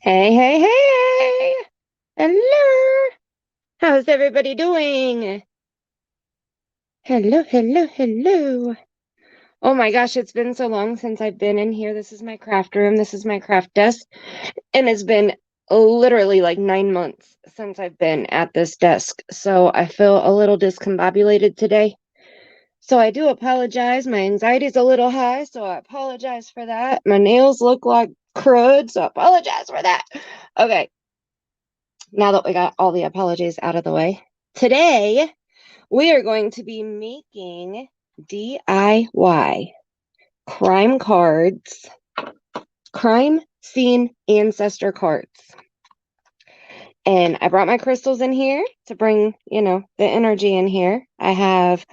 Hey, hey, hey! Hello! How's everybody doing? Hello, hello, hello. Oh my gosh, it's been so long since I've been in here. This is my craft room. This is my craft desk. And it's been literally like 9 months since I've been at this desk. So I feel a little discombobulated today. So I do apologize. My anxiety's a little high, so I apologize for that. My nails look like crud, so I apologize for that. Okay. Now that we got all the apologies out of the way, today we are going to be making DIY crime cards, crime scene ancestor cards. And I brought my crystals in here to bring, the energy in here. I have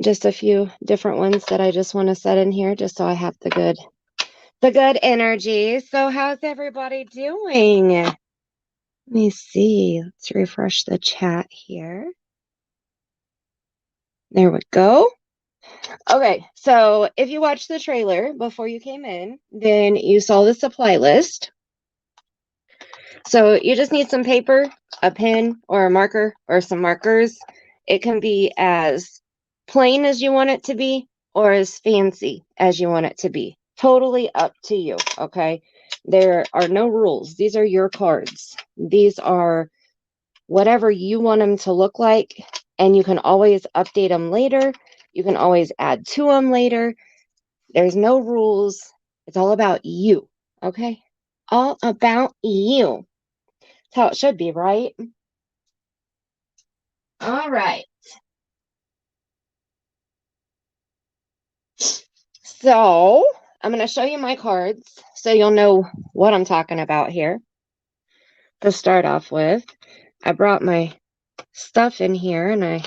just a few different ones that I just want to set in here just so I have the good energy. So how's everybody doing? Let me see. Let's refresh the chat here. There we go. Okay, so if you watched the trailer before you came in, then you saw the supply list. So you just need some paper, a pen, or a marker, or some markers. It can be as plain as you want it to be, or as fancy as you want it to be. Totally up to you, okay? There are no rules. These are your cards. These are whatever you want them to look like, and you can always update them later. You can always add to them later. There's no rules. It's all about you, okay? All about you. That's how it should be, right? All right. So I'm going to show you my cards so you'll know what I'm talking about here. To start off with, I brought my stuff in here and I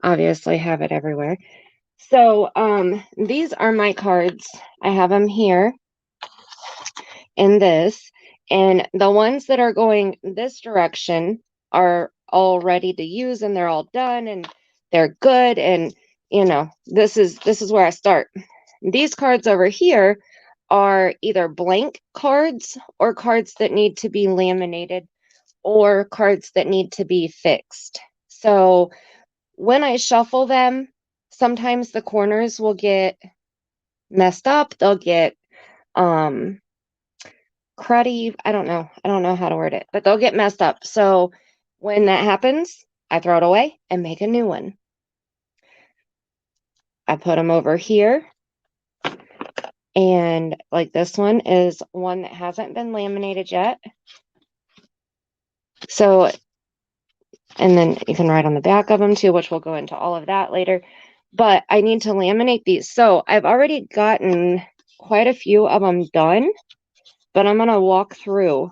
obviously have it everywhere. So these are my cards. I have them here in this. And the ones that are going this direction are all ready to use and they're all done and they're good. And this is where I start. These cards over here are either blank cards or cards that need to be laminated or cards that need to be fixed. So when I shuffle them, sometimes the corners will get messed up. They'll get um cruddy. I don't know how to word it, but they'll get messed up. So when that happens, I throw it away and make a new one. I put them over here. And like this one is one that hasn't been laminated yet. So, and then you can write on the back of them too, which we'll go into all of that later. But I need to laminate these. So I've already gotten quite a few of them done, but I'm going to walk through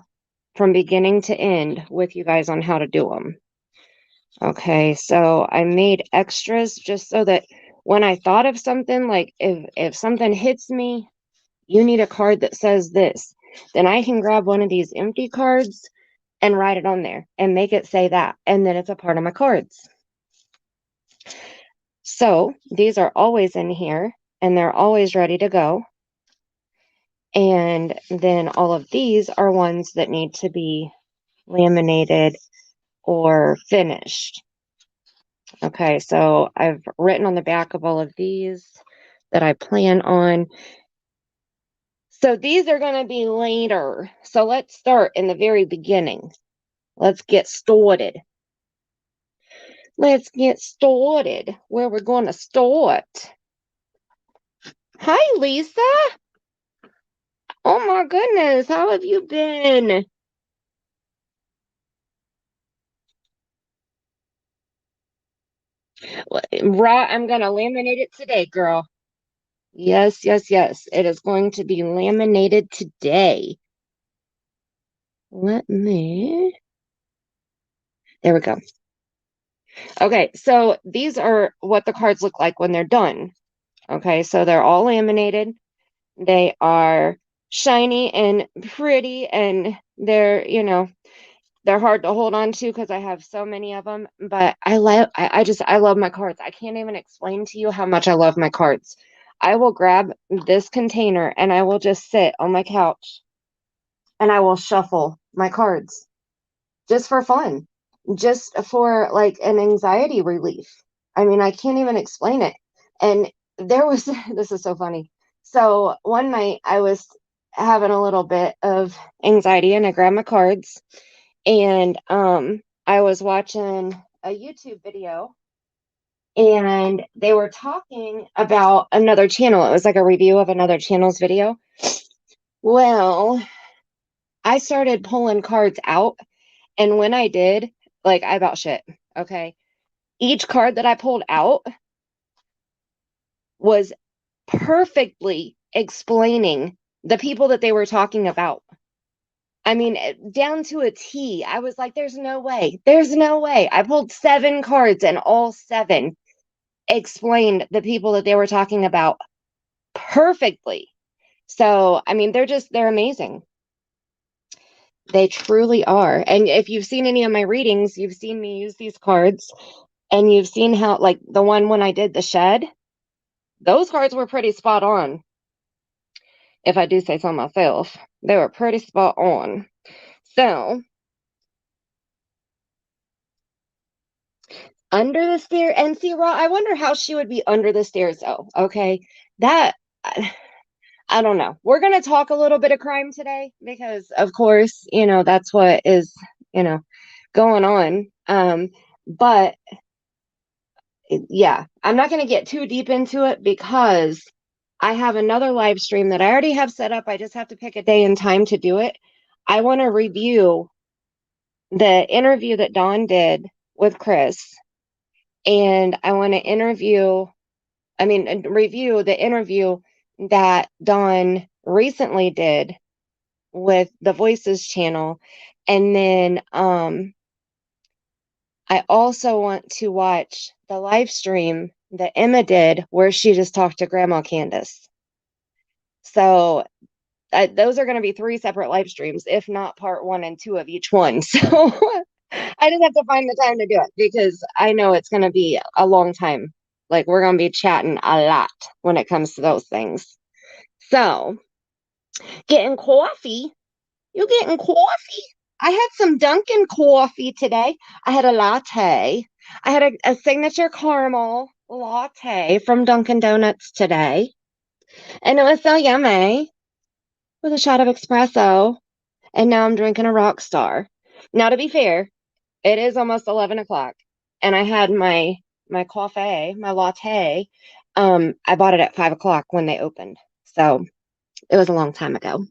from beginning to end with you guys on how to do them. Okay, so I made extras just so that when I thought of something, like if something hits me, you need a card that says this, then I can grab one of these empty cards and write it on there and make it say that, and then it's a part of my cards. So these are always in here and they're always ready to go. And then all of these are ones that need to be laminated or finished. Okay, so I've written on the back of all of these that I plan on. So these are going to be later. So let's start in the very beginning. Let's get started. Let's get started. Where we're going to start. Hi, Lisa. Oh my goodness, how have you been? Right, I'm going to laminate it today, girl. Yes, yes, yes. It is going to be laminated today. Let me. There we go. Okay, so these are what the cards look like when they're done. Okay, so they're all laminated. They are shiny and pretty, and they're hard to hold on to because I have so many of them. But I love my cards. I can't even explain to you how much I love my cards. I will grab this container and I will just sit on my couch and I will shuffle my cards just for fun, just for like an anxiety relief. I mean, I can't even explain it. And there was, this is so funny. So one night I was having a little bit of anxiety and I grabbed my cards and I was watching a YouTube video and they were talking about another channel. It was like a review of another channel's video. Well, I started pulling cards out, and when I did, like, I about shit. Okay. Each card that I pulled out was perfectly explaining the people that they were talking about. I mean, down to a T. I was like, there's no way. There's no way. I pulled 7 cards, and all 7 explained the people that they were talking about perfectly. So, I mean, they're amazing. They truly are. And if you've seen any of my readings, you've seen me use these cards and you've seen how, like the one when I did the shed, those cards were pretty spot on. If I do say so myself, they were pretty spot on. So, under the stairs, and see, Raw, I wonder how she would be under the stairs, though. Okay. That, I don't know. We're going to talk a little bit of crime today because, of course, that's what is, going on. But yeah, I'm not going to get too deep into it because I have another live stream that I already have set up. I just have to pick a day and time to do it. I want to review the interview that Dawn did with Chris, and I want to review the interview that Dawn recently did with the Voices channel. And then I also want to watch the live stream that Emma did where she just talked to Grandma Candace. So those are going to be 3 separate live streams, if not part 1 and 2 of each one. So I just have to find the time to do it because I know it's going to be a long time. Like we're going to be chatting a lot when it comes to those things. So getting coffee. You getting coffee? I had some Dunkin' coffee today. I had a latte. I had a signature caramel latte from Dunkin' Donuts today. And it was so yummy with a shot of espresso. And now I'm drinking a rock star. Now, to be fair, it is almost 11 o'clock. And I had my coffee, my latte. I bought it at 5 o'clock when they opened. So it was a long time ago.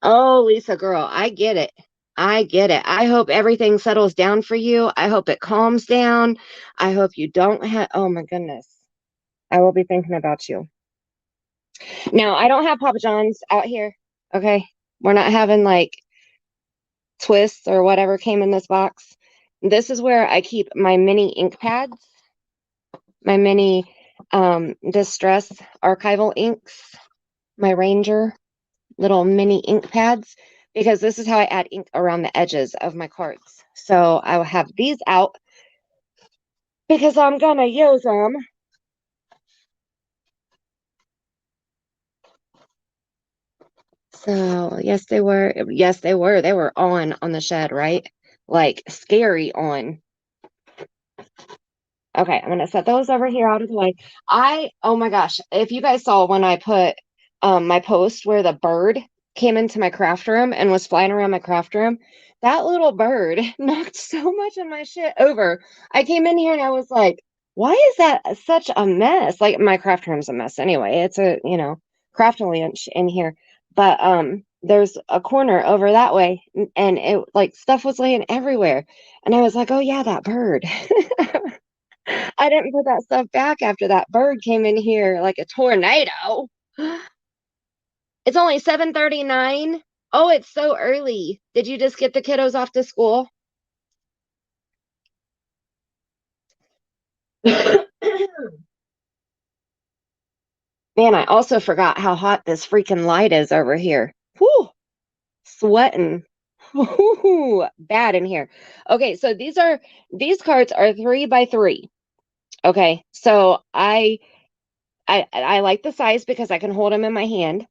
Oh, Lisa girl, I get it. I get it. I hope everything settles down for you. I hope it calms down. I hope you don't have, oh my goodness. I will be thinking about you. Now, I don't have Papa John's out here. Okay. We're not having like twists or whatever came in this box. This is where I keep my mini ink pads, my mini distress archival inks, my Ranger little mini ink pads, because this is how I add ink around the edges of my cards. So I will have these out because I'm gonna use them. So yes, they were. Yes, they were. They were on the shed, right? Like scary on. Okay, I'm gonna set those over here out of the way. Oh my gosh, if you guys saw when I put my post where the bird came into my craft room and was flying around my craft room, that little bird knocked so much of my shit over. I came in here and I was like, why is that such a mess? Like my craft room's a mess anyway. It's a, craftily in here. But there's a corner over that way and it like stuff was laying everywhere. And I was like, oh yeah, that bird. I didn't put that stuff back after that bird came in here like a tornado. It's only 7:39. Oh, it's so early. Did you just get the kiddos off to school? Man, I also forgot how hot this freaking light is over here. Whew, sweating. Whew, bad in here. Okay, so these cards are 3x3. Okay, so I like the size because I can hold them in my hand.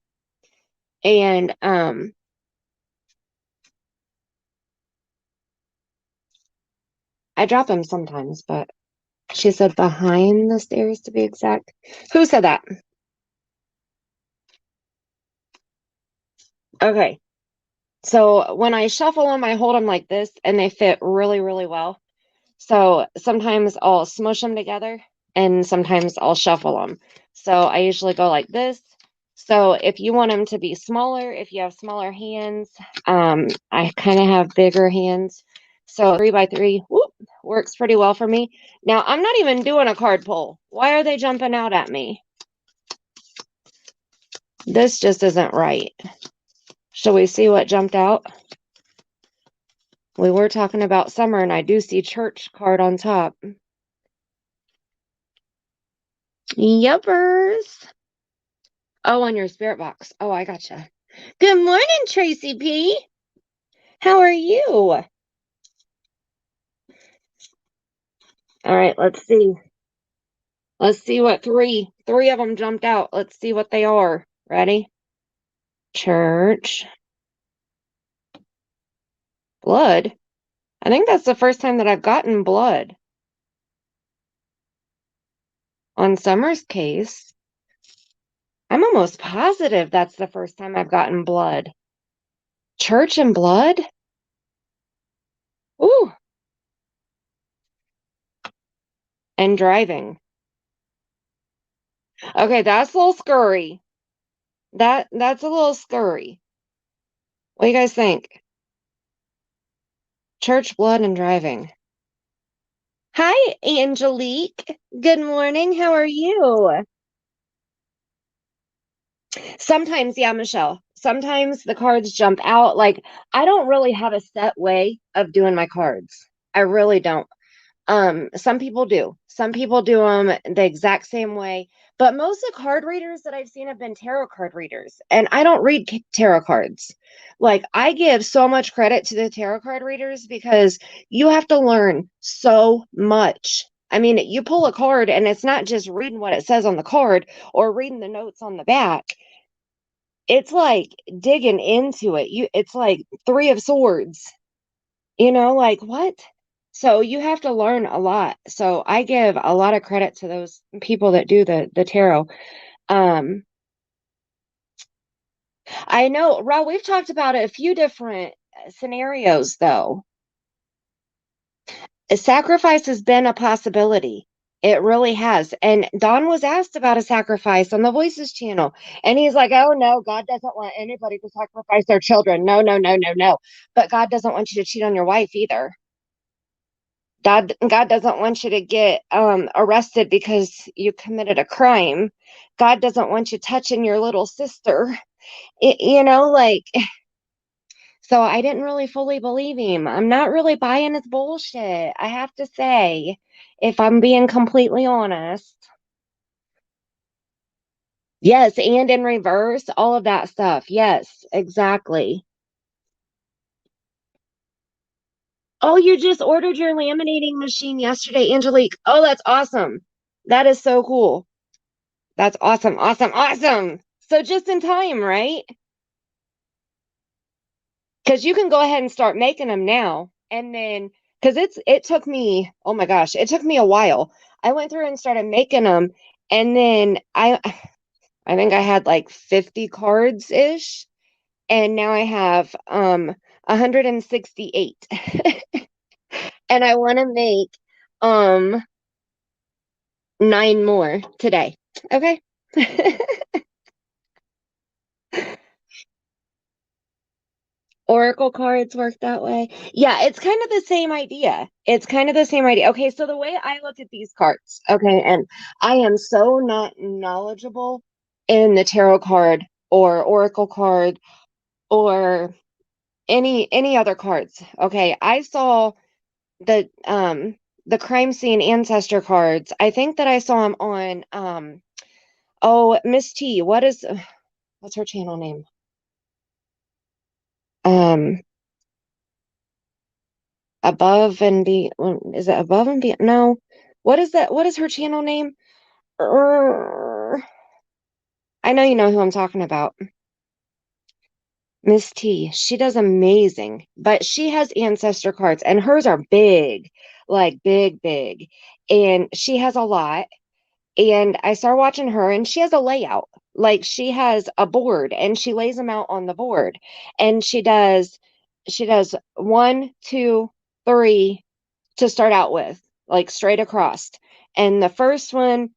And I drop them sometimes, but she said behind the stairs to be exact. Who said that? Okay. So when I shuffle them, I hold them like this and they fit really, really well. So sometimes I'll smush them together and sometimes I'll shuffle them. So I usually go like this. So if you want them to be smaller, if you have smaller hands, I kind of have bigger hands. So 3 by 3 whoop, works pretty well for me. Now I'm not even doing a card pull. Why are they jumping out at me? This just isn't right. Shall we see what jumped out? We were talking about summer and I do see church card on top. Yuppers. Oh, on your spirit box. Oh, I gotcha. Good morning, Tracy P. How are you? All right, let's see. Let's see what three of them jumped out. Let's see what they are. Ready? Church. Blood. I think that's the first time that I've gotten blood. On Summer's case, I'm almost positive that's the first time I've gotten blood. Church and blood? Ooh. And driving. Okay, that's a little scurry. That's a little scurry. What do you guys think? Church, blood, and driving. Hi, Angelique. Good morning. How are you? Sometimes, yeah, Michelle. Sometimes the cards jump out. Like, I don't really have a set way of doing my cards. I really don't. Some people do. Some people do them the exact same way. But most of the card readers that I've seen have been tarot card readers. And I don't read tarot cards. Like, I give so much credit to the tarot card readers because you have to learn so much. I mean, you pull a card and it's not just reading what it says on the card or reading the notes on the back. It's like digging into it. It's like three of swords. Like what? So you have to learn a lot. So I give a lot of credit to those people that do the tarot. Um, I know, Ra, we've talked about a few different scenarios though. A sacrifice has been a possibility. It really has. And Don was asked about a sacrifice on the Voices channel. And he's like, oh no, God doesn't want anybody to sacrifice their children. No, no, no, no, no. But God doesn't want you to cheat on your wife either. God doesn't want you to get arrested because you committed a crime. God doesn't want you touching your little sister. Like, so I didn't really fully believe him. I'm not really buying his bullshit, I have to say, if I'm being completely honest. Yes, and in reverse, all of that stuff. Yes, exactly. Oh, you just ordered your laminating machine yesterday, Angelique. Oh, that's awesome. That is so cool. That's awesome, awesome, awesome. So just in time, right? Because you can go ahead and start making them now. And then, because it took me, oh my gosh, it took me a while. I went through and started making them. And then I think I had like 50 cards ish. And now I have 168. And I want to make um 9 more today. Okay. Oracle cards work that way. Yeah, it's kind of the same idea. It's kind of the same idea. Okay, so the way I look at these cards, okay, and I am so not knowledgeable in the tarot card or oracle card or any other cards. Okay, I saw the crime scene ancestor cards. I think that I saw them on oh, Miss T. What's her channel name? Um Above and be is it above and be no, what is that, what is her channel name? Er, I know you know who I'm talking about. Miss T, she does amazing, but she has ancestor cards and hers are big, like big, big. And she has a lot. And I started watching her and she has a layout. Like she has a board and she lays them out on the board. And she does 1, 2, 3 to start out with, like straight across. And the first one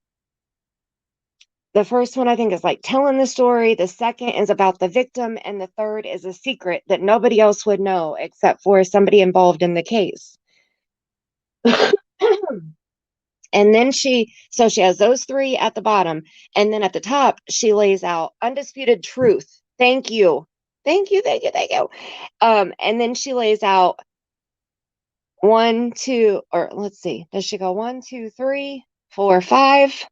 I think is like telling the story. The second is about the victim, and the third is a secret that nobody else would know except for somebody involved in the case. And then she has those three at the bottom, and then at the top she lays out undisputed truth. Thank you. Thank you, thank you, thank you. And then she lays out one, two, or let's see, does she go 1, 2, 3, 4, 5?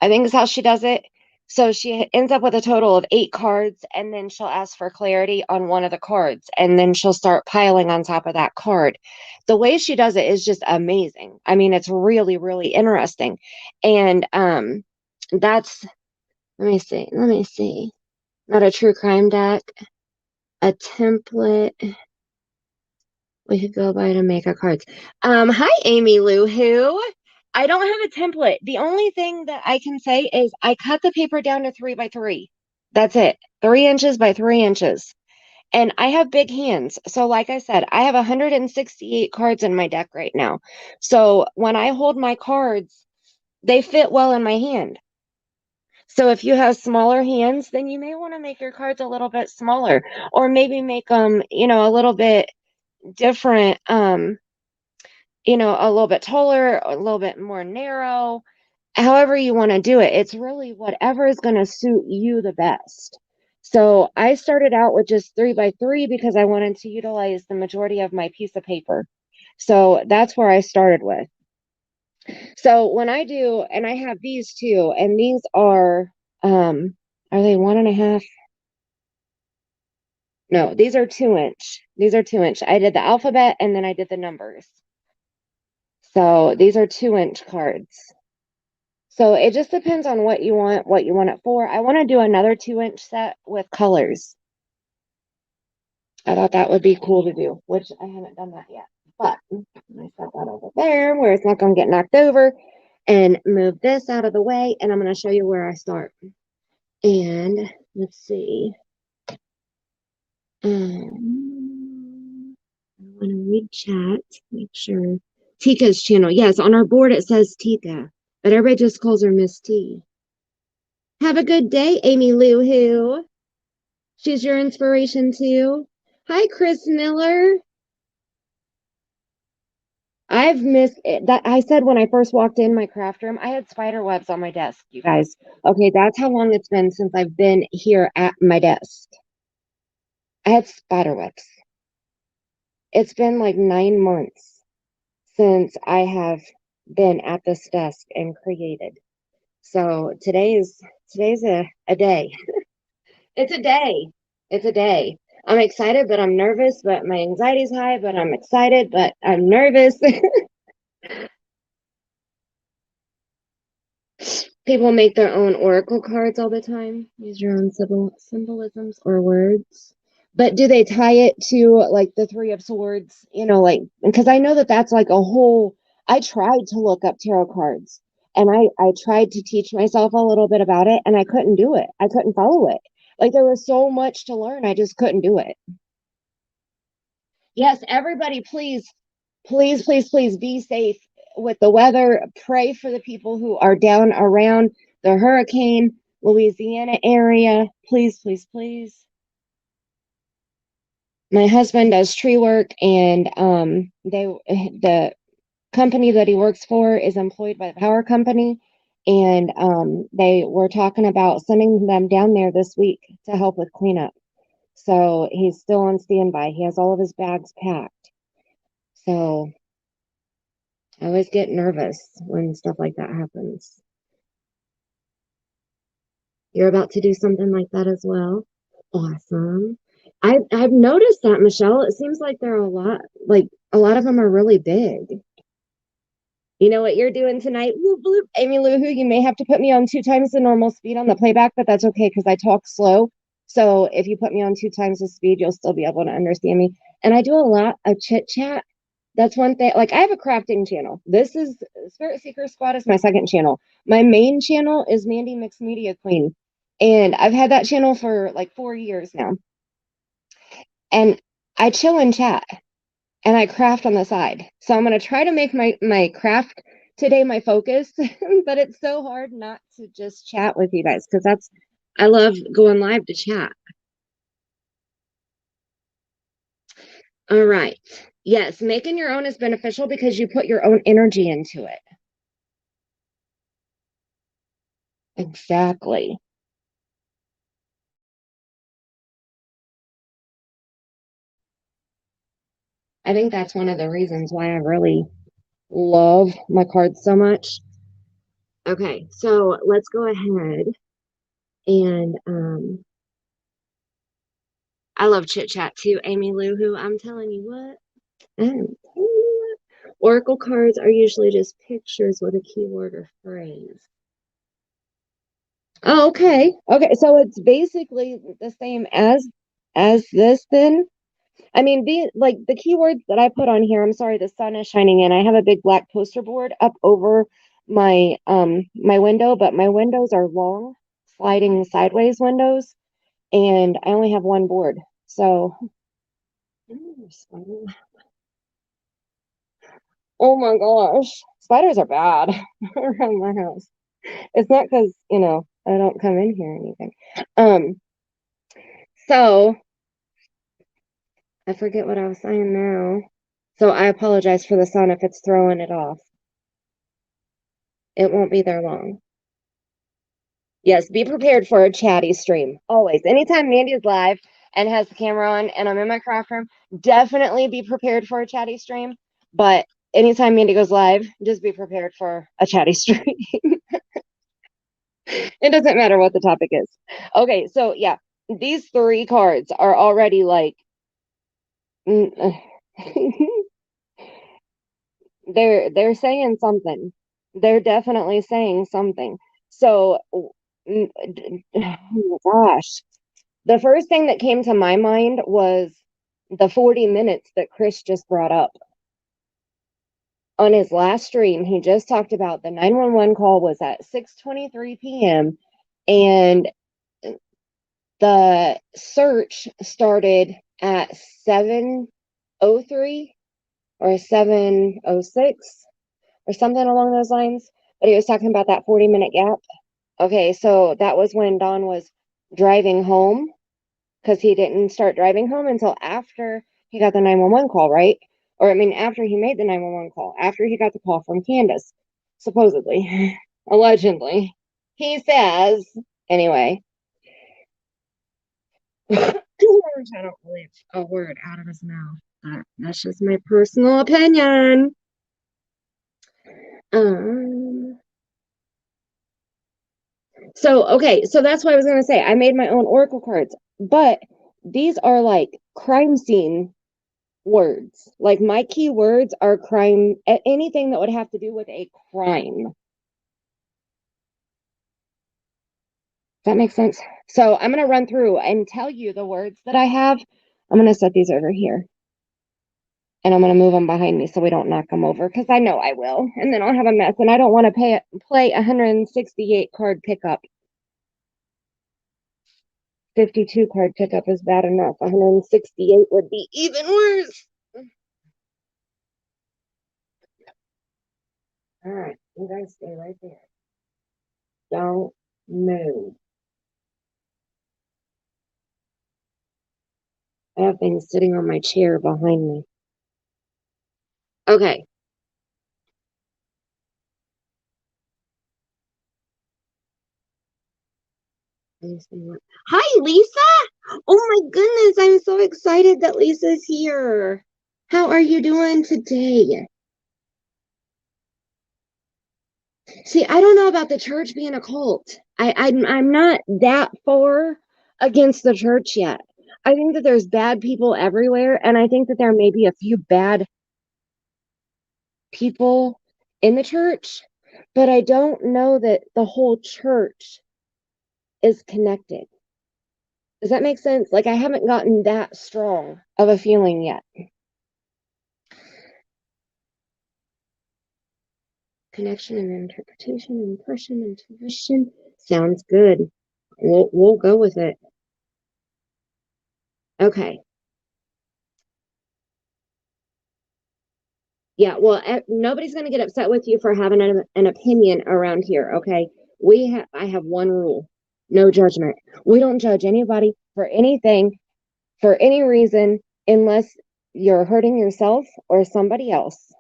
I think is how she does it. So she ends up with a total of 8 cards, and then she'll ask for clarity on one of the cards, and then she'll start piling on top of that card. The way she does it is just amazing. I mean, it's really, really interesting. And that's let me see. Not a true crime deck, a template we could go by to make our cards. Hi, Amy Lou Who. I don't have a template. The only thing that I can say is I cut the paper down to 3 by 3. That's it. 3 inches by 3 inches. And I have big hands. So, like I said, I have 168 cards in my deck right now. So, when I hold my cards, they fit well in my hand. So, if you have smaller hands, then you may want to make your cards a little bit smaller, or maybe make them, a little bit different. A little bit taller, a little bit more narrow, however you want to do it. It's really whatever is going to suit you the best. So I started out with just 3 by 3 because I wanted to utilize the majority of my piece of paper. So that's where I started with. So when I do, and I have these too, and these are they 1.5? No, these are 2 inch. These are 2 inch. I did the alphabet and then I did the numbers. So these are 2 inch cards. So it just depends on what you want it for. I want to do another 2 inch set with colors. I thought that would be cool to do, which I haven't done that yet. But I set that over there where it's not going to get knocked over, and move this out of the way. And I'm going to show you where I start. And let's see. I want to read chat, make sure. Tika's channel. Yes, on our board it says Tika, but everybody just calls her Miss T. Have a good day, Amy Lou Who. She's your inspiration too. Hi, Chris Miller. I've missed it. That I said when I first walked in my craft room, I had spider webs on my desk, you guys. Okay, that's how long it's been since I've been here at my desk. I had spider webs. It's been like 9 months since I have been at this desk and created. So today's a day. It's a day. It's a day. I'm excited, but I'm nervous, but my anxiety's high, but I'm excited, but I'm nervous. People make their own oracle cards all the time. Use your own symbolisms or words. But do they tie it to like the Three of Swords? Like, because I know that that's like a whole. I tried to look up tarot cards and I tried to teach myself a little bit about it and I couldn't do it. I couldn't follow it. Like, there was so much to learn. I just couldn't do it. Yes, everybody, please, please, please, please be safe with the weather. Pray for the people who are down around the hurricane, Louisiana area. Please, please, please. My husband does tree work, and the company that he works for is employed by the power company, and they were talking about sending them down there this week to help with cleanup. So he's still on standby. He has all of his bags packed. So I always get nervous when stuff like that happens. You're about to do something like that as well. Awesome. I've noticed that, Michelle. It seems like there are a lot of them are really big. You know what you're doing tonight? Bloop, bloop. Amy Lou Who, you may have to put me on 2 times the normal speed on the playback, but that's okay because I talk slow. So if you put me on 2 times the speed, you'll still be able to understand me. And I do a lot of chit chat. That's one thing. Like I have a crafting channel. This is Spirit Seeker Squad is my second channel. My main channel is Mandy Mixed Media Queen. And I've had that channel for like 4 years now. And I chill and chat and I craft on the side. So I'm going to try to make my craft today my focus, but it's so hard not to just chat with you guys because I love going live to chat. All right. Yes, making your own is beneficial because you put your own energy into it. Exactly. I think that's one of the reasons why I really love my cards so much. Okay, so let's go ahead and I love chit chat too, Amy Lou, who I'm telling you what. I'm telling you what. Oracle cards are usually just pictures with a keyword or phrase. Oh, okay. Okay, so it's basically the same as this then. I mean, the keywords that I put on here, I'm sorry, the sun is shining in. I have a big black poster board up over my window, but my windows are long, sliding sideways windows, and I only have one board. So, oh my gosh, spiders are bad around my house. It's not because, I don't come in here or anything. Um, so I forget what I was saying now. So I apologize for the sun if it's throwing it off. It won't be there long. Yes, be prepared for a chatty stream. Always. Anytime Mandy is live and has the camera on and I'm in my craft room, definitely be prepared for a chatty stream. But anytime Mandy goes live, just be prepared for a chatty stream. It doesn't matter what the topic is. Okay, so yeah, these 3 cards are already like they're saying something. They're definitely saying something. So, oh my gosh. The first thing that came to my mind was the 40 minutes that Chris just brought up. On his last stream, he just talked about the 911 call was at 6:23 p.m. and the search started at 7:03 or 7:06 or something along those lines. But he was talking about that 40-minute gap. Okay, so that was when Don was driving home because he didn't start driving home until after he got the 911 call, right? Or, I mean, after he made the 911 call, after he got the call from Candace, supposedly, allegedly. He says, anyway, I don't believe a word out of his mouth. That's just my personal opinion. Um, okay, so that's what I was going to say. I made my own oracle cards, but these are like crime scene words. Like my keywords are crime, anything that would have to do with a crime. Does that make sense? So I'm going to run through and tell you the words that I have. I'm going to set these over here and I'm going to move them behind me so we don't knock them over because I know I will. And then I'll have a mess and I don't want to play 168 card pickup. 52 card pickup is bad enough. 168 would be even worse. All right, you guys stay right there. Don't move. I have things sitting on my chair behind me. Okay. Hi, Lisa. Oh my goodness, I'm so excited that Lisa's here. How are you doing today? See, I don't know about the church being a cult. I'm not that far against the church yet. I think that there's bad people everywhere, and I think that there may be a few bad people in the church, but I don't know that the whole church is connected. Does that make sense? Like, I haven't gotten that strong of a feeling yet. Connection and interpretation, impression, intuition. Sounds good. We'll go with it. Okay. Yeah, well, nobody's going to get upset with you for having an opinion around here, okay? I have one rule. No judgment. We don't judge anybody for anything, for any reason, unless you're hurting yourself or somebody else.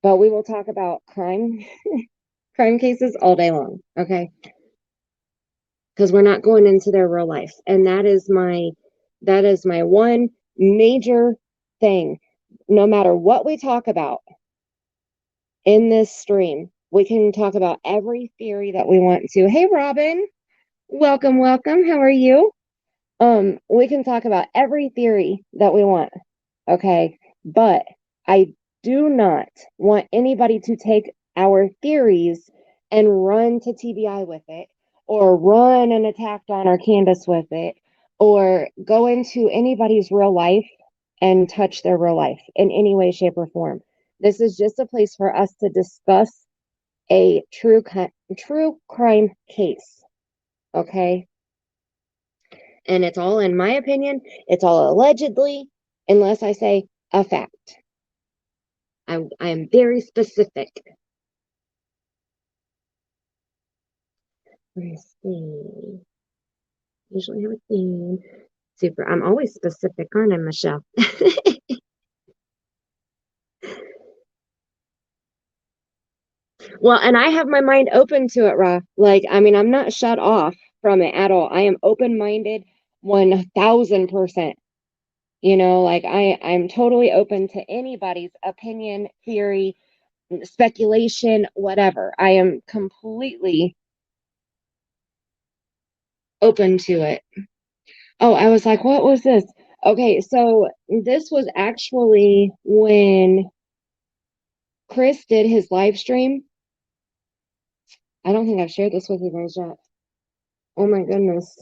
But we will talk about crime cases all day long, okay? Because we're not going into their real life. And that is my one major thing. No matter what we talk about in this stream, we can talk about every theory that we want to. Hey Robin, welcome, welcome. How are you? We can talk about every theory that we want. Okay. But I do not want anybody to take our theories and run to TBI with it, or run and attack Dawn or Candace with it, or go into anybody's real life and touch their real life in any way, shape, or form. This is just a place for us to discuss a true crime case. Okay. And it's all in my opinion. It's all allegedly, unless I say a fact. I am very specific. Let me see. Usually have a theme. Super. I'm always specific, aren't I, Michelle? Well, and I have my mind open to it, Ra. Like, I mean, I'm not shut off from it at all. I am open-minded 1000%. Like I'm totally open to anybody's opinion, theory, speculation, whatever. I am completely open to it. Oh, I was like, what was this? Okay, so this was actually when Chris did his live stream. I don't think I've shared this with you guys yet. Oh my goodness.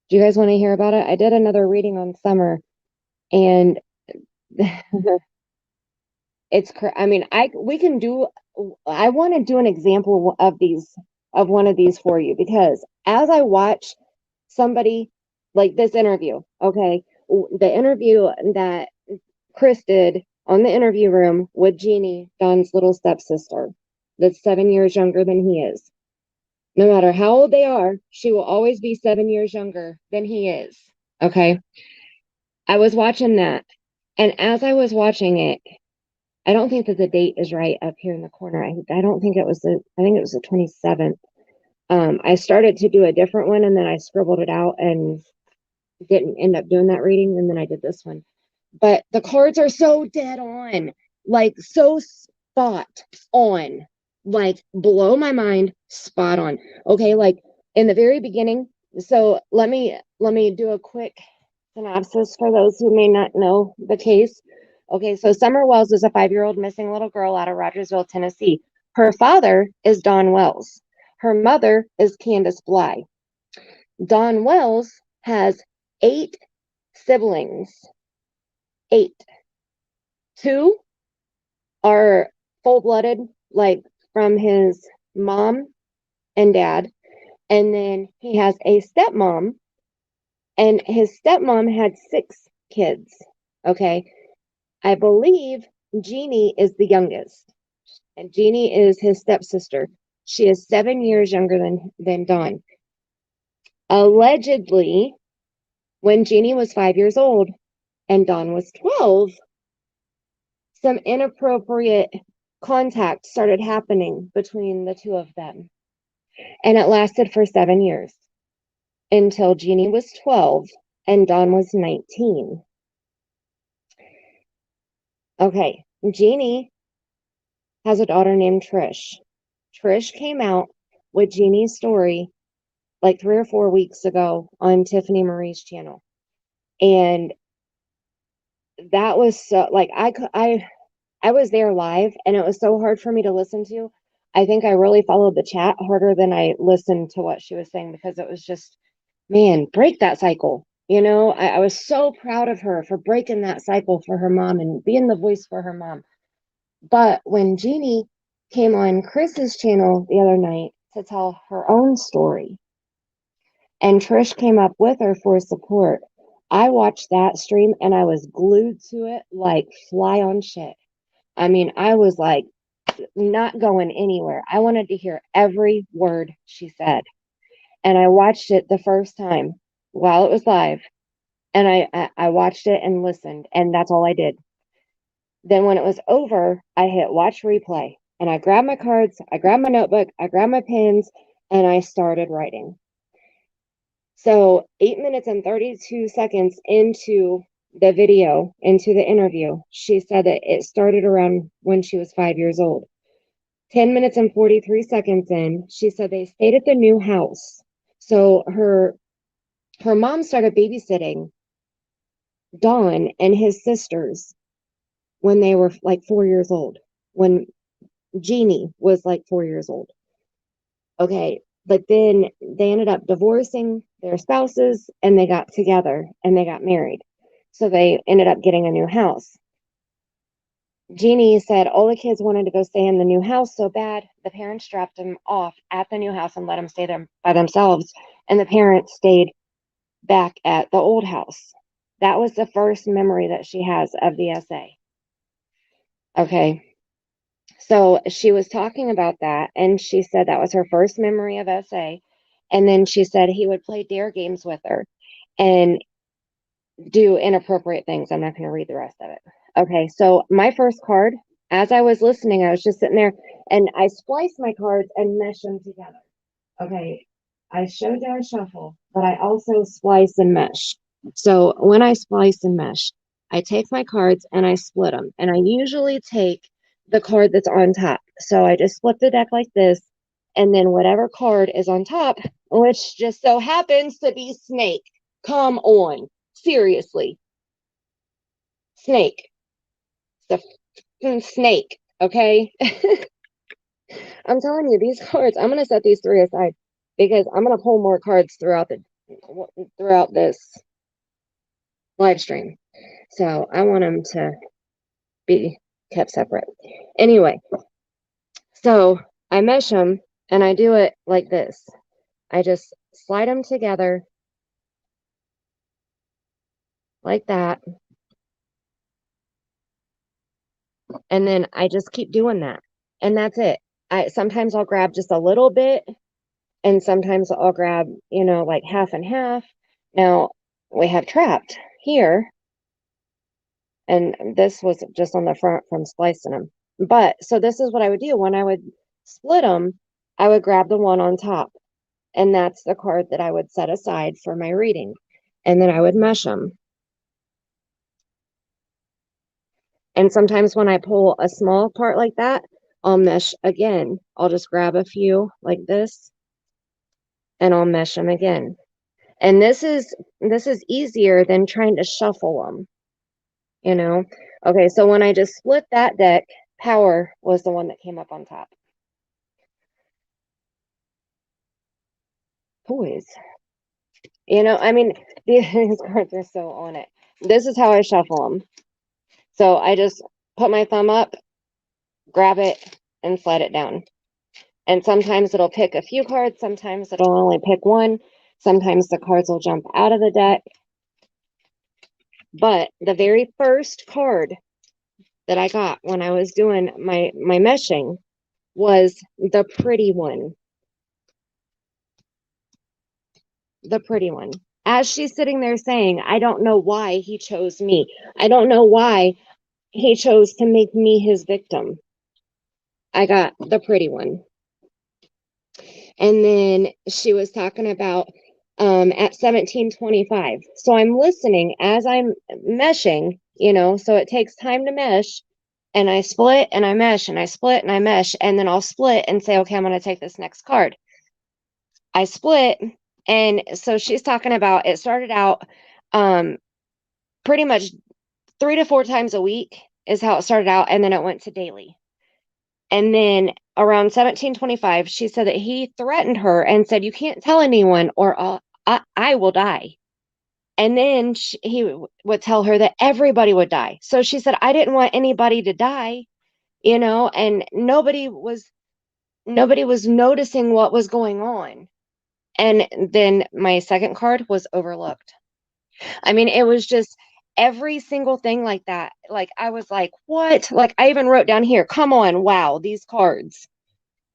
Do you guys want to hear about it? I did another reading on Summer, and I mean, we can do, I want to do an example of one of these for you, because as I watch somebody like this interview, okay, the interview that Chris did on the interview room with Jeannie, Don's little stepsister, that's 7 years younger than he is. No matter how old they are, she will always be 7 years younger than he is. Okay. I was watching that, and as I was watching it, I don't think that the date is right up here in the corner. I don't think it was I think it was the 27th. I started to do a different one, and then I scribbled it out and didn't end up doing that reading, and then I did this one. But the cards are so dead on, like so spot on, like blow my mind, spot on. Okay, like in the very beginning. So let me do a quick synopsis for those who may not know the case. Okay, so Summer Wells is a 5-year-old missing little girl out of Rogersville, Tennessee. Her father is Don Wells. Her mother is Candace Bly. Don Wells has 8 siblings. 8. 2 are full-blooded, like from his mom and dad. And then he has a stepmom, and his stepmom had 6 kids. Okay. I believe Jeannie is the youngest, and Jeannie is his stepsister. She is 7 years younger than Dawn. Allegedly, when Jeannie was 5 years old and Dawn was 12, some inappropriate contact started happening between the two of them. And it lasted for 7 years until Jeannie was 12 and Dawn was 19. Okay, Jeannie has a daughter named Trish. Trish came out with Jeannie's story like 3 or 4 weeks ago on Tiffany Marie's channel. And that was so, like, I was there live, and it was so hard for me to listen to. I think I really followed the chat harder than I listened to what she was saying, because it was just man, break that cycle. You know, I was so proud of her for breaking that cycle for her mom and being the voice for her mom. But when Jeannie came on Chris's channel the other night to tell her own story, and Trish came up with her for support, I watched that stream and I was glued to it like fly on shit. I mean, I was like not going anywhere. I wanted to hear every word she said. And I watched it the first time while it was live. And I watched it and listened, and that's all I did. Then when it was over, I hit watch replay and I grabbed my cards, I grabbed my notebook, I grabbed my pens, and I started writing. So 8 minutes and 32 seconds into the video, into the interview, she said that it started around when she was 5 years old. 10 minutes and 43 seconds in, she said they stayed at the new house. So her mom started babysitting Don and his sisters when they were like 4 years old, when Jeannie was like 4 years old. Okay, but then they ended up divorcing their spouses and they got together and they got married. So they ended up getting a new house. Jeannie said all the kids wanted to go stay in the new house so bad, the parents dropped them off at the new house and let them stay there by themselves. And the parents stayed back at the old house. That was the first memory that she has of the SA. Okay. So she was talking about that, and she said that was her first memory of SA. And then she said he would play dare games with her and do inappropriate things. I'm not going to read the rest of it. Okay, so my first card, as I was listening, I was just sitting there and I spliced my cards and meshed them together. Okay, I showed you I shuffle, but I also splice and mesh. So when I splice and mesh, I take my cards and I split them. And I usually take the card that's on top. So I just split the deck like this. And then whatever card is on top, which just so happens to be Snake. Come on. Seriously. Snake. The snake. Okay. I'm telling you, these cards, I'm going to set these three aside because I'm going to pull more cards throughout this live stream. So I want them to be kept separate. Anyway, so I mesh them and I do it like this. I just slide them together like that. And then I just keep doing that. And that's it. Sometimes I'll grab just a little bit, and sometimes I'll grab, like half and half. Now we have trapped here, and this was just on the front from splicing them. But so this is what I would do when I would split them. I would grab the one on top, and that's the card that I would set aside for my reading, and then I would mesh them. And sometimes when I pull a small part like that, I'll mesh again. I'll just grab a few like this and I'll mesh them again. And this is easier than trying to shuffle them. Okay, so when I just split that deck, Power was the one that came up on top. Boys. I mean, these cards are so on it. This is how I shuffle them. So I just put my thumb up, grab it, and slide it down. And sometimes it'll pick a few cards. Sometimes it'll only pick one. Sometimes the cards will jump out of the deck. But the very first card that I got when I was doing my meshing was the pretty one. The pretty one. As she's sitting there saying, I don't know why he chose me. I don't know why he chose to make me his victim. I got the pretty one. And then she was talking about at 1725. So I'm listening as I'm meshing, so it takes time to mesh. And I split and I mesh and I split and I mesh. And then I'll split and say, okay, I'm going to take this next card. I split. And so she's talking about it started out pretty much 3 to 4 times a week is how it started out. And then it went to daily. And then around 1725, she said that he threatened her and said, you can't tell anyone or I will die. And then he would tell her that everybody would die. So she said, I didn't want anybody to die, and nobody was noticing what was going on. And then my second card was overlooked. I mean, it was just every single thing like that. Like, I was like, what? Like, I even wrote down here, come on, wow, these cards.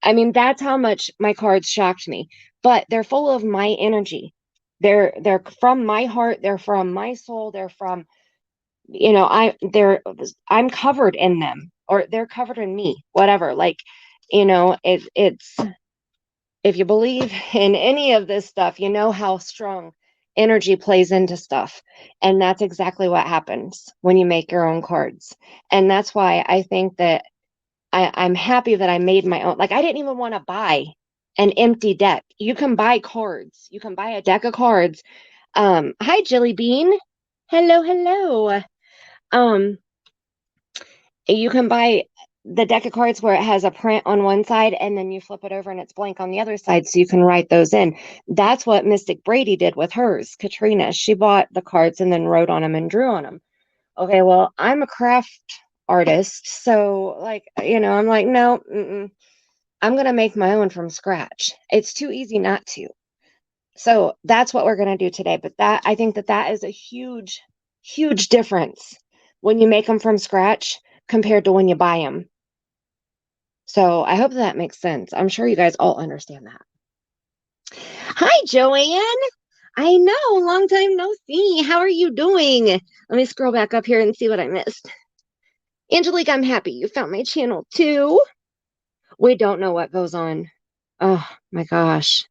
I mean, that's how much my cards shocked me. But they're full of my energy. They're from my heart, they're from my soul, they're from, I'm covered in them, or they're covered in me, whatever. Like, it's if you believe in any of this stuff, you know how strong energy plays into stuff. And that's exactly what happens when you make your own cards. And that's why I think that I'm happy that I made my own. Like, I didn't even want to buy an empty deck. You can buy cards. You can buy a deck of cards. Hi, Jilly Bean. Hello, hello. Um, you can buy the deck of cards where it has a print on one side and then you flip it over and it's blank on the other side, so you can write those in. That's what Mystic Brady did with hers, Katrina. She bought the cards and then wrote on them and drew on them. Okay, well, I'm a craft artist, so, like, I'm like, no, I'm gonna make my own from scratch. It's too easy not to. So that's what we're gonna do today. But I think that is a huge, huge difference when you make them from scratch compared to when you buy them. So I hope that makes sense. I'm sure you guys all understand that. Hi, Joanne. I know, long time no see. How are you doing? Let me scroll back up here and see what I missed. Angelique, I'm happy you found my channel too. We don't know what goes on. Oh my gosh.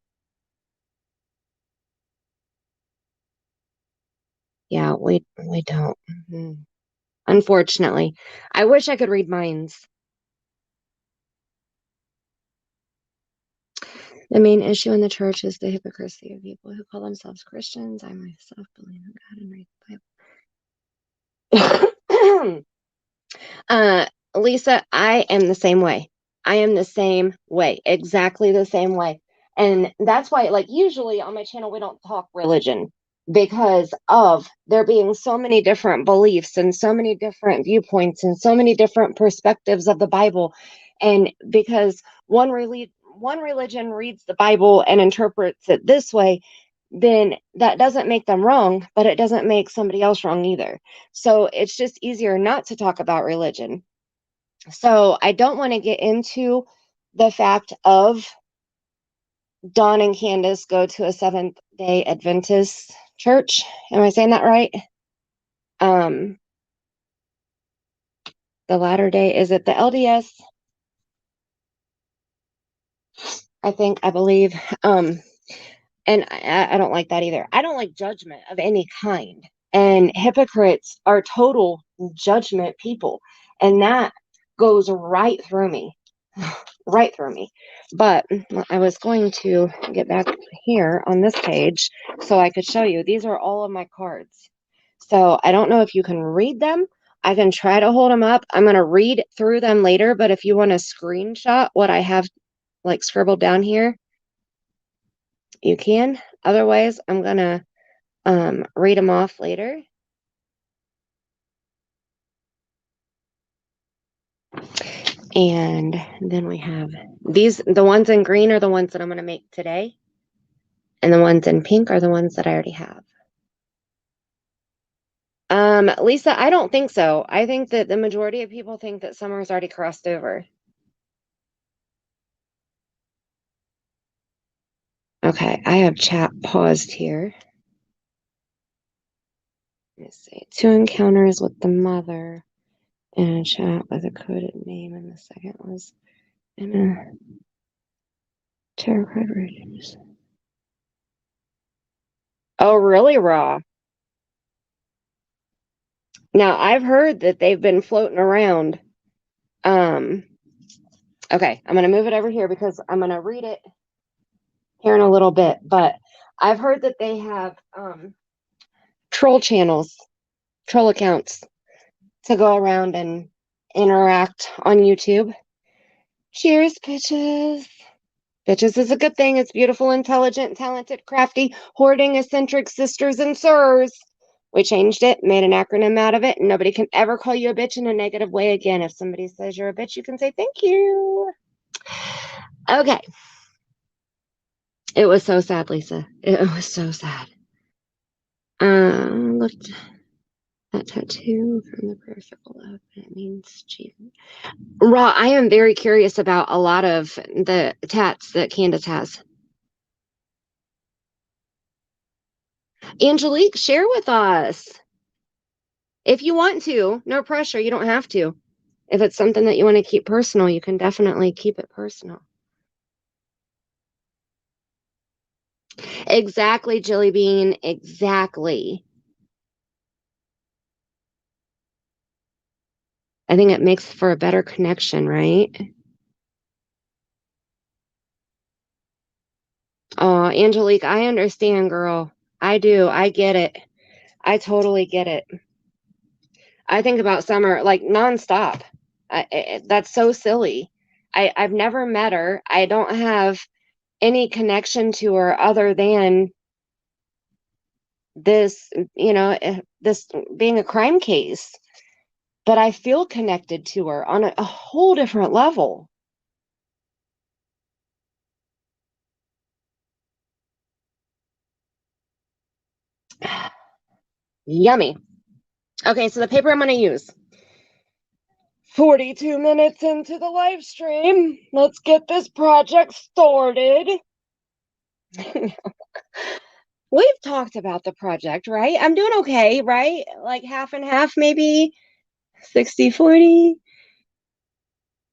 Yeah, we don't. Unfortunately. I wish I could read minds. The main issue in the church is the hypocrisy of people who call themselves Christians. I myself believe in God and read the Bible. Lisa, I am the same way. I am the same way, exactly the same way. And that's why, like, usually on my channel, we don't talk religion because of there being so many different beliefs and so many different viewpoints and so many different perspectives of the Bible. And because one religion reads the Bible and interprets it this way, then that doesn't make them wrong, but it doesn't make somebody else wrong either. So it's just easier not to talk about religion. So I don't want to get into the fact of Dawn and Candace go to a Seventh-day Adventist church. Am I saying that right? Um, the latter day, is it the LDS? I believe. And I don't like that either. I don't like judgment of any kind. And hypocrites are total judgment people. And that goes right through me. Right through me. But I was going to get back here on this page so I could show you. These are all of my cards. So I don't know if you can read them. I can try to hold them up. I'm going to read through them later. But if you want to screenshot what I have like scribbled down here, you can. Otherwise, I'm going to read them off later. And then we have these. The ones in green are the ones that I'm going to make today. And the ones in pink are the ones that I already have. Lisa, I don't think so. I think that the majority of people think that summer's already crossed over. Okay, I have chat paused here. Let me see. 2 encounters with the mother and a chat with a coded name, and the second was in a tarot card readings. Oh, really, Raw? Now, I've heard that they've been floating around. Okay, I'm going to move it over here because I'm going to read it here in a little bit. But I've heard that they have troll channels, troll accounts to go around and interact on YouTube. Cheers, bitches. Bitches is a good thing. It's beautiful, intelligent, talented, crafty, hoarding, eccentric sisters and sirs. We changed it, made an acronym out of it, and nobody can ever call you a bitch in a negative way again. If somebody says you're a bitch, you can say thank you. Okay. It was so sad, Lisa. It was so sad. Looked that tattoo from the prayer circle up. It means Jesus. Raw, I am very curious about a lot of the tats that Candace has. Angelique, share with us. If you want to, no pressure. You don't have to. If it's something that you want to keep personal, you can definitely keep it personal. Exactly, Jilly Bean. Exactly. I think it makes for a better connection, right? Oh, Angelique, I understand, girl. I do. I get it. I totally get it. I think about Summer like nonstop. That's so silly. I've never met her. I don't have any connection to her other than this, this being a crime case. But I feel connected to her on a whole different level. Yummy. Okay, so the paper I'm going to use. 42 minutes into the live stream. Let's get this project started. We've talked about the project, right? I'm doing okay, right? Like half and half, maybe 60-40,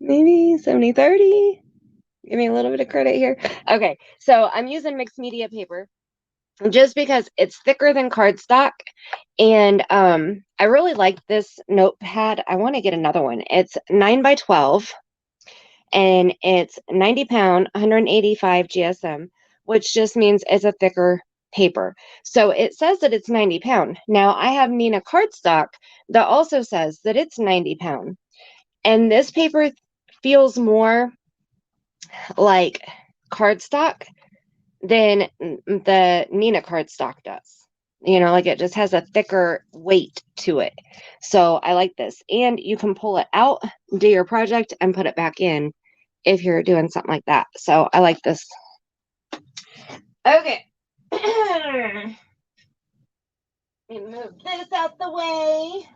maybe 70-30. Give me a little bit of credit here. Okay, so I'm using mixed media paper just because it's thicker than cardstock. And I really like this notepad. I want to get another one. It's 9x12 and it's 90 pound, 185 GSM, which just means it's a thicker paper. So it says that it's 90 pound. Now I have Nina cardstock that also says that it's 90 pound. And this paper feels more like cardstock than the Nina cardstock does. Like it just has a thicker weight to it. So I like this. And you can pull it out, do your project, and put it back in if you're doing something like that. So I like this. Okay. Let me move this out the way.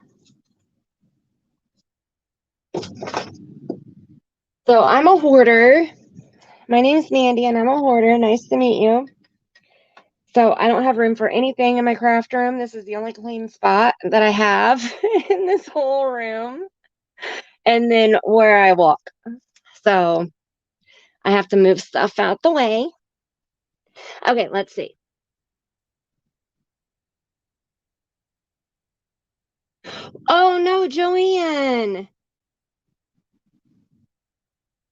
So I'm a hoarder. My name's Mandy and I'm a hoarder. Nice to meet you. So I don't have room for anything in my craft room. This is the only clean spot that I have in this whole room. And then where I walk. So I have to move stuff out the way. Okay, let's see. Oh no, Joanne.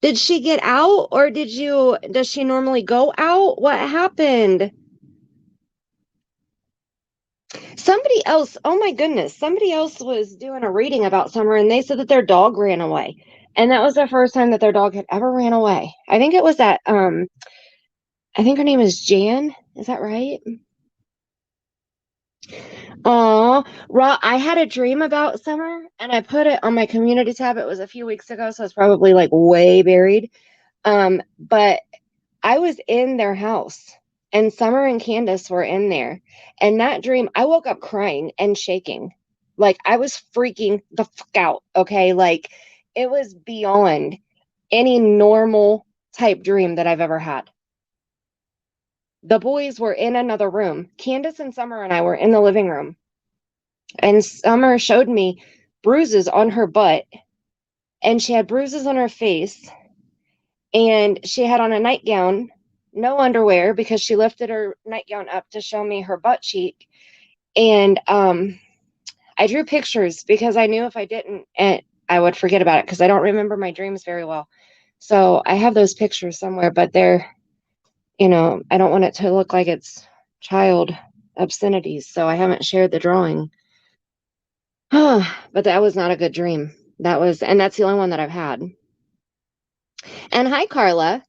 Did she get out or does she normally go out? What happened? Somebody else, oh my goodness, somebody else was doing a reading about Summer and they said that their dog ran away. And that was the first time that their dog had ever ran away. I think it was that I think her name is Jan. Is that right? Oh, I had a dream about Summer and I put it on my community tab. It was a few weeks ago, so it's probably like way buried. But I was in their house and Summer and Candace were in there. And that dream, I woke up crying and shaking. Like I was freaking the fuck out. Okay. Like it was beyond any normal type dream that I've ever had. The boys were in another room. Candace and Summer and I were in the living room. And Summer showed me bruises on her butt. And she had bruises on her face. And she had on a nightgown, no underwear, because she lifted her nightgown up to show me her butt cheek. And I drew pictures because I knew if I didn't, I would forget about it because I don't remember my dreams very well. So I have those pictures somewhere, but they're, I don't want it to look like it's child obscenities. So I haven't shared the drawing. But that was not a good dream. And that's the only one that I've had. And hi, Carla.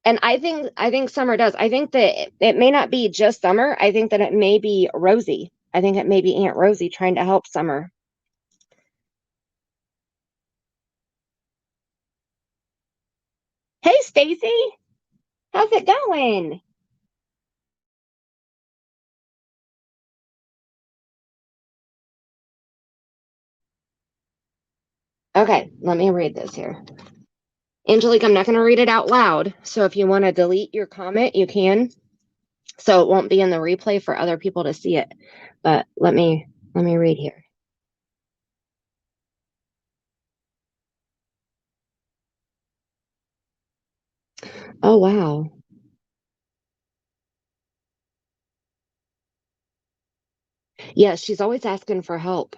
And I think Summer does. I think that it may not be just Summer. I think that it may be Rosie. I think it may be Aunt Rosie trying to help Summer. Hey, Stacy, how's it going? Okay, let me read this here. Angelique, I'm not going to read it out loud. So if you want to delete your comment, you can. So it won't be in the replay for other people to see it. But let me read here. Oh wow. Yes, she's always asking for help.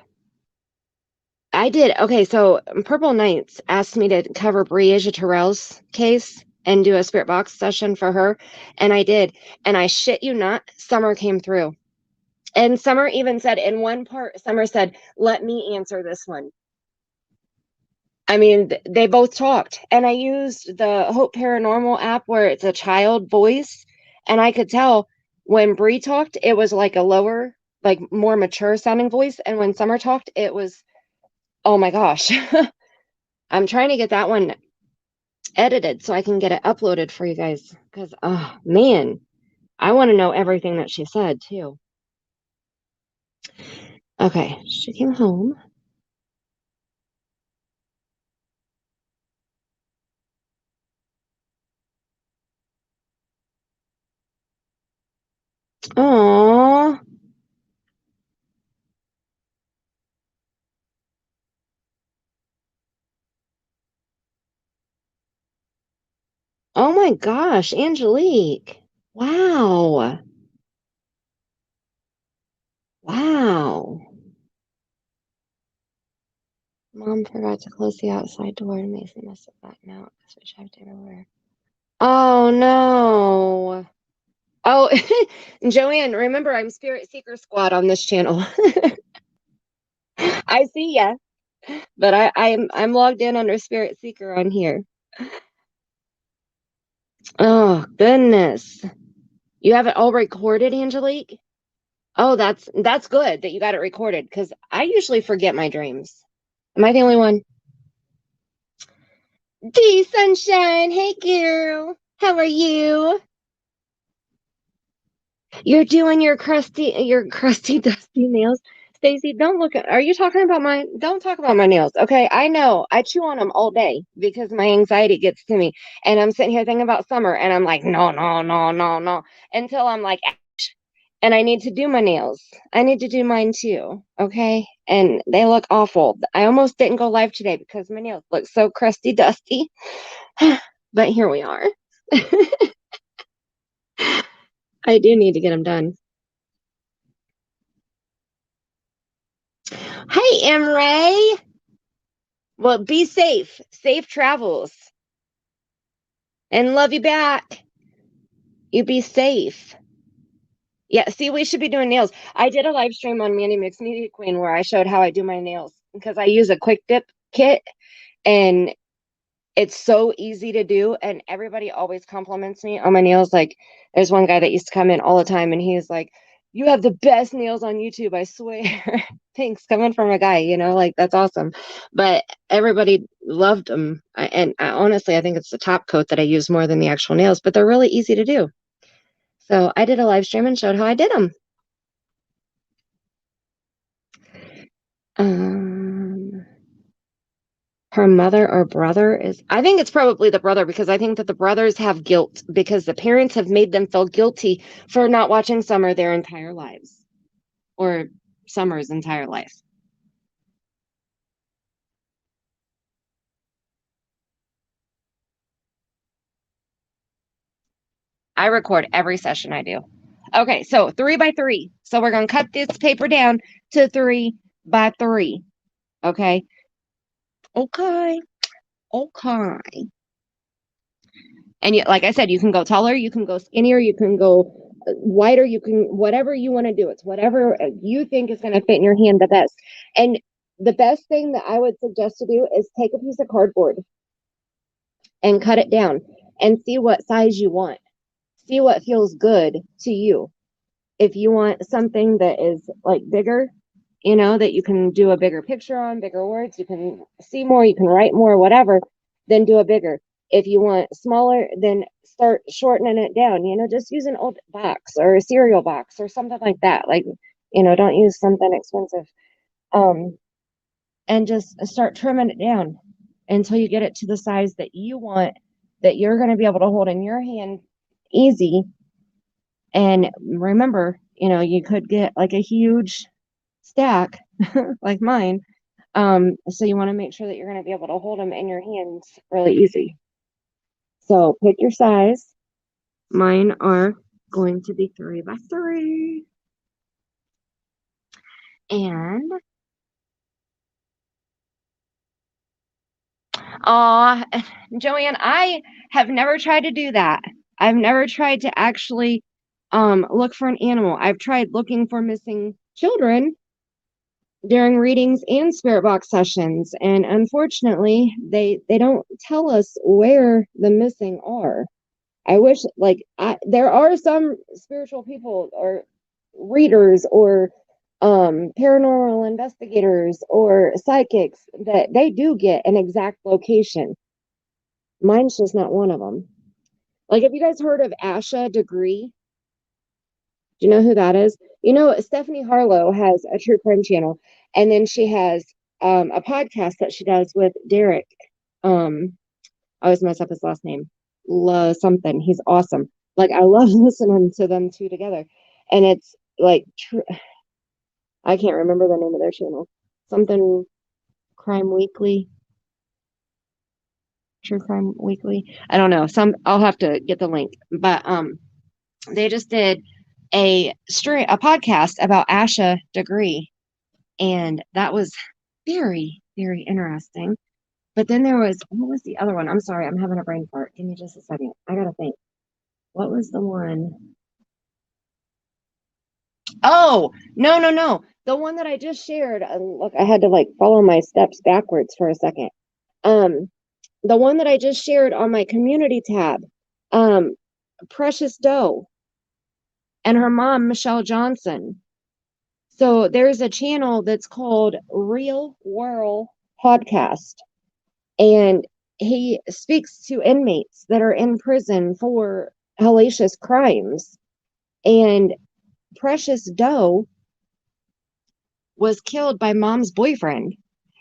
I did. Okay, so Purple Knights asked me to cover Briasia Terrell's case and do a spirit box session for her, and I did. And I shit you not, Summer came through. And Summer even said in one part, Summer said, "Let me answer this one." I mean, they both talked, and I used the Hope Paranormal app where it's a child voice, and I could tell when Bree talked, it was like a lower, like more mature sounding voice, and when Summer talked, it was, oh my gosh. I'm trying to get that one edited so I can get it uploaded for you guys because, oh man, I want to know everything that she said too. Okay, she came home. Oh, oh my gosh, Angelique. Wow. Wow. Mom forgot to close the outside door and Mason must have gotten out because we checked everywhere. Oh no. Oh, Joanne, remember I'm Spirit Seeker Squad on this channel. I see ya, but I'm logged in under Spirit Seeker on here. Oh goodness. You have it all recorded, Angelique? Oh, that's good that you got it recorded because I usually forget my dreams. Am I the only one? D Sunshine, hey girl. How are you? You're doing your crusty, dusty nails. Stacy, don't look at, are you talking about my, don't talk about my nails. Okay. I know I chew on them all day because my anxiety gets to me and I'm sitting here thinking about summer and I'm like, no, no, no, no, no, until I'm like, and I need to do my nails. I need to do mine too. Okay. And they look awful. I almost didn't go live today because my nails look so crusty, dusty, but here we are. I do need to get them done. Hey, Emray. Well, be safe. Safe travels. And love you back. You be safe. Yeah, see, we should be doing nails. I did a live stream on Mandy Mix Media Queen where I showed how I do my nails because I use a quick dip kit and it's so easy to do. And everybody always compliments me on my nails. Like, there's one guy that used to come in all the time and he's like, "You have the best nails on YouTube, I swear." Thanks, coming from a guy, like that's awesome. But everybody loved them. Honestly, I think it's the top coat that I use more than the actual nails, but they're really easy to do. So I did a live stream and showed how I did them. Um, her mother or brother is, I think it's probably the brother because I think that the brothers have guilt because the parents have made them feel guilty for not watching Summer their entire lives or Summer's entire life. I record every session I do. Okay, so 3 by 3. So we're going to cut this paper down to 3 by 3. Okay. Okay. Okay. And yet, like I said, you can go taller, you can go skinnier, you can go wider, you can, whatever you want to do. It's whatever you think is going to fit in your hand the best. And the best thing that I would suggest to do is take a piece of cardboard and cut it down. and see what size you want. See what feels good to you. If you want something that is like bigger, that you can do a bigger picture on, bigger words, you can see more, you can write more, whatever, then do a bigger. If you want smaller, then start shortening it down. Just use an old box or a cereal box or something like that. Like, don't use something expensive. And just start trimming it down until you get it to the size that you want, that you're going to be able to hold in your hand easy. And remember, you could get like a huge stack like mine. So you want to make sure that you're going to be able to hold them in your hands really easy. So pick your size. Mine are going to be 3x3. And Joanne, I have never tried to do that. I've never tried to actually look for an animal. I've tried looking for missing children during readings and spirit box sessions, and unfortunately they don't tell us where the missing are. I wish, there are some spiritual people or readers or paranormal investigators or psychics that they do get an exact location. Mine's just not one of them. Like, have you guys heard of Asha Degree? Do you know who that is? Stephanie Harlow has a true crime channel, and then she has a podcast that she does with Derek. I always mess up his last name. Something. He's awesome. Like, I love listening to them two together. And it's like, I can't remember the name of their channel. Something Crime Weekly. True Crime Weekly. I don't know. I'll have to get the link. But they just did a podcast about Asha Degree, and that was very, very interesting. But then what was the other one? I'm sorry, I'm having a brain fart. Give me just a second. I gotta think. What was the one? Oh, no, no, no. The one that I just shared. Look, I had to follow my steps backwards for a second. The one that I just shared on my community tab. Precious Doe and her mom, Michelle Johnson. So there's a channel that's called Real World Podcast, and he speaks to inmates that are in prison for hellacious crimes. And Precious Doe was killed by mom's boyfriend,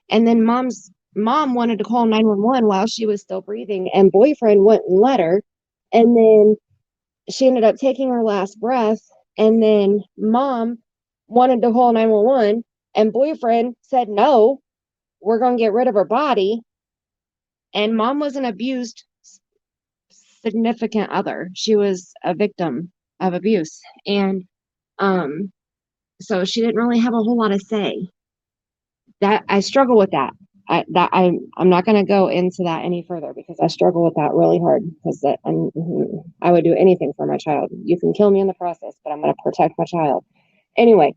and then mom's mom wanted to call 911 while she was still breathing, and boyfriend wouldn't let her, and then she ended up taking her last breath, and then mom wanted to call 911, and boyfriend said, no, we're going to get rid of her body. And mom was an abused significant other. She was a victim of abuse. And so she didn't really have a whole lot to say. That I struggle with that. I'm not going to go into that any further because I struggle with that really hard, because I would do anything for my child. You can kill me in the process, but I'm going to protect my child. Anyway,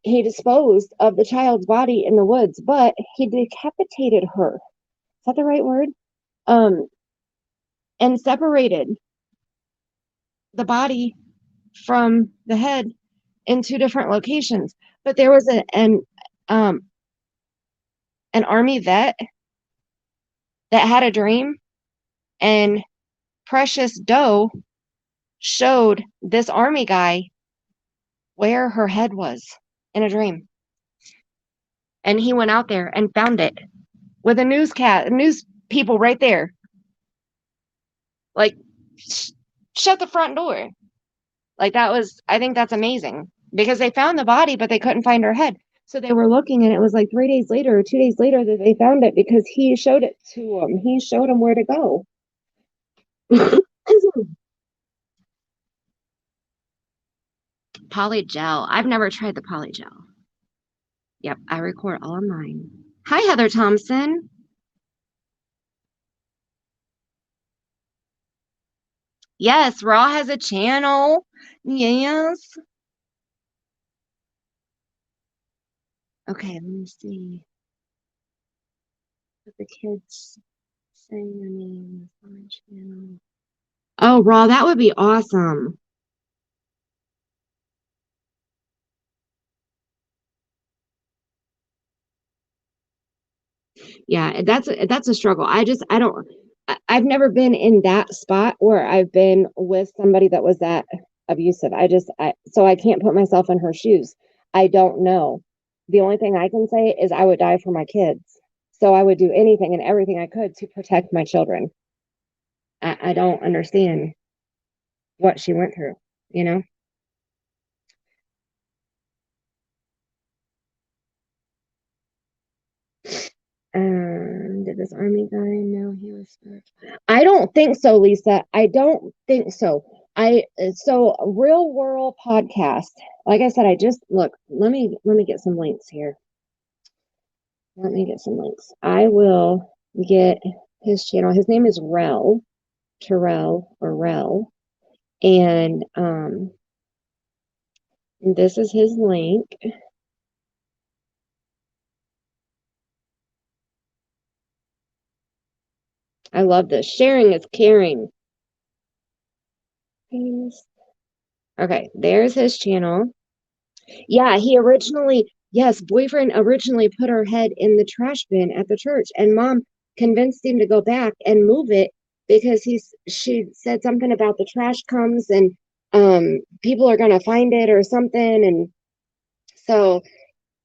he disposed of the child's body in the woods, but he decapitated her. Is that the right word? And separated the body from the head in two different locations. But there was an army vet that had a dream, and Precious Doe showed this army guy where her head was in a dream. And he went out there and found it with a news people right there. Like, shut the front door. I think that's amazing, because they found the body, but they couldn't find her head. So they were looking, and it was like 3 days later or 2 days later that they found it, because he showed it to them. He showed them where to go. Polygel. I've never tried the polygel. Yep, I record all of mine. Hi, Heather Thompson. Yes, Raw has a channel. Yes. Okay, let me see what the kids saying your name on my channel. Oh, Raw, that would be awesome. Yeah, that's a struggle. I've never been in that spot where I've been with somebody that was that abusive. So I can't put myself in her shoes. I don't know. The only thing I can say is I would die for my kids. So I would do anything and everything I could to protect my children. I don't understand what she went through, you know? Did this army guy know he was spiritual? I don't think so, Lisa. I don't think so. So real world podcast. Like I said, I just look. Let me get some links here. Let me get some links. I will get his channel. His name is Terrell or Rel, and this is his link. I love this. Sharing is caring. Okay, there's his channel. Yeah, boyfriend originally put her head in the trash bin at the church, and mom convinced him to go back and move it because she said something about the trash comes and people are gonna find it or something, and so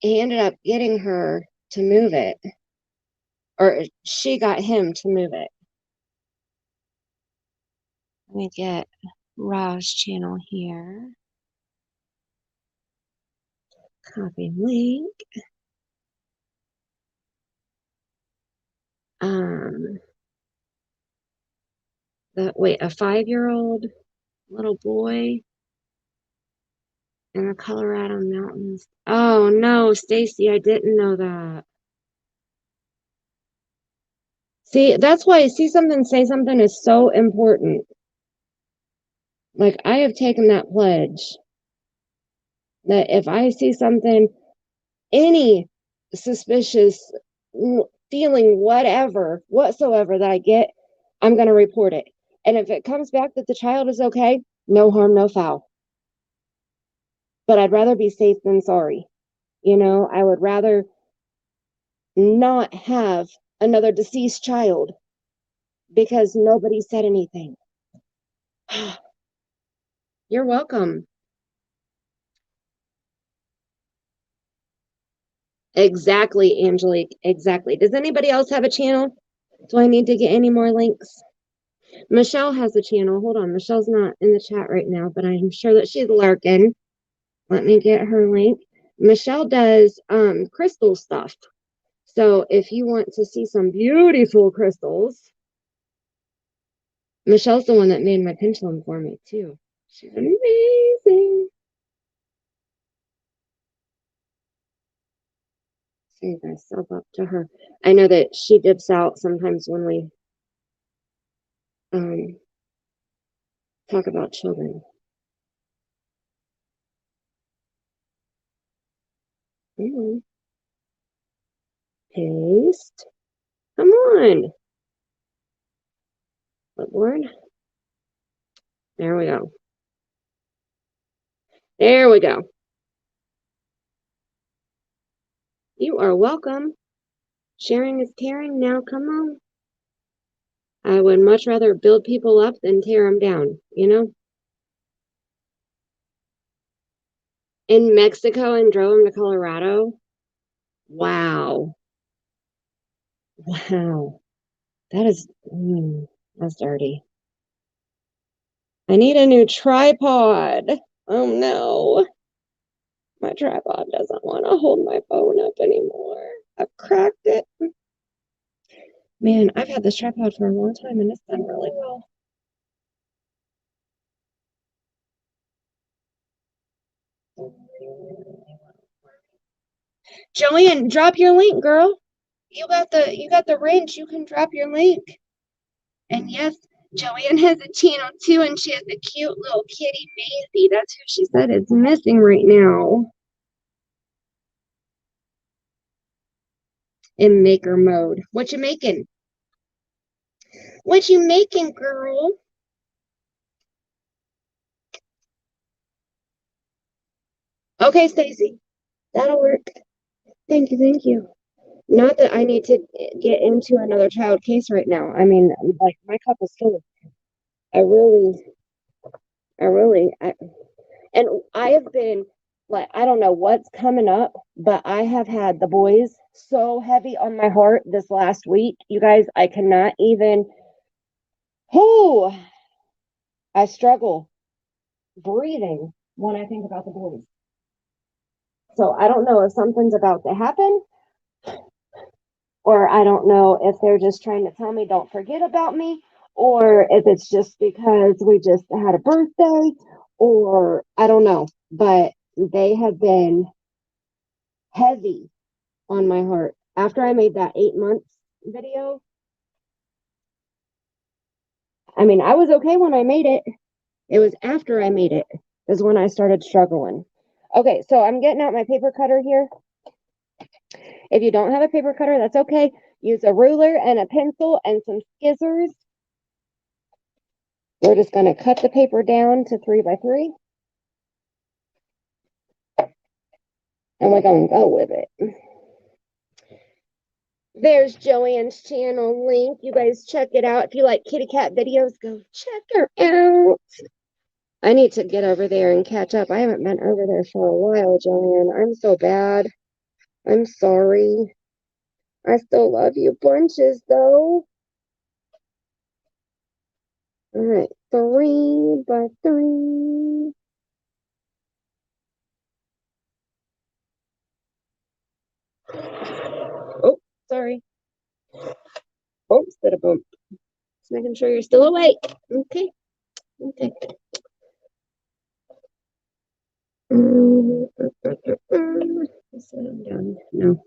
he ended up getting her to move it, or she got him to move it. Let me get Raj's channel here. Copy link. A 5-year-old little boy in the Colorado mountains. Oh no, Stacy, I didn't know that. See, that's why see something, say something is so important. Like I have taken that pledge that if I see something, any suspicious feeling, whatsoever that I get, I'm going to report it. And if it comes back that the child is okay, no harm, no foul. But I'd rather be safe than sorry. I would rather not have another deceased child because nobody said anything. You're welcome. Exactly, Angelique. Exactly. Does anybody else have a channel? Do I need to get any more links? Michelle has a channel. Hold on. Michelle's not in the chat right now, but I'm sure that she's lurking. Let me get her link. Michelle does crystal stuff. So if you want to see some beautiful crystals, Michelle's the one that made my pendulum for me too. She's amazing. Save myself up to her. I know that she dips out sometimes when we talk about children. Paste. Come on. Clipboard. There we go. There we go. You are welcome. Sharing is caring. Now, come on. I would much rather build people up than tear them down, In Mexico and drove them to Colorado. Wow. Wow. That's dirty. I need a new tripod. Oh no. My tripod doesn't want to hold my phone up anymore. I've cracked it. Man, I've had this tripod for a long time and it's done really well. Joanne, drop your link, girl. You got the wrench. You can drop your link. And yes, Joanne has a channel too, and she has a cute little kitty Maisie. That's who she said is missing right now. In maker mode. What you making? What you making, girl? Okay, Stacy. That'll work. Thank you, thank you. Not that I need to get into another child case right now. I mean, like my cup is full. I really, and I have been like, I don't know what's coming up, but I have had the boys so heavy on my heart this last week. You guys, I cannot even. Oh, I struggle breathing when I think about the boys. So I don't know if something's about to happen, or I don't know if they're just trying to tell me don't forget about me, or if it's just because we just had a birthday, or I don't know. But they have been heavy on my heart. After I made that 8 months video, I mean, I was okay when I made it. It was after I made it is when I started struggling. Okay, so I'm getting out my paper cutter here. If you don't have a paper cutter, that's okay. Use a ruler and a pencil and some scissors. We're just going to cut the paper down to 3 by 3. And we're going to go with it. There's Joanne's channel link. You guys check it out. If you like kitty cat videos, go check her out. I need to get over there and catch up. I haven't been over there for a while, Joanne. I'm so bad. I'm sorry. I still love you bunches, though. All right, 3 by 3. Oh, sorry. Oops, did a bump. Just making sure you're still awake. Okay. Okay. Set them down. No,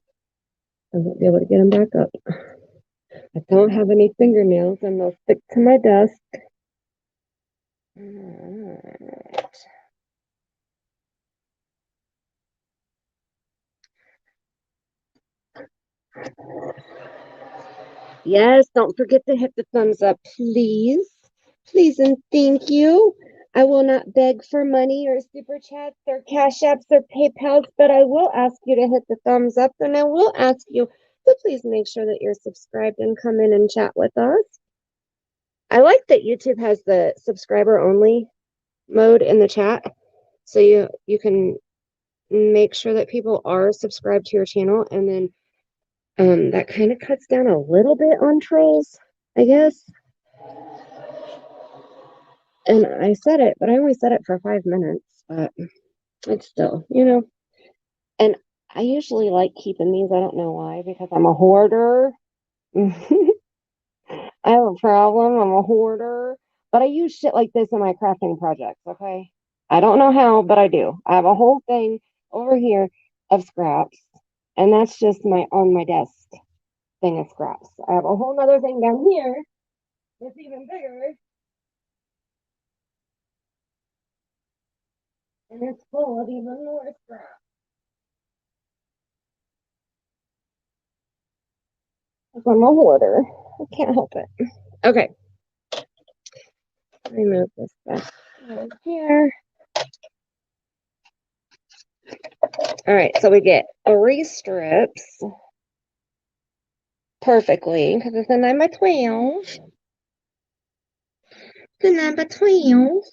I won't be able to get them back up. I don't have any fingernails and they'll stick to my desk. Alright. Yes, don't forget to hit the thumbs up, please. Please and thank you. I will not beg for money or super chats or cash apps or PayPals, but I will ask you to hit the thumbs up and I will ask you to please make sure that you're subscribed and come in and chat with us. I like that YouTube has the subscriber only mode in the chat. So you can make sure that people are subscribed to your channel, and then that kind of cuts down a little bit on trolls, I guess. And I said it, but I only said it for 5 minutes, but it's still, And I usually like keeping these. I don't know why, because I'm a hoarder. I have a problem. I'm a hoarder. But I use shit like this in my crafting projects, okay? I don't know how, but I do. I have a whole thing over here of scraps, and that's just my on my desk thing of scraps. I have a whole nother thing down here that's even bigger, and it's full of even more scraps. I'm a hoarder. I can't help it. Okay. Remove this back here. All right, so we get 3 strips perfectly because it's a 9 by 12. It's a 9 by 12.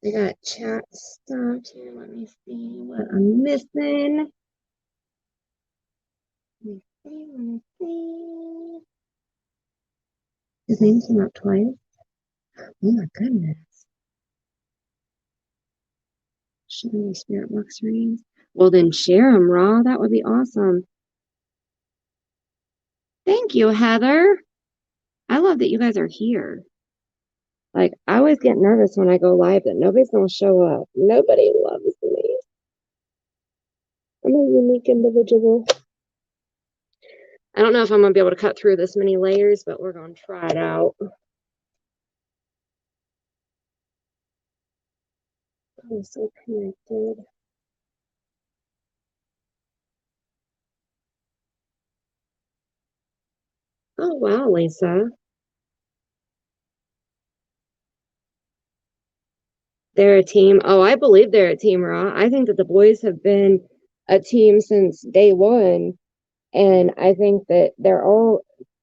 We got chat stuff here. Let me see what I'm missing. Let me see. His name came up twice. Oh my goodness. Should we spirit box readings? Well, then share them, Raw. That would be awesome. Thank you, Heather. I love that you guys are here. Like, I always get nervous when I go live that nobody's going to show up. Nobody loves me. I'm a unique individual. I don't know if I'm going to be able to cut through this many layers, but we're going to try it out. I'm so connected. Oh, wow, Lisa. They're a team. Oh, I believe they're a team, Raw. I think that the boys have been a team since day one. And I think that they're all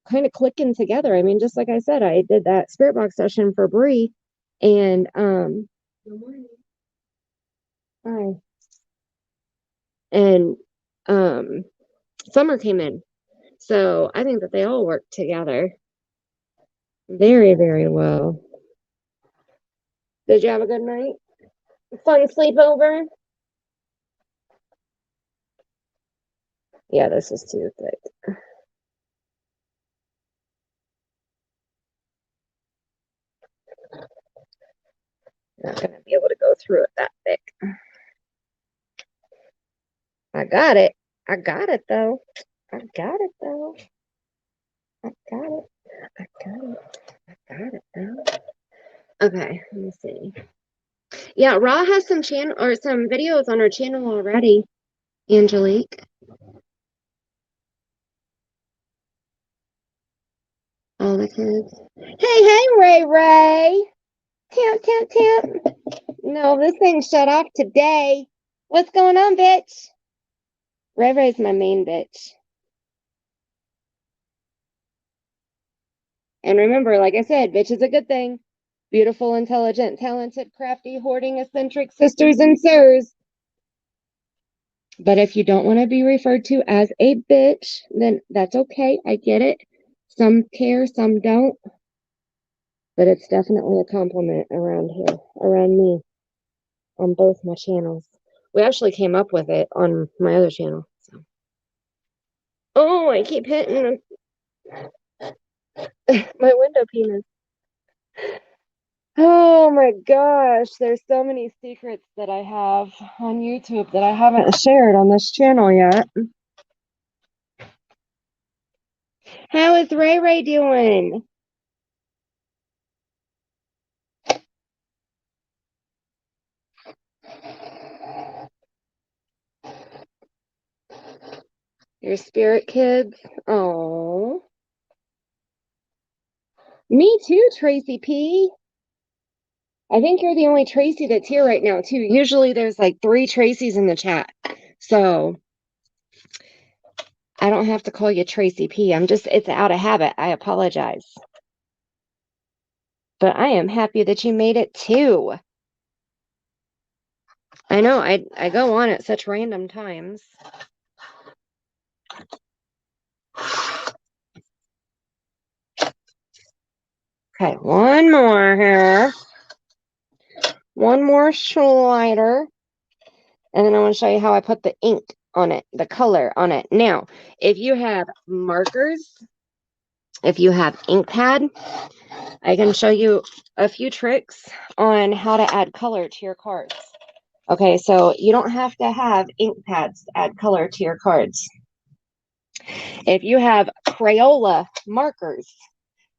kind of clicking together. I mean, just like I said, I did that spirit box session for Bree and good morning. Hi. And um Summer came in. So I think that they all work together very, very well. Did you have a good night? Fun sleepover? Yeah, this is too thick. Not gonna be able to go through it that thick. I got it. I got it though. I got it though. I got it. I got it. I got it though. Okay, let me see. Yeah, Raw has some channel or some videos on her channel already, Angelique. All the kids. Hey, Ray Ray. Tap, tap, tap. No, this thing shut off today. What's going on, bitch? Ray Ray's my main bitch. And remember, like I said, bitch is a good thing. Beautiful, intelligent, talented, crafty, hoarding, eccentric sisters and sirs. But if you don't want to be referred to as a bitch, then that's okay. I get it. Some care, some don't. But it's definitely a compliment around here, around me, on both my channels. We actually came up with it on my other channel. So. Oh, I keep hitting my window penis. Oh my gosh, there's so many secrets that I have on YouTube that I haven't shared on this channel yet. How is Ray Ray doing? Your spirit kids? Oh. Me too, Tracy P. I think you're the only Tracy that's here right now, too. Usually there's like 3 Tracys in the chat. So I don't have to call you Tracy P. It's out of habit. I apologize. But I am happy that you made it too. I know, I go on at such random times. Okay, one more here. One more slider. And then I want to show you how I put the ink on it, the color on it. Now, if you have markers, if you have ink pad, I can show you a few tricks on how to add color to your cards. Okay, so you don't have to have ink pads to add color to your cards. If you have Crayola markers,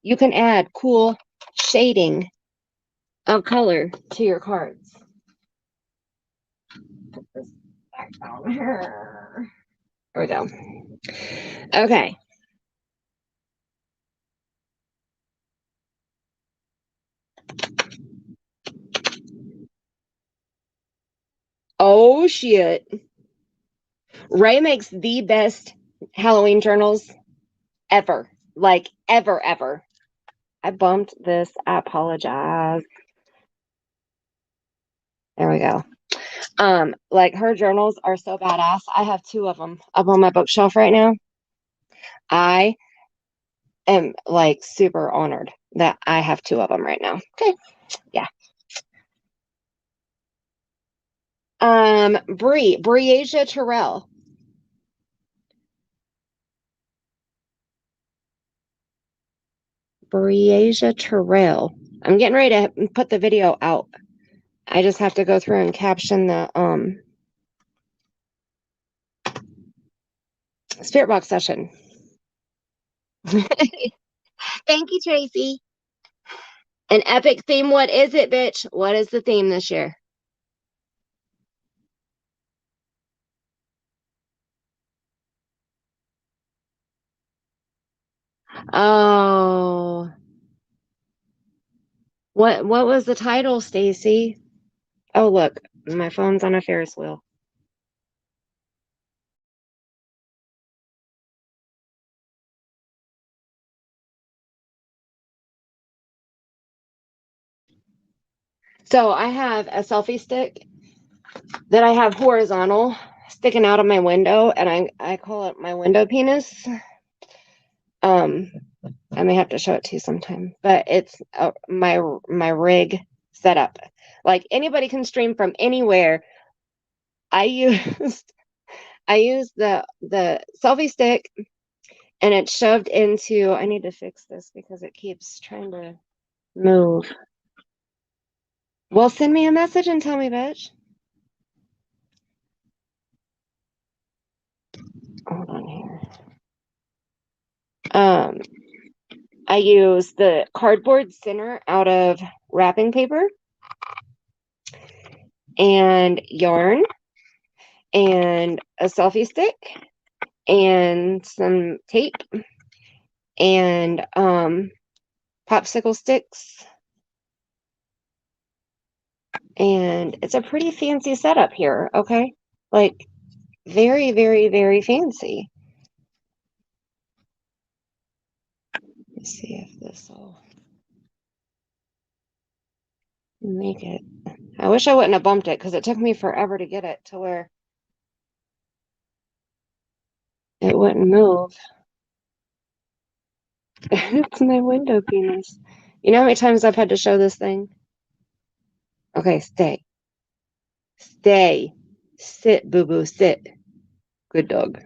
you can add cool shading of color to your cards. Put this back down here. There we go. Okay. Oh, shit. Ray makes the best Halloween journals ever. Like, ever, ever. I bumped this. I apologize. There we go. Like her journals are so badass. I have 2 of them up on my bookshelf right now. I am like super honored that I have 2 of them right now. Okay. Yeah. Breasia Terrell. Breasia Terrell. I'm getting ready to put the video out. I just have to go through and caption the spirit box session. Thank you, Tracy. An epic theme. What is it, bitch? What is the theme this year? Oh, what was the title, Stacy? Oh, look, my phone's on a Ferris wheel. So I have a selfie stick that I have horizontal sticking out of my window, and I call it my window penis. Um, I may have to show it to you sometime, but it's my rig setup. Like anybody can stream from anywhere. I used I used the selfie stick, and it's shoved into. I need to fix this because it keeps trying to move. Well, send me a message and tell me, bitch. Hold on here. Um, I use the cardboard center out of wrapping paper and yarn and a selfie stick and some tape and popsicle sticks. And it's a pretty fancy setup here, okay? Like very, very, very fancy. Let's see if this will make it. I wish I wouldn't have bumped it because it took me forever to get it to where it wouldn't move. It's my window penis. You know how many times I've had to show this thing? Okay, stay. Stay. Sit, boo boo, sit. Good dog.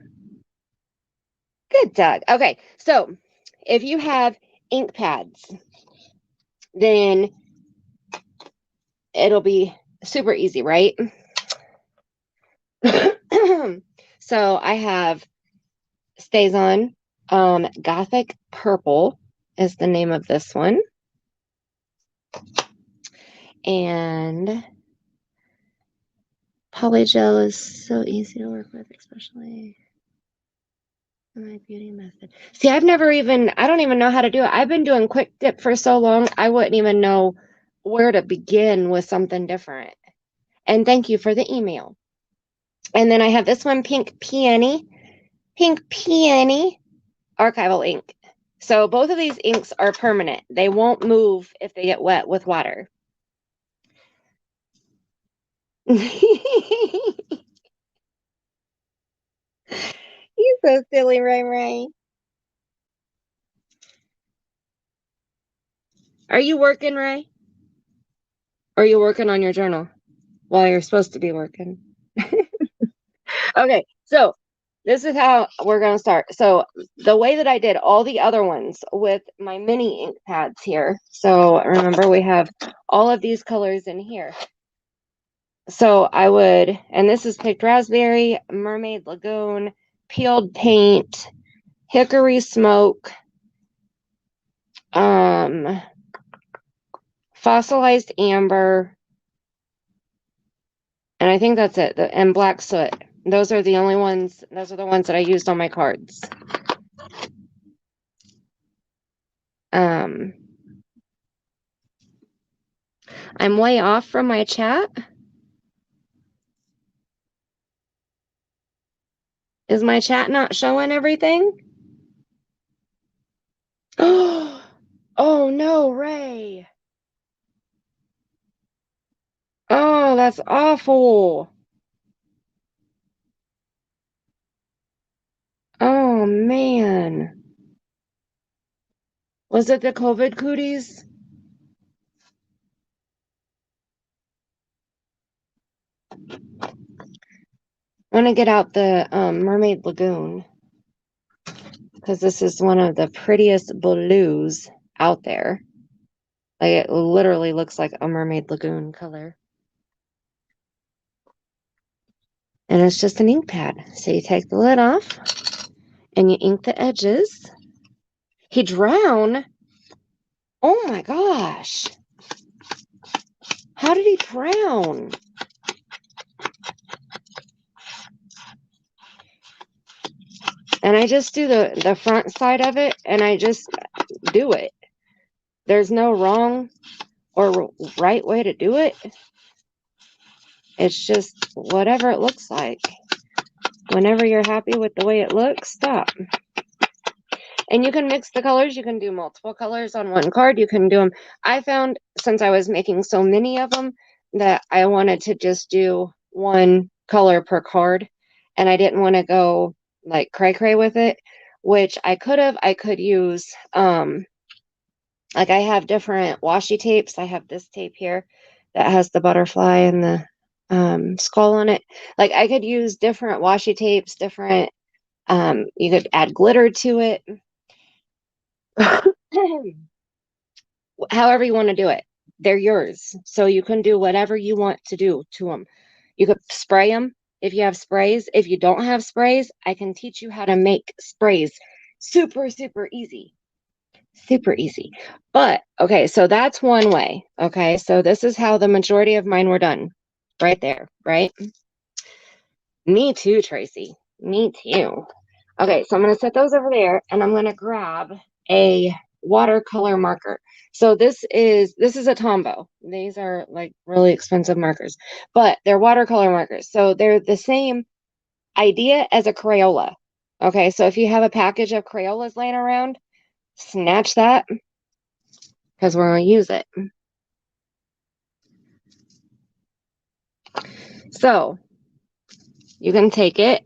Good dog. Okay, so if you have ink pads, then it'll be super easy, right? So I have Stays On. Gothic Purple is the name of this one. And polygel is so easy to work with, especially my beauty method. See, I don't even know how to do it. I've been doing quick dip for so long, I wouldn't even know where to begin with something different. And thank you for the email. And then I have this one, Pink Peony archival ink. So both of these inks are permanent. They won't move if they get wet with water. You're so silly, Ray. Are you working, Ray? Or are you working on your journal while you're supposed to be working? Okay, so this is how we're going to start. So the way that I did all the other ones with my mini ink pads here. So remember we have all of these colors in here. So I would, and this is picked raspberry, mermaid lagoon, peeled paint, hickory smoke, fossilized amber, and I think that's it. And black soot. Those are the only ones. Those are the ones that I used on my cards. I'm way off from my chat. Is my chat not showing everything? Oh no, Ray. Oh, that's awful. Oh man. Was it the COVID cooties? I want to get out the Mermaid Lagoon because this is one of the prettiest blues out there. Like it literally looks like a Mermaid Lagoon color. And it's just an ink pad. So you take the lid off and you ink the edges. He drowned? Oh my gosh. How did he drown? And I just do the front side of it, and I just do it. There's no wrong or right way to do it. It's just whatever it looks like. Whenever you're happy with the way it looks, stop. And you can mix the colors. You can do multiple colors on one card. You can do them. I found, since I was making so many of them, that I wanted to just do one color per card. And I didn't want to go like cray-cray with it, which I could have. I could use, like I have different washi tapes. I have this tape here that has the butterfly and the skull on it. Like I could use different washi tapes, different, you could add glitter to it. However you want to do it, they're yours. So you can do whatever you want to do to them. You could spray them if you have sprays. If you don't have sprays, I can teach you how to make sprays. Super, super easy. Super easy. But okay, so that's one way. Okay, so this is how the majority of mine were done. Right there, right? Me too, Tracy. Me too. Okay, so I'm going to set those over there, and I'm going to grab a watercolor marker. So this is a Tombow. These are like really expensive markers, but they're watercolor markers. So they're the same idea as a Crayola. Okay, so if you have a package of Crayolas laying around, snatch that because we're going to use it. So you can take it,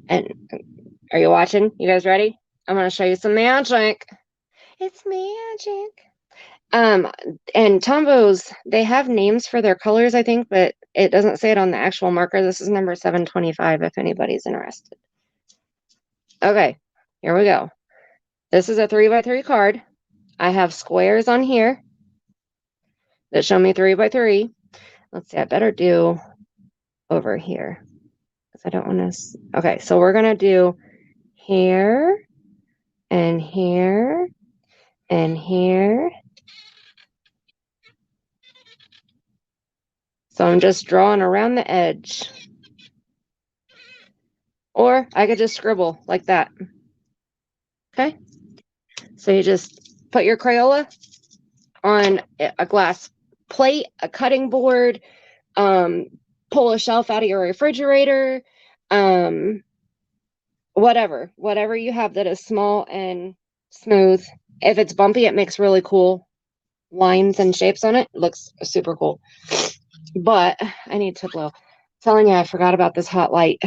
and are you watching? You guys ready? I'm going to show you some magic. It's magic. And Tombows, they have names for their colors, I think, but it doesn't say it on the actual marker. This is number 725 if anybody's interested. Okay, here we go. This is a 3x3 card. I have squares on here that show me 3x3. Let's see, I better do over here because I don't want to. Okay, so we're going to do here and here and here. So I'm just drawing around the edge. Or I could just scribble like that. Okay. So you just put your Crayola on a glass plate, a cutting board, pull a shelf out of your refrigerator, whatever you have that is small and smooth. If it's bumpy, it makes really cool lines and shapes on it. It looks super cool. But I need to blow. I'm telling you, I forgot about this hot light.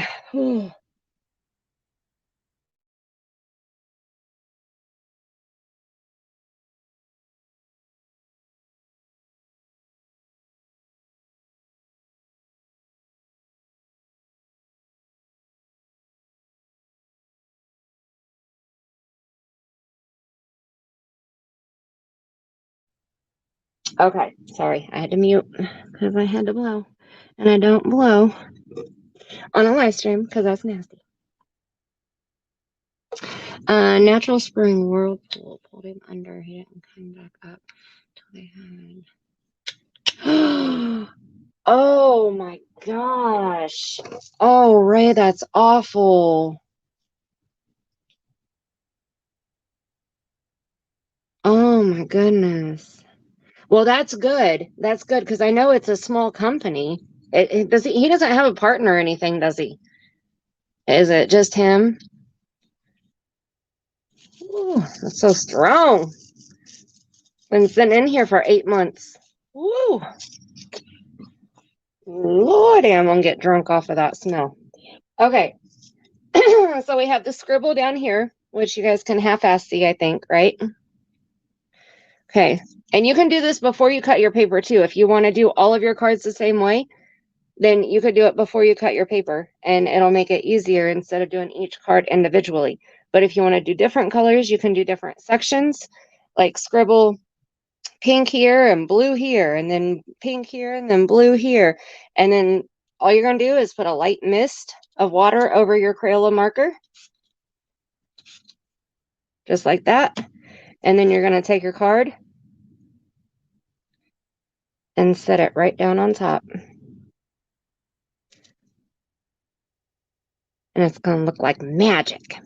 Okay, sorry, I had to mute because I had to blow. And I don't blow on a live stream because that's nasty. Natural spring whirlpool pulled him under. He didn't come back up till they had. Oh my gosh. Oh, Ray, that's awful. Oh my goodness. Well, that's good. That's good because I know it's a small company. He doesn't have a partner or anything, does he? Is it just him? Ooh, that's so strong. Been in here for 8 months. Woo! Lordy, I'm gonna get drunk off of that smell. Okay, so we have the scribble down here, which you guys can half-ass see, I think, right? Okay, and you can do this before you cut your paper too. If you want to do all of your cards the same way, then you could do it before you cut your paper, and it'll make it easier instead of doing each card individually. But if you want to do different colors, you can do different sections, like scribble pink here and blue here, and then pink here and then blue here. And then all you're going to do is put a light mist of water over your Crayola marker, just like that. And then you're going to take your card and set it right down on top. And it's going to look like magic.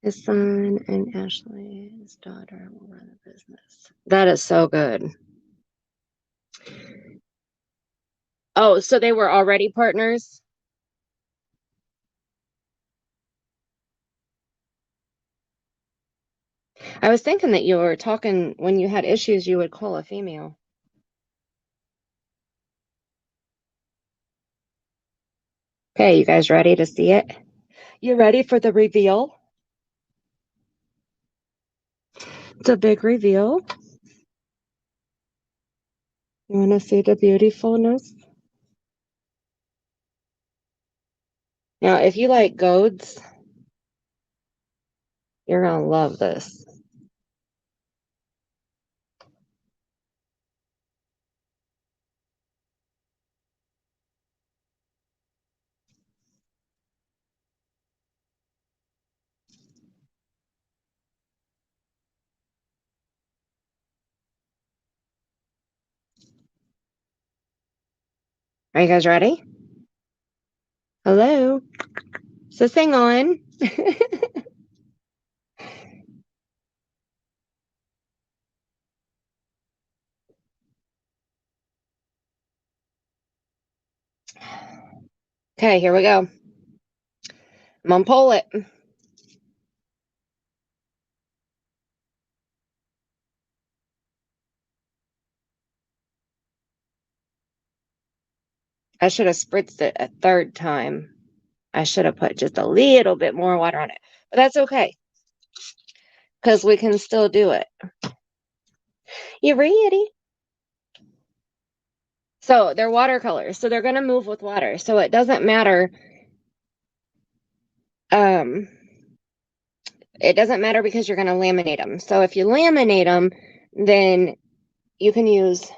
His son and Ashley, his daughter, will run the business. That is so good. Oh, so they were already partners? I was thinking that you were talking when you had issues, you would call a female. Okay, you guys ready to see it? You ready for the reveal? It's a big reveal. You want to see the beautifulness? Now, if you like goats, you're going to love this. Are you guys ready? Hello? So sing on. Okay, here we go. I'm going to pull it. I should have spritzed it a third time. I should have put just a little bit more water on it. But that's okay, because we can still do it. You ready? So they're watercolors, so they're going to move with water. So it doesn't matter. It doesn't matter because you're going to laminate them. So if you laminate them, then you can use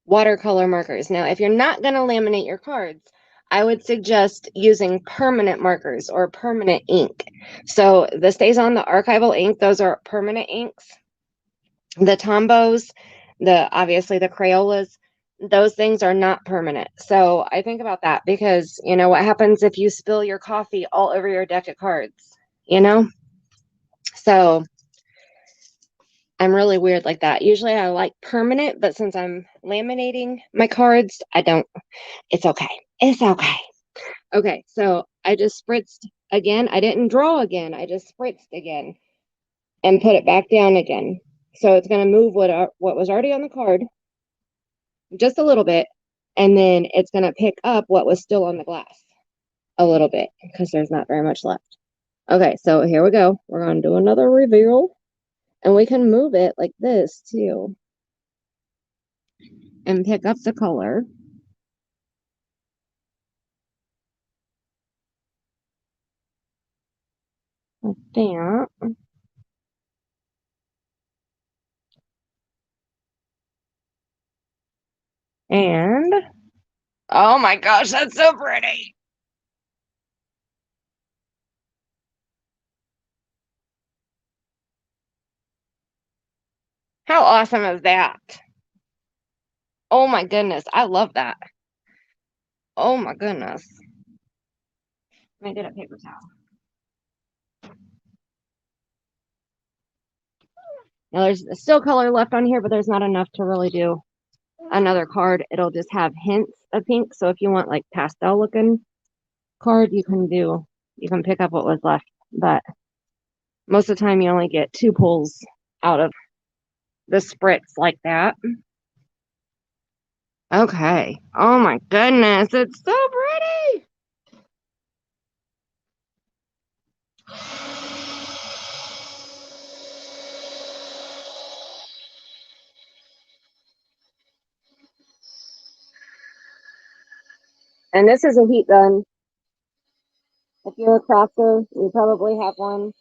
watercolor markers. Now, if you're not going to laminate your cards, I would suggest using permanent markers or permanent ink. So the Stays On, the archival ink, those are permanent inks. The Tombos, obviously the Crayolas, those things are not permanent. So I think about that because, you know, what happens if you spill your coffee all over your deck of cards, you know? So I'm really weird like that. Usually I like permanent, but since I'm laminating my cards, I don't. It's okay. It's okay. Okay, so I just spritzed again. I didn't draw again. I just spritzed again and put it back down again. So it's going to move what was already on the card just a little bit, and then it's going to pick up what was still on the glass a little bit because there's not very much left. Okay, so here we go. We're going to do another reveal, and we can move it like this too and pick up the color. Like that. And, oh my gosh, that's so pretty. How awesome is that? Oh my goodness, I love that. Oh my goodness. Let me get a paper towel. Now there's still color left on here, but there's not enough to really do another card. It'll just have hints of pink. So if you want like pastel looking card, you can pick up what was left. But most of the time you only get 2 pulls out of the spritz like that. Okay. Oh my goodness, it's so pretty. And this is a heat gun. If you're a crafter, you probably have one.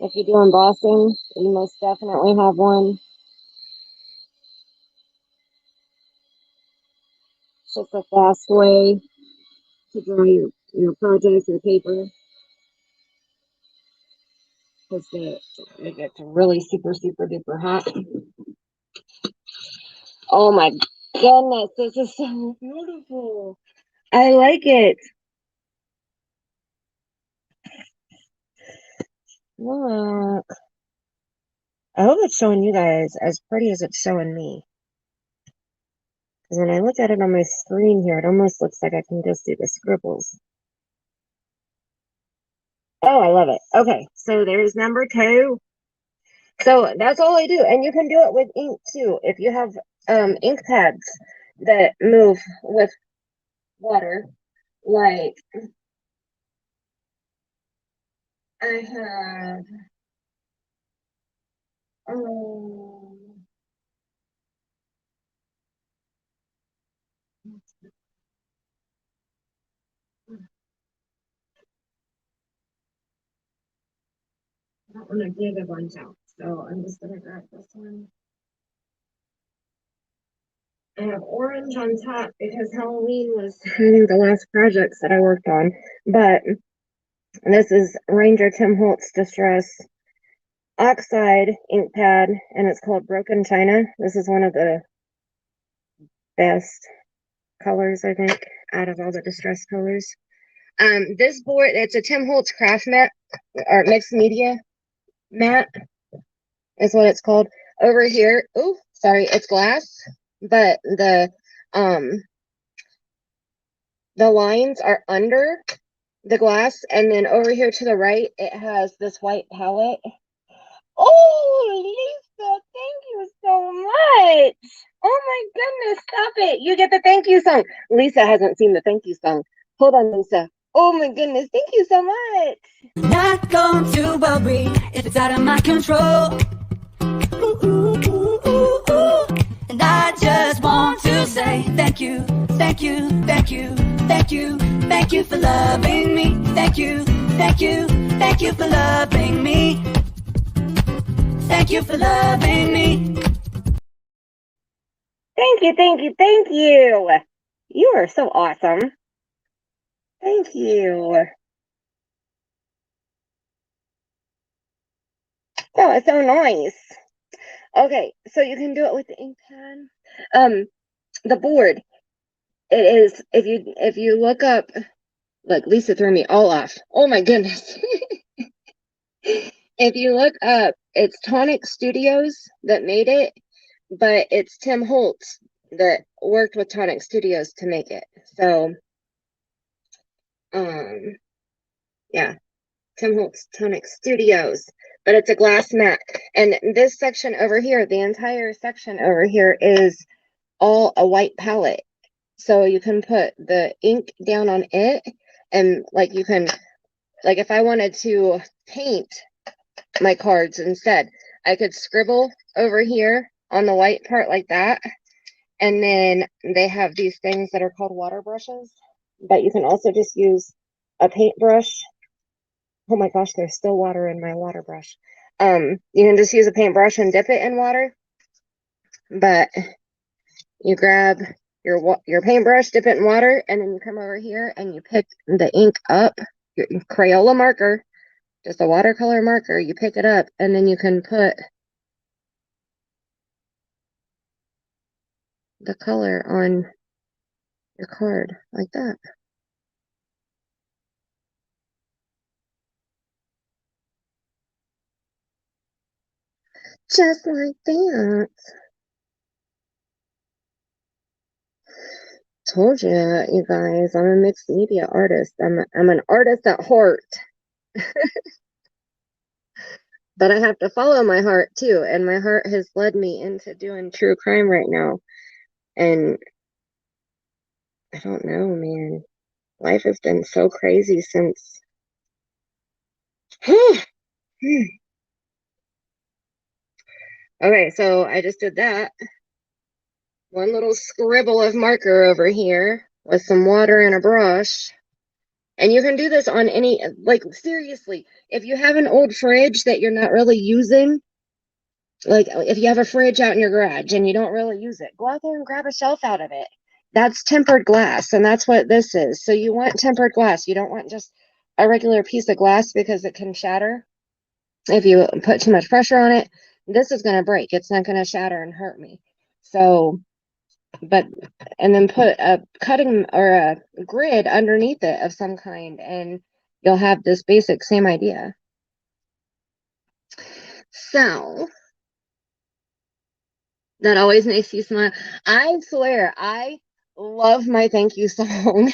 If you do embossing, you most definitely have one. It's just a fast way to draw your project, your paper, because it gets really super, super duper hot. Oh my Goodness, this is so beautiful. I like it. Look. I hope it's showing you guys as pretty as it's showing me. Because when I look at it on my screen here, it almost looks like I can just do the scribbles. Oh, I love it. Okay, so there's number 2. So that's all I do. And you can do it with ink too. If you have ink pads that move with water, like I have um I don't want to dig a bunch out, so I'm just gonna grab this one. I have orange on top because Halloween was the last projects that I worked on. But this is Ranger Tim Holtz Distress Oxide ink pad, and it's called Broken China. This is one of the best colors, I think, out of all the distress colors. This board, it's a Tim Holtz craft mat or mixed media mat is what it's called. Over here, oh, sorry, it's glass, but um the lines are under the glass, and then over here to the right, it has this white palette. Oh, Lisa, thank you so much. Oh my goodness, stop it. You get the thank you song. Lisa hasn't seen the thank you song. Hold on, Lisa. Oh my goodness, thank you so much. Not going to worry if it's out of my control. Ooh, ooh, ooh, ooh, ooh. And I just want to say thank you, thank you, thank you, thank you, thank you for loving me. Thank you, thank you, thank you for loving me. Thank you for loving me. Thank you, thank you, thank you. You are so awesome. Thank you. That was so nice. Okay, so you can do it with the ink pad. The board. It is if you look up, like Lisa threw me all off. Oh my goodness. If you look up, it's Tonic Studios that made it, but it's Tim Holtz that worked with Tonic Studios to make it. So, yeah, Tim Holtz Tonic Studios, but it's a glass mat. And this section over here, the entire section over here is all a white palette. So you can put the ink down on it, and like you can, like if I wanted to paint my cards instead, I could scribble over here on the white part like that. And then they have these things that are called water brushes, but you can also just use a paintbrush. Oh my gosh, there's still water in my water brush. You can just use a paintbrush and dip it in water, but you grab your paintbrush, dip it in water, and then you come over here and you pick the ink up, your Crayola marker, just a watercolor marker, you pick it up, and then you can put the color on your card like that. Just like that. Told you, you guys, I'm a mixed media artist. I'm an artist at heart. But I have to follow my heart too, and my heart has led me into doing true crime right now. And I don't know, man. Life has been so crazy since. Okay, so I just did that. One little scribble of marker over here with some water and a brush. And you can do this on any, like, seriously, if you have an old fridge that you're not really using, like if you have a fridge out in your garage and you don't really use it, go out there and grab a shelf out of it. That's tempered glass, and that's what this is. So you want tempered glass. You don't want just a regular piece of glass because it can shatter if you put too much pressure on it. This is going to break. It's not going to shatter and hurt me. So but and then put a cutting or a grid underneath it of some kind, and you'll have this basic same idea. So that always makes you smile. I swear, I love my thank you song.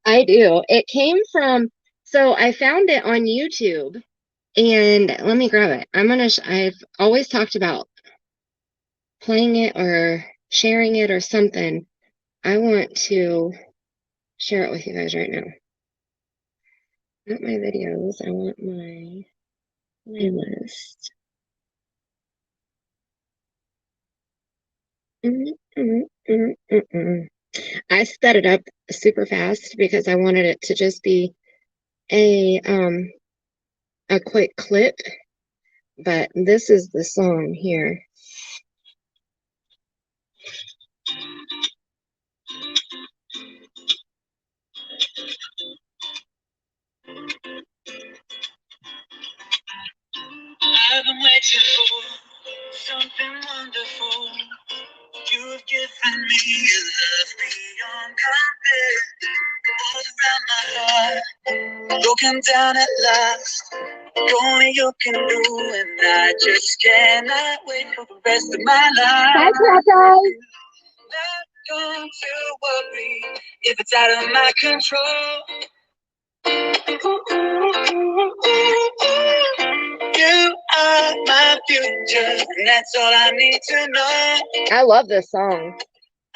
I do. It came from, so I found it on YouTube, and let me grab it. I've always talked about playing it or sharing it or something. I want to share it with you guys right now. Not my videos, I want my playlist. I sped it up super fast because I wanted it to just be a quick clip, but this is the song here. I've been waiting for something wonderful. You have given me a love beyond compare. Walls around my heart, broken down at last. Only you can do, and I just cannot wait for the rest of my life. Hi, Papa. Not going to worry if it's out of my control. You are my future, and that's all I need to know. I love this song.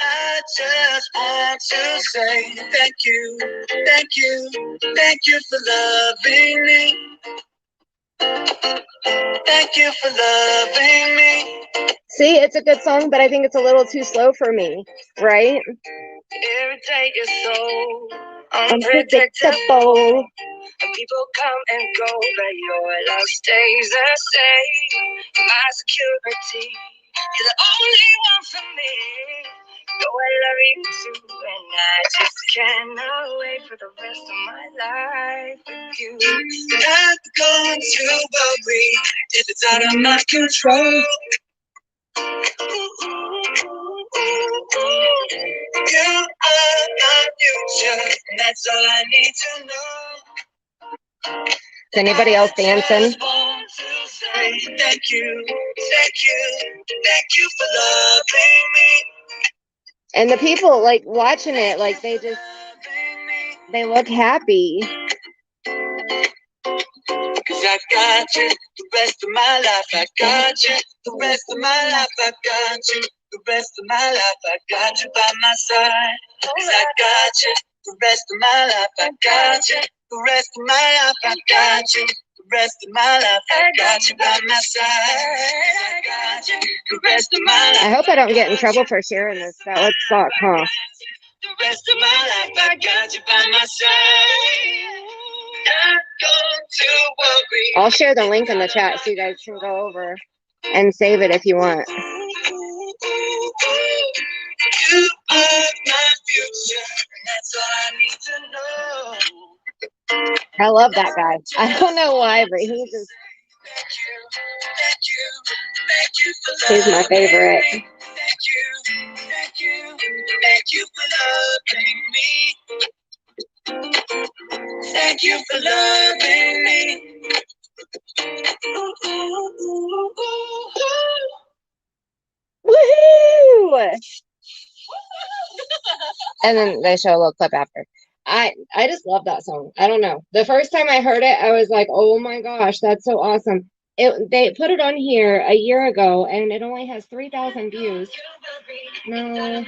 I just want to say thank you, thank you, thank you for loving me. Thank you for loving me. See, it's a good song, but I think it's a little too slow for me, right? Irritate your soul, unpredictable. People come and go, but your love stays the same. My security, you're the only one for me. Know I love you too, and I just cannot wait for the rest of my life with you. Not going to worry if it's out of my control. You are my future, and that's all I need to know. Is anybody else dancing? Thank you, thank you, thank you for loving me. And the people like watching it, like they they look happy. Cause I got you the rest of my life. I got you the rest of my life. I got you the rest of my life. I got you by my side. Cause I got you the rest of my life. I got you the rest of my life. I got you the rest of my life. I got you by my side. I got you the rest of my life. I hope I don't get in trouble for sharing this. That would suck, huh? The rest of my life, I got you by my side. Not going to worry. I'll share the link in the chat so you guys can go over and save it if you want. You are my future, and that's all I need to know. I love that guy. I don't know why, but he just he's my favorite. Thank you for loving me. Thank you for loving me. Woohoo! And then they show a little clip after. I just love that song. I don't know. The first time I heard it, I was like, oh my gosh, that's so awesome. They put it on here a year ago, and it only has 3,000 views. No.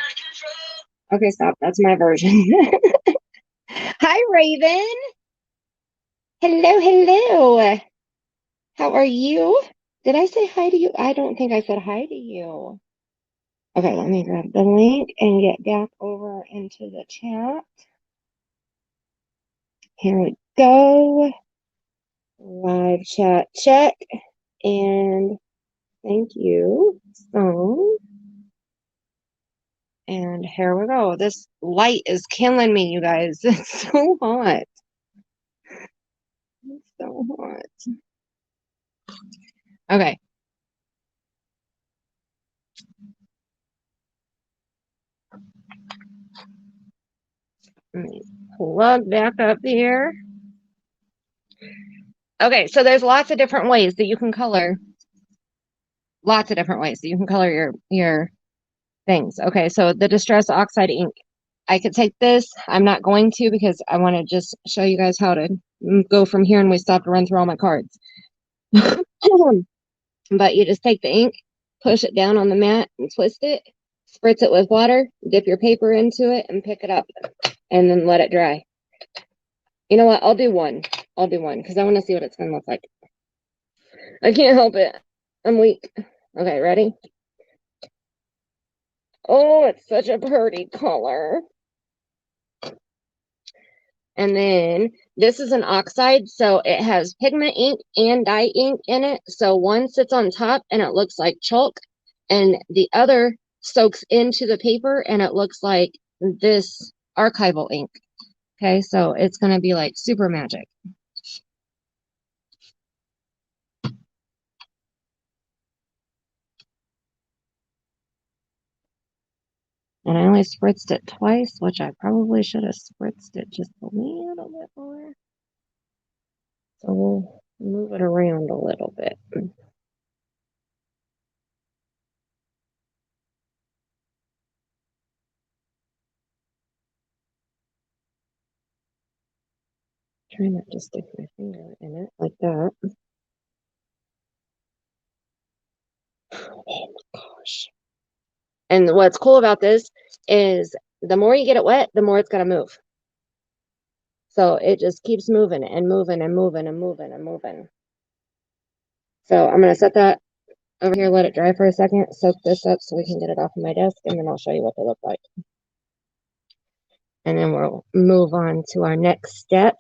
Okay, stop. That's my version. Hi, Raven. Hello, hello. How are you? Did I say hi to you? I don't think I said hi to you. Okay, let me grab the link and get back over into the chat. Here we go. Live chat check. And thank you. So, and here we go. This light is killing me, you guys. It's so hot. It's so hot. Okay. Let me plug back up here. Okay, so there's lots of different ways that you can color. Lots of different ways that you can color your things. Okay, so the Distress Oxide ink. I could take this. I'm not going to because I want to just show you guys how to go from here, and we still have to run through all my cards. But you just take the ink, push it down on the mat and twist it, spritz it with water, dip your paper into it and pick it up, and then let it dry. You know what? I'll do one because I want to see what it's going to look like. I can't help it. I'm weak. Okay, ready? Oh, it's such a pretty color. And then this is an oxide, so it has pigment ink and dye ink in it. So one sits on top and it looks like chalk, and the other soaks into the paper and it looks like this archival ink. Okay, so it's going to be like super magic. And I only spritzed it twice, which I probably should have spritzed it just a little bit more. So we'll move it around a little bit. Try not to stick my finger in it like that. Oh my gosh. And what's cool about this is the more you get it wet, the more it's going to move. So it just keeps moving and moving and moving and moving and moving. So I'm going to set that over here, let it dry for a second, soak this up so we can get it off of my desk, and then I'll show you what they look like. And then we'll move on to our next step.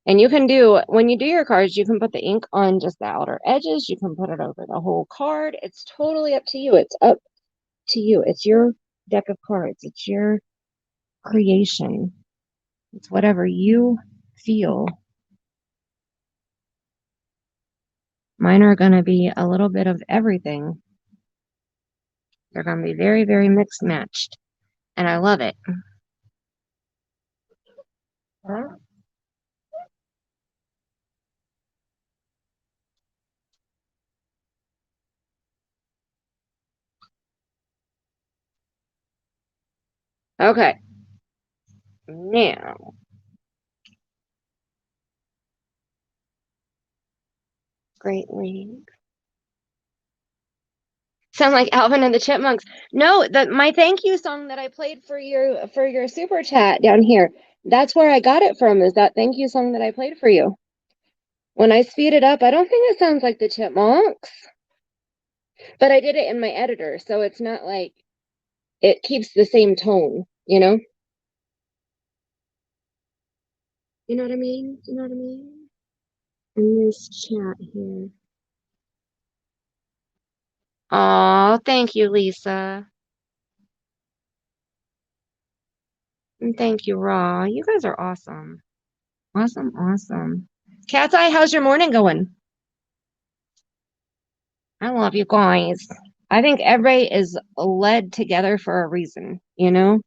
And you can do, when you do your cards, you can put the ink on just the outer edges. You can put it over the whole card. It's totally up to you. It's up to you. It's your deck of cards. It's your creation. It's whatever you feel. Mine are going to be a little bit of everything. They're going to be very, very mixed matched. And I love it. Okay. Now. Great League. Sound like Alvin and the Chipmunks. No, my thank you song that I played for your super chat down here. That's where I got it from, is that thank you song that I played for you. When I speed it up, I don't think it sounds like the Chipmunks. But I did it in my editor, so it's not like it keeps the same tone, you know? You know what I mean? You know what I mean? In this chat here. Oh, thank you, Lisa. And thank you, Raw. You guys are awesome. Awesome, awesome. Cat's Eye, how's your morning going? I love you guys. I think everybody is led together for a reason, you know?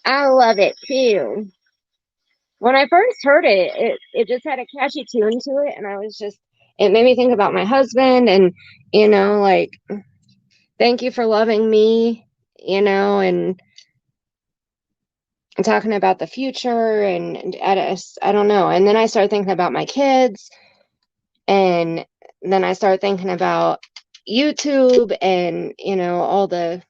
I love it too. When I first heard it just had a catchy tune to it, and it made me think about my husband and, you know, like, thank you for loving me, you know, and talking about the future and I don't know. And then I started thinking about my kids, and then I started thinking about YouTube and, you know, all the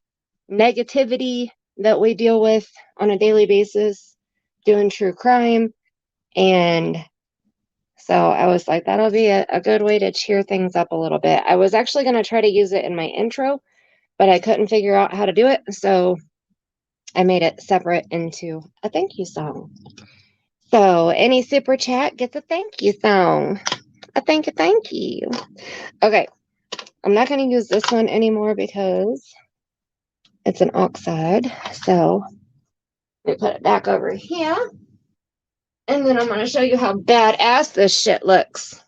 negativity that we deal with on a daily basis doing true crime. And so I was like, that'll be a good way to cheer things up a little bit. I was actually going to try to use it in my intro, but I couldn't figure out how to do it, so I made it separate into a thank you song. So any super chat gets a thank you song. A thank you. Okay, I'm not going to use this one anymore because it's an oxide. So let me put it back over here. And then I'm going to show you how badass this shit looks.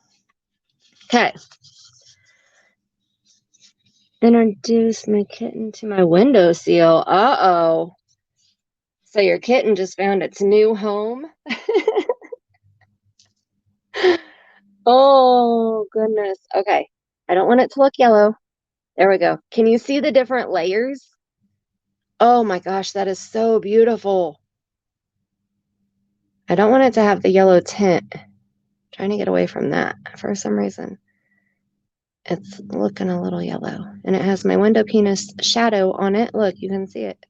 Okay. Introduce my kitten to my windowsill. Uh-oh. So your kitten just found its new home? Oh, goodness. Okay. I don't want it to look yellow. There we go. Can you see the different layers? Oh my gosh, that is so beautiful. I don't want it to have the yellow tint. I'm trying to get away from that for some reason. It's looking a little yellow. And it has my window penis shadow on it. Look, you can see it.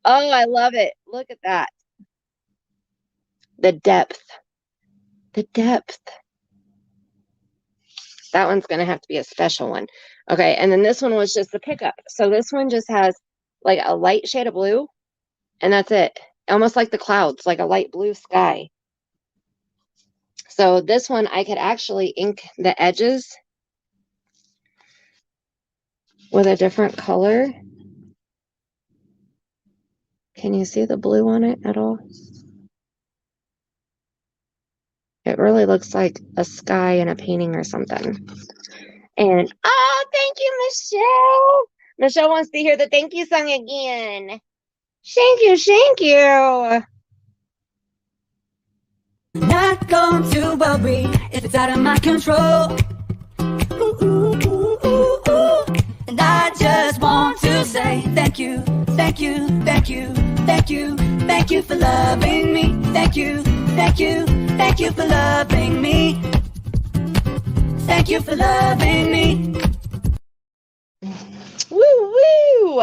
Oh, I love it. Look at that. The depth. The depth. That one's going to have to be a special one. Okay, and then this one was just the pickup. So this one just has like a light shade of blue, and that's it. Almost like the clouds, like a light blue sky. So this one, I could actually ink the edges with a different color. Can you see the blue on it at all? It really looks like a sky in a painting or something. And, oh, thank you, Michelle. Michelle wants to hear the thank you song again. Thank you, thank you. Not going to worry if it's out of my control. Ooh, ooh, ooh, ooh, ooh. And I just want to say thank you, thank you, thank you, thank you, thank you for loving me. Thank you, thank you, thank you for loving me. Thank you for loving me. Woo woo!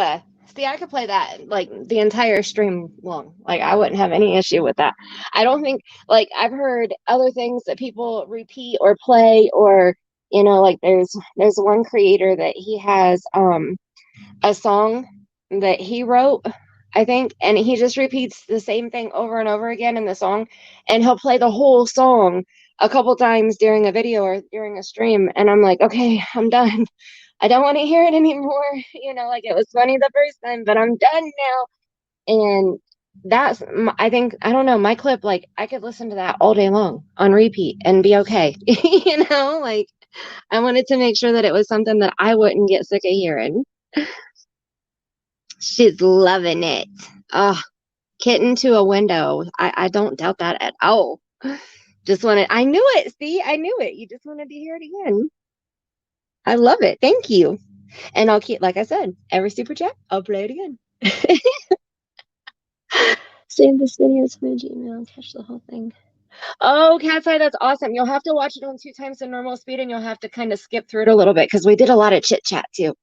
See, I could play that like the entire stream long. Like I wouldn't have any issue with that. I don't think like I've heard other things that people repeat or play or like there's one creator that he has a song that he wrote, I think, and he just repeats the same thing over and over again in the song, and he'll play the whole song a couple times during a video or during a stream, and I'm like, okay, I'm done. I don't want to hear it anymore. Like it was funny the first time, but I'm done now. And that's, I think, I don't know, my clip, like I could listen to that all day long on repeat and be okay. Like I wanted to make sure that it was something that I wouldn't get sick of hearing. She's loving it. Oh, kitten to a window. I don't doubt that at all. I knew it. See, I knew it. You just wanted to hear it again. I love it. Thank you. And I'll keep, like I said, every super chat, I'll play it again. Save this video to my Gmail and catch the whole thing. Oh, Cat's Eye, that's awesome. You'll have to watch it on 2 times the normal speed, and you'll have to kind of skip through it a little bit because we did a lot of chit chat too.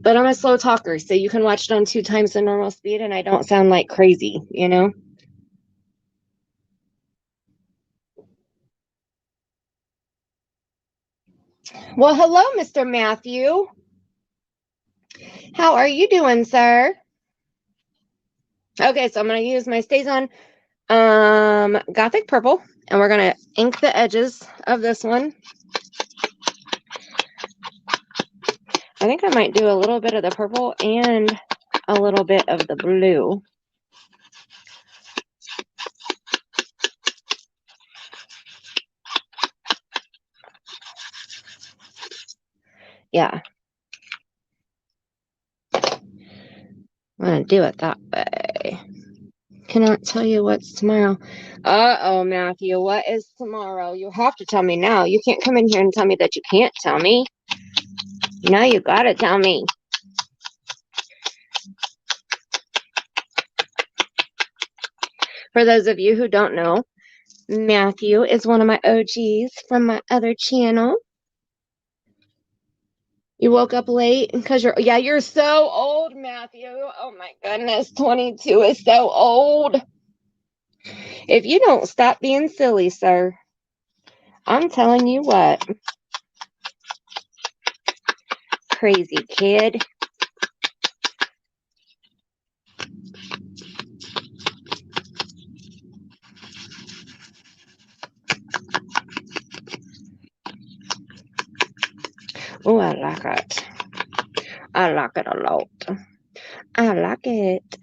But I'm a slow talker, so you can watch it on 2 times the normal speed, and I don't sound like crazy, Well, hello, Mr. Matthew. How are you doing, sir? Okay, so I'm going to use my StazOn Gothic Purple, and we're going to ink the edges of this one. I think I might do a little bit of the purple and a little bit of the blue. Yeah. I'm going to do it that way. Cannot tell you what's tomorrow. Uh-oh, Matthew. What is tomorrow? You have to tell me now. You can't come in here and tell me that you can't tell me. Now you got to tell me. For those of you who don't know, Matthew is one of my OGs from my other channel. You woke up late because you're so old, Matthew. Oh my goodness, 22 is so old. If you don't stop being silly, sir, I'm telling you what. crazy, kid. Oh, I like it. I like it a lot. I like it.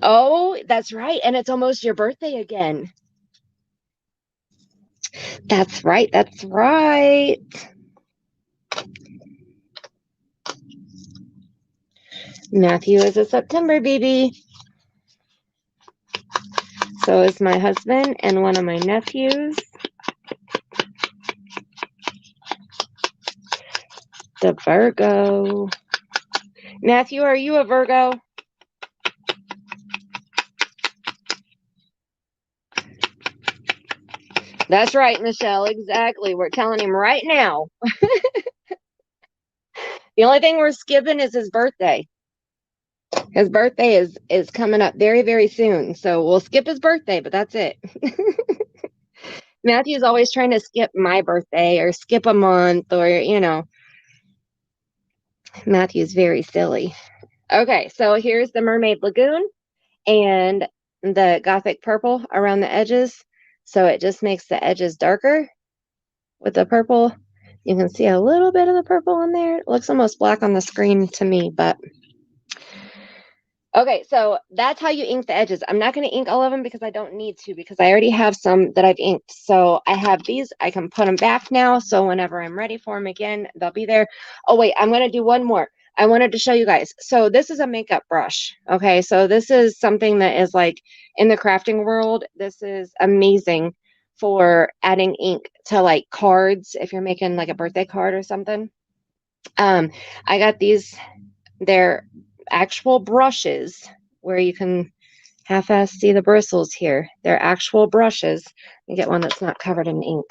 Oh, that's right. And it's almost your birthday again. That's right. That's right. Matthew is a September baby. So is my husband and one of my nephews. The Virgo. Matthew, are you a Virgo? That's right, Michelle. Exactly. We're telling him right now. The only thing we're skipping is his birthday. His birthday is coming up very, very soon. So we'll skip his birthday, but that's it. Matthew's always trying to skip my birthday or skip a month or, you know. Matthew's very silly. Okay, so here's the Mermaid Lagoon and the Gothic purple around the edges. So it just makes the edges darker with the purple. You can see a little bit of the purple in there. It looks almost black on the screen to me, but okay, so that's how you ink the edges. I'm not going to ink all of them because I don't need to, because I already have some that I've inked. So I have these. I can put them back now. So whenever I'm ready for them again, they'll be there. Oh, wait, I'm going to do one more. I wanted to show you guys. So this is a makeup brush. Okay, so this is something that is like in the crafting world. This is amazing for adding ink to like cards if you're making like a birthday card or something. I got these. They're actual brushes where you can half-ass see the bristles here. They're actual brushes. You get one that's not covered in ink.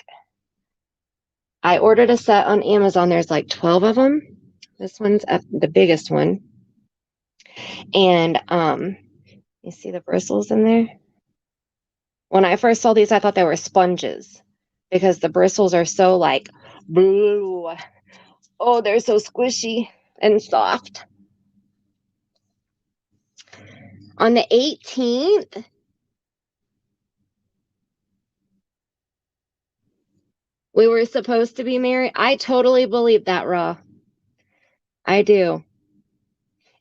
I ordered a set on Amazon. There's like 12 of them. This one's the biggest one. And you see the bristles in there? When I first saw these, I thought they were sponges because the bristles are so like blue. Oh, they're so squishy and soft. On the 18th, we were supposed to be married. I totally believe that, Raw. I do.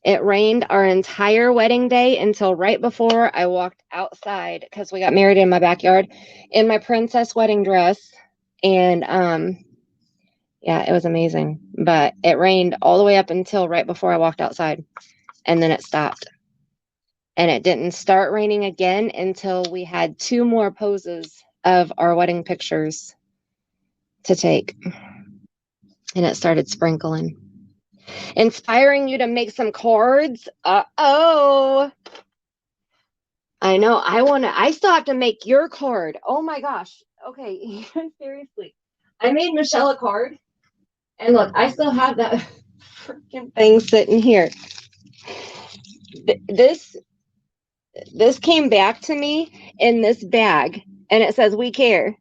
It rained our entire wedding day until right before I walked outside because we got married in my backyard in my princess wedding dress. And yeah, it was amazing. But it rained all the way up until right before I walked outside. And then it stopped. And it didn't start raining again until we had 2 more poses of our wedding pictures to take. And it started sprinkling. Inspiring you to make some cards. Uh-oh. I know. I still have to make your card. Oh my gosh. Okay. Seriously. I made Michelle a card. And look, I still have that freaking thing sitting here. This came back to me in this bag. And it says, "We care."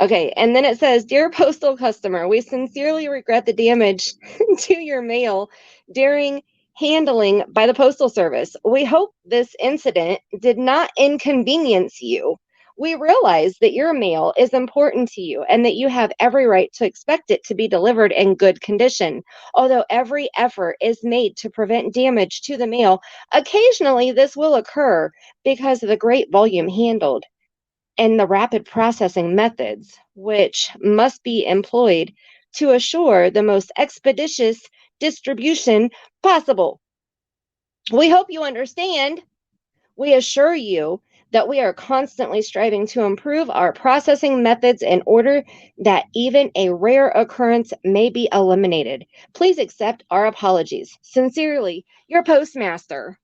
Okay, and then it says, "Dear postal customer, we sincerely regret the damage to your mail during handling by the Postal Service. We hope this incident did not inconvenience you. We realize that your mail is important to you and that you have every right to expect it to be delivered in good condition. Although every effort is made to prevent damage to the mail, occasionally this will occur because of the great volume handled and the rapid processing methods which must be employed to assure the most expeditious distribution possible. We hope you understand. We assure you that we are constantly striving to improve our processing methods in order that even a rare occurrence may be eliminated. Please accept our apologies. Sincerely, your postmaster."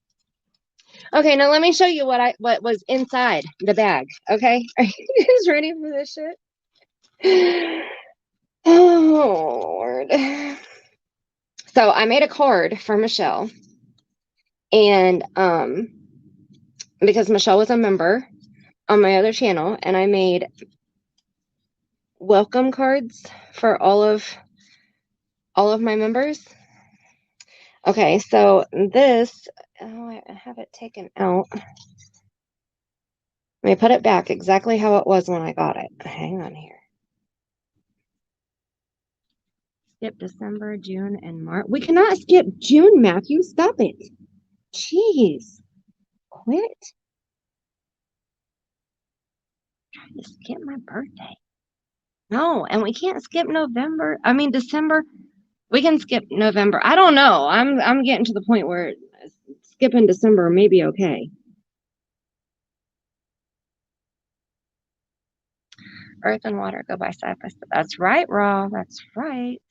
Okay, now let me show you what was inside the bag. Okay, are you guys ready for this shit? Oh Lord. So I made a card for Michelle, and because Michelle was a member on my other channel, and I made welcome cards for all of my members. Okay, so this, oh, I have it taken out. Let me put it back exactly how it was when I got it. Hang on here. Skip December, June, and March. We cannot skip June, Matthew. Stop it. Jeez. Quit. Trying to skip my birthday. No, and we can't skip November. I mean December. We can skip November. I don't know. I'm getting to the point where skipping December may be okay. Earth and water go by side by side. That's right, Raw. That's right.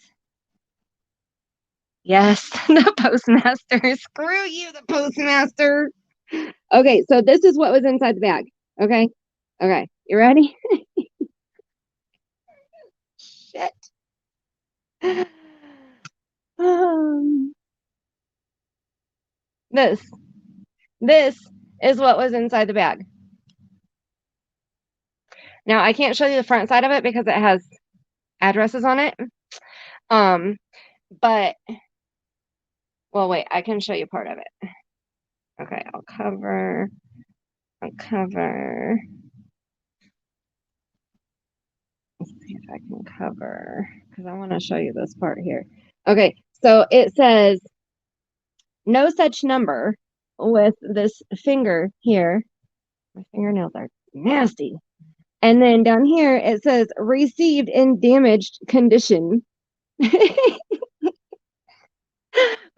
Yes, the postmaster. Screw you, the postmaster. Okay, so this is what was inside the bag. Okay. Okay. You ready? Shit. This is what was inside the bag. Now I can't show you the front side of it because it has addresses on it. But well, wait, I can show you part of it. Okay, I'll cover. Let's see if I can cover because I want to show you this part here. Okay, so it says no such number with this finger here. My fingernails are nasty. And then down here it says received in damaged condition.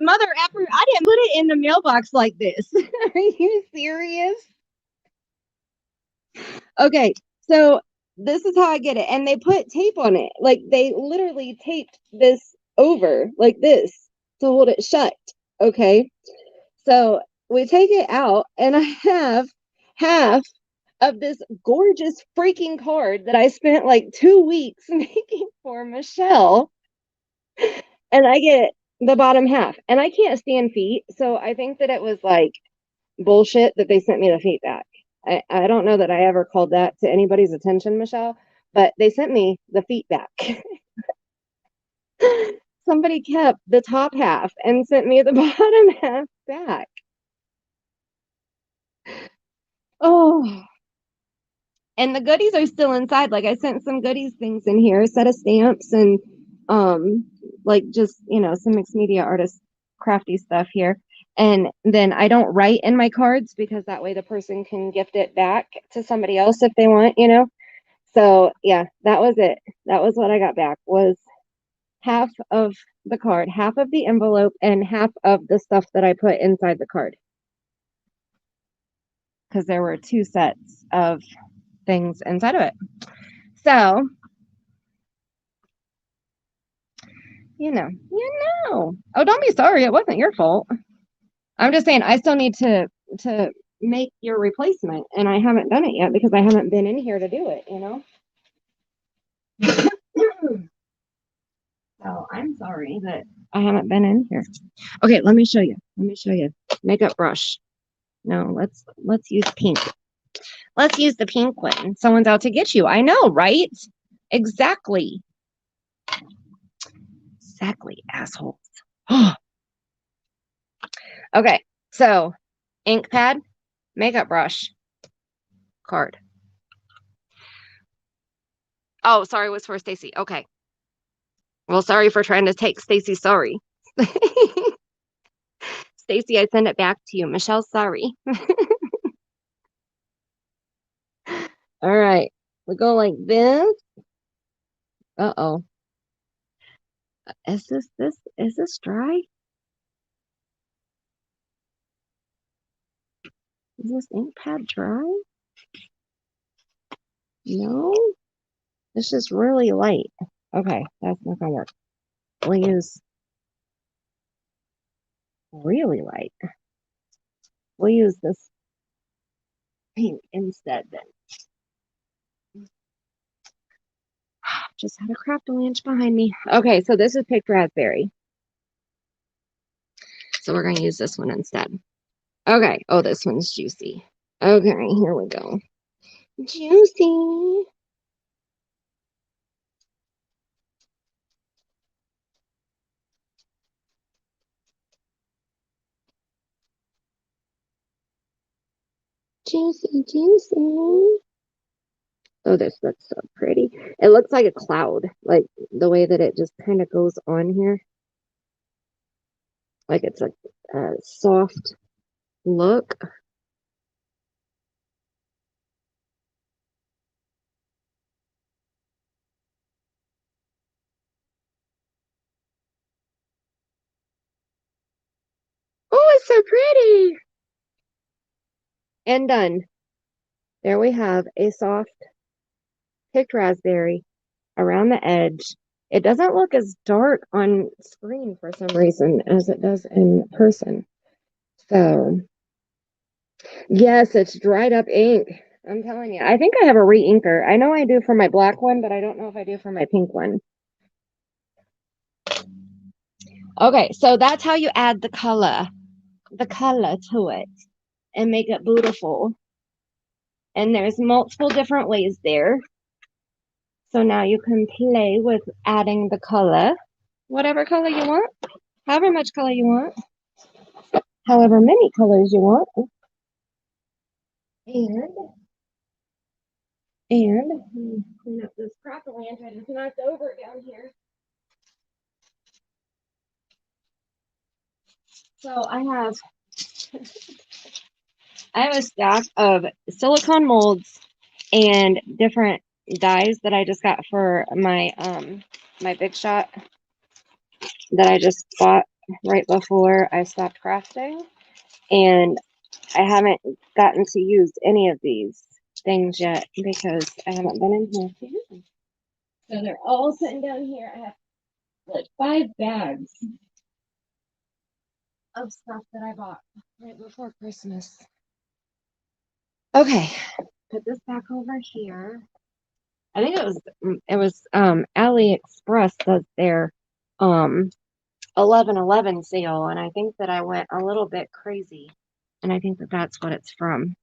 Mother effer, I didn't put it in the mailbox like this. Are you serious? Okay, so this is how I get it. And they put tape on it. Like they literally taped this over like this to hold it shut. Okay. So we take it out and I have half of this gorgeous freaking card that I spent like 2 weeks making for Michelle. And I get the bottom half. And I can't stand feet. So I think that it was like bullshit that they sent me the feet back. I don't know that I ever called that to anybody's attention, Michelle, but they sent me the feet back. Somebody kept the top half and sent me the bottom half back. Oh. And the goodies are still inside. Like I sent some goodies things in here, a set of stamps and like just, some mixed media artist crafty stuff here. And then I don't write in my cards because that way the person can gift it back to somebody else if they want, So yeah, that was it. That was what I got back was half of the card, half of the envelope, and half of the stuff that I put inside the card. Because there were 2 sets of things inside of it. So, Oh, don't be sorry. It wasn't your fault. I'm just saying I still need to make your replacement, and I haven't done it yet because I haven't been in here to do it, So I'm sorry that I haven't been in here. Okay, let me show you. Makeup brush. No, let's use pink. Let's use the pink one. Someone's out to get you. I know, right? Exactly. Exactly, assholes. Okay, so ink pad, makeup brush, card. Oh, sorry, it was for Stacy. Okay. Well, sorry for trying to take Stacy. Sorry. Stacy, I send it back to you. Michelle, sorry. All right. We go like this. Uh-oh. Is this dry? Is this ink pad dry? No? It's just really light. Okay, that's not gonna work. We'll use really light. We'll use this pink instead then. Just had a Craft-A-Lanch behind me. Okay, so this is picked raspberry. So we're gonna use this one instead. Okay. Oh, this one's juicy. Okay, here we go. Juicy. Juicy, juicy. Oh, this looks so pretty. It looks like a cloud, like the way that it just kind of goes on here. Like it's a soft look. Oh, it's so pretty. And done. There we have a soft picked raspberry around the edge. It doesn't look as dark on screen for some reason as it does in person. So, yes, it's dried up ink. I'm telling you. I think I have a re-inker. I know I do for my black one, but I don't know if I do for my pink one. Okay, so that's how you add the color to it and make it beautiful. And there's multiple different ways there. So now you can play with adding the color, whatever color you want, however much color you want, however many colors you want. And let me clean up this properly and I just knocked over down here. So I have a stack of silicone molds and different dies that I just got for my my Big Shot that I just bought right before I stopped crafting, and I haven't gotten to use any of these things yet because I haven't been in here to use them. So they're all sitting down here. I have like 5 bags of stuff that I bought right before Christmas. Okay, put this back over here. I think it was AliExpress does their 11/11 sale, and I think that I went a little bit crazy, and I think that that's what it's from.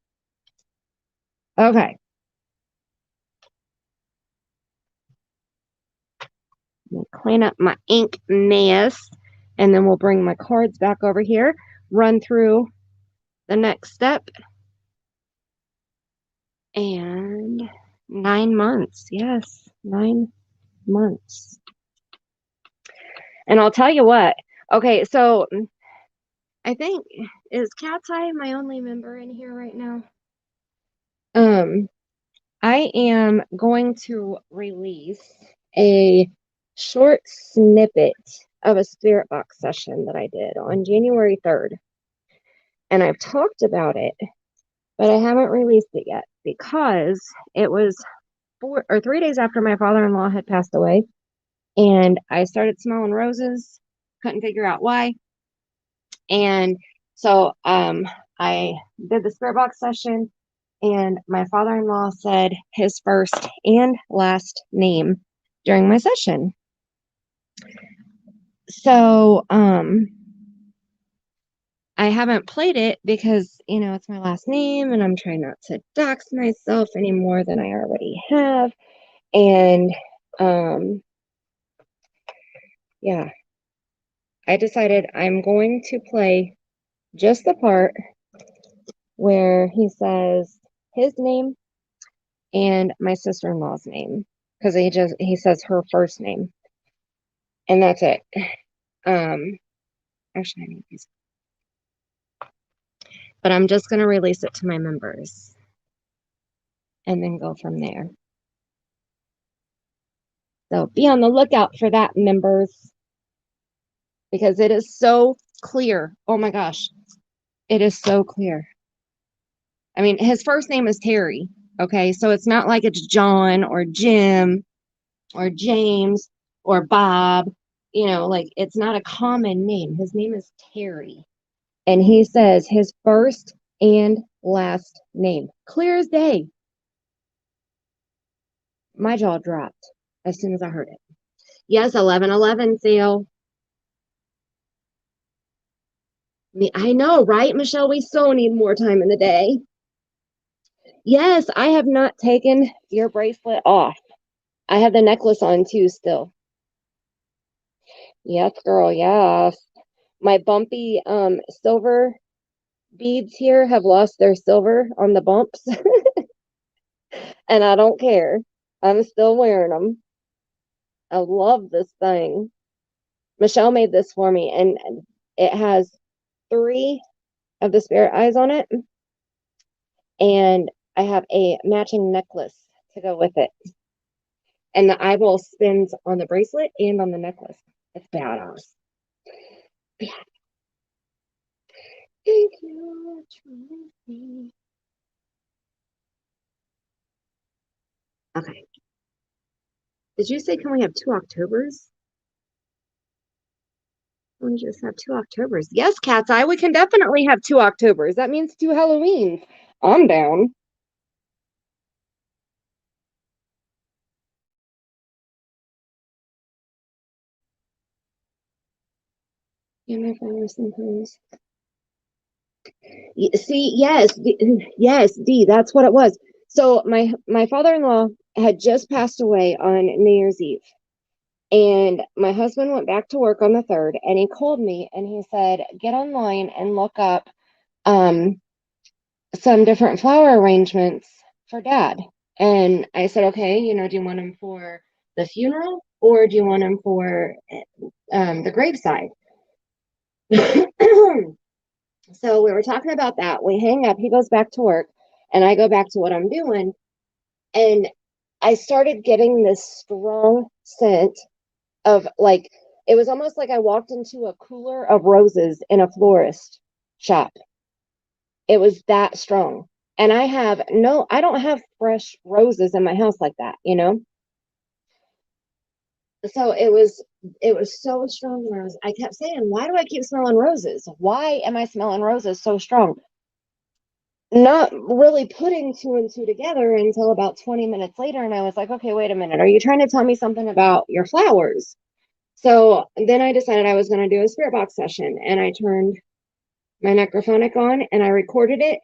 Okay. Clean up my ink mess, and then we'll bring my cards back over here, run through the next step, and 9 months. Yes, 9 months. And I'll tell you what. Okay, so I think, is Cat's Eye my only member in here right now? I am going to release a short snippet of a spirit box session that I did on January 3rd. And I've talked about it, but I haven't released it yet because it was 3 days after my father-in-law had passed away. And I started smelling roses, couldn't figure out why. And so I did the spirit box session, and my father-in-law said his first and last name during my session. So I haven't played it because, you know, it's my last name and I'm trying not to dox myself any more than I already have. And yeah, I decided I'm going to play just the part where he says his name and my sister-in-law's name, because he says her first name, and that's it. Actually, I need these, but I'm just going to release it to my members and then go from there. So be on the lookout for that, members, because it is so clear. Oh my gosh, it is so clear. I mean, his first name is Terry. Okay, so it's not like it's John or Jim or James or Bob. You know, like it's not a common name. His name is Terry. And he says his first and last name. Clear as day. My jaw dropped as soon as I heard it. Yes, 11/11 sale. I know, right, Michelle? We so need more time in the day. Yes, I have not taken your bracelet off. I have the necklace on too still. Yes, girl, yes. My bumpy silver beads here have lost their silver on the bumps, and I don't care. I'm still wearing them. I love this thing. Michelle made this for me, and it has 3 of the spirit eyes on it, and I have a matching necklace to go with it. And the eyeball spins on the bracelet and on the necklace. It's badass. Yeah. Thank you. Okay. Did you say can we have 2 Octobers? We just have 2 Octobers. Yes, Cat's Eye, we can definitely have 2 Octobers. That means 2 Halloweens. I'm down. Yeah, my father sometimes. See, yes, D, that's what it was. So my father-in-law had just passed away on New Year's Eve. And my husband went back to work on the 3rd, and he called me and he said, get online and look up some different flower arrangements for Dad. And I said, okay, do you want them for the funeral or do you want them for the graveside? So we were talking about that. We hang up, he goes back to work, and I go back to what I'm doing. And I started getting this strong scent of like, it was almost like I walked into a cooler of roses in a florist shop. It was that strong. And I don't have fresh roses in my house like that, So it was so strong. I kept saying, why do I keep smelling roses? Why am I smelling roses so strong? Not really putting 2 and 2 together until about 20 minutes later. And I was like, okay, wait a minute. Are you trying to tell me something about your flowers? So then I decided I was going to do a spirit box session, and I turned my necrophonic on and I recorded it.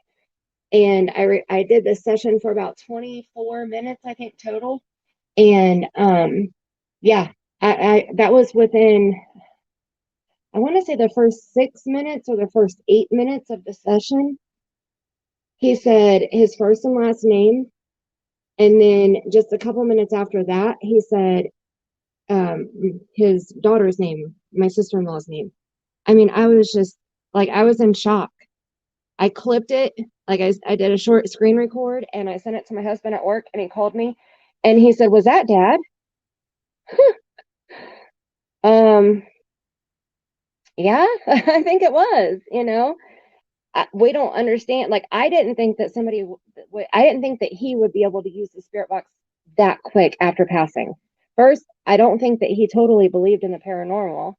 And I did this session for about 24 minutes, I think, total. And yeah, I that was within, I want to say, the first 6 minutes or the first 8 minutes of the session. He said his first and last name, and then just a couple minutes after that, he said his daughter's name, my sister-in-law's name. I mean, I was just like, I was in shock. I clipped it, like I did a short screen record, and I sent it to my husband at work, and he called me and he said, was that Dad? Yeah, I think it was, we don't understand. Like, I didn't think that I didn't think that he would be able to use the spirit box that quick after passing. First, I don't think that he totally believed in the paranormal.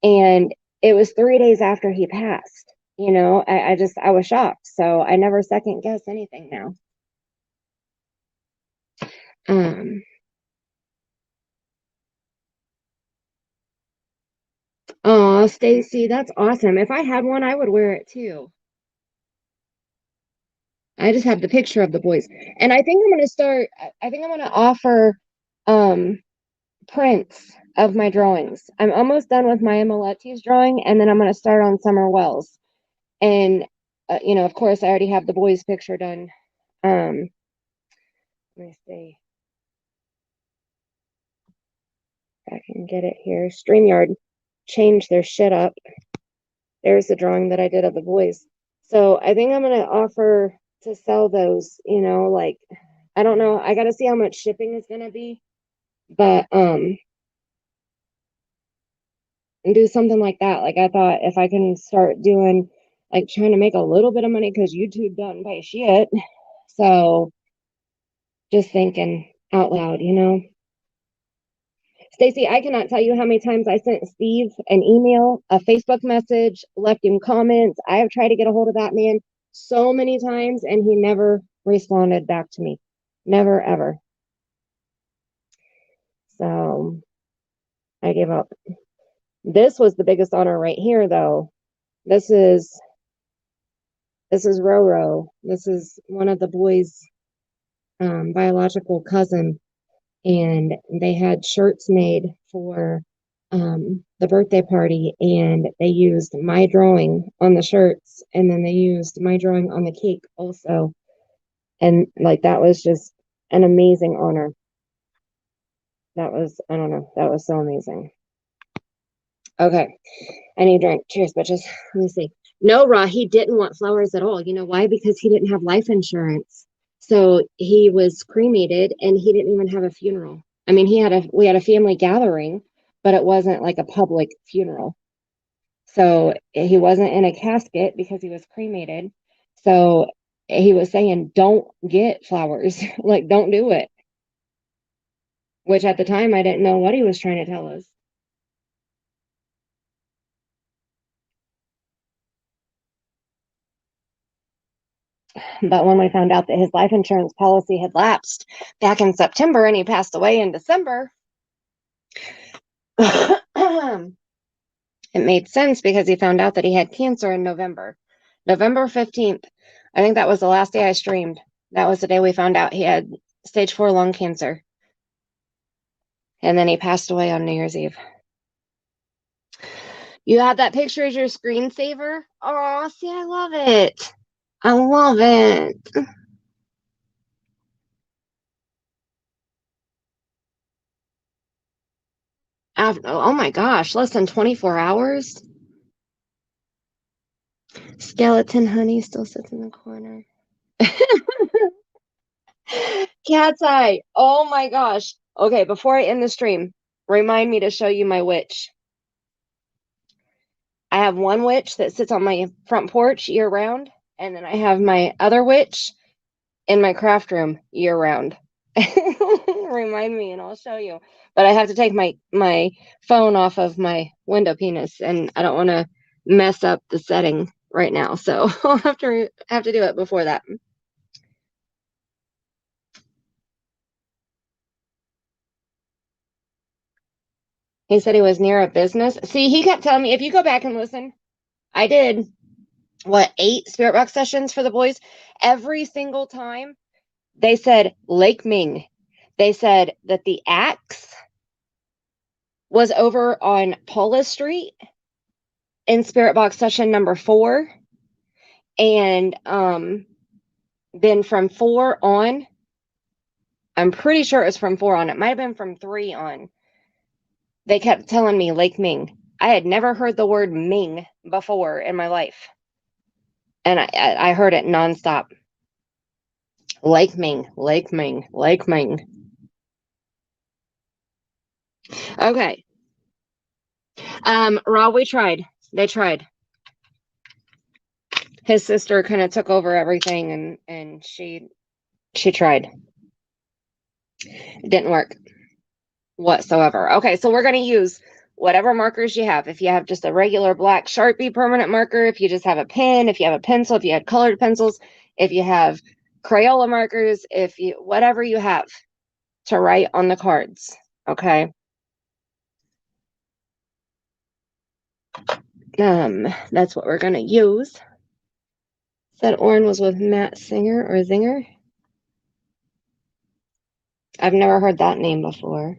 And it was 3 days after he passed. I was shocked. So I never second guess anything now. Oh, Stacy, that's awesome. If I had one, I would wear it too. I just have the picture of the boys. And I think I'm going to start, I think I'm going to offer um, prints of my drawings. I'm almost done with Maya Miletti's drawing, and then I'm going to start on Summer Wells. And, of course, I already have the boys' picture done. Let me see if I can get it here. StreamYard changed their shit up. There's the drawing that I did of the boys. So I think I'm going to offer to sell those, like, I don't know. I got to see how much shipping is going to be, but, and do something like that. Like, I thought if I can start doing, like, trying to make a little bit of money, because YouTube doesn't pay shit. So just thinking out loud, Stacy, I cannot tell you how many times I sent Steve an email, a Facebook message, left him comments. I have tried to get a hold of that man so many times, and he never responded back to me. Never, ever. So I gave up. This was the biggest honor right here, though. This is Roro. This is one of the boys' biological cousin, and they had shirts made for the birthday party, and they used my drawing on the shirts, and then they used my drawing on the cake also. And like that was just an amazing honor. That was, I don't know, that was so amazing. Okay, I need a drink. Cheers, bitches. Let me see. No, Ra, he didn't want flowers at all. You know why? Because he didn't have life insurance. So he was cremated and he didn't even have a funeral. I mean, we had a family gathering, but it wasn't like a public funeral. So he wasn't in a casket because he was cremated. So he was saying, don't get flowers. Like, don't do it. Which at the time I didn't know what he was trying to tell us. But when we found out that his life insurance policy had lapsed back in September and he passed away in December, it made sense because he found out that he had cancer in November. November 15th. I think that was the last day I streamed. That was the day we found out he had stage 4 lung cancer. And then he passed away on New Year's Eve. You have that picture as your screensaver? Oh, see, I love it. I love it. Oh my gosh, less than 24 hours? Skeleton honey still sits in the corner. Cat's eye. Oh my gosh. Okay, before I end the stream, remind me to show you my witch. I have one witch that sits on my front porch year round, and then I have my other witch in my craft room year round. Remind me and I'll show you. But I have to take my phone off of my window penis, and I don't want to mess up the setting right now. So I'll have to do it before that. He said he was near a business. See, he kept telling me, if you go back and listen, I did what, 8 spirit box sessions for the boys. Every single time they said Lake Ming. They said that the axe was over on Paula Street in spirit box session number 4. And then from 4 on, I'm pretty sure it was from 4 on. It might have been from 3 on. They kept telling me Lake Ming. I had never heard the word Ming before in my life. And I heard it nonstop. Lake Ming, Lake Ming, Lake Ming. Okay. Raw, we tried. They tried. His sister kind of took over everything, and she tried. It didn't work whatsoever. Okay, so we're going to use whatever markers you have. If you have just a regular black Sharpie permanent marker, if you just have a pen, if you have a pencil, if you had colored pencils, if you have Crayola markers, whatever you have to write on the cards. Okay. That's what we're going to use. Said Oren was with Matt Singer or Zinger. I've never heard that name before.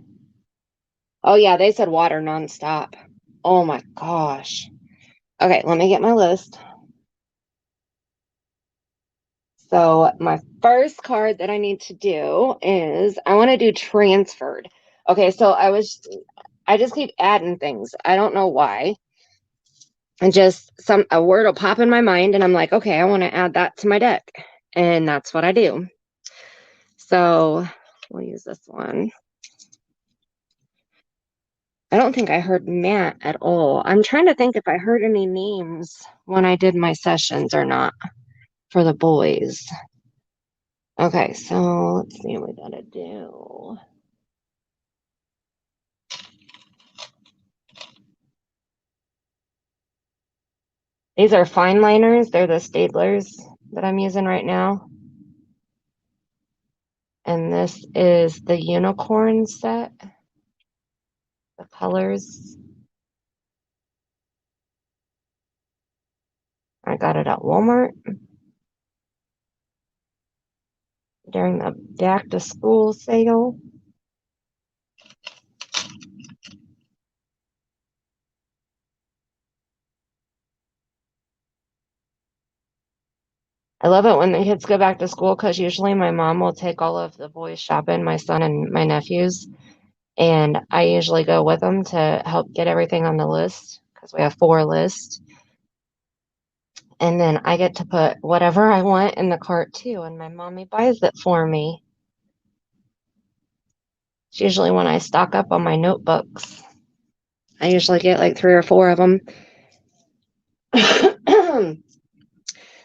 Oh yeah, they said water nonstop. Oh my gosh. Okay, let me get my list. So my first card that I need to do is I want to do transferred. Okay, so I just keep adding things. I don't know why. And just a word will pop in my mind and I'm like, okay, I want to add that to my deck. And that's what I do. So we'll use this one. I don't think I heard Matt at all. I'm trying to think if I heard any names when I did my sessions or not for the boys. Okay, so let's see what we gotta do. These are fine liners. They're the staplers that I'm using right now. And this is the unicorn set. The colors. I got it at Walmart during the back to school sale. I love it when the kids go back to school because usually my mom will take all of the boys shopping, my son and my nephews, and I usually go with them to help get everything on the list because we have 4 lists. And then I get to put whatever I want in the cart too, and my mommy buys it for me. It's usually when I stock up on my notebooks. I usually get like 3 or 4 of them.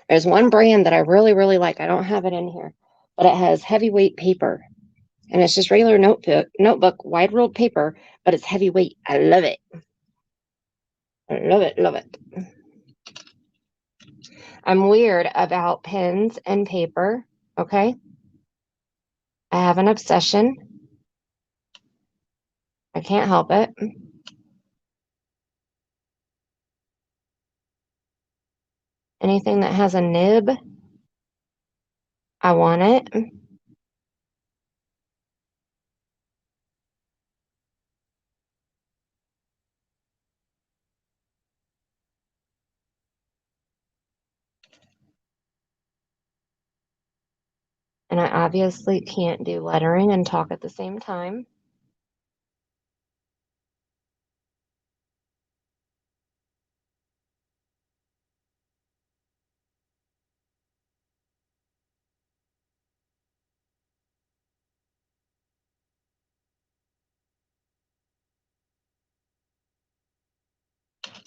There's one brand that I really, really like. I don't have it in here, but it has heavyweight paper. And it's just regular notebook, wide ruled paper, but it's heavyweight. I love it. I love it, love it. I'm weird about pens and paper, okay? I have an obsession. I can't help it. Anything that has a nib, I want it. And I obviously can't do lettering and talk at the same time.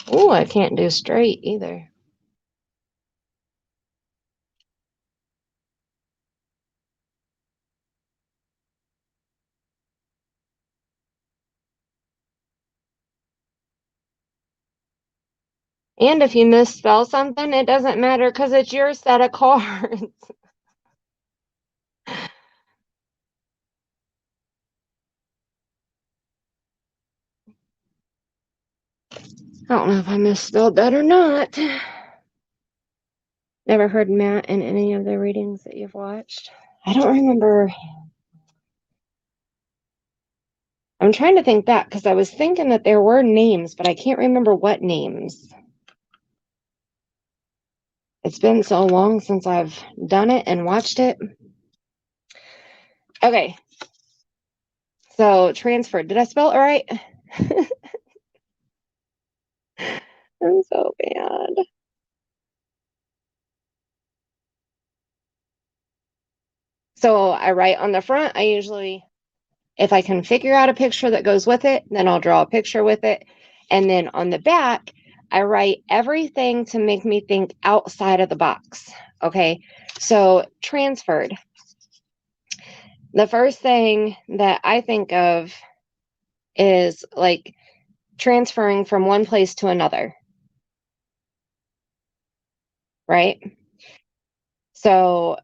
Oh, I can't do straight either. And if you misspell something, it doesn't matter because it's your set of cards. I don't know if I misspelled that or not. Never heard Matt in any of the readings that you've watched. I don't remember. I'm trying to think back because I was thinking that there were names, but I can't remember what names. It's been so long since I've done it and watched it. Okay. So, transferred. Did I spell it right? I'm so bad. So, I write on the front. I usually, if I can figure out a picture that goes with it, then I'll draw a picture with it. And then on the back, I write everything to make me think outside of the box. Okay. So, transferred. The first thing that I think of is like transferring from one place to another, right? So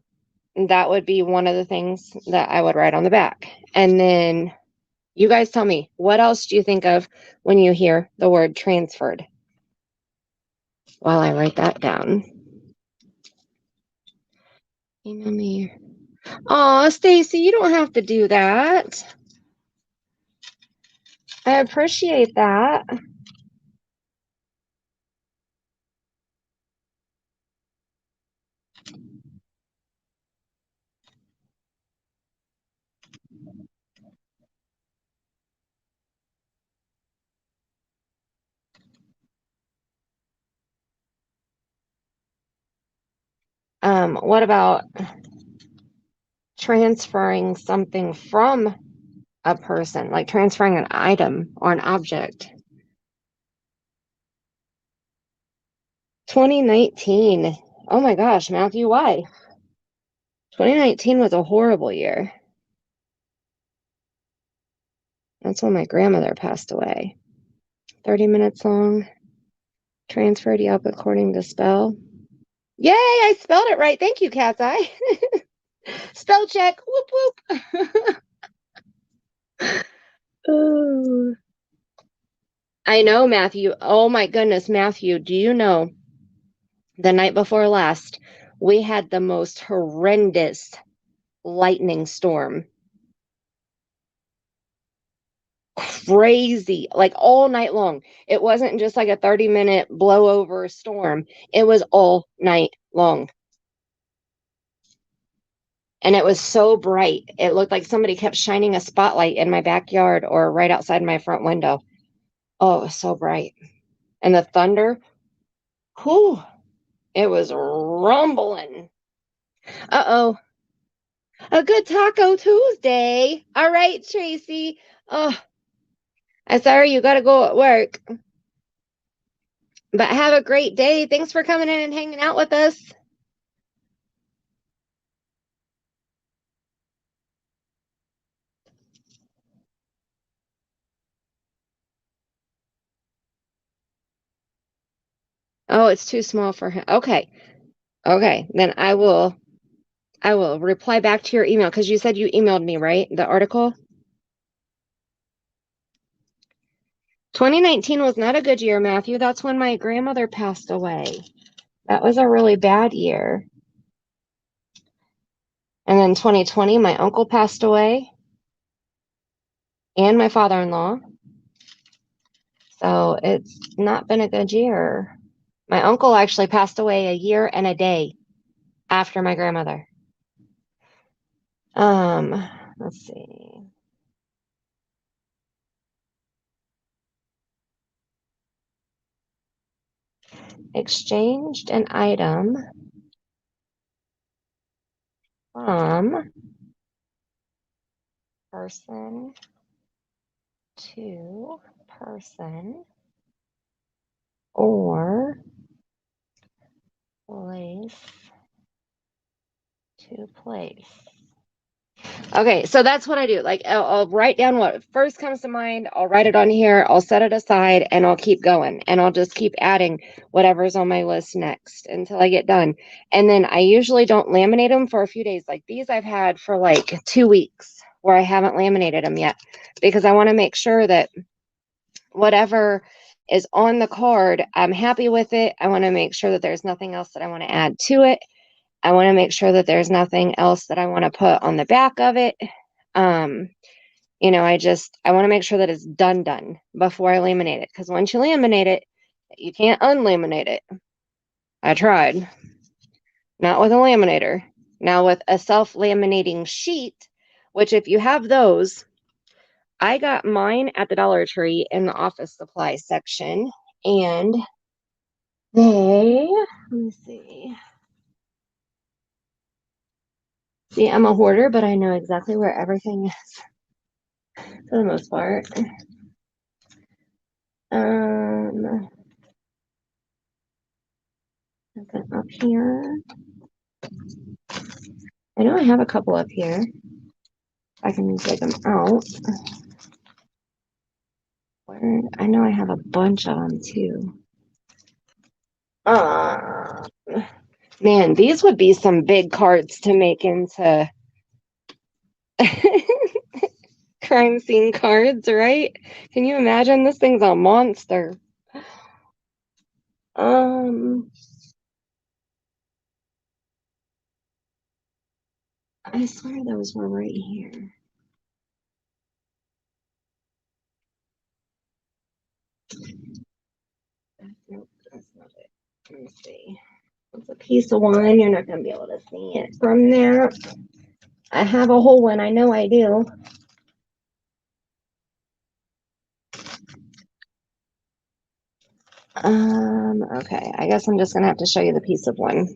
that would be one of the things that I would write on the back. And then you guys tell me, what else do you think of when you hear the word transferred? While I write that down. Email me. Aw, Stacy, you don't have to do that. I appreciate that. What about transferring something from a person, like transferring an item or an object? 2019. Oh my gosh, Matthew, why? 2019 was a horrible year. That's when my grandmother passed away. 30 minutes long. Transferred Yelp according to spell. Yay, I spelled it right. Thank you, Cat's Eye. Spell check. Whoop, whoop. Ooh. I know, Matthew. Oh my goodness, Matthew, do you know the night before last, we had the most horrendous lightning storm. Crazy, like all night long. It wasn't just like a 30-minute blowover storm. It was all night long. And it was so bright. It looked like somebody kept shining a spotlight in my backyard or right outside my front window. Oh, it was so bright. And the thunder, whew, it was rumbling. Uh-oh. A good Taco Tuesday. All right, Tracy. Oh, I'm sorry you got to go at work. But have a great day. Thanks for coming in and hanging out with us. Oh, it's too small for him. Okay. Okay. Then I will reply back to your email because you said you emailed me, right? The article. 2019 was not a good year, Matthew. That's when my grandmother passed away. That was a really bad year. And then 2020, my uncle passed away and my father-in-law. So it's not been a good year. My uncle actually passed away a year and a day after my grandmother. Let's see. Exchanged an item from person to person or place to place. Okay, so that's what I do. Like, I'll write down what first comes to mind. I'll write it on here. I'll set it aside and I'll keep going. And I'll just keep adding whatever's on my list next until I get done. And then I usually don't laminate them for a few days. Like these I've had for like 2 weeks where I haven't laminated them yet because I want to make sure that whatever is on the card, I'm happy with it. I want to make sure that there's nothing else that I want to add to it. I want to make sure that there's nothing else that I want to put on the back of it. You know, I want to make sure that it's done before I laminate it. Because once you laminate it, you can't unlaminate it. I tried. Not with a laminator. Now with a self-laminating sheet, which if you have those, I got mine at the Dollar Tree in the office supply section. And let me see. See, I'm a hoarder, but I know exactly where everything is for the most part. Up here. I know I have a couple up here. I can take them out. Where I know I have a bunch of them too. Man, these would be some big cards to make into crime scene cards, right? Can you imagine? This thing's a monster. I swear those were right here. Nope, that's not it. Let me see. It's a piece of one. You're not going to be able to see it from there. I have a whole one. I know I do. Okay. I guess I'm just going to have to show you the piece of one.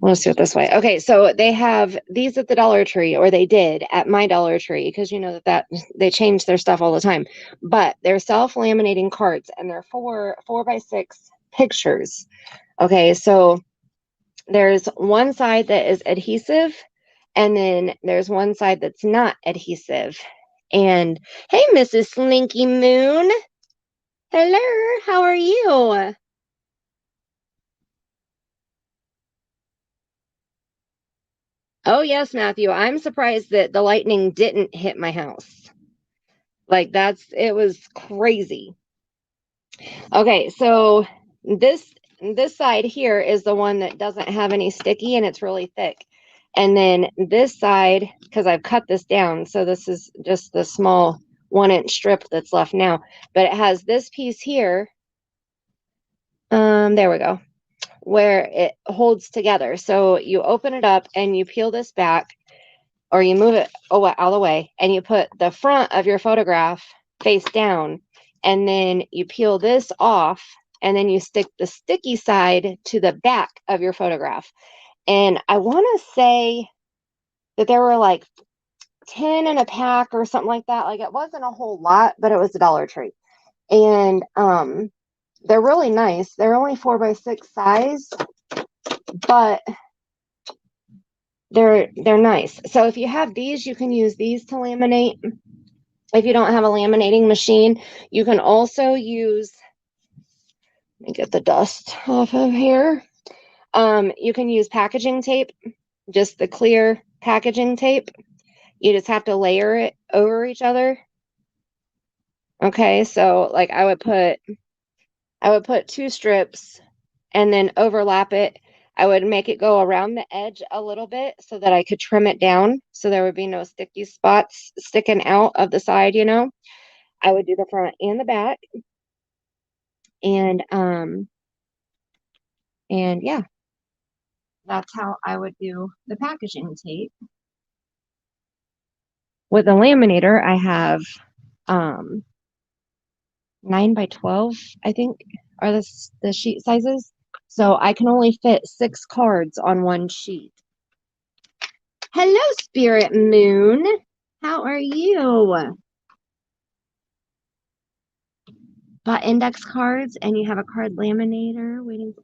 Let's do it this way. Okay, so they have these at the Dollar Tree, or they did at my Dollar Tree, because you know that they change their stuff all the time. But they're self-laminating cards, and they're 4x6 pictures. Okay, so there's one side that is adhesive, and then there's one side that's not adhesive. And hey, Mrs. Slinky Moon. Hello, how are you? Oh, yes, Matthew. I'm surprised that the lightning didn't hit my house. Like it was crazy. Okay, so this side here is the one that doesn't have any sticky and it's really thick. And then this side, because I've cut this down, so this is just the small 1-inch strip that's left now. But it has this piece here. There we go. Where it holds together. So you open it up and you peel this back. or you move it out of the way, and you put the front of your photograph face down, and then you peel this off, and then you stick the sticky side to the back of your photograph. And I want to say that there were like 10 in a pack or something like that. Like, it wasn't a whole lot, but it was a Dollar Tree. And they're really nice. They're only 4x6 size, but they're nice. So if you have these, you can use these to laminate. If you don't have a laminating machine, you can also use, let me get the dust off of here. You can use packaging tape, just the clear packaging tape. You just have to layer it over each other. Okay, so like I would put 2 strips and then overlap it. I would make it go around the edge a little bit so that I could trim it down so there would be no sticky spots sticking out of the side, you know. I would do the front and the back. And yeah, that's how I would do the packaging tape. With the laminator, I have 9x12, I think, are the sheet sizes. So I can only fit 6 cards on one sheet. Hello, Spirit Moon. How are you? Bought index cards, and you have a card laminator waiting for.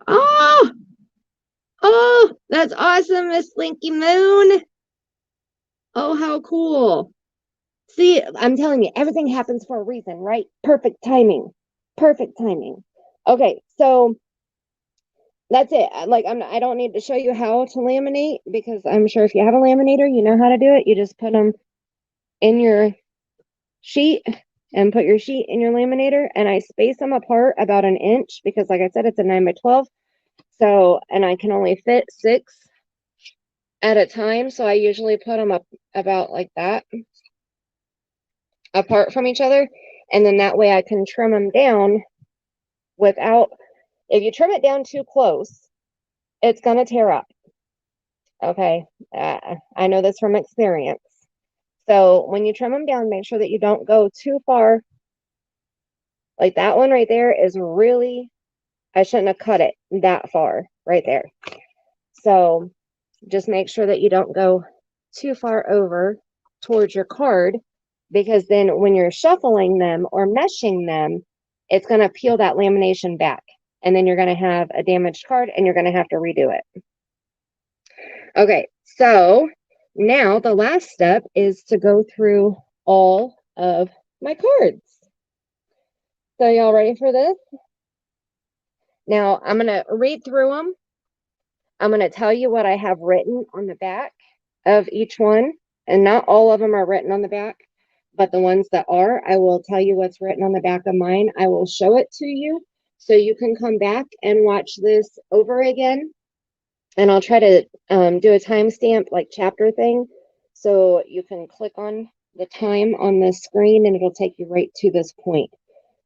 Oh, that's awesome, Miss Slinky Moon. Oh, how cool. See, I'm telling you, everything happens for a reason, right? Perfect timing. Perfect timing. Okay, so that's it. Like, I don't need to show you how to laminate, because I'm sure if you have a laminator, you know how to do it. You just put them in your sheet and put your sheet in your laminator, and I space them apart about an inch because, like I said, it's a 9x12. So, and I can only fit 6 at a time. So I usually put them up about like that, apart from each other. And then that way I can trim them down without, if you trim it down too close, it's going to tear up. Okay. I know this from experience. So when you trim them down, make sure that you don't go too far. Like that one right there is really, I shouldn't have cut it that far right there. So just make sure that you don't go too far over towards your card, because then when you're shuffling them or meshing them, it's going to peel that lamination back, and then you're going to have a damaged card and you're going to have to redo it. Okay, so now the last step is to go through all of my cards. So y'all ready for this? Now I'm going to read through them. I'm going to tell you what I have written on the back of each one, and not all of them are written on the back, but the ones that are, I will tell you what's written on the back of mine. I will show it to you so you can come back and watch this over again. And I'll try to do a timestamp like chapter thing, so you can click on the time on the screen and it'll take you right to this point.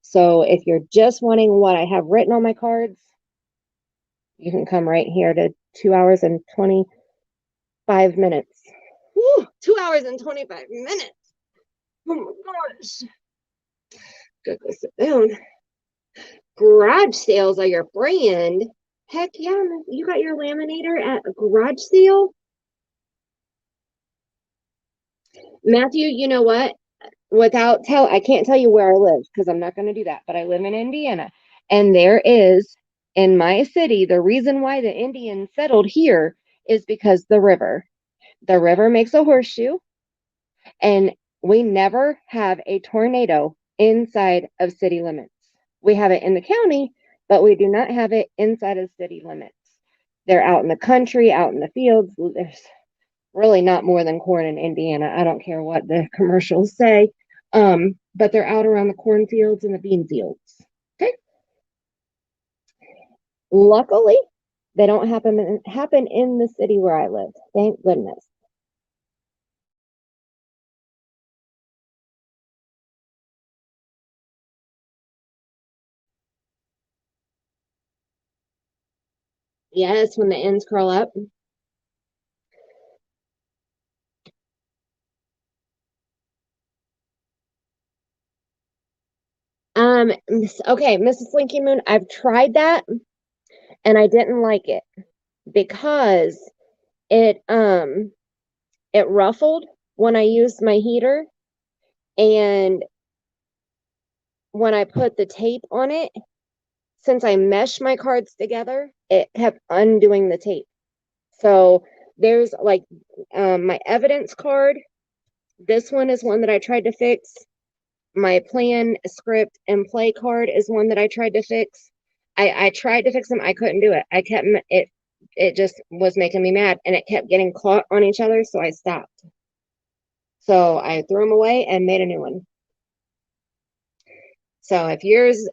So if you're just wanting what I have written on my cards, you can come right here to 2 hours and 25 minutes. Woo, 2 hours and 25 minutes. Oh my gosh. Gotta go sit down. Garage sales are your brand. Heck yeah, you got your laminator at a garage sale? Matthew, you know what? I can't tell you where I live because I'm not going to do that, but I live in Indiana. And there is, in my city, the reason why the Indians settled here is because the river. The river makes a horseshoe, and we never have a tornado inside of city limits. We have it in the county, but we do not have it inside of city limits. They're out in the country, out in the fields. There's really not more than corn in Indiana. I don't care what the commercials say. But they're out around the cornfields and the bean fields. Okay. Luckily, they don't happen in the city where I live. Thank goodness. Yes, when the ends curl up. Okay, Mrs. Slinky Moon, I've tried that and I didn't like it because it it ruffled when I used my heater, and when I put the tape on it, since I meshed my cards together, it kept undoing the tape. So there's like my evidence card. This one is one that I tried to fix. My plan, script, and play card is one that I tried to fix. I tried to fix them. I couldn't do it. I kept it. It just was making me mad, and it kept getting caught on each other, so I stopped. So I threw them away and made a new one. So if yours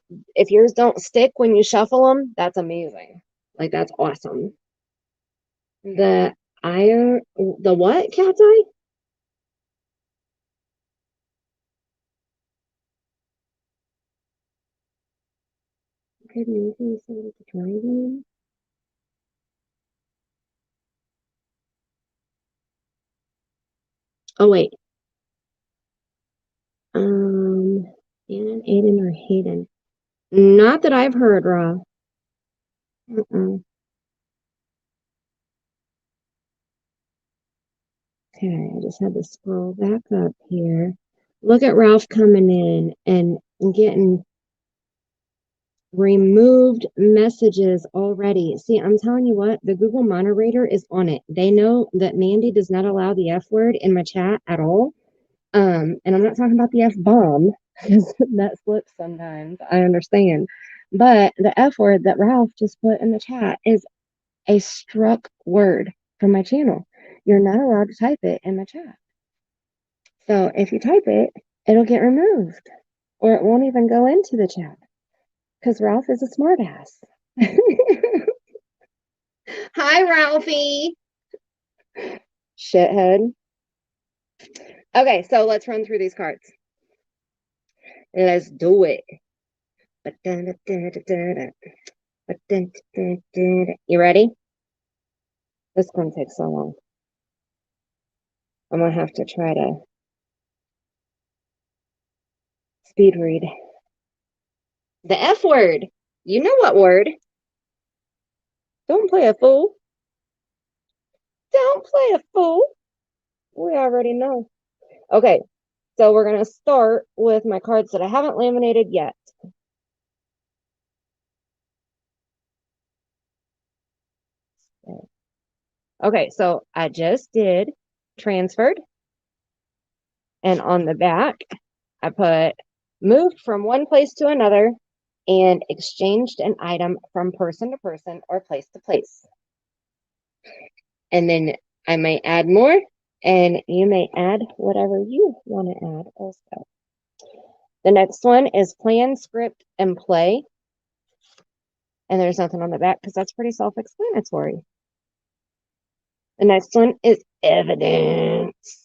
don't stick when you shuffle them, that's amazing. Like, that's awesome. The the what, cat's eye? Good news is the dragon. Oh wait. Aiden, Aiden, or Hayden? Not that I've heard, Rob. Okay, I just had to scroll back up here. Look at Ralph coming in and getting removed messages already. See, I'm telling you what, the Google moderator is on it. They know that Mandy does not allow the F word in my chat at all. And I'm not talking about the F bomb because that slips sometimes. I understand. But the F word that Ralph just put in the chat is a struck word from my channel. You're not allowed to type it in the chat. So if you type it, it'll get removed, or it won't even go into the chat because Ralph is a smartass. Hi, Ralphie. Shithead. Okay, so let's run through these cards. Let's do it. You ready? This one takes so long. I'm gonna have to try to speed read. The F word. You know what word? Don't play a fool. Don't play a fool. We already know. Okay, so we're going to start with my cards that I haven't laminated yet. Okay, so I just did transferred. And on the back, I put moved from one place to another and exchanged an item from person to person or place to place. And then I may add more, and you may add whatever you want to add also. The next one is plan, script, and play. And there's nothing on the back because that's pretty self-explanatory. The next one is evidence,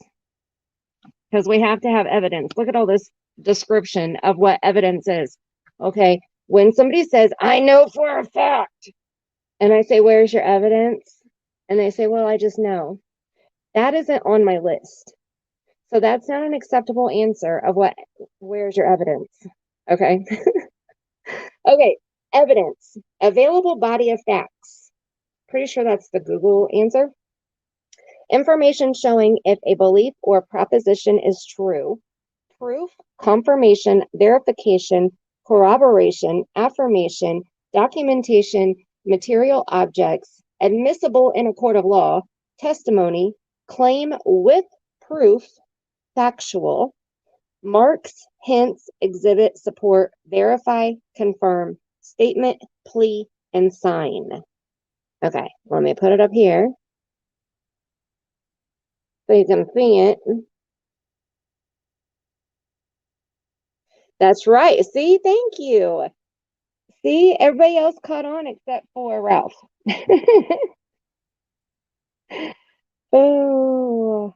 because we have to have evidence. Look at all this description of what evidence is. Okay, when somebody says, I know for a fact, and I say, where's your evidence? And they say, well, I just know. That isn't on my list. So that's not an acceptable answer of where's your evidence? Okay. Okay, evidence, available body of facts. Pretty sure that's the Google answer. Information showing if a belief or proposition is true. Proof, confirmation, verification, corroboration, affirmation, documentation, material objects, admissible in a court of law, testimony, claim with proof, factual, marks, hints, exhibit, support, verify, confirm, statement, plea, and sign. Okay, let me put it up here so you can see it. That's right. See, thank you. See, everybody else caught on except for Ralph. Oh,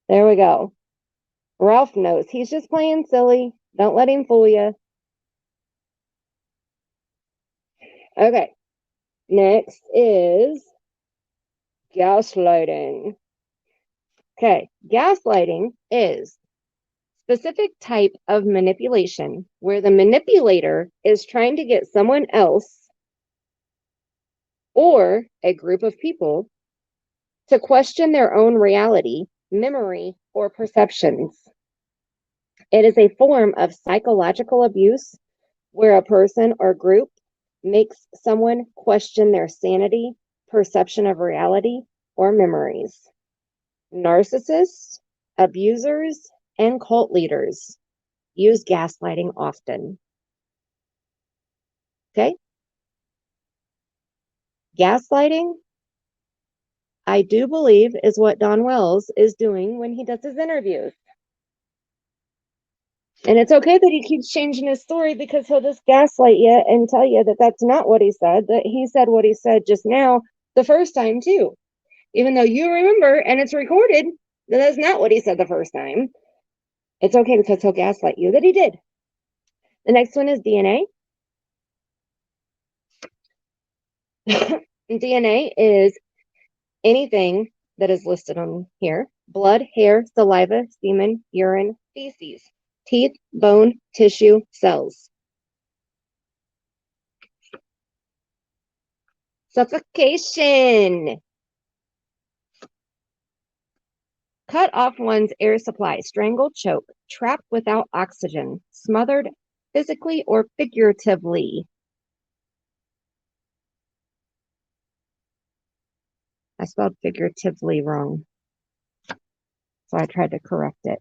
there we go. Ralph knows. He's just playing silly. Don't let him fool you. Okay. Next is gaslighting. Okay. Gaslighting is specific type of manipulation where the manipulator is trying to get someone else or a group of people to question their own reality, memory, or perceptions. It is a form of psychological abuse where a person or group makes someone question their sanity, perception of reality, or memories. Narcissists, abusers, and cult leaders use gaslighting often. Okay? Gaslighting, I do believe, is what Don Wells is doing when he does his interviews. And it's okay that he keeps changing his story because he'll just gaslight you and tell you that that's not what he said, that he said what he said just now the first time too. Even though you remember and it's recorded that that's not what he said the first time. It's okay because he'll gaslight you that he did. The next one is DNA. DNA is anything that is listed on here: blood, hair, saliva, semen, urine, feces, teeth, bone, tissue, cells. Suffocation. Cut off one's air supply, strangle, choke, trapped without oxygen, smothered physically or figuratively. I spelled figuratively wrong, so I tried to correct it.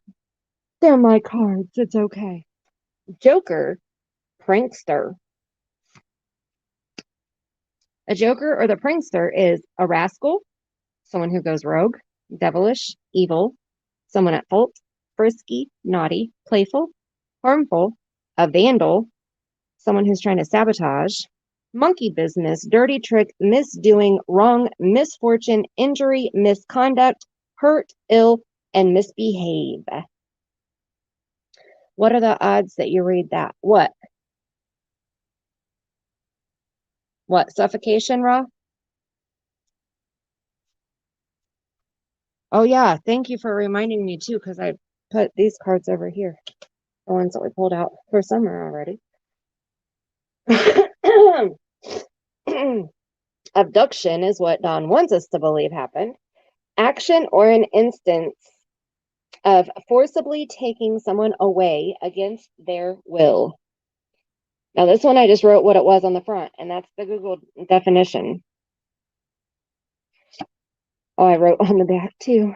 They're my cards. It's okay. Joker, prankster. A joker or the prankster is a rascal, someone who goes rogue, devilish, evil, someone at fault, frisky, naughty, playful, harmful, a vandal, someone who's trying to sabotage, monkey business, dirty trick, misdoing, wrong, misfortune, injury, misconduct, hurt, ill, and misbehave. What are the odds that you read that? What? Suffocation, Ra? Oh, yeah. Thank you for reminding me, too, because I put these cards over here. The ones that we pulled out for summer already. Abduction is what Don wants us to believe happened. Action or an instance of forcibly taking someone away against their will. Now, this one I just wrote what it was on the front, and that's the Google definition. Oh, I wrote on the back, too.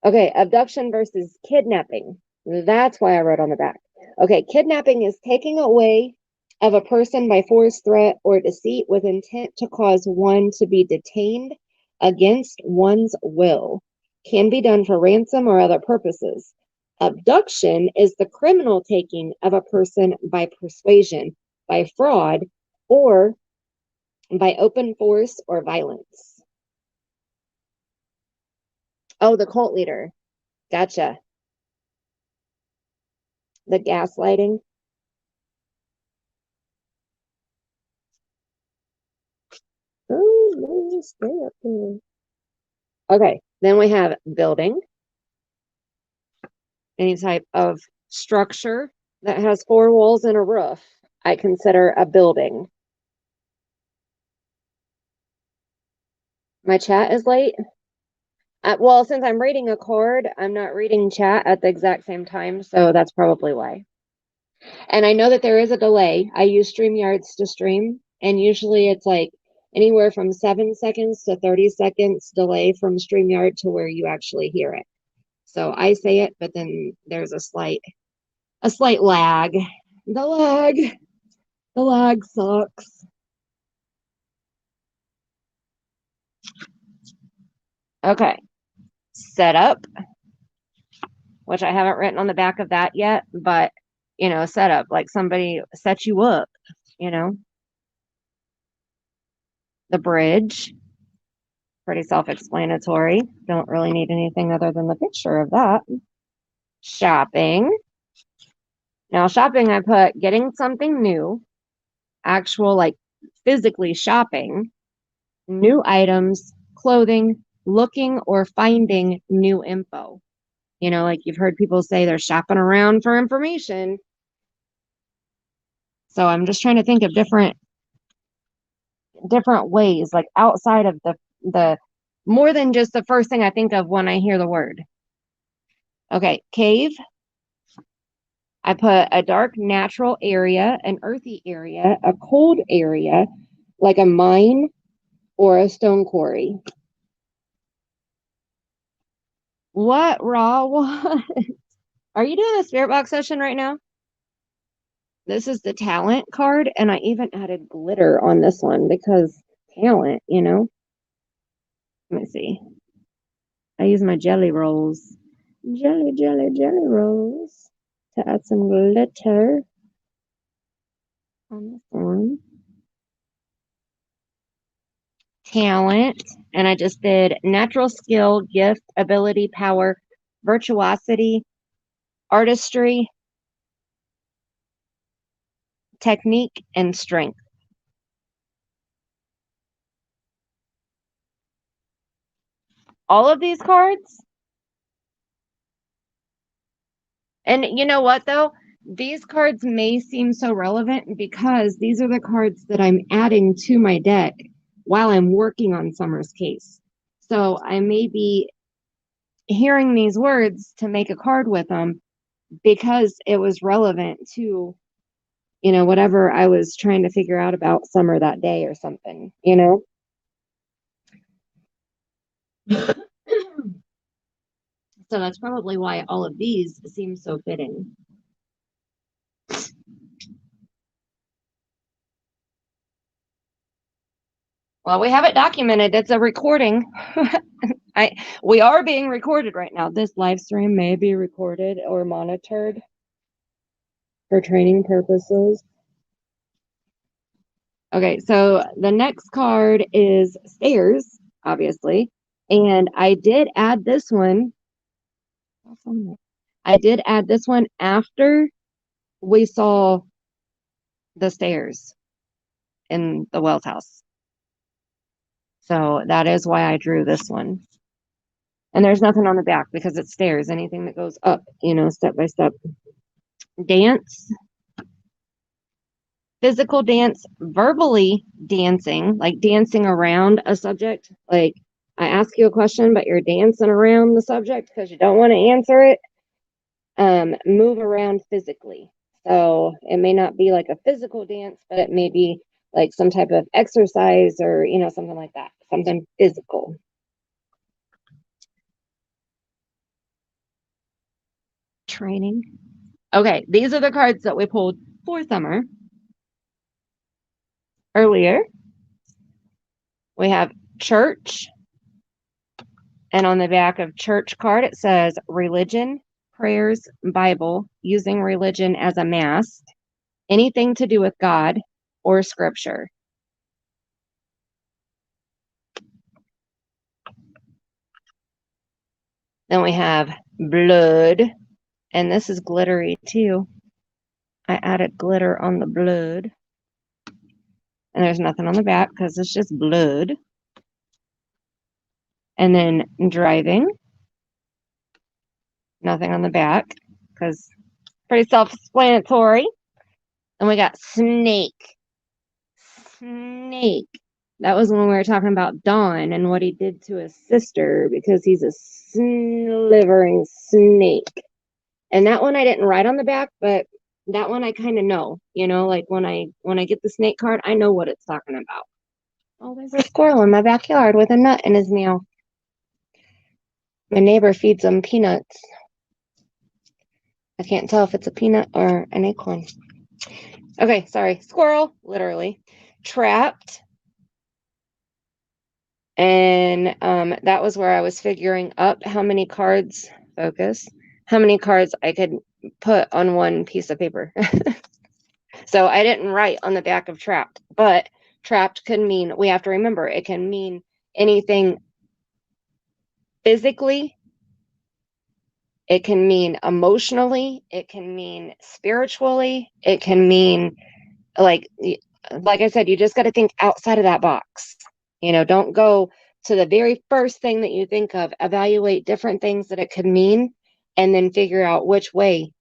Okay, abduction versus kidnapping. That's why I wrote on the back. Okay, kidnapping is taking away of a person by force, threat, or deceit with intent to cause one to be detained against one's will. Can be done for ransom or other purposes. Abduction is the criminal taking of a person by persuasion, by fraud, or by open force or violence. Oh, the cult leader. Gotcha. The gaslighting. Oh, stay up here. Okay, then we have building. Any type of structure that has 4 walls and a roof, I consider a building. My chat is late. Well, since I'm reading a card, I'm not reading chat at the exact same time, so that's probably why. And I know that there is a delay. I use StreamYards to stream, and usually it's like anywhere from 7 seconds to 30 seconds delay from StreamYard to where you actually hear it. So I say it, but then there's a slight lag. The lag sucks. Okay. Setup, which I haven't written on the back of that yet, but setup, like somebody set you up, The bridge, pretty self-explanatory. Don't really need anything other than the picture of that. Shopping. Now, shopping, I put getting something new, actual, like physically shopping, new items, clothing, looking or finding new info. You know, like you've heard people say they're shopping around for information. So I'm just trying to think of different ways, like outside of the more than just the first thing I think of when I hear the word. Okay, cave. I put a dark natural area, an earthy area, a cold area, like a mine or a stone quarry. What, Raw? What? Are you doing a spirit box session right now? This is the talent card, and I even added glitter on this one because talent, you know? Let me see. I use my jelly rolls. Jelly, jelly, jelly rolls to add some glitter on this one. Talent, and I just did natural skill, gift, ability, power, virtuosity, artistry, technique, and strength. All of these cards. And you know what, though? These cards may seem so relevant because these are the cards that I'm adding to my deck while I'm working on Summer's case. So I may be hearing these words to make a card with them because it was relevant to, you know, whatever I was trying to figure out about Summer that day or something, you know? So that's probably why all of these seem so fitting. Well, we have it documented. It's a recording. We are being recorded right now. This live stream may be recorded or monitored for training purposes. Okay, so the next card is stairs, obviously. And I did add this one. I did add this one after we saw the stairs in the Wells house. So that is why I drew this one. And there's nothing on the back because it's stairs. Anything that goes up, you know, step by step. Dance. Physical dance, verbally dancing, like dancing around a subject. Like I ask you a question, but you're dancing around the subject because you don't want to answer it. Move around physically. So it may not be like a physical dance, but it may be like some type of exercise or, you know, something like that, something physical. Training. Okay, these are the cards that we pulled for Summer. Earlier, we have church, and on the back of church card, it says religion, prayers, Bible, using religion as a mask, anything to do with God or scripture. Then we have blood, and this is glittery too. I added glitter on the blood. And there's nothing on the back because it's just blood. And then driving. Nothing on the back because pretty self-explanatory. And we got snake. Snake. That was when we were talking about Don and what he did to his sister because he's a slithering snake. And that one I didn't write on the back, but that one I kind of know. You know, like when I get the snake card, I know what it's talking about. Oh, there's a squirrel in my backyard with a nut in his meal. My neighbor feeds him peanuts. I can't tell if it's a peanut or an acorn. Okay, sorry. Squirrel, literally. Trapped. And that was where I was figuring up how many cards, focus, how many cards I could put on one piece of paper. So I didn't write on the back of trapped, but trapped can mean, we have to remember, it can mean anything physically. It can mean emotionally. It can mean spiritually. It can mean like I said, you just got to think outside of that box. You know, don't go to the very first thing that you think of. Evaluate different things that it could mean and then figure out which way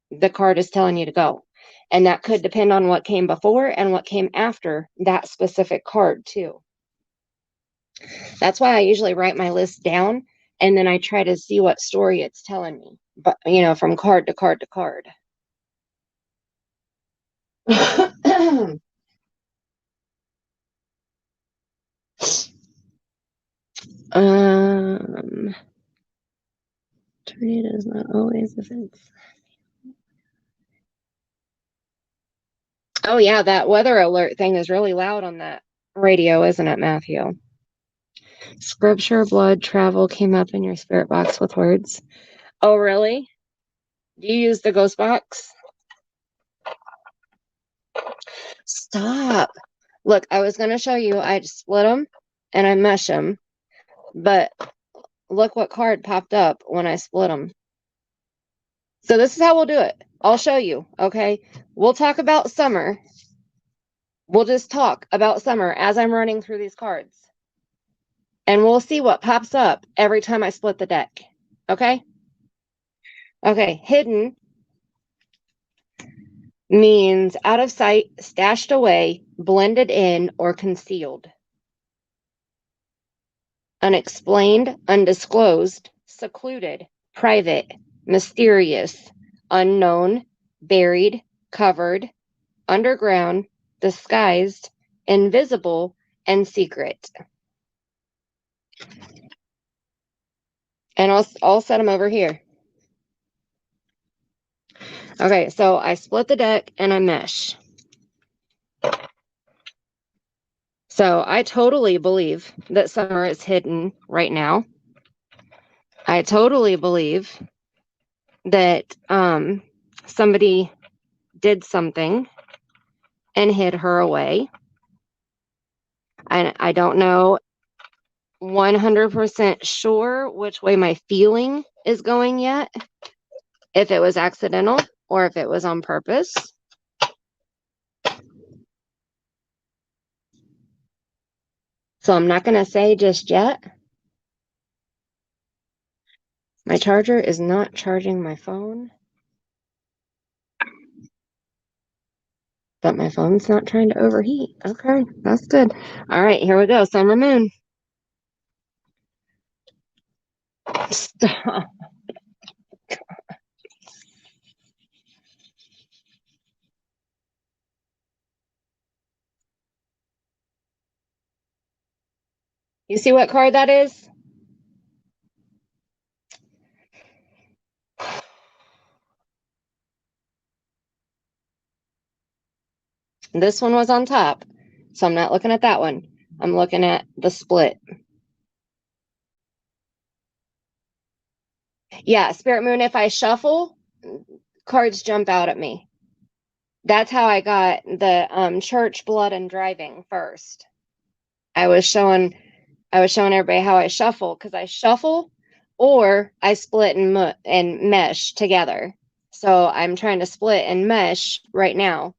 the card is telling you to go. And that could depend on what came before and what came after that specific card too. That's why I usually write my list down and then I try to see what story it's telling me, but from card to card to card. Tornado is not always a fence. Oh yeah, that weather alert thing is really loud on that radio, isn't it, Matthew? Scripture, blood, travel came up in your spirit box with words. Oh, really? Do you use the ghost box? Stop. Look, I was going to show you. I just split them and I mesh them. But look what card popped up when I split them. So this is how we'll do it. I'll show you, okay? We'll talk about summer. We'll just talk about summer as I'm running through these cards. And we'll see what pops up every time I split the deck. Okay? Okay, hidden means out of sight, stashed away, blended in, or concealed. Unexplained, undisclosed, secluded, private, mysterious, unknown, buried, covered, underground, disguised, invisible, and secret. And I'll set them over here. Okay, so I split the deck and I mesh. So I totally believe that summer is hidden right now. I totally believe that somebody did something and hid her away. I don't know 100% sure which way my feeling is going yet. If it was accidental or if it was on purpose. So I'm not going to say just yet. My charger is not charging my phone. But my phone's not trying to overheat. Okay, that's good. All right, here we go. Summer moon. Stop. You see what card that is? This one was on top, so I'm not looking at that one. I'm looking at the split. Yeah, Spirit Moon, if I shuffle, cards jump out at me. That's how I got the church, blood, and driving first. I was showing everybody how I shuffle, because I shuffle or I split and mesh together. So I'm trying to split and mesh right now.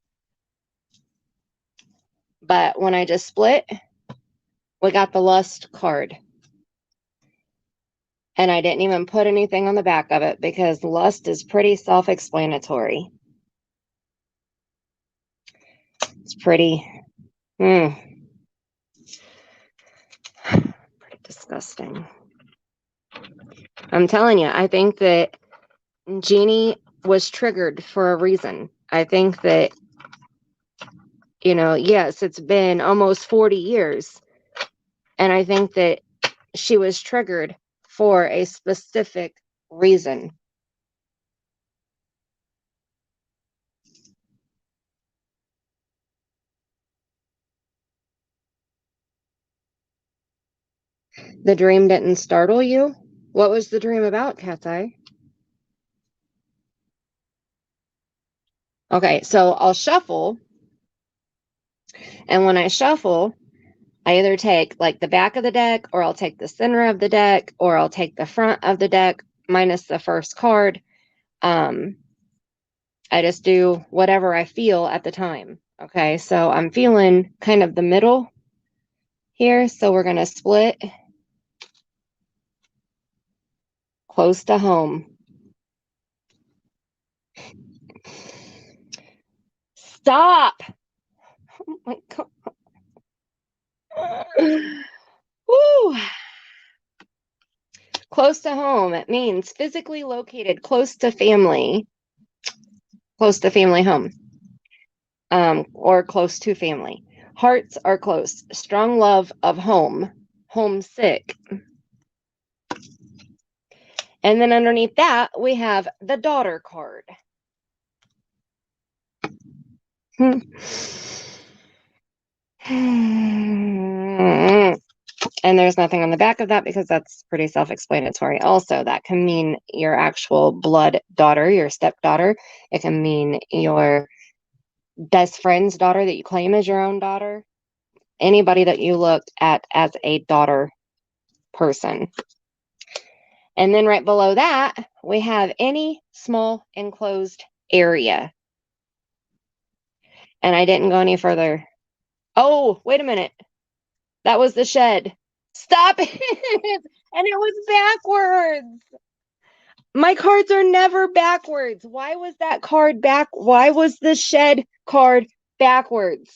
But when I just split, we got the lust card. And I didn't even put anything on the back of it because lust is pretty self-explanatory. It's pretty disgusting. I'm telling you, I think that Jeannie was triggered for a reason. I think that, yes, it's been almost 40 years. And I think that she was triggered for a specific reason. The dream didn't startle you? What was the dream about, Cat's Eye? Okay, so I'll shuffle. And when I shuffle, I either take like the back of the deck, or I'll take the center of the deck, or I'll take the front of the deck minus the first card. I just do whatever I feel at the time. Okay, so I'm feeling kind of the middle here. So we're going to split close to home. Stop. Oh my God. Woo. Close to home. It means physically located close to family home, or close to family. Hearts are close. Strong love of home. Homesick. And then underneath that, we have the daughter card. And there's nothing on the back of that because that's pretty self-explanatory. Also, that can mean your actual blood daughter, your stepdaughter. It can mean your best friend's daughter that you claim as your own daughter. Anybody that you looked at as a daughter person. And then right below that, we have any small enclosed area. And I didn't go any further. Oh, wait a minute. That was the shed. Stop it. And it was backwards. My cards are never backwards. Why was that card back? Why was the shed card backwards?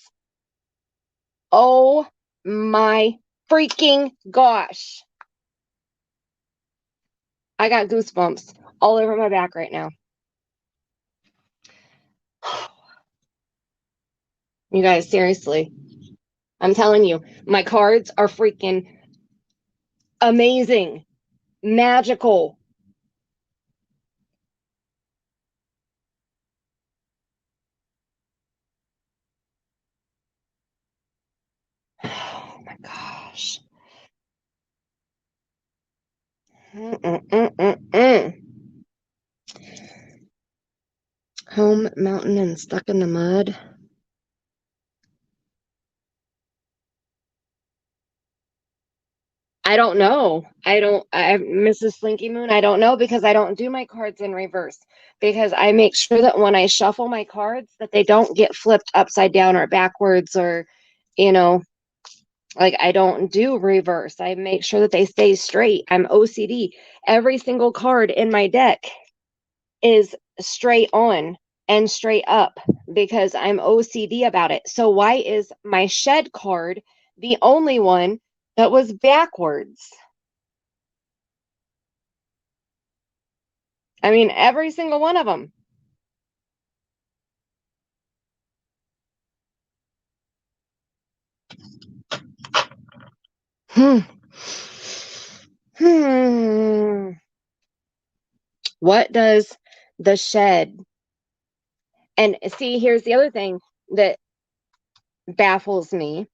Oh my freaking gosh. I got goosebumps all over my back right now. You guys, seriously. I'm telling you, my cards are freaking amazing, magical. Oh my gosh. Home, mountain, and stuck in the mud. I don't know. Mrs. Slinky Moon, I don't know because I don't do my cards in reverse because I make sure that when I shuffle my cards that they don't get flipped upside down or backwards or, you know, like I don't do reverse. I make sure that they stay straight. I'm OCD. Every single card in my deck is straight on and straight up because I'm OCD about it. So why is my shed card the only one that was backwards? I mean, every single one of them. Hmm. Hmm. What does the shed? And see, here's the other thing that baffles me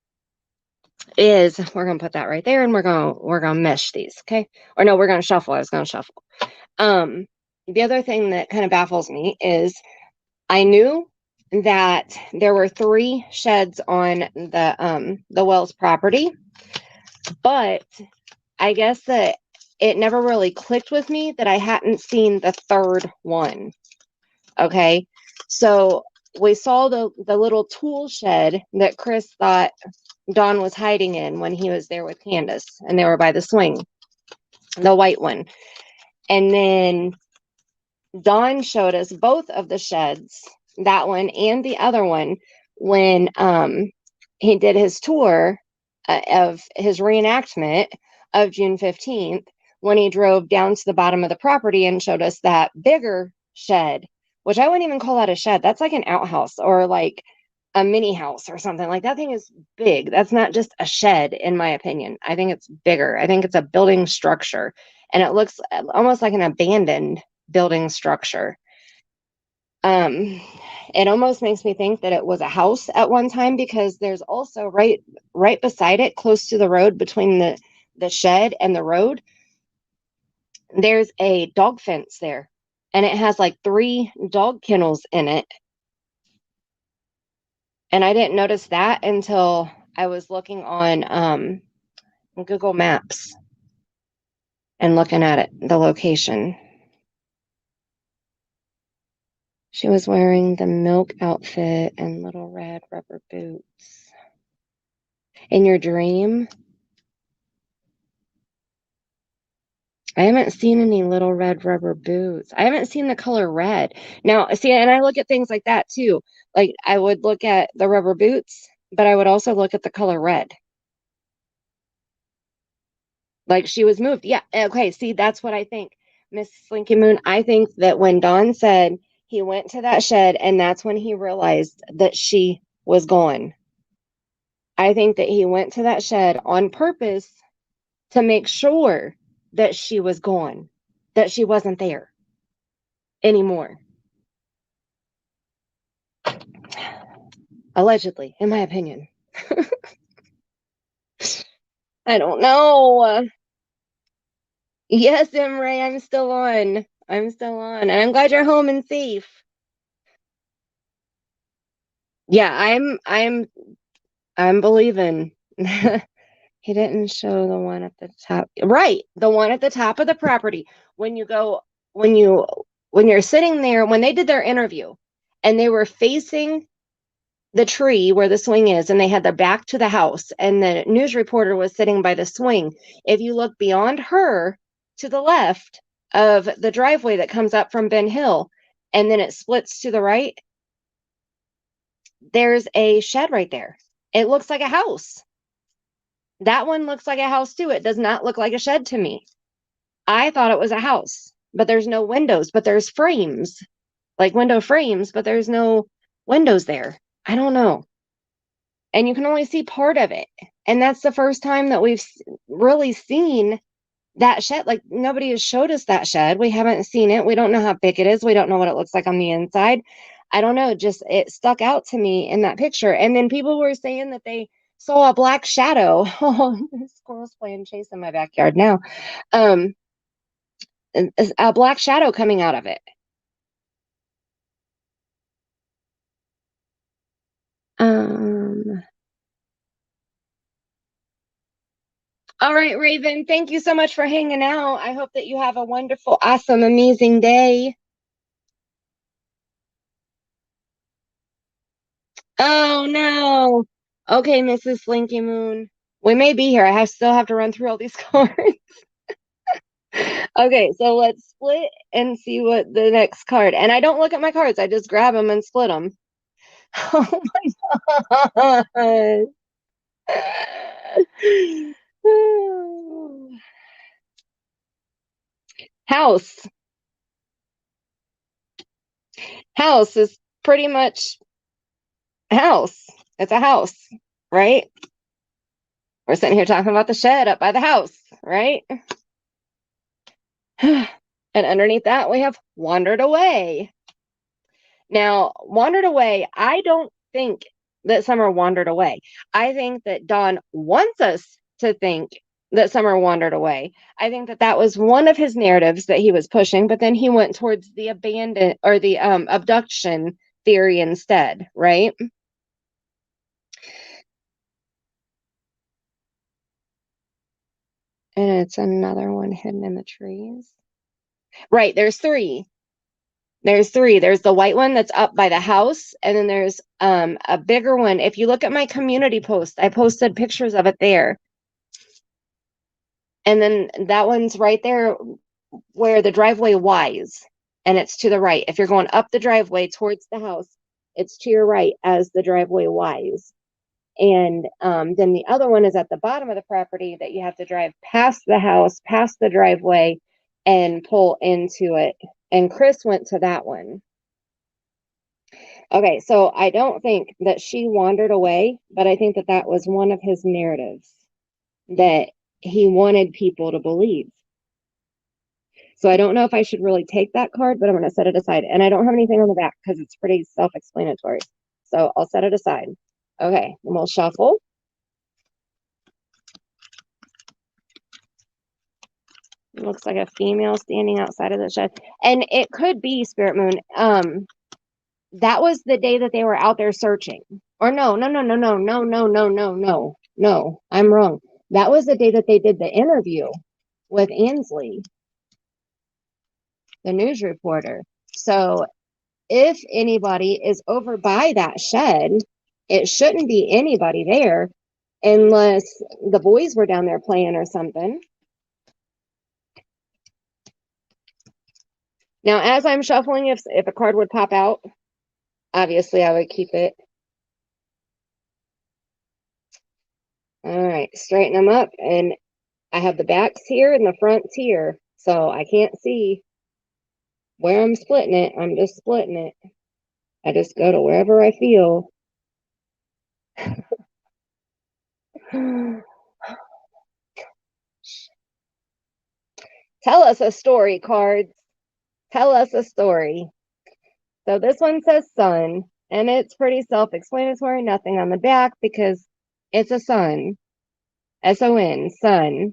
is we're gonna put that right there and we're gonna mesh these, okay? Or no, we're gonna shuffle. I was gonna shuffle. The other thing that kind of baffles me is I knew that there were 3 sheds on the Wells property, but I guess that it never really clicked with me that I hadn't seen the 3rd one. Okay. So we saw the little tool shed that Chris thought Don was hiding in when he was there with Candace, and they were by the swing, the white one. And then Don showed us both of the sheds, that one and the other one, when he did his tour of his reenactment of June 15th, when he drove down to the bottom of the property and showed us that bigger shed, which I wouldn't even call that a shed. That's like an outhouse or like a mini house or something. Like that thing is big. That's not just a shed, in my opinion. I think it's bigger. I think it's a building structure, and it looks almost like an abandoned building structure. It almost makes me think that it was a house at one time because there's also right beside it, close to the road between the shed and the road, there's a dog fence there, and it has like 3 dog kennels in it. And I didn't notice that until I was looking on Google Maps and looking at it, the location. She was wearing the milk outfit and little red rubber boots. In your dream? I haven't seen any little red rubber boots. I haven't seen the color red. Now, see, and I look at things like that too. Like I would look at the rubber boots, but I would also look at the color red. Like she was moved. Yeah. Okay. See, that's what I think. Miss Slinky Moon, I think that when Don said he went to that shed and that's when he realized that she was gone. I think that he went to that shed on purpose to make sure that she was gone, that she wasn't there anymore. Allegedly, in my opinion. I don't know. Yes, Emray, I'm still on. I'm still on. And I'm glad you're home and safe. Yeah, I'm believing. He didn't show the one at the top. Right, the one at the top of the property. When you go, when you when you're sitting there, when they did their interview and they were facing the tree where the swing is and they had their back to the house and the news reporter was sitting by the swing. If you look beyond her to the left of the driveway that comes up from Ben Hill and then it splits to the right, there's a shed right there. It looks like a house. That one looks like a house too. It does not look like a shed to me. I thought it was a house, but there's no windows, but there's frames, like window frames, but there's no windows there. I don't know. And you can only see part of it. And that's the first time that we've really seen that shed. Like nobody has showed us that shed. We haven't seen it. We don't know how big it is. We don't know what it looks like on the inside. I don't know. Just it stuck out to me in that picture. And then people were saying that they saw a black shadow. Oh, squirrels playing chase in my backyard now. Um, a black shadow coming out of it. Um, all right, Raven, thank you so much for hanging out. I hope that you have a wonderful, awesome, amazing day. Oh no. Okay, Mrs. Slinky Moon. We may be here. Still have to run through all these cards. Okay, so let's split and see what the next card. And I don't look at my cards. I just grab them and split them. Oh my god. House. House is pretty much house. It's a house, right? We're sitting here talking about the shed up by the house, right? And underneath that, we have wandered away. Now, wandered away, I don't think that Summer wandered away. I think that Don wants us to think that Summer wandered away. I think that that was one of his narratives that he was pushing, but then he went towards the abandon or the abduction theory instead, right? And it's another one hidden in the trees. Right, there's three. There's three. There's the white one that's up by the house, and then there's a bigger one. If you look at my community post, I posted pictures of it there. And then that one's right there where the driveway Y's, and it's to the right. If you're going up the driveway towards the house, it's to your right as the driveway Y's. And then the other one is at the bottom of the property that you have to drive past the house, past the driveway, and pull into it. And Chris went to that one. Okay, so I don't think that she wandered away, but I think that that was one of his narratives that he wanted people to believe. So I don't know if I should really take that card, but I'm going to set it aside. And I don't have anything on the back because it's pretty self-explanatory. So I'll set it aside. Okay, and we'll shuffle. It looks like a female standing outside of the shed. And it could be Spirit Moon. That was the day that they were out there searching. Or no. No, I'm wrong. That was the day that they did the interview with Ansley, the news reporter. So if anybody is over by that shed, it shouldn't be anybody there unless the boys were down there playing or something. Now, as I'm shuffling, if a card would pop out, obviously I would keep it. All right, straighten them up, and I have the backs here and the fronts here, so I can't see where I'm splitting it. I'm just splitting it. I just go to wherever I feel. Tell us a story, cards. Tell us a story. So this one says sun, and it's pretty self-explanatory. Nothing on the back because it's a sun. S-O-N, son.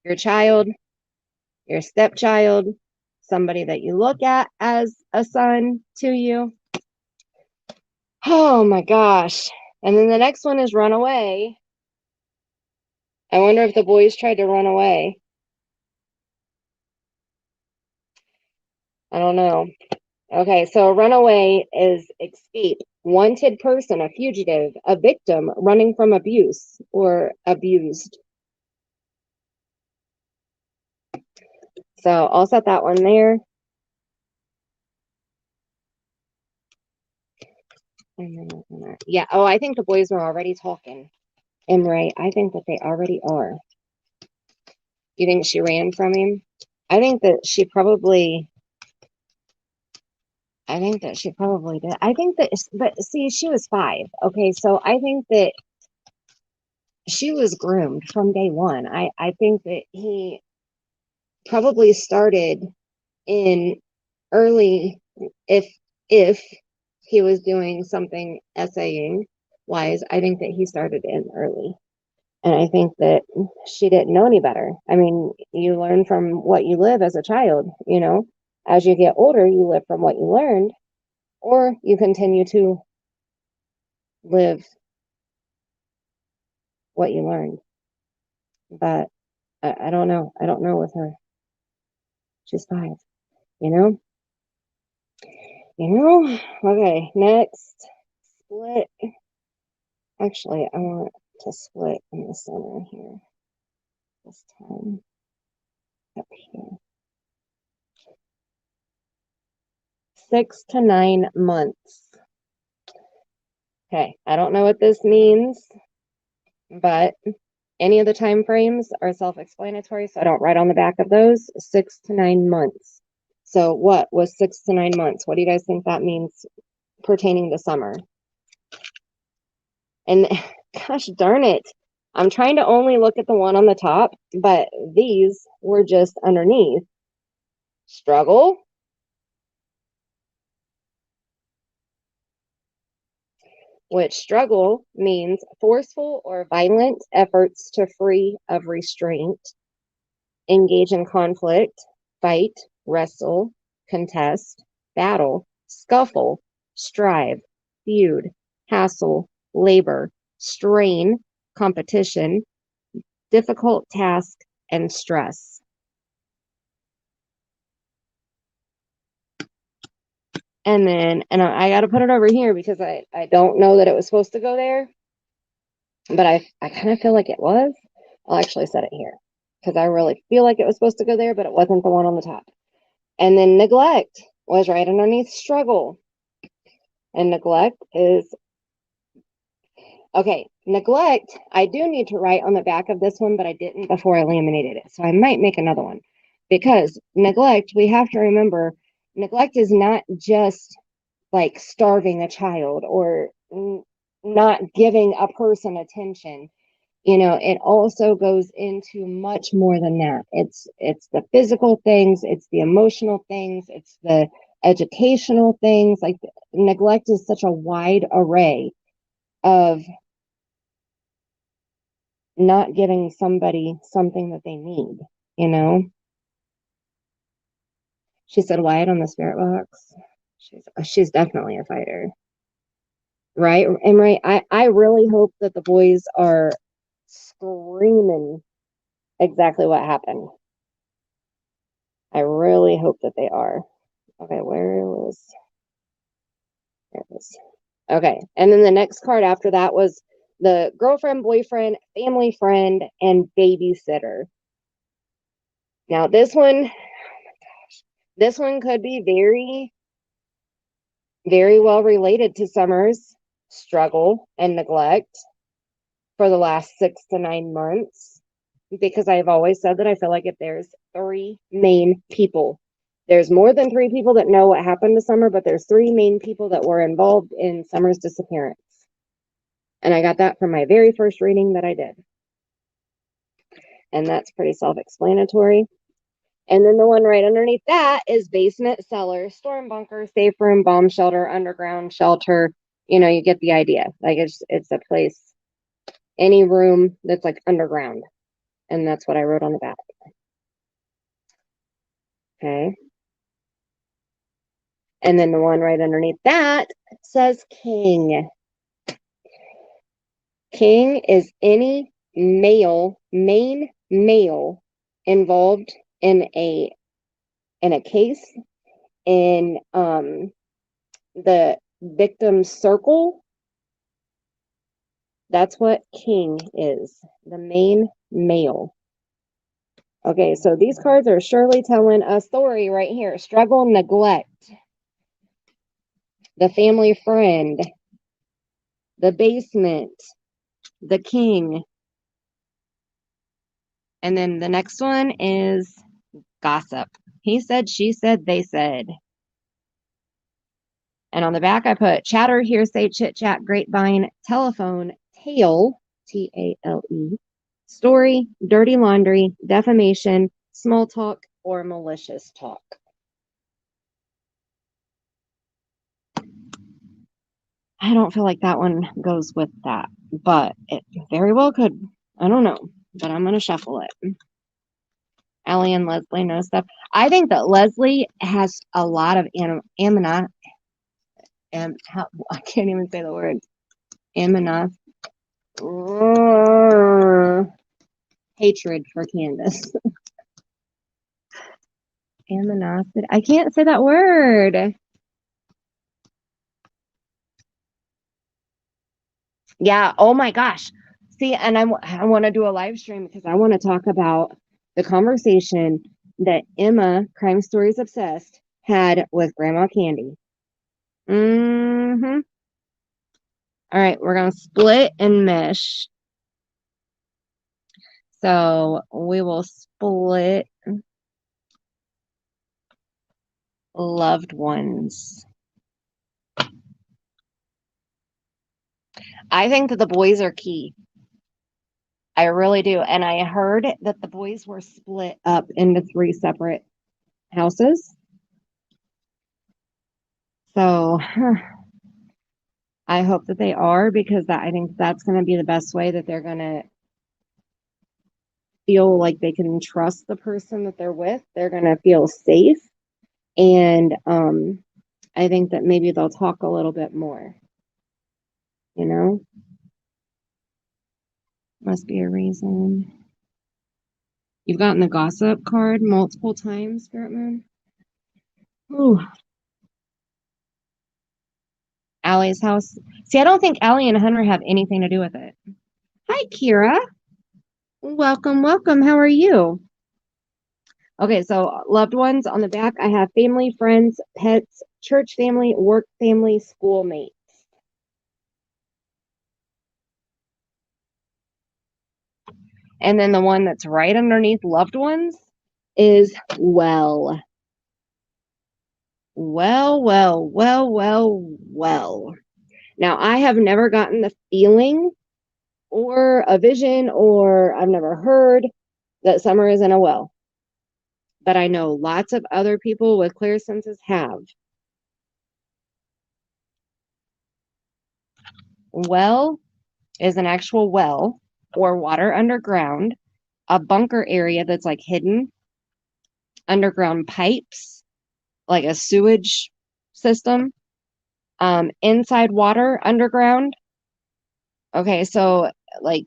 Your child, your stepchild, somebody that you look at as a son to you. Oh my gosh. And then the next one is run away. I wonder if the boys tried to run away. I don't know. Okay, so a runaway is escape, wanted person, a fugitive, a victim running from abuse or abused. So I'll set that one there. And then, yeah, oh, I think the boys are already talking. Right. I think that they already are. You think she ran from him? I think that she probably did. I think that, but see, she was 5. Okay, so I think that she was groomed from day one. I think that he probably started in early, if he was doing something essaying wise, I think that he started in early. And I think that she didn't know any better. I mean, you learn from what you live as a child, you know. As you get older, you live from what you learned, or you continue to live what you learned. But I don't know. I don't know with her. She's 5, you know? You know? Okay, next. Split. Actually, I want to split in the center here this time. Up here. 6 to 9 months. Okay, I don't know what this means, but any of the time frames are self-explanatory, so I don't write on the back of those. 6 to 9 months. So what was 6 to 9 months? What do you guys think that means pertaining to summer? And gosh darn it, I'm trying to only look at the one on the top, but these were just underneath. Struggle, which struggle means forceful or violent efforts to free of restraint, engage in conflict, fight, wrestle, contest, battle, scuffle, strive, feud, hassle, labor, strain, competition, difficult task, and stress. And then, and I got to put it over here because I don't know that it was supposed to go there, but I kind of feel like it was. I'll actually set it here because I really feel like it was supposed to go there, but it wasn't the one on the top. And then neglect was right underneath struggle. And neglect is, okay, neglect, I do need to write on the back of this one, but I didn't before I laminated it. So I might make another one because neglect, we have to remember, neglect is not just like starving a child or not giving a person attention. You know, it also goes into much more than that. It's the physical things, it's the emotional things, it's the educational things. Like neglect is such a wide array of not giving somebody something that they need, you know. She said Wyatt on the spirit box. She's definitely a fighter. Right? And right, I really hope that the boys are screaming exactly what happened. I really hope that they are. Okay, where was, there it is. Okay, and then the next card after that was the girlfriend, boyfriend, family friend, and babysitter. Now this one, This one could be very, very well related to Summer's struggle and neglect for the last 6 to 9 months, because I've always said that I feel like if there's 3 main people, there's more than 3 people that know what happened to Summer, but there's 3 main people that were involved in Summer's disappearance. And I got that from my very first reading that I did. And that's pretty self-explanatory. And then the one right underneath that is basement, cellar, storm bunker, safe room, bomb shelter, underground shelter. You know, you get the idea. Like it's a place, any room that's like underground. And that's what I wrote on the back. Okay. And then the one right underneath that says king. King is any main male involved in a case, in the victim's circle. That's what king is, the main male. Okay, so these cards are surely telling a story right here. Struggle, neglect, the family friend, the basement, the king. And then the next one is gossip. He said, she said, they said. And on the back, I put chatter, hearsay, chit chat, grapevine, telephone, tale, T-A-L-E, story, dirty laundry, defamation, small talk, or malicious talk. I don't feel like that one goes with that, but it very well could. I don't know, but I'm going to shuffle it. Allie and Leslie know stuff. I think that Leslie has a lot of I can't even say the word. Hatred for Candace. Aminosity. I can't say that word. Yeah. Oh my gosh. See, and I want to do a live stream because I want to talk about the conversation that Emma, Crime Stories Obsessed, had with Grandma Candy. Mm-hmm. All right, we're going to split and mesh. So we will split loved ones. I think that the boys are key. I really do. And I heard that the boys were split up into 3 separate houses. So I hope that they are, because I think that's going to be the best way that they're going to feel like they can trust the person that they're with. They're going to feel safe. And I think that maybe they'll talk a little bit more. You know? Must be a reason. You've gotten the gossip card multiple times, Spirit Moon. Ooh. Allie's house. See, I don't think Allie and Hunter have anything to do with it. Hi, Kira. Welcome, welcome. How are you? Okay, so loved ones on the back. I have family, friends, pets, church family, work family, schoolmates. And then the one that's right underneath loved ones is well. Well. Now, I have never gotten the feeling or a vision, or I've never heard that Summer is in a well. But I know lots of other people with clear senses have. Well is an actual well or water underground, a bunker area that's like hidden, underground pipes, like a sewage system, inside water underground. Okay, so like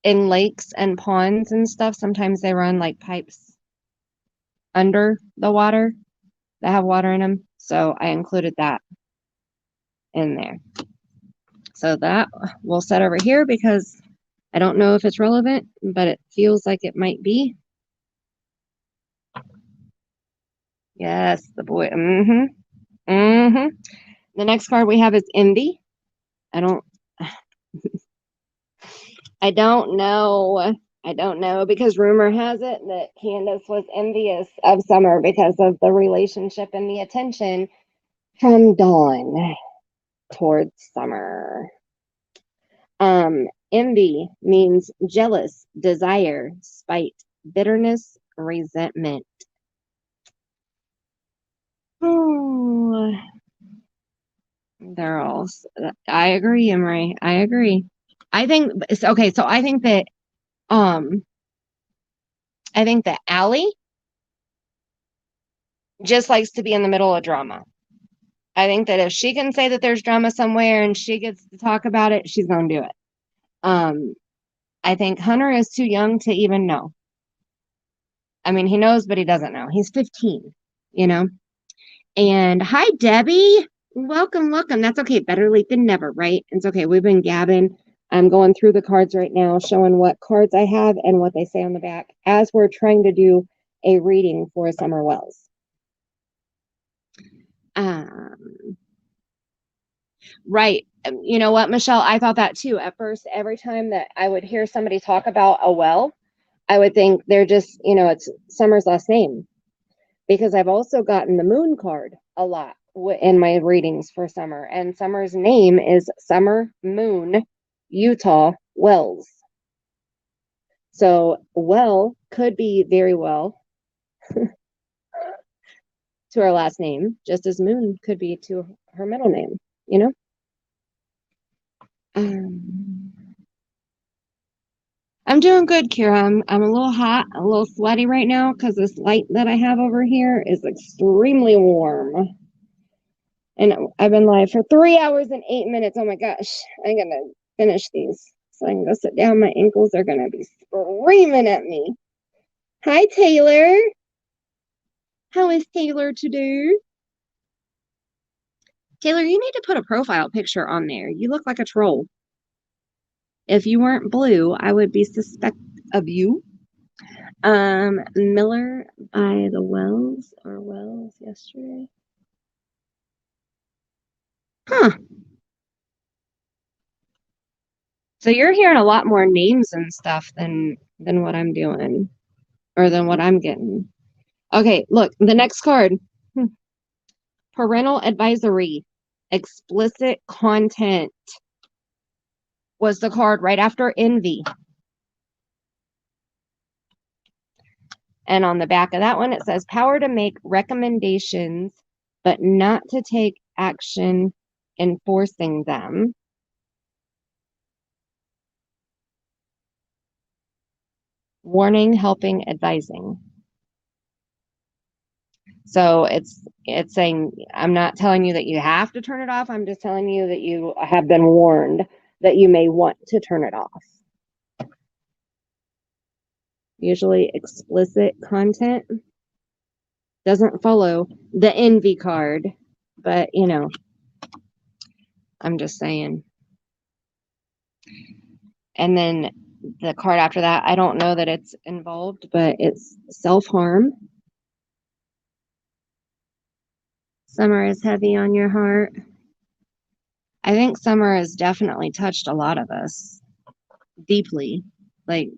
in lakes and ponds and stuff, sometimes they run like pipes under the water that have water in them. So I included that in there. So that we'll set over here because I don't know if it's relevant, but it feels like it might be. Yes, the boy. The next card we have is envy. I don't I don't know. I don't know because rumor has it that Candace was envious of Summer because of the relationship and the attention from Dawn towards Summer. Envy means jealous, desire, spite, bitterness, resentment. Oh, they're all. I agree, Emery. I agree. I think okay. So um, I think that Allie just likes to be in the middle of drama. I think that if she can say that there's drama somewhere and she gets to talk about it, she's gonna do it. I think Hunter is too young to even know. I mean, he knows, but he doesn't know. He's 15, you know. And hi, Debbie. Welcome, welcome. That's okay. Better late than never, right? It's okay. We've been gabbing. I'm going through the cards right now, showing what cards I have and what they say on the back as we're trying to do a reading for Summer Wells. Right. You know what, Michelle? I thought that too. At first, every time that I would hear somebody talk about a well, I would think they're just, it's Summer's last name. Because I've also gotten the moon card a lot in my readings for Summer. And Summer's name is Summer Moon Utah Wells. So, well could be very well to her last name, just as Moon could be to her middle name, you know? I'm doing good, Kira. I'm a little hot, a little sweaty right now because this light that I have over here is extremely warm. And I've been live for 3 hours and 8 minutes. Oh my gosh. I'm going to finish these so I can go sit down. My ankles are going to be screaming at me. Hi, Taylor. How is Taylor today? Taylor, you need to put a profile picture on there. You look like a troll. If you weren't blue, I would be suspect of you. Miller by the Wells or Wells yesterday. Huh. So you're hearing a lot more names and stuff than what I'm doing or than what I'm getting. Okay, look, the next card. Parental advisory. Explicit content was the card right after envy. And on the back of that one, it says power to make recommendations, but not to take action enforcing them. Warning, helping, advising. So it's saying, I'm not telling you that you have to turn it off. I'm just telling you that you have been warned that you may want to turn it off. Usually explicit content doesn't follow the envy card, but I'm just saying. And then the card after that, I don't know that it's involved, but it's self-harm. Summer is heavy on your heart. I think Summer has definitely touched a lot of us deeply. Like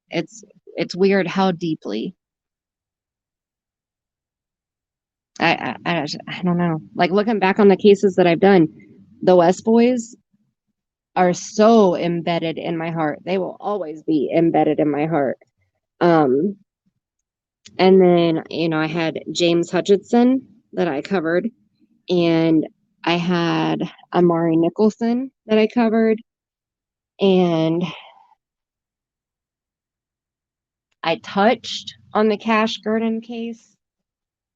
it's weird how deeply. I don't know. Like looking back on the cases that I've done, the West Boys are so embedded in my heart. They will always be embedded in my heart. And then, I had James Hutchinson that I covered, and I had Amari Nicholson that I covered, and I touched on the Cash Gurdon case,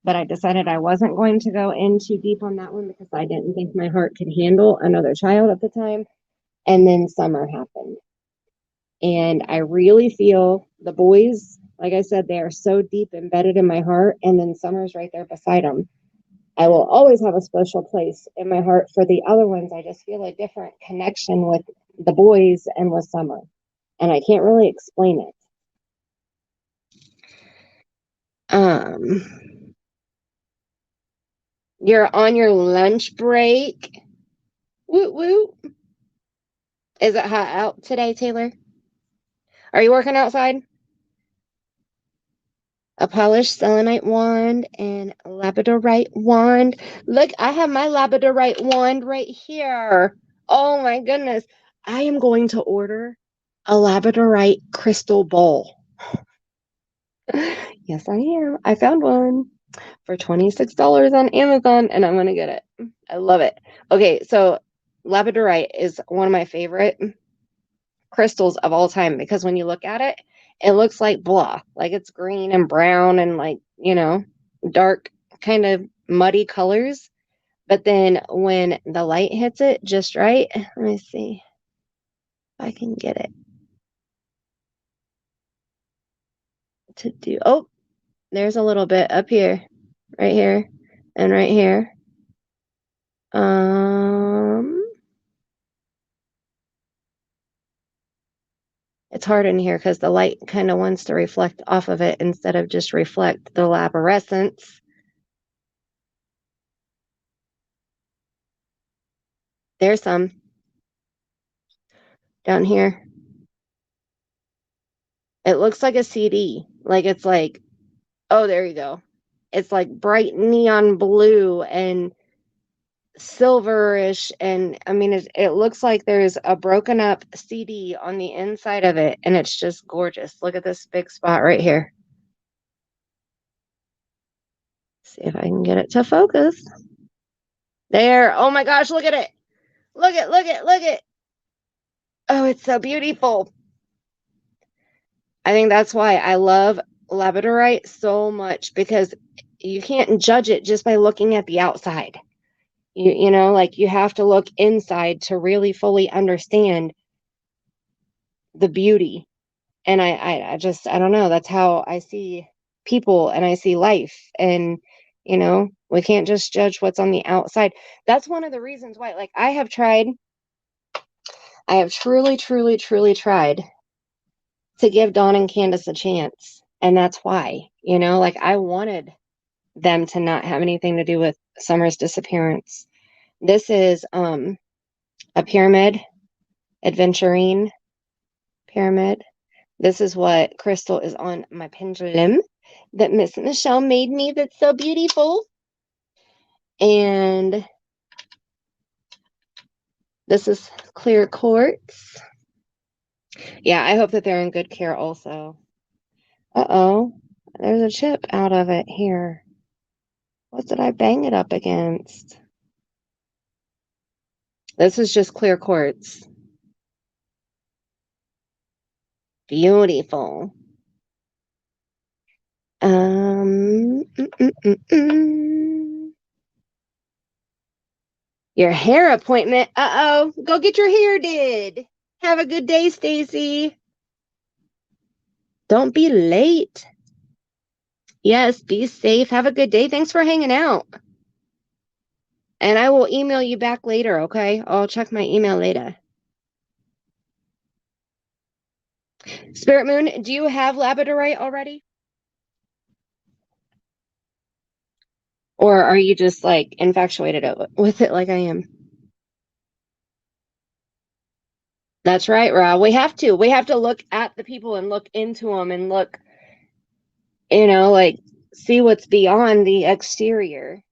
but I decided I wasn't going to go in too deep on that one because I didn't think my heart could handle another child at the time. And then summer happened. And I really feel the boys, like I said, they are so deep embedded in my heart. And then summer's right there beside them. I will always have a special place in my heart for the other ones. I just feel a different connection with the boys and with summer. And I can't really explain it. You're on your lunch break. Woot woot. Is it hot out today, Taylor? Are you working outside? A polished selenite wand and labradorite wand. Look, I have my labradorite wand right here. Oh my goodness. I am going to order a labradorite crystal bowl. Yes, I am. I found one for $26 on Amazon and I'm going to get it. I love it. Okay, so labradorite is one of my favorite crystals of all time because when you look at it, it looks like blah, like it's green and brown and like, dark kind of muddy colors. But then when the light hits it just right, let me see if I can get it to do. Oh, there's a little bit up here, right here, and right here. It's hard in here because the light kind of wants to reflect off of it instead of just reflect the luminescence. There's some down here. It looks like a CD. Like it's like, oh, there you go. It's like bright neon blue and silverish. And I mean, it looks like there's a broken up CD on the inside of it. And it's just gorgeous. Look at this big spot right here. See if I can get it to focus. There. Oh my gosh, look at it. Look at. Oh, it's so beautiful. I think that's why I love labradorite so much because you can't judge it just by looking at the outside. Like you have to look inside to really fully understand the beauty. And I don't know, that's how I see people and I see life. And, we can't just judge what's on the outside. That's one of the reasons why, like, I have truly tried to give Dawn and Candace a chance. And that's why, like I wanted them to not have anything to do with Summer's disappearance. This is a pyramid, adventurine pyramid. This is what crystal is on my pendulum that Miss Michelle made me that's so beautiful. And this is clear quartz. Yeah, I hope that they're in good care also. Uh-oh, there's a chip out of it here. What did I bang it up against? This is just clear quartz. Beautiful. Your hair appointment. Uh-oh. Go get your hair did. Have a good day, Stacy. Don't be late. Yes, be safe. Have a good day. Thanks for hanging out. And I will email you back later, okay? I'll check my email later. Spirit Moon, do you have labradorite already? Or are you just like infatuated with it like I am? That's right, Rob. We have to. We have to look at the people and look into them and look, like see what's beyond the exterior.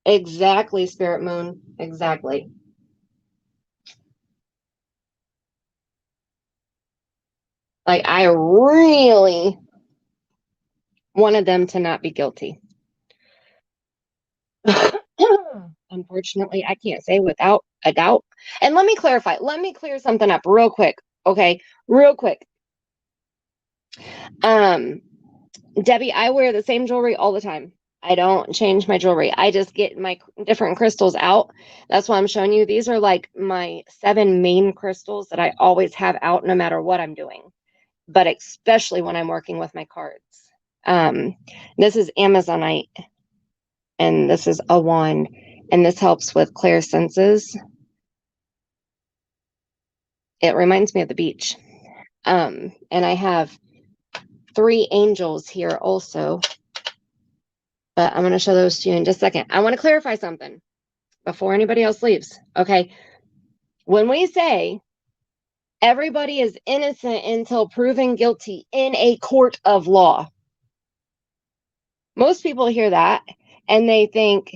Exactly, Spirit Moon. Exactly. Like, I really wanted them to not be guilty. Unfortunately, I can't say without a doubt. And let me clarify. Let me clear something up real quick. Okay, real quick. Debbie, I wear the same jewelry all the time. I don't change my jewelry. I just get my different crystals out. That's why I'm showing you. These are like my 7 main crystals that I always have out no matter what I'm doing, but especially when I'm working with my cards. This is Amazonite, and this is a wand, and this helps with clear senses. It reminds me of the beach. And I have 3 angels here also. But I'm going to show those to you in just a second. I want to clarify something before anybody else leaves. Okay. When we say everybody is innocent until proven guilty in a court of law, most people hear that and they think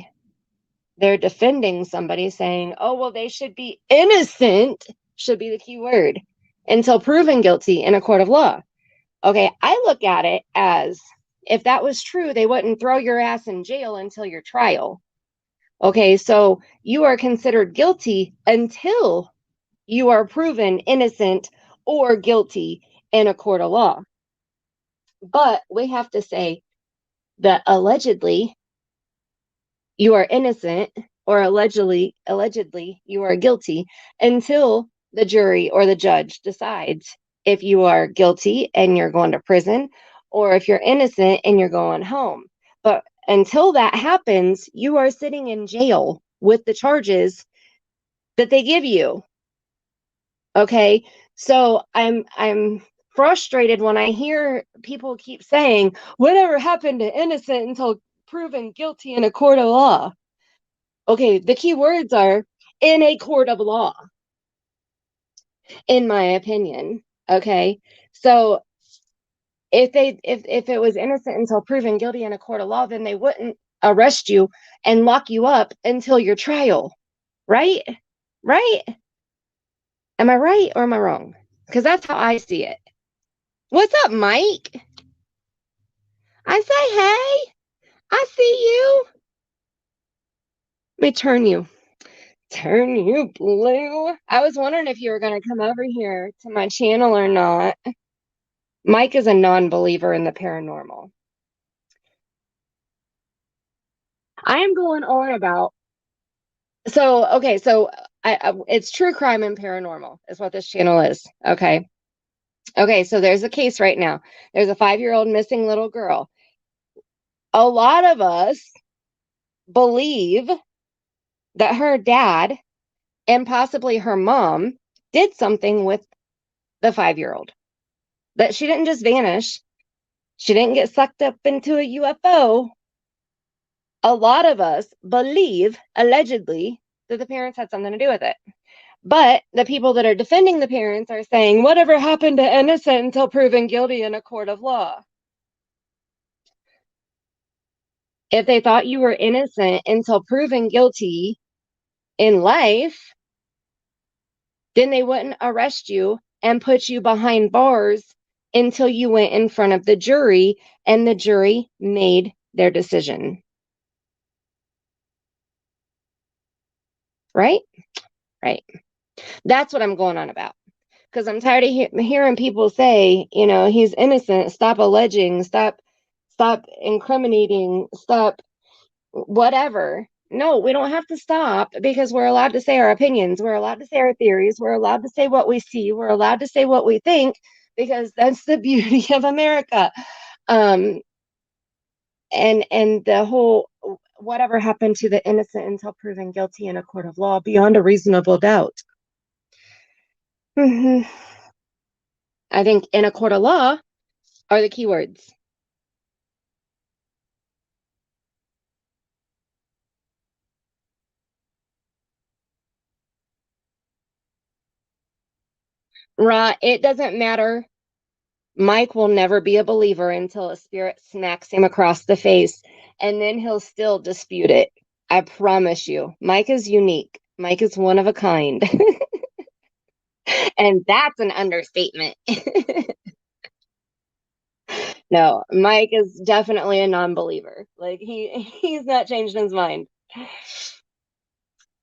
they're defending somebody, saying, oh, well, they should be innocent, should be the key word, until proven guilty in a court of law. Okay, I look at it as, if that was true, they wouldn't throw your ass in jail until your trial. Okay, so you are considered guilty until you are proven innocent or guilty in a court of law. But we have to say that allegedly you are innocent, or allegedly you are guilty, until the jury or the judge decides if you are guilty and you're going to prison, or if you're innocent and you're going home. But until that happens, you are sitting in jail with the charges that they give you. Okay, so I'm frustrated when I hear people keep saying, whatever happened to innocent until proven guilty in a court of law. Okay, the key words are in a court of law, in my opinion. Okay, so if it was innocent until proven guilty in a court of law, then they wouldn't arrest you and lock you up until your trial, right? Right? Am I right or am I wrong? Because that's how I see it. What's up, Mike? I say, hey, I see you. Let me turn you. Turn you blue. I was wondering if you were going to come over here to my channel or not. Mike is a non-believer in the paranormal. I am going on about, okay, so it's true crime and paranormal is what this channel is. Okay. Okay, so there's a case right now. There's a 5-year-old missing little girl. A lot of us believe that her dad and possibly her mom did something with the 5-year-old. That she didn't just vanish. She didn't get sucked up into a UFO. A lot of us believe, allegedly, that the parents had something to do with it. But the people that are defending the parents are saying, whatever happened to innocent until proven guilty in a court of law? If they thought you were innocent until proven guilty in life, then they wouldn't arrest you and put you behind bars until you went in front of the jury and the jury made their decision. Right? Right. That's what I'm going on about. Because I'm tired of hearing people say, he's innocent. Stop alleging. Stop incriminating. Stop whatever. No, we don't have to stop, because we're allowed to say our opinions. We're allowed to say our theories. We're allowed to say what we see. We're allowed to say what we think, because that's the beauty of America. And the whole, whatever happened to the innocent until proven guilty in a court of law beyond a reasonable doubt. I think in a court of law are the keywords. Right. It doesn't matter. Mike will never be a believer until a spirit smacks him across the face, and then he'll still dispute it. I promise you. Mike is unique. Mike is one of a kind. And that's an understatement. No, Mike is definitely a non-believer. Like he's not changed his mind.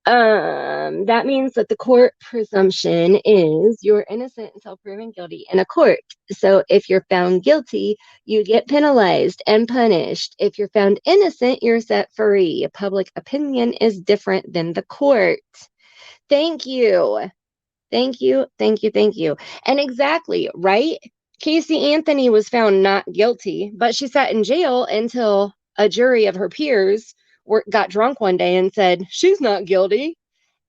That means that the court presumption is you're innocent until proven guilty in a court. So if you're found guilty, you get penalized and punished. If you're found innocent, you're set free. Public opinion is different than the court. Thank you. Thank you. Thank you. Thank you. And exactly, right? Casey Anthony was found not guilty, but she sat in jail until a jury of her peers got drunk one day and said, she's not guilty.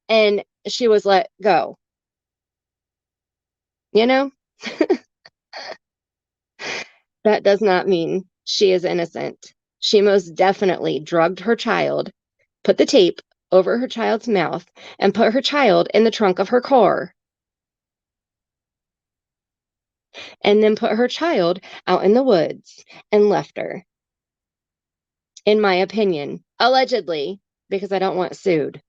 And she was let go. That does not mean she is innocent. She most definitely drugged her child, put the tape over her child's mouth, and put her child in the trunk of her car, and then put her child out in the woods and left her. In my opinion, allegedly, because I don't want sued.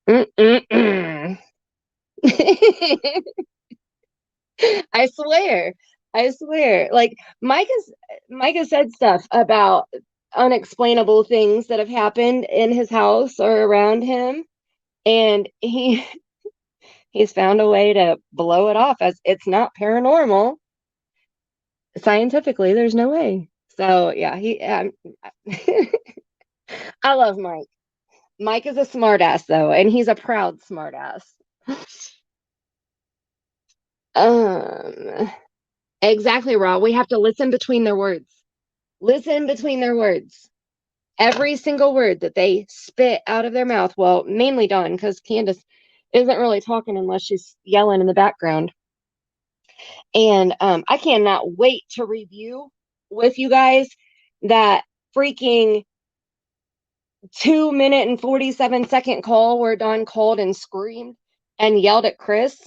Mm-mm-mm. I swear. I swear. Like Micah said stuff about unexplainable things that have happened in his house or around him, and he's found a way to blow it off as it's not paranormal. Scientifically, there's no way. So yeah, I love Mike. Mike is a smartass though, and he's a proud smartass. Um, exactly, Rob. We have to listen between their words. Listen between their words. Every single word that they spit out of their mouth. Well, mainly Dawn, because Candace isn't really talking unless she's yelling in the background. And I cannot wait to review with you guys that freaking 2 minute and 47-second call where Dawn called and screamed and yelled at Chris.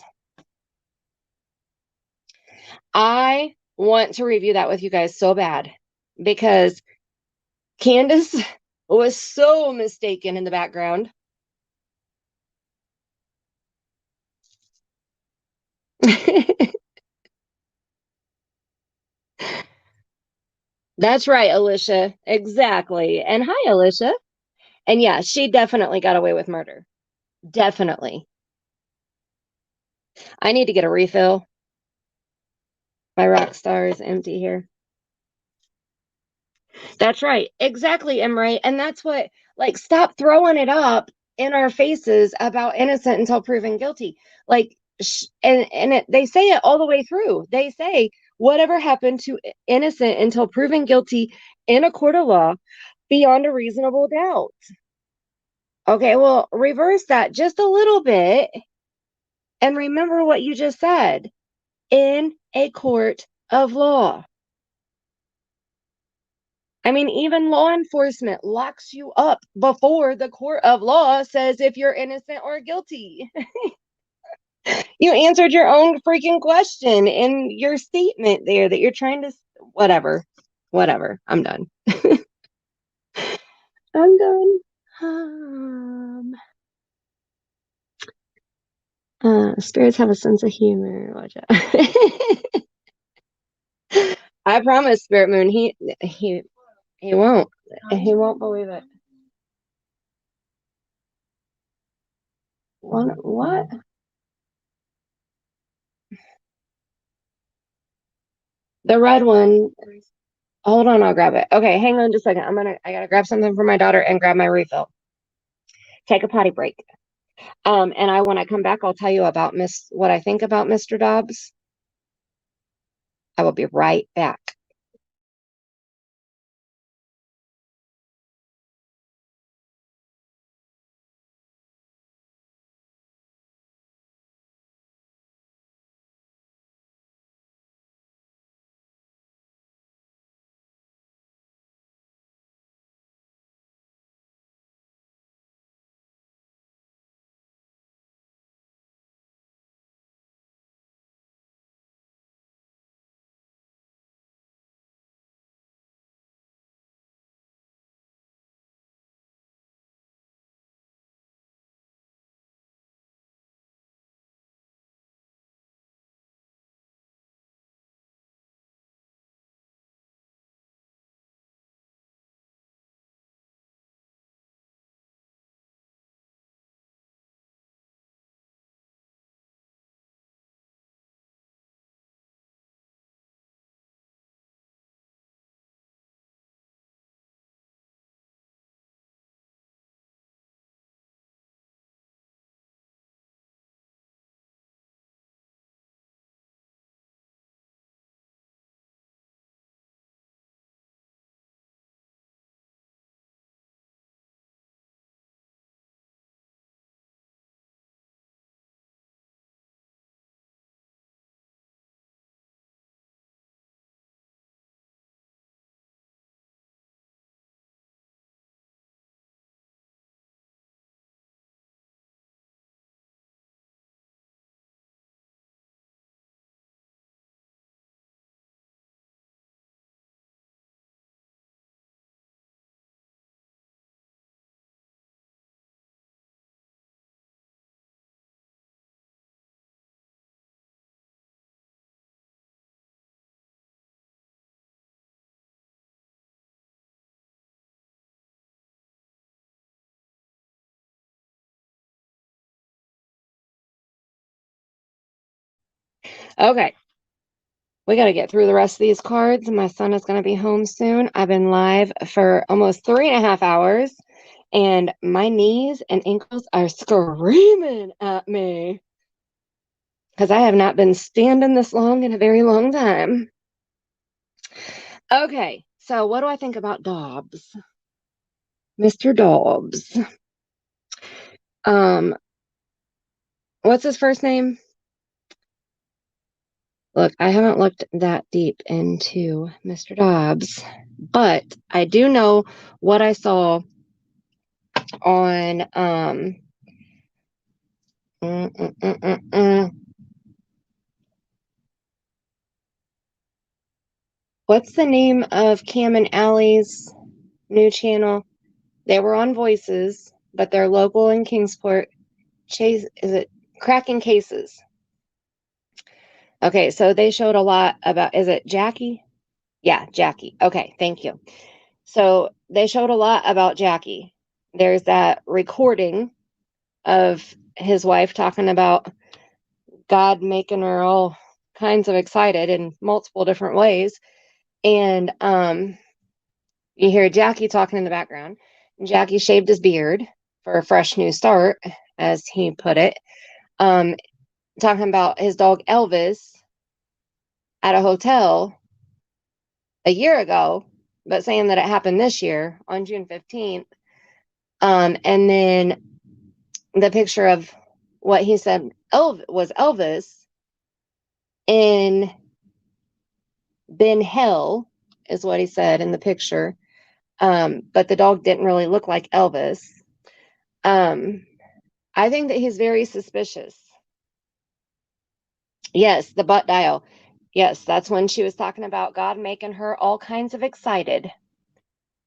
I want to review that with you guys so bad because Candace was so mistaken in the background. That's right, Alicia. Exactly. And hi, Alicia. And yeah, she definitely got away with murder. Definitely. I need to get a refill. My rock star is empty here. That's right. Exactly, Emre. And that's what, like, stop throwing it up in our faces about innocent until proven guilty. Like, they say it all the way through. They say, whatever happened to innocent until proven guilty in a court of law beyond a reasonable doubt. Okay, well, reverse that just a little bit and remember what you just said in a court of law. I mean, even law enforcement locks you up before the court of law says if you're innocent or guilty. You answered your own freaking question in your statement there that you're trying to, whatever, whatever. I'm done. I'm done. Spirits have a sense of humor. Watch out. I promise, Spirit Moon, he won't. He won't believe it. What? The red one. Hold on, I'll grab it. Okay, hang on just a second. I gotta grab something for my daughter and grab my refill. Take a potty break. And when I come back, I'll tell you about what I think about Mr. Dobbs. I will be right back. Okay. We got to get through the rest of these cards. My son is going to be home soon. I've been live for almost 3.5 hours, and my knees and ankles are screaming at me because I have not been standing this long in a very long time. Okay, so what do I think about Dobbs? Mr. Dobbs. What's his first name? Look, I haven't looked that deep into Mr. Dobbs, but I do know what I saw on what's the name of Cam and Allie's new channel? They were on Voices, but they're local in Kingsport. Chase, is it Cracking Cases? Okay, so they showed a lot about, is it Jackie? Yeah, Jackie. Okay, thank you. So they showed a lot about Jackie. There's that recording of his wife talking about God making her all kinds of excited in multiple different ways. And you hear Jackie talking in the background. Jackie shaved his beard for a fresh new start, as he put it. Talking about his dog Elvis at a hotel a year ago, but saying that it happened this year on June 15th. And then the picture of what he said was Elvis in Ben Hill, is what he said in the picture. But the dog didn't really look like Elvis. I think that he's very suspicious. Yes, the butt dial. Yes, that's when she was talking about God making her all kinds of excited.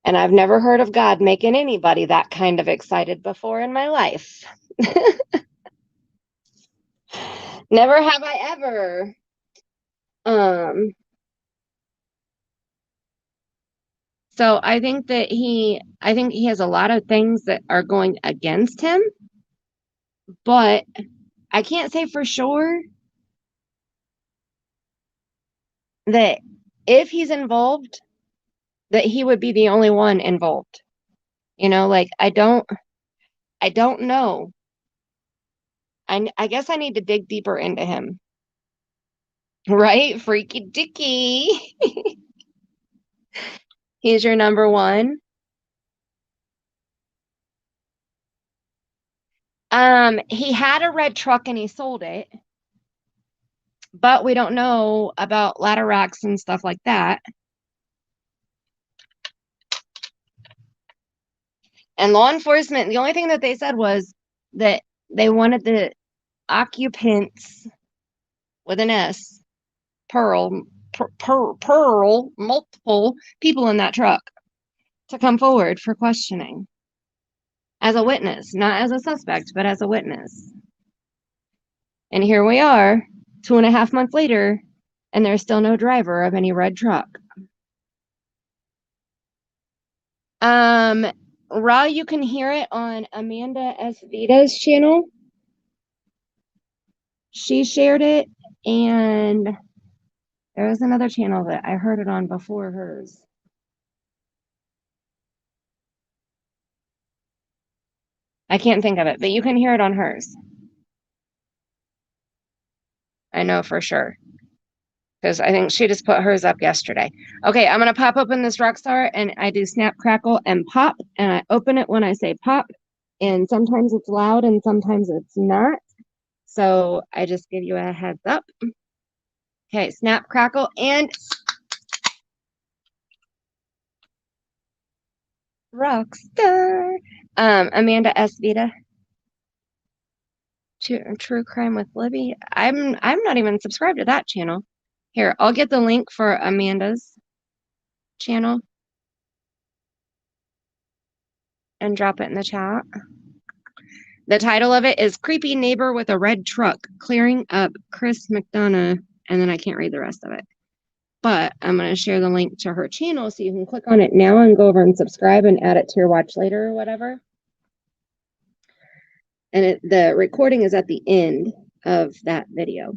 And I've never heard of God making anybody that kind of excited before in my life. Never have I ever. So I think he has a lot of things that are going against him, but I can't say for sure that if he's involved, that he would be the only one involved. Like I don't know. I guess I need to dig deeper into him. Right? Freaky dicky. He's your number one. He had a red truck and he sold it, but we don't know about ladder racks and stuff like that. And law enforcement, the only thing that they said was that they wanted the occupants with an S, Pearl, multiple people in that truck to come forward for questioning as a witness, not as a suspect, but as a witness. And here we are, 2.5 months later, and there's still no driver of any red truck. Raw, you can hear it on Amanda S. Vita's channel. She shared it, and there was another channel that I heard it on before hers. I can't think of it, but you can hear it on hers. I know for sure. Because I think she just put hers up yesterday. Okay, I'm going to pop open this Rockstar, and I do snap, crackle, and pop, and I open it when I say pop, and sometimes it's loud and sometimes it's not. So I just give you a heads up. Okay, snap, crackle, and Rockstar. Amanda S. Vita. True Crime with Libby. I'm not even subscribed to that channel. Here, I'll get the link for Amanda's channel and drop it in the chat. The title of it is Creepy Neighbor with a Red Truck Clearing Up Chris McDonough, and then I can't read the rest of it. But I'm going to share the link to her channel so you can click on it now and go over and subscribe and add it to your watch later or whatever. And the recording is at the end of that video.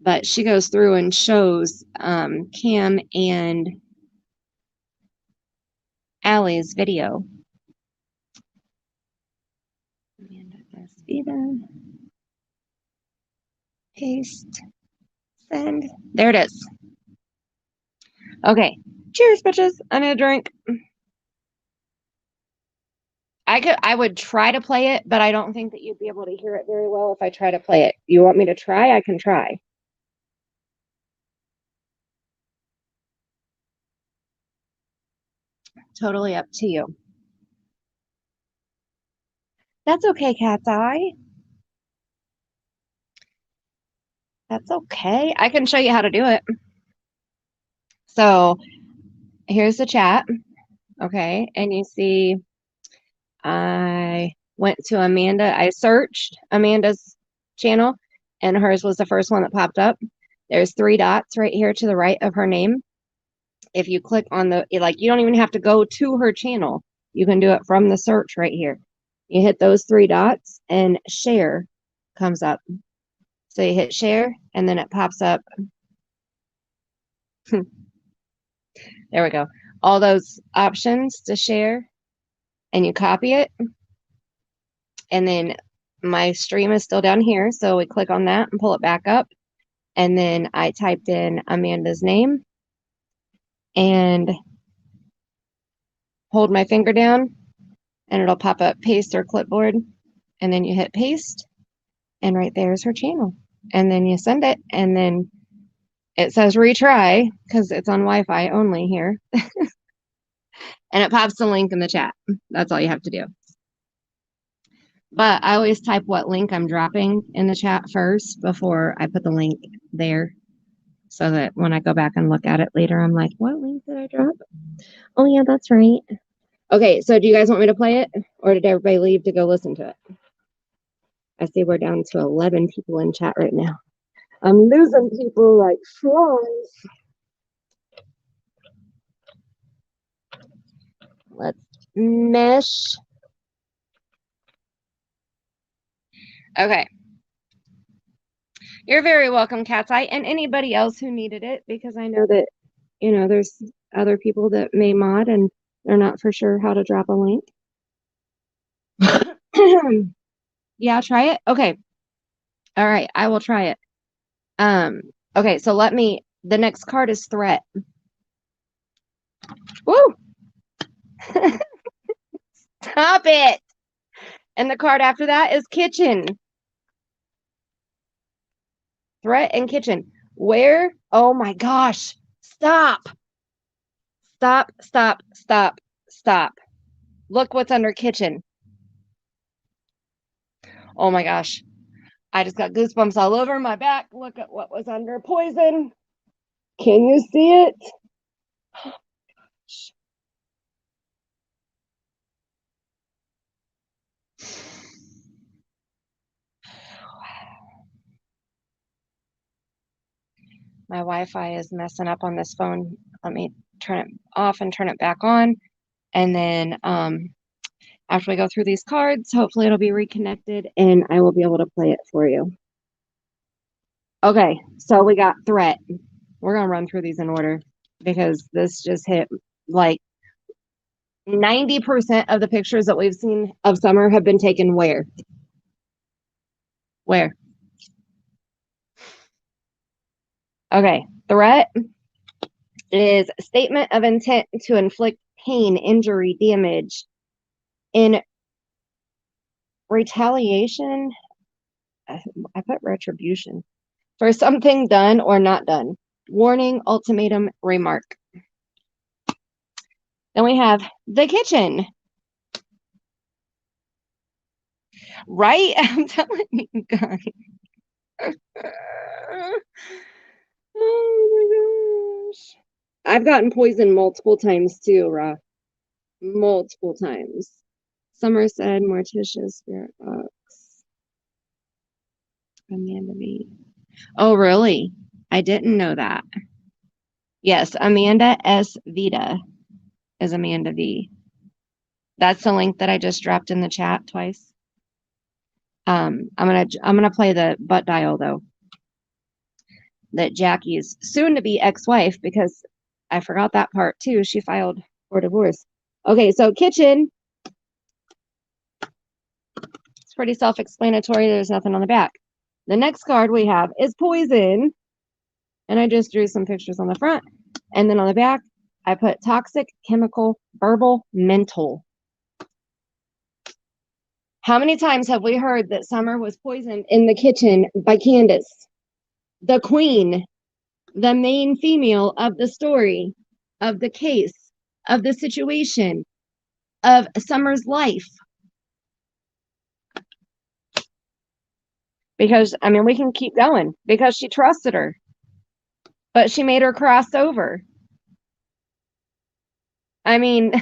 but she goes through and shows Cam and Allie's video. Amanda Vita. Paste. Send. There it is. Okay. Cheers, bitches. I need a drink. I would try to play it, but I don't think that you'd be able to hear it very well if I try to play it. You want me to try? I can try. Totally up to you. That's okay, Cat's Eye. That's okay. I can show you how to do it. So here's the chat. Okay. And you see, I went to Amanda. I searched Amanda's channel, and hers was the first one that popped up. There's 3 dots right here to the right of her name. If you click on the, like, you don't even have to go to her channel. You can do it from the search right here. You hit those 3 dots and share comes up. So you hit share and then it pops up. There we go. All those options to share, and you copy it. And then my stream is still down here. So we click on that and pull it back up. And then I typed in Amanda's name and hold my finger down and it'll pop up paste or clipboard. And then you hit paste and right there is her channel. And then you send it and then it says retry because it's on Wi-Fi only here. And it pops the link in the chat. That's all you have to do. But I always type what link I'm dropping in the chat first before I put the link there. So that when I go back and look at it later, I'm like, what link did I drop? Oh, yeah, that's right. Okay, so do you guys want me to play it? Or did everybody leave to go listen to it? I see we're down to 11 people in chat right now. I'm losing people like flies. Let's mesh. Okay. You're very welcome, Cat's Eye, and anybody else who needed it, because I know that, you know, there's other people that may mod and they're not for sure how to drop a link. Yeah, try it. Okay. All right, I will try it. Okay, so the next card is threat. Woo! Stop it. And the card after that is kitchen. Threat and kitchen. Where? Oh my gosh. Stop. Stop, stop, stop, stop. Look what's under kitchen. Oh my gosh. I just got goosebumps all over my back. Look at what was under poison. Can you see it? My Wi-Fi is messing up on this phone. Let me turn it off and turn it back on. And then after we go through these cards, hopefully it'll be reconnected and I will be able to play it for you. Okay, so we got threat. We're going to run through these in order because this just hit like 90% of the pictures that we've seen of summer have been taken where? Where? Okay, threat is a statement of intent to inflict pain, injury, damage in retaliation. I put retribution for something done or not done. Warning, ultimatum, remark. Then we have the kitchen. Right? I'm telling you guys. Oh my gosh. I've gotten poisoned multiple times too, Ra. Multiple times. Summer said Morticia Spirit Box. Amanda V. Oh, really? I didn't know that. Yes, Amanda S. Vita is Amanda V. That's the link that I just dropped in the chat twice. I'm gonna play the butt dial though. that Jackie's soon-to-be ex-wife, because I forgot that part too, she filed for divorce. Okay, so kitchen. It's pretty self-explanatory. There's nothing on the back. The next card we have is poison. And I just drew some pictures on the front. And then on the back, I put toxic, chemical, verbal, mental. How many times have we heard that Summer was poisoned in the kitchen by Candace, the queen, the main female of the story, of the case, of the situation, of Summer's life? Because, I mean, we can keep going. Because she trusted her. But she made her cross over. I mean...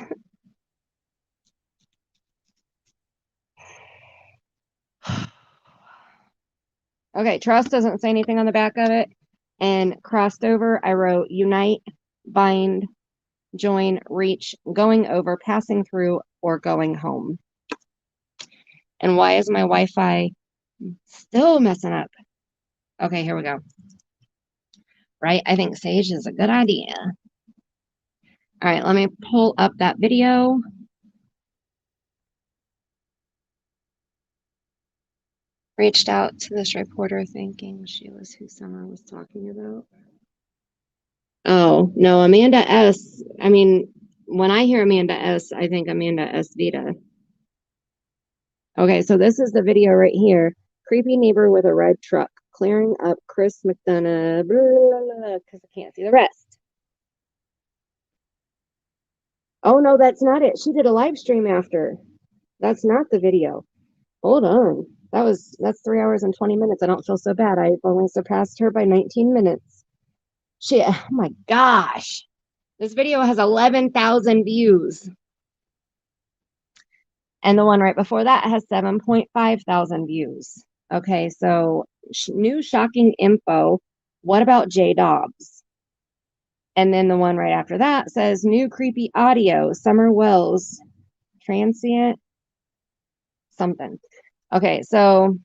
Okay, trust doesn't say anything on the back of it. And crossed over, I wrote unite, bind, join, reach, going over, passing through, or going home. And why is my Wi-Fi still messing up? Okay, here we go. Right? I think Sage is a good idea. All right, let me pull up that video. Reached out to this reporter thinking she was who Summer was talking about. Oh, no, Amanda S. I mean, when I hear Amanda S., I think Amanda S. Vita. Okay, so this is the video right here. Creepy neighbor with a red truck clearing up Chris McDonough, because I can't see the rest. Oh, no, that's not it. She did a live stream after. That's not the video. Hold on. That's 3 hours and 20 minutes. I don't feel so bad. I've only surpassed her by 19 minutes. Oh my gosh. This video has 11,000 views. And the one right before that has 7.5 thousand views. Okay, so new shocking info. What about J. Dobbs? And then the one right after that says new creepy audio. Summer Wells. Transient. Something. Okay, so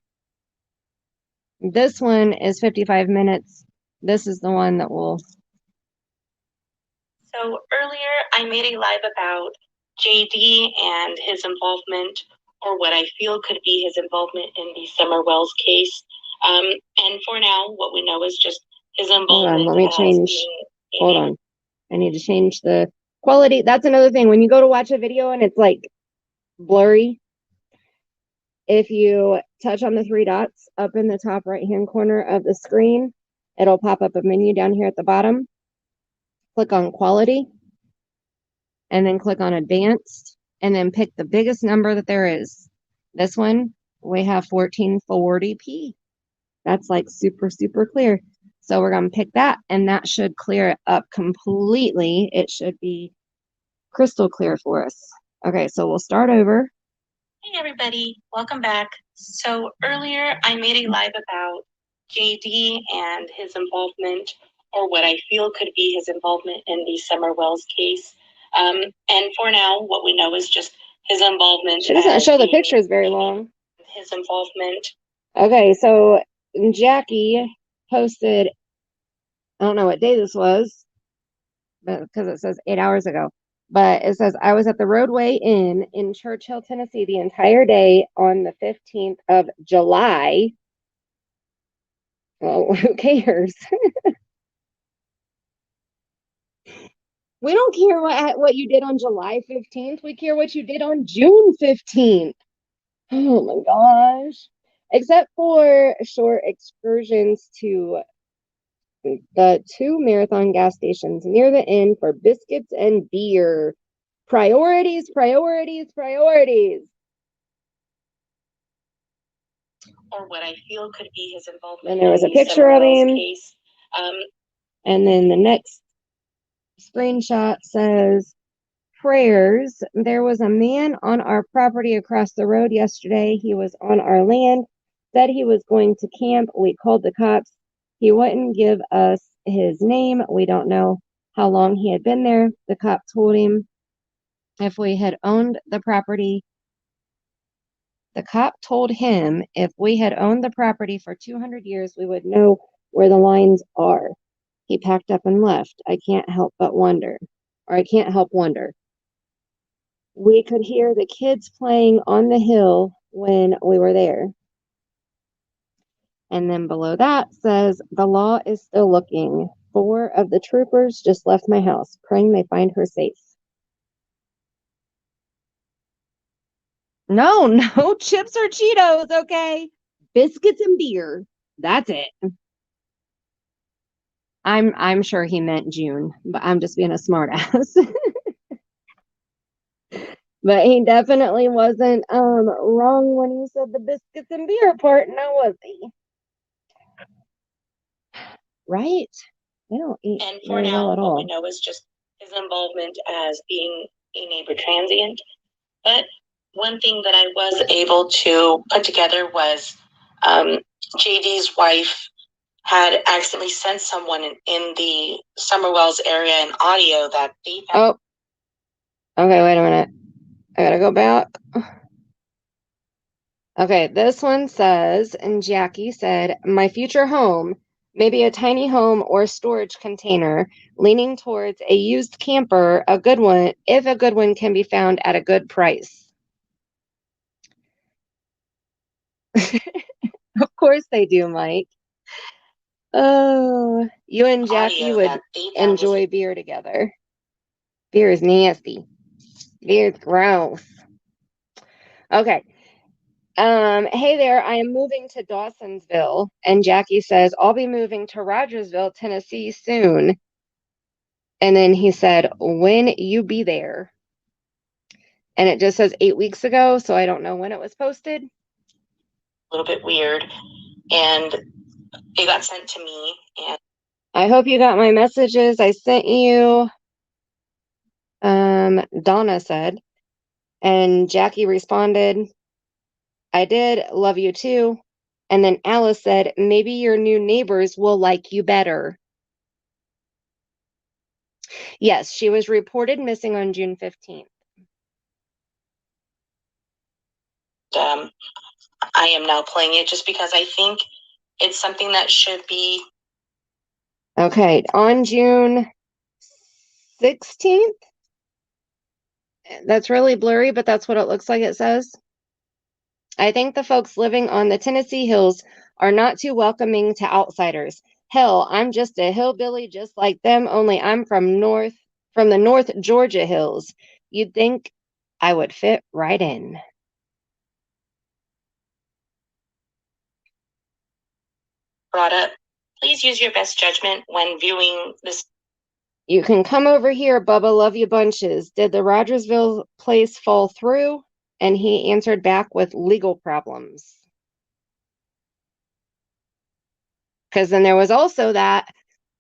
this one is 55 minutes. This is the one that will... So earlier I made a live about JD and his involvement, or what I feel could be his involvement in the Summer Wells case. And for now, what we know is just his involvement. Hold on, let me change. Hold on. I need to change the quality. That's another thing. When you go to watch a video and it's like blurry, if you touch on the 3 dots up in the top right-hand corner of the screen, it'll pop up a menu down here at the bottom. Click on quality, and then click on advanced, and then pick the biggest number that there is. This one, we have 1440p. That's like super, super clear. So we're going to pick that, and that should clear it up completely. It should be crystal clear for us. Okay, so we'll start over. Hey everybody, welcome back. So earlier I made a live about JD and his involvement, or what I feel could be his involvement in the Summer Wells case. And for now, what we know is just his involvement. She doesn't show the pictures very long. His involvement. Okay, so Jackie posted, I don't know what day this was, but because it says 8 hours ago. But it says, I was at the Roadway Inn in Churchill, Tennessee the entire day on the 15th of July. Well, who cares? We don't care what you did on July 15th. We care what you did on June 15th. Oh my gosh. Except for short excursions to the 2 marathon gas stations near the inn for biscuits and beer. Priorities, priorities, priorities. Or what I feel could be his involvement. And there was a picture of him. Case. And then the next screenshot says, prayers. There was a man on our property across the road yesterday. He was on our land, said he was going to camp. We called the cops. He wouldn't give us his name. We don't know how long he had been there. The cop told him if we had owned the property. The cop told him if we had owned the property for 200 years, we would know where the lines are. He packed up and left. I can't help wonder. We could hear the kids playing on the hill when we were there. And then below that says, the law is still looking. 4 of the troopers just left my house, praying they find her safe. No, no chips or Cheetos, okay? Biscuits and beer. That's it. I'm sure he meant June, but I'm just being a smartass. But he definitely wasn't wrong when he said the biscuits and beer part, now was he? Right? They don't eat And for very now, well at what we all. know is just his involvement as being a neighbor transient. But one thing that I was able to put together was JD's wife had accidentally sent someone in the Summer Wells area an audio that they found. Oh, okay, wait a minute. I gotta go back. Okay, this one says, and Jackie said, my future home, maybe a tiny home or storage container, leaning towards a used camper, a good one, if a good one can be found at a good price. Of course they do, Mike. Oh, you and Jackie would enjoy beer together. Beer is nasty. Beer is gross. Okay. Hey there, I am moving to Dawsonville. And Jackie says, I'll be moving to Rogersville, Tennessee soon. And then he said, when you be there. And it just says 8 weeks ago, so I don't know when it was posted. A little bit weird. And it got sent to me. And I hope you got my messages I sent you. Donna said. And Jackie responded, I did, love you too. And then Alice said, maybe your new neighbors will like you better. Yes, she was reported missing on June 15th. I am now playing it just because I think it's something that should be. Okay, on June 16th? That's really blurry, but that's what it looks like it says. I think the folks living on the Tennessee hills are not too welcoming to outsiders. Hell, I'm just a hillbilly just like them, only I'm from the North Georgia hills. You'd think I would fit right in. Brought up. Please use your best judgment when viewing this. You can come over here, Bubba. Love you bunches. Did the Rogersville place fall through? And he answered back with legal problems. Because then there was also that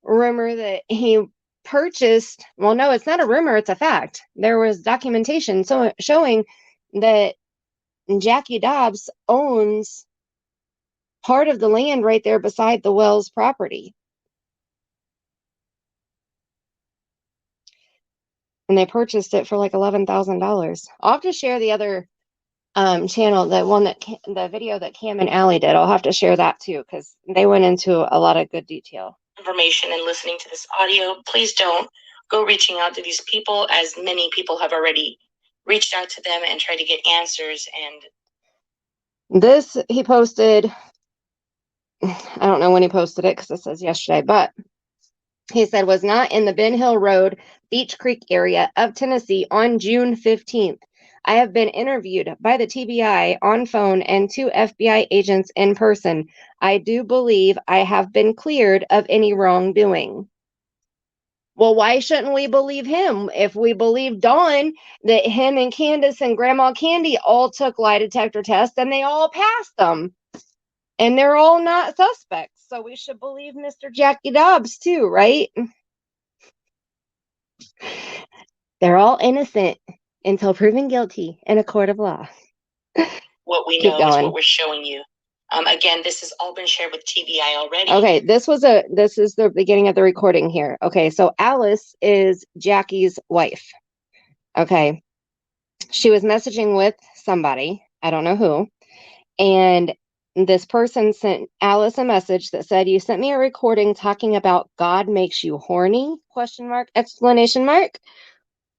rumor that he purchased. Well, no, it's not a rumor. It's a fact. There was documentation showing that Jackie Dobbs owns part of the land right there beside the Wells property. And they purchased it for like $11,000. I'll have to share the other channel, the video that Cam and Allie did. I'll have to share that too, because they went into a lot of good detail. Information and listening to this audio, please don't go reaching out to these people, as many people have already reached out to them and tried to get answers. And this he posted, I don't know when he posted it because it says yesterday, but he said was not in the Ben Hill Road, Beach Creek area of Tennessee on June 15th. I have been interviewed by the TBI on phone and 2 FBI agents in person. I do believe I have been cleared of any wrongdoing. Well, why shouldn't we believe him? If we believe Dawn, that him and Candace and Grandma Candy all took lie detector tests and they all passed them. And they're all not suspects. So we should believe Mr. Jackie Dobbs too, right? They're all innocent until proven guilty in a court of law. What we know is what we're showing you. Again, this has all been shared with TBI already. Okay, this is the beginning of the recording here. Okay, so Alice is Jackie's wife. Okay, she was messaging with somebody, I don't know who, and this person sent Alice a message that said, "You sent me a recording talking about God makes you horny?" Question mark, exclamation mark.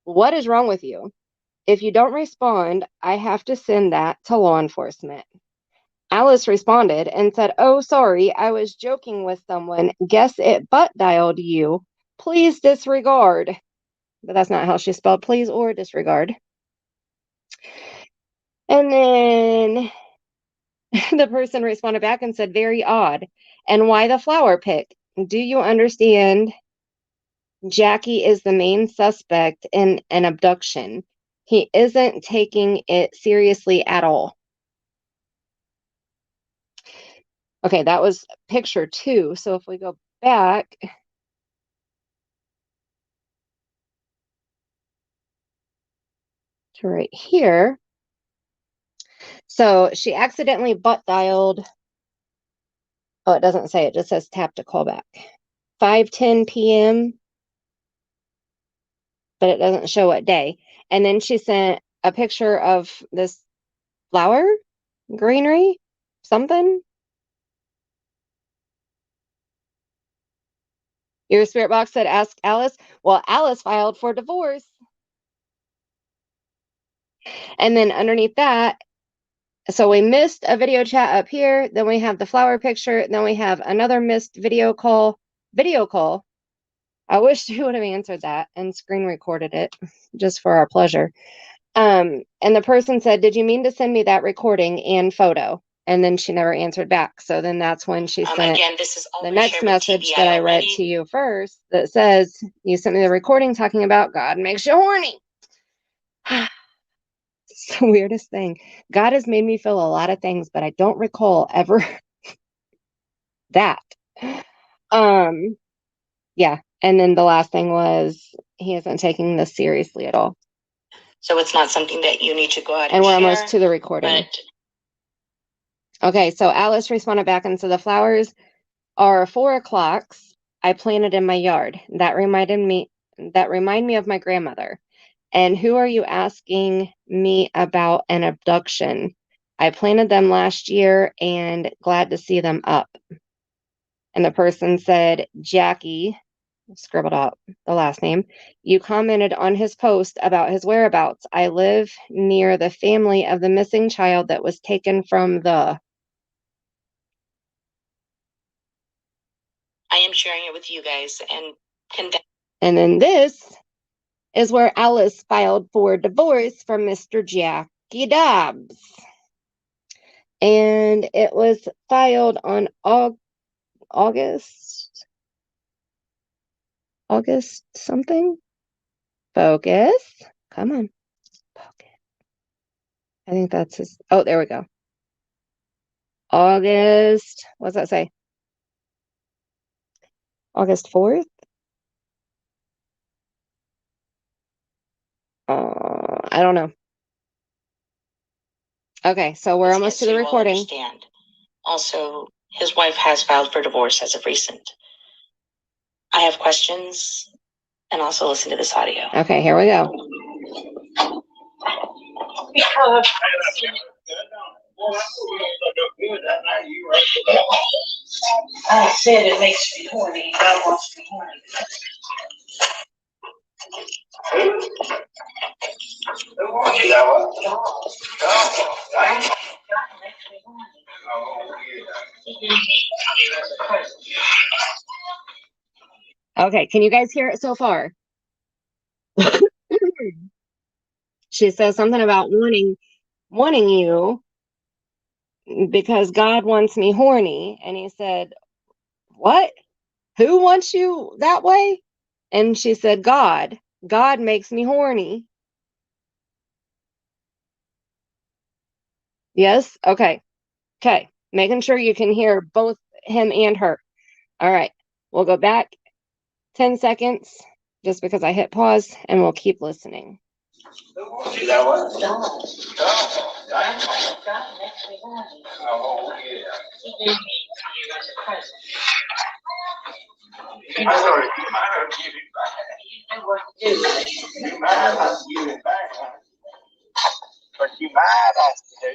What is wrong with you? If you don't respond, I have to send that to law enforcement. Alice responded and said, "Oh, sorry, I was joking with someone. Guess it butt dialed you. Please disregard." But that's not how she spelled please or disregard. And then the person responded back and said, "Very odd. And why the flower pick? Do you understand? Jackie is the main suspect in an abduction. He isn't taking it seriously at all." Okay, that was picture 2. So if we go back to right here. So she accidentally butt dialed. Oh, it doesn't say, it just says tap to call back. 5:10 p.m. But it doesn't show what day. And then she sent a picture of this flower, greenery, something. Your spirit box said, "Ask Alice." Well, Alice filed for divorce. And then underneath that, so we missed a video chat up here. Then we have the flower picture. Then we have another missed video call. I wish you would have answered that and screen recorded it just for our pleasure. And the person said, "Did you mean to send me that recording and photo?" And then she never answered back. So then that's when she sent Again, this is the next message that I read to you first that says, "You sent me the recording talking about God makes you horny." It's the weirdest thing. God has made me feel a lot of things, but I don't recall ever that. Yeah. And then the last thing was, he isn't taking this seriously at all. So it's not something that you need to go out and we're almost to the recording. Okay, so Alice responded back and said, "The flowers are 4 o'clocks I planted in my yard. That remind me of my grandmother. And who are you asking me about an abduction? I planted them last year and glad to see them up." And the person said, "Jackie," scribbled out the last name, "you commented on his post about his whereabouts. I live near the family of the missing child that was taken from the..." I am sharing it with you guys And then this is where Alice filed for divorce from Mr. Jackie Dobbs. And it was filed on August something. Focus. Come on. Focus. I think that's his. Oh, there we go. August. What's that say? August 4th? I don't know. Okay, so we're almost to the recording. Also, his wife has filed for divorce as of recent. I have questions, and also listen to this audio. Okay, here we go. I said it makes me horny. God wants me horny. Okay, can you guys hear it so far? She says something about wanting you because God wants me horny. And he said, "What? Who wants you that way?" And she said, "God. God makes me horny." Yes? Okay. Okay. Making sure you can hear both him and her. All right. We'll go back 10 seconds just because I hit pause and we'll keep listening. See that one? God makes me horny. Oh, yeah. He gave me you as a present. You might have to give it back. You know what to do. You might have to give it back. But you might have to do.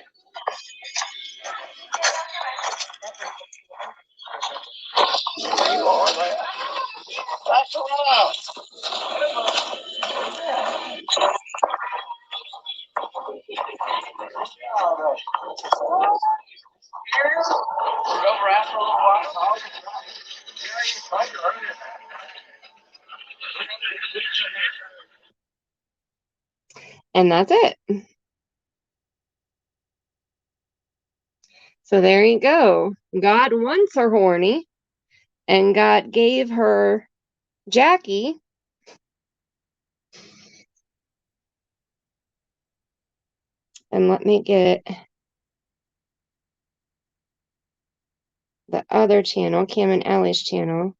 And that's it. So there you go. God wants her horny, and God gave her Jackie. And let me get the other channel, Cam and Allie's channel.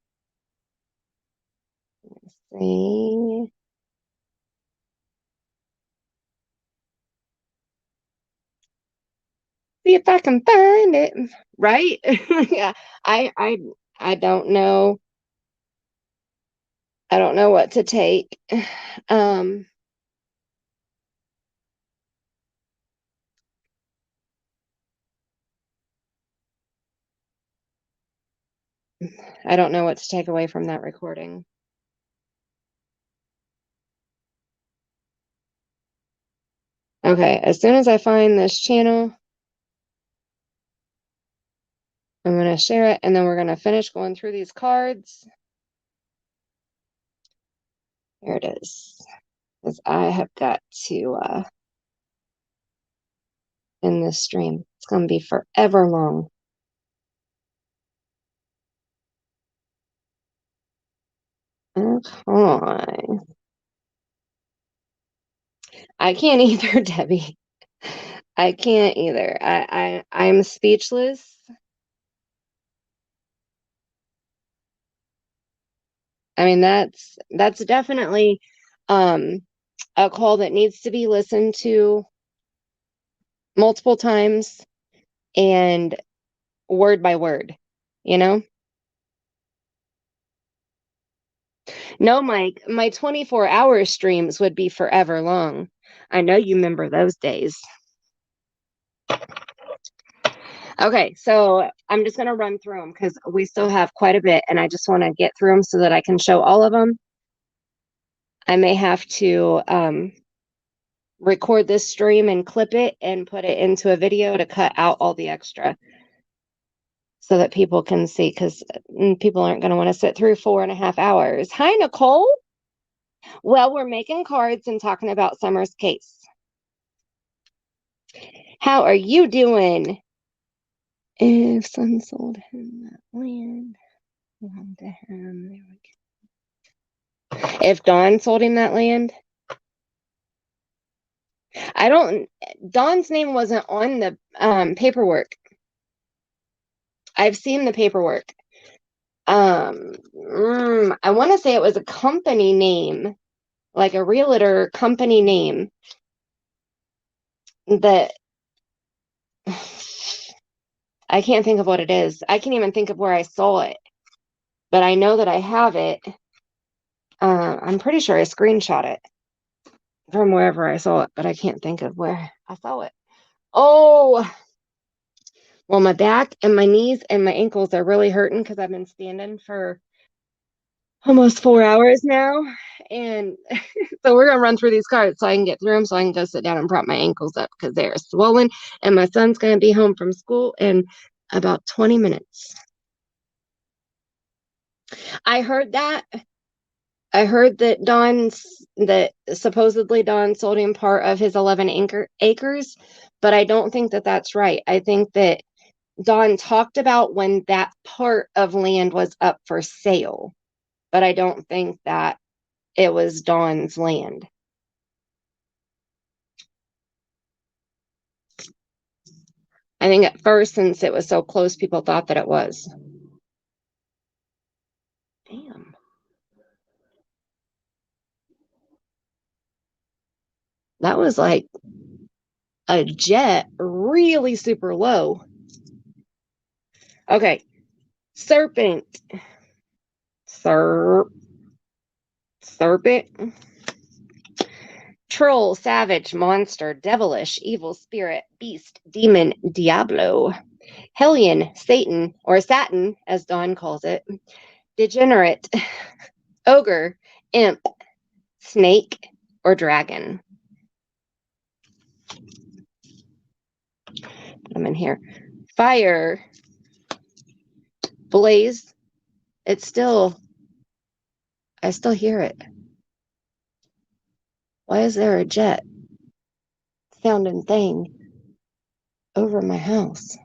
Let's see. See if I can find it. Right? Yeah. I don't know. I don't know what to take. I don't know what to take away from that recording. Okay, as soon as I find this channel, I'm going to share it, and then we're going to finish going through these cards. Here it is. Because I have got to end this stream. It's going to be forever long. Okay. I can't either, Debbie. I can't either. I'm speechless. I mean, that's definitely a call that needs to be listened to multiple times and word by word, you know? No, Mike, my 24-hour streams would be forever long. I know you remember those days. Okay, so I'm just going to run through them because we still have quite a bit, and I just want to get through them so that I can show all of them. I may have to record this stream and clip it and put it into a video to cut out all the extra so that people can see, because people aren't going to want to sit through 4.5 hours. Hi, Nicole. Well, we're making cards and talking about Summer's case. How are you doing? If son sold him that land, to him, there we go. If Dawn sold him that land, Dawn's name wasn't on the paperwork. I've seen the paperwork. I want to say it was a company name, like a realtor company name that I can't think of what it is. I can't even think of where I saw it, but I know that I have it. I'm pretty sure I screenshot it from wherever I saw it, but I can't think of where I saw it. Oh, well, my back and my knees and my ankles are really hurting because I've been standing for almost 4 hours now. And so we're going to run through these cards so I can get through them so I can go sit down and prop my ankles up because they're swollen. And my son's going to be home from school in about 20 minutes. I heard that. I heard that supposedly Don sold him part of his 11 acres, but I don't think that that's right. I think that Don talked about when that part of land was up for sale, but I don't think that it was Don's land. I think at first, since it was so close, people thought that it was. Damn. That was like a jet, really super low. Okay. Serpent. Serpent. Troll, savage, monster, devilish, evil spirit, beast, demon, diablo. Hellion, Satan, or Satin, as Dawn calls it. Degenerate, ogre, imp, snake, or dragon. them in here. Fire, blaze. It's still, I still hear it. Why is there a jet sounding thing over my house?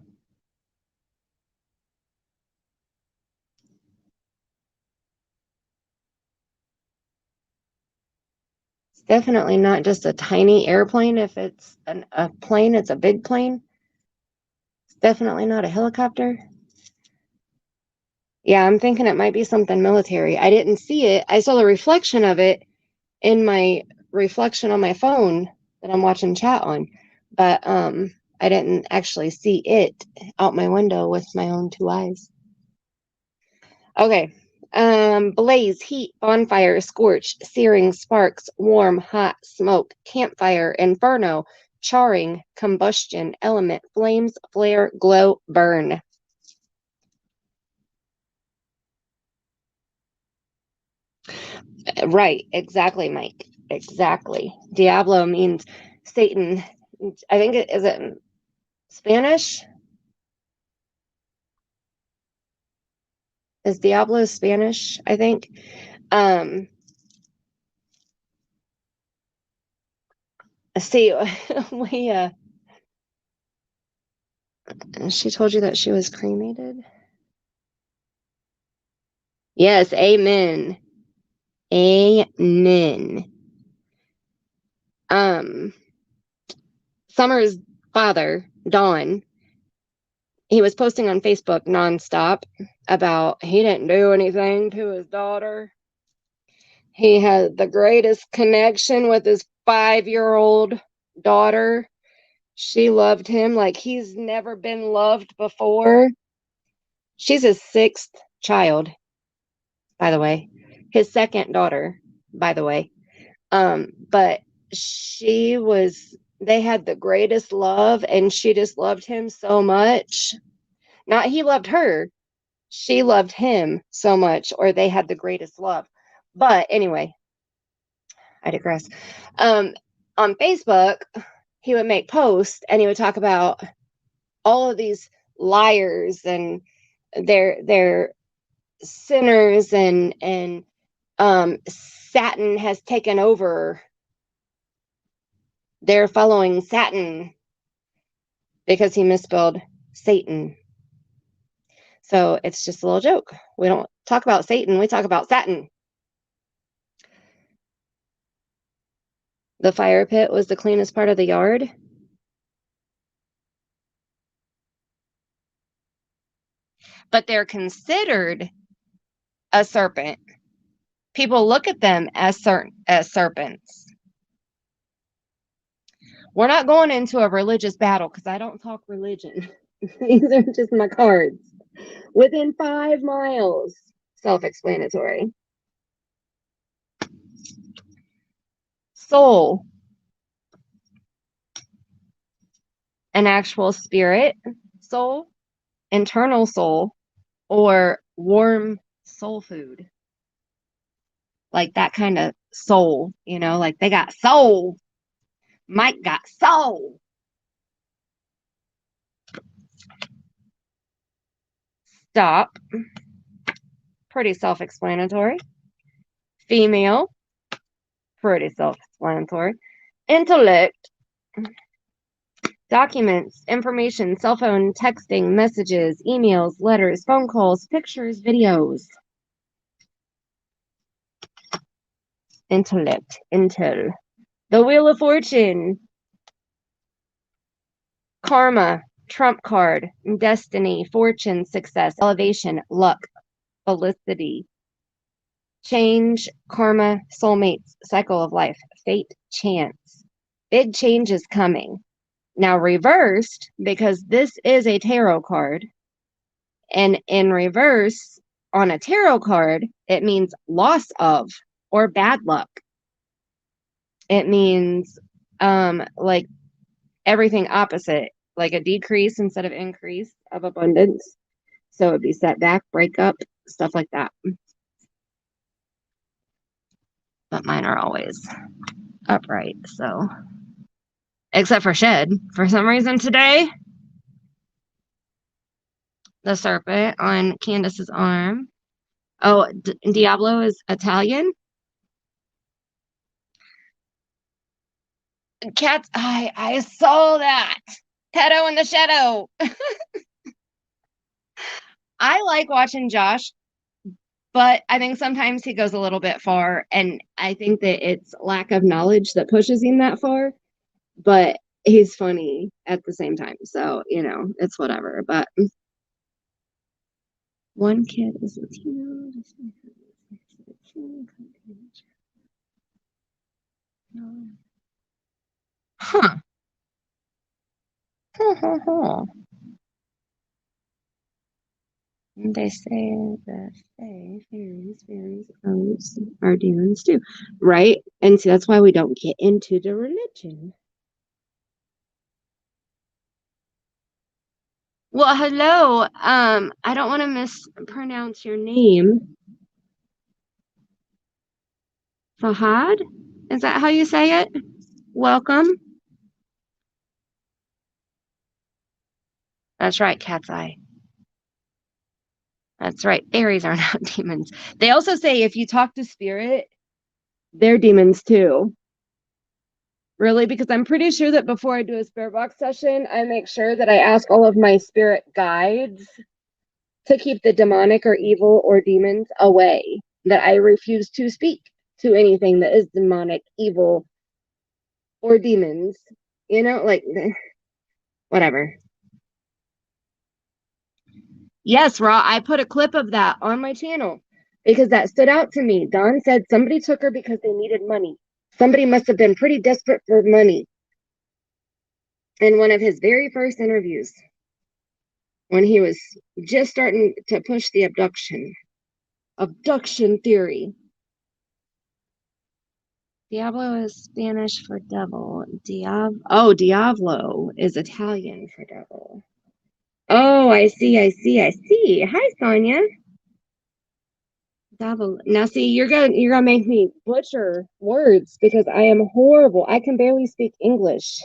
It's definitely not just a tiny airplane. If it's a plane, it's a big plane. It's definitely not a helicopter. Yeah, I'm thinking it might be something military. I didn't see it. I saw the reflection of it in my reflection on my phone that I'm watching chat on, but I didn't actually see it out my window with my own two eyes. Okay. Blaze, heat, bonfire, scorch, searing, sparks, warm, hot, smoke, campfire, inferno, charring, combustion, element, flames, flare, glow, burn. Right, exactly, Mike. Exactly. Diablo means Satan. I think is it Spanish? Is Diablo Spanish? I think. See, we she told you that she was cremated? Yes, amen. Amen. Summer's father, Don, he was posting on Facebook nonstop about he didn't do anything to his daughter. He had the greatest connection with his 5-year-old daughter. She loved him like he's never been loved before. She's his 6th child, by the way. His 2nd daughter, by the way. But they had the greatest love, and she just loved him so much. Not he loved her. She loved him so much, or they had the greatest love. But anyway, I digress. On Facebook, he would make posts and he would talk about all of these liars and they're sinners and Satan has taken over. They're following Satan because he misspelled Satan. So it's just a little joke. We don't talk about Satan, we talk about Satan. The fire pit was the cleanest part of the yard. But they're considered a serpent. People look at them as serpents. We're not going into a religious battle because I don't talk religion. These are just my cards. Within 5 miles. Self-explanatory. Soul. An actual spirit soul, internal soul, or warm soul food. Like that kind of soul, like they got soul. Mike got soul. Stop. Pretty self-explanatory. Female. Pretty self-explanatory. Intellect. Documents, information, cell phone, texting, messages, emails, letters, phone calls, pictures, videos. Intellect. Intel. The Wheel of Fortune. Karma. Trump card. Destiny. Fortune. Success. Elevation. Luck. Felicity. Change. Karma. Soulmates. Cycle of life. Fate. Chance. Big change is coming. Now reversed, because this is a tarot card, and in reverse on a tarot card, it means loss of or bad luck. It means like everything opposite, like a decrease instead of increase of abundance. So it'd be setback, breakup, stuff like that. But mine are always upright, so except for Shed for some reason today. the serpent on Candace's arm. Oh, Diablo is Italian. Cats, I saw that. Pedo in the shadow. I like watching Josh, but I think sometimes he goes a little bit far, and I think that it's lack of knowledge that pushes him that far. But he's funny at the same time, so it's whatever. But one kid is Latino. Huh. They say that fairies are demons too, right? And so that's why we don't get into the religion. Well, hello. I don't want to mispronounce your name. Fahad? Is that how you say it? Welcome. That's right, cat's eye. That's right. Fairies are not demons. They also say if you talk to spirit, they're demons too. Really? Because I'm pretty sure that before I do a spirit box session, I make sure that I ask all of my spirit guides to keep the demonic or evil or demons away. That I refuse to speak to anything that is demonic, evil, or demons. Like whatever. Yes, Ra, I put a clip of that on my channel because that stood out to me. Don said somebody took her because they needed money. Somebody must have been pretty desperate for money. In one of his very first interviews, when he was just starting to push the abduction theory. Diablo is Spanish for devil. Diablo is Italian for devil. Oh, I see. Hi, Sonia. Devil. Now, see, you're gonna make me butcher words because I am horrible. I can barely speak English.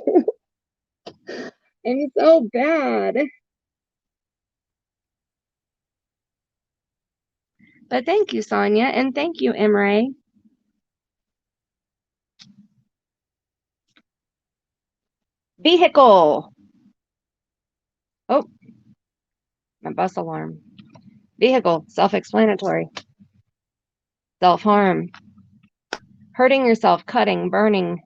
I'm so bad. But thank you, Sonia, and thank you, Emre. Vehicle. Oh, my bus alarm. Vehicle, self-explanatory. Self-harm. Hurting yourself, cutting, burning,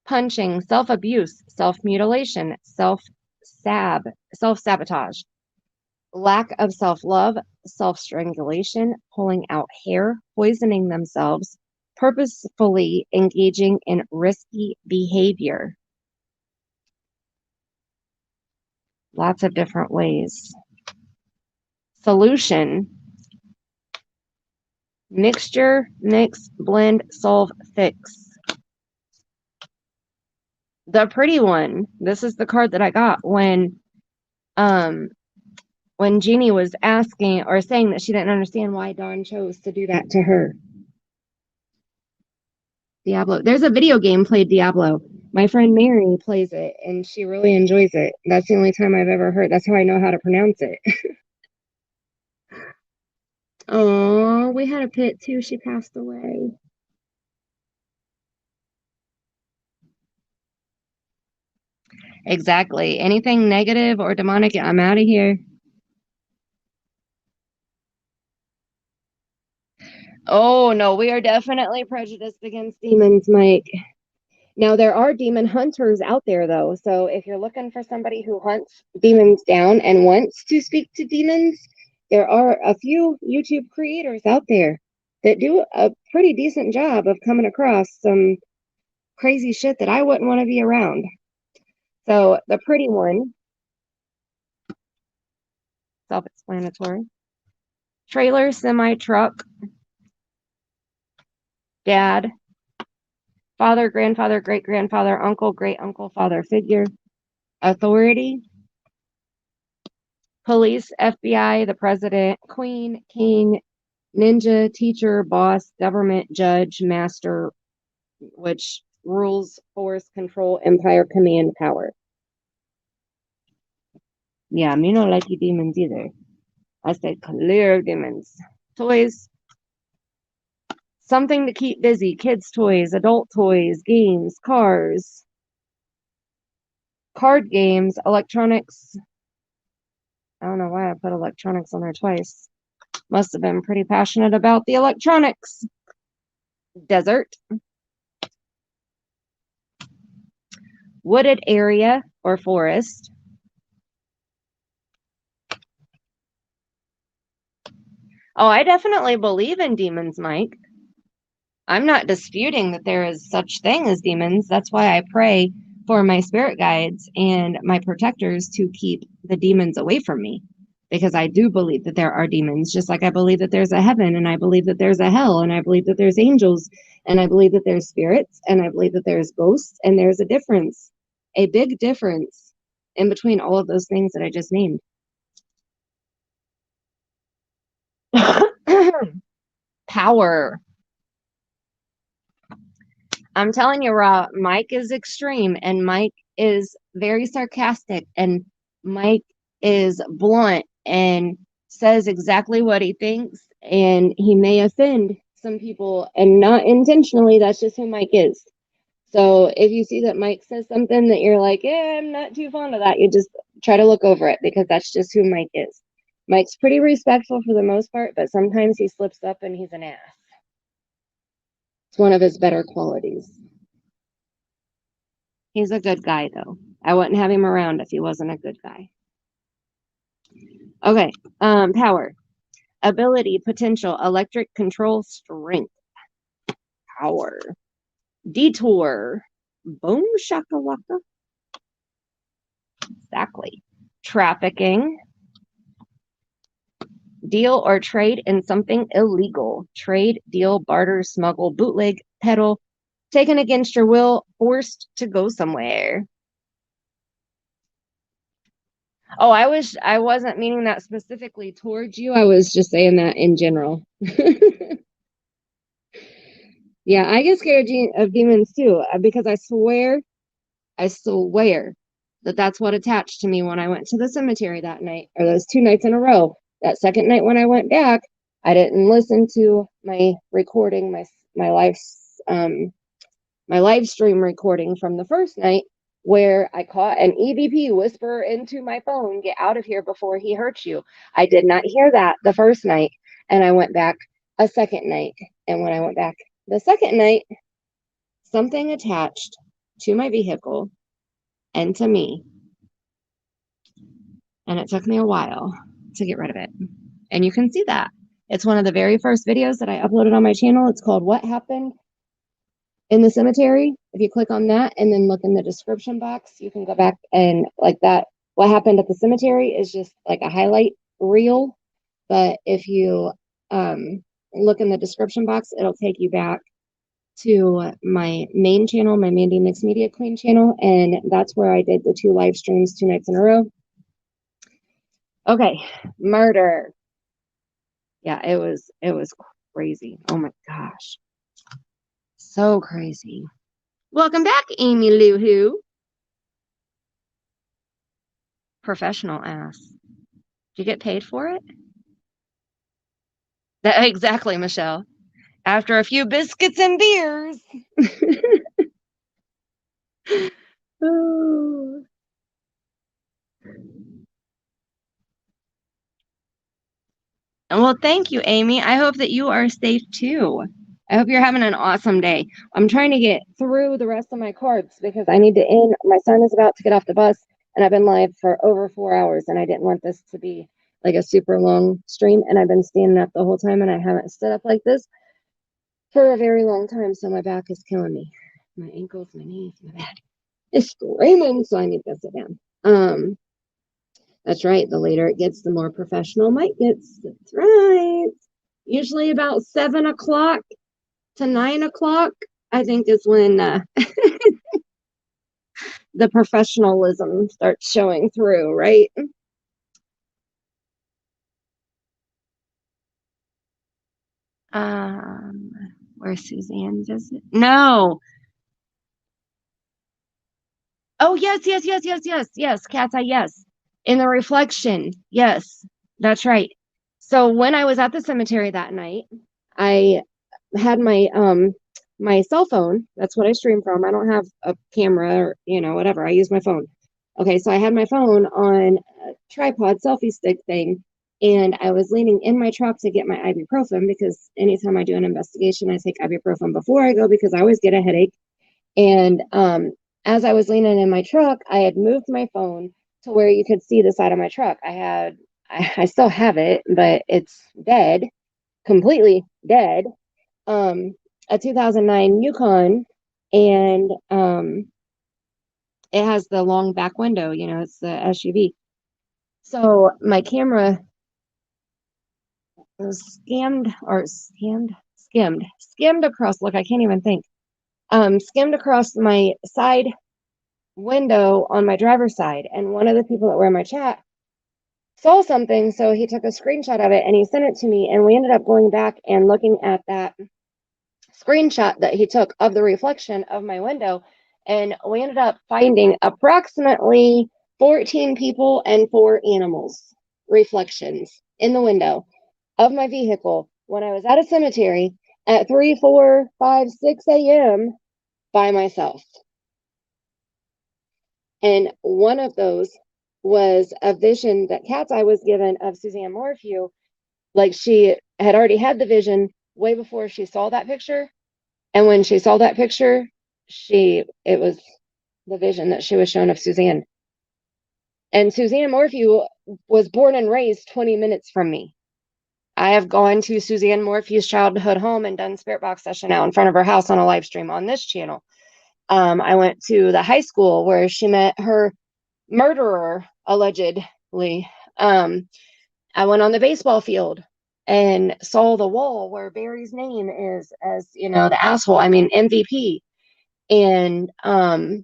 punching, self-abuse, self-mutilation, self-sabotage. Lack of self-love, self-strangulation, pulling out hair, poisoning themselves, purposefully engaging in risky behavior. Lots of different ways. Solution. Mixture, mix, blend, solve, fix. The pretty one. This is the card that I got when Jeannie was asking or saying that she didn't understand why Dawn chose to do that to her. Diablo. There's a video game played Diablo. My friend Mary plays it, and she really enjoys it. That's the only time I've ever heard. That's how I know how to pronounce it. Oh, we had a pit too. She passed away. Exactly. Anything negative or demonic, I'm out of here. Oh, no, we are definitely prejudiced against demons, Mike. Now, there are demon hunters out there, though. So if you're looking for somebody who hunts demons down and wants to speak to demons, there are a few YouTube creators out there that do a pretty decent job of coming across some crazy shit that I wouldn't want to be around. So the pretty one, self-explanatory. Trailer, semi-truck, dad, father, grandfather, great-grandfather, uncle, great-uncle, father figure, authority, police, FBI, the president, queen, king, ninja, teacher, boss, government, judge, master, which rules, force, control, empire, command, power. Yeah, me not like you demons either. I said clear of demons. Toys. Something to keep busy. Kids' toys, adult toys, games, cars, card games, electronics. I don't know why I put electronics on there twice. Must have been pretty passionate about the electronics. Desert. Wooded area or forest. Oh, I definitely believe in demons, Mike. I'm not disputing that there is such thing as demons. That's why I pray for my spirit guides and my protectors to keep the demons away from me. Because I do believe that there are demons, just like I believe that there's a heaven, and I believe that there's a hell, and I believe that there's angels, and I believe that there's spirits, and I believe that there's ghosts, and there's a difference, a big difference in between all of those things that I just named. Power. I'm telling you, Ra, Mike is extreme, and Mike is very sarcastic, and Mike is blunt and says exactly what he thinks, and he may offend some people, and not intentionally. That's just who Mike is. So if you see that Mike says something that you're like, I'm not too fond of that, you just try to look over it, because that's just who Mike is. Mike's pretty respectful for the most part, but sometimes he slips up and he's an ass. It's one of his better qualities. He's a good guy, though. I wouldn't have him around if he wasn't a good guy. Okay, power. Ability, potential, electric, control, strength. Power. Detour. Boom shakalaka. Exactly. Trafficking. Deal or trade in something illegal. Trade, deal, barter, smuggle, bootleg, peddle, taken against your will, forced to go somewhere. Oh, I wasn't meaning that specifically towards you. I was just saying that in general. Yeah, I get scared of demons too, because I swear that that's what attached to me when I went to the cemetery that night, or those 2 nights in a row. That second night when I went back, I didn't listen to my recording, my live stream recording from the first night, where I caught an EVP whisper into my phone, "Get out of here before he hurts you." I did not hear that the first night, and I went back a second night. And when I went back the second night, something attached to my vehicle and to me, and it took me a while to get rid of it. And you can see that. It's one of the very first videos that I uploaded on my channel. It's called What Happened in the Cemetery. If you click on that and then look in the description box, you can go back and like that. What happened at the cemetery is just like a highlight reel. But if you look in the description box, it'll take you back to my main channel, my Mandy Mixed Media Queen channel. And that's where I did the 2 live streams 2 nights in a row. Okay, murder. Yeah, it was crazy. Oh my gosh. So crazy. Welcome back, Amy Lou Who. Professional ass. Did you get paid for it? That exactly, Michelle. After a few biscuits and beers. Oh. Well, thank you, Amy. I hope that you are safe too. I hope you're having an awesome day. I'm trying to get through the rest of my cards because I need to end. My son is about to get off the bus, and I've been live for over 4 hours, and I didn't want this to be like a super long stream, and I've been standing up the whole time, and I haven't stood up like this for a very long time, so my back is killing me. My ankles, my knees, my back is screaming, so I need to sit down. That's right. The later it gets, the more professional Mike gets. That's right. Usually about 7 o'clock to 9 o'clock, I think, is when the professionalism starts showing through, right? Where Suzanne visit? No. Oh, yes, yes, Cat's eye, yes. In the reflection. Yes, that's right. So when I was at the cemetery that night, I had my cell phone. That's what I stream from. I don't have a camera or, whatever. I use my phone. Okay, so I had my phone on a tripod selfie stick thing, and I was leaning in my truck to get my ibuprofen because anytime I do an investigation, I take ibuprofen before I go because I always get a headache. And as I was leaning in my truck, I had moved my phone to where you could see the side of my truck. I still have it, but it's dead, completely dead. A 2009 Yukon, and it has the long back window, it's the SUV. So my camera was skimmed across. Look, I can't even think. Skimmed across my side window on my driver's side, and one of the people that were in my chat saw something, so he took a screenshot of it and he sent it to me, and we ended up going back and looking at that screenshot that he took of the reflection of my window, and we ended up finding approximately 14 people and 4 animals reflections in the window of my vehicle when I was at a cemetery at 3, 4, 5, 6 a.m. by myself. And one of those was a vision that Cat's Eye was given of Suzanne Morphew. Like, she had already had the vision way before she saw that picture. And when she saw that picture, it was the vision that she was shown of Suzanne. And Suzanne Morphew was born and raised 20 minutes from me. I have gone to Suzanne Morphew's childhood home and done spirit box session out in front of her house on a live stream on this channel. I went to the high school where she met her murderer, allegedly. I went on the baseball field and saw the wall where Barry's name is as, the asshole, MVP. And I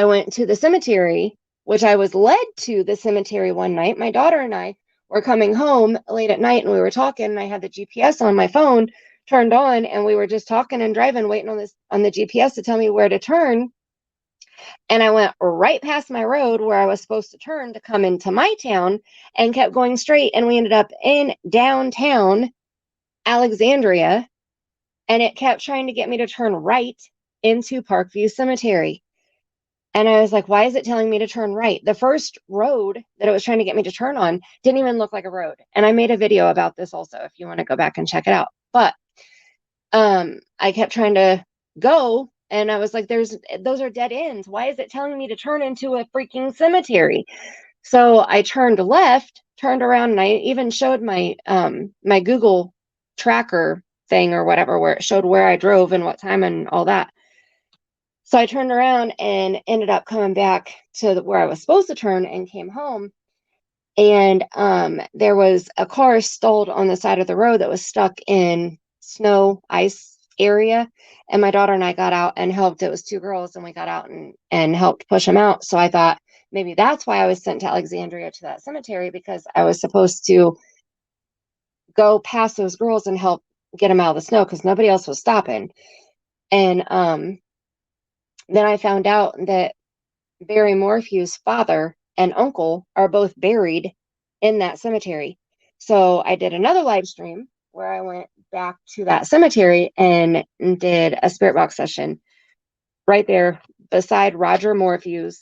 went to the cemetery, which I was led to the cemetery one night. My daughter and I were coming home late at night, and we were talking, and I had the GPS on my phone turned on, and we were just talking and driving, waiting on the GPS to tell me where to turn. And I went right past my road where I was supposed to turn to come into my town, and kept going straight, and we ended up in downtown Alexandria, and it kept trying to get me to turn right into Parkview Cemetery. And I was like, why is it telling me to turn right? The first road that it was trying to get me to turn on didn't even look like a road. And I made a video about this also, if you want to go back and check it out. But I kept trying to go, and I was like, those are dead ends. Why is it telling me to turn into a freaking cemetery? So I turned left, turned around, and I even showed my my Google tracker thing or whatever, where it showed where I drove and what time and all that. So I turned around and ended up coming back to where I was supposed to turn and came home. And there was a car stalled on the side of the road that was stuck in snow, ice area. And my daughter and I got out and helped. It was 2 girls, and we got out and helped push them out. So I thought maybe that's why I was sent to Alexandria to that cemetery, because I was supposed to go past those girls and help get them out of the snow because nobody else was stopping. And then I found out that Barry Morphew's father and uncle are both buried in that cemetery. So I did another live stream where I went back to that cemetery and did a spirit box session right there beside Roger Morphew's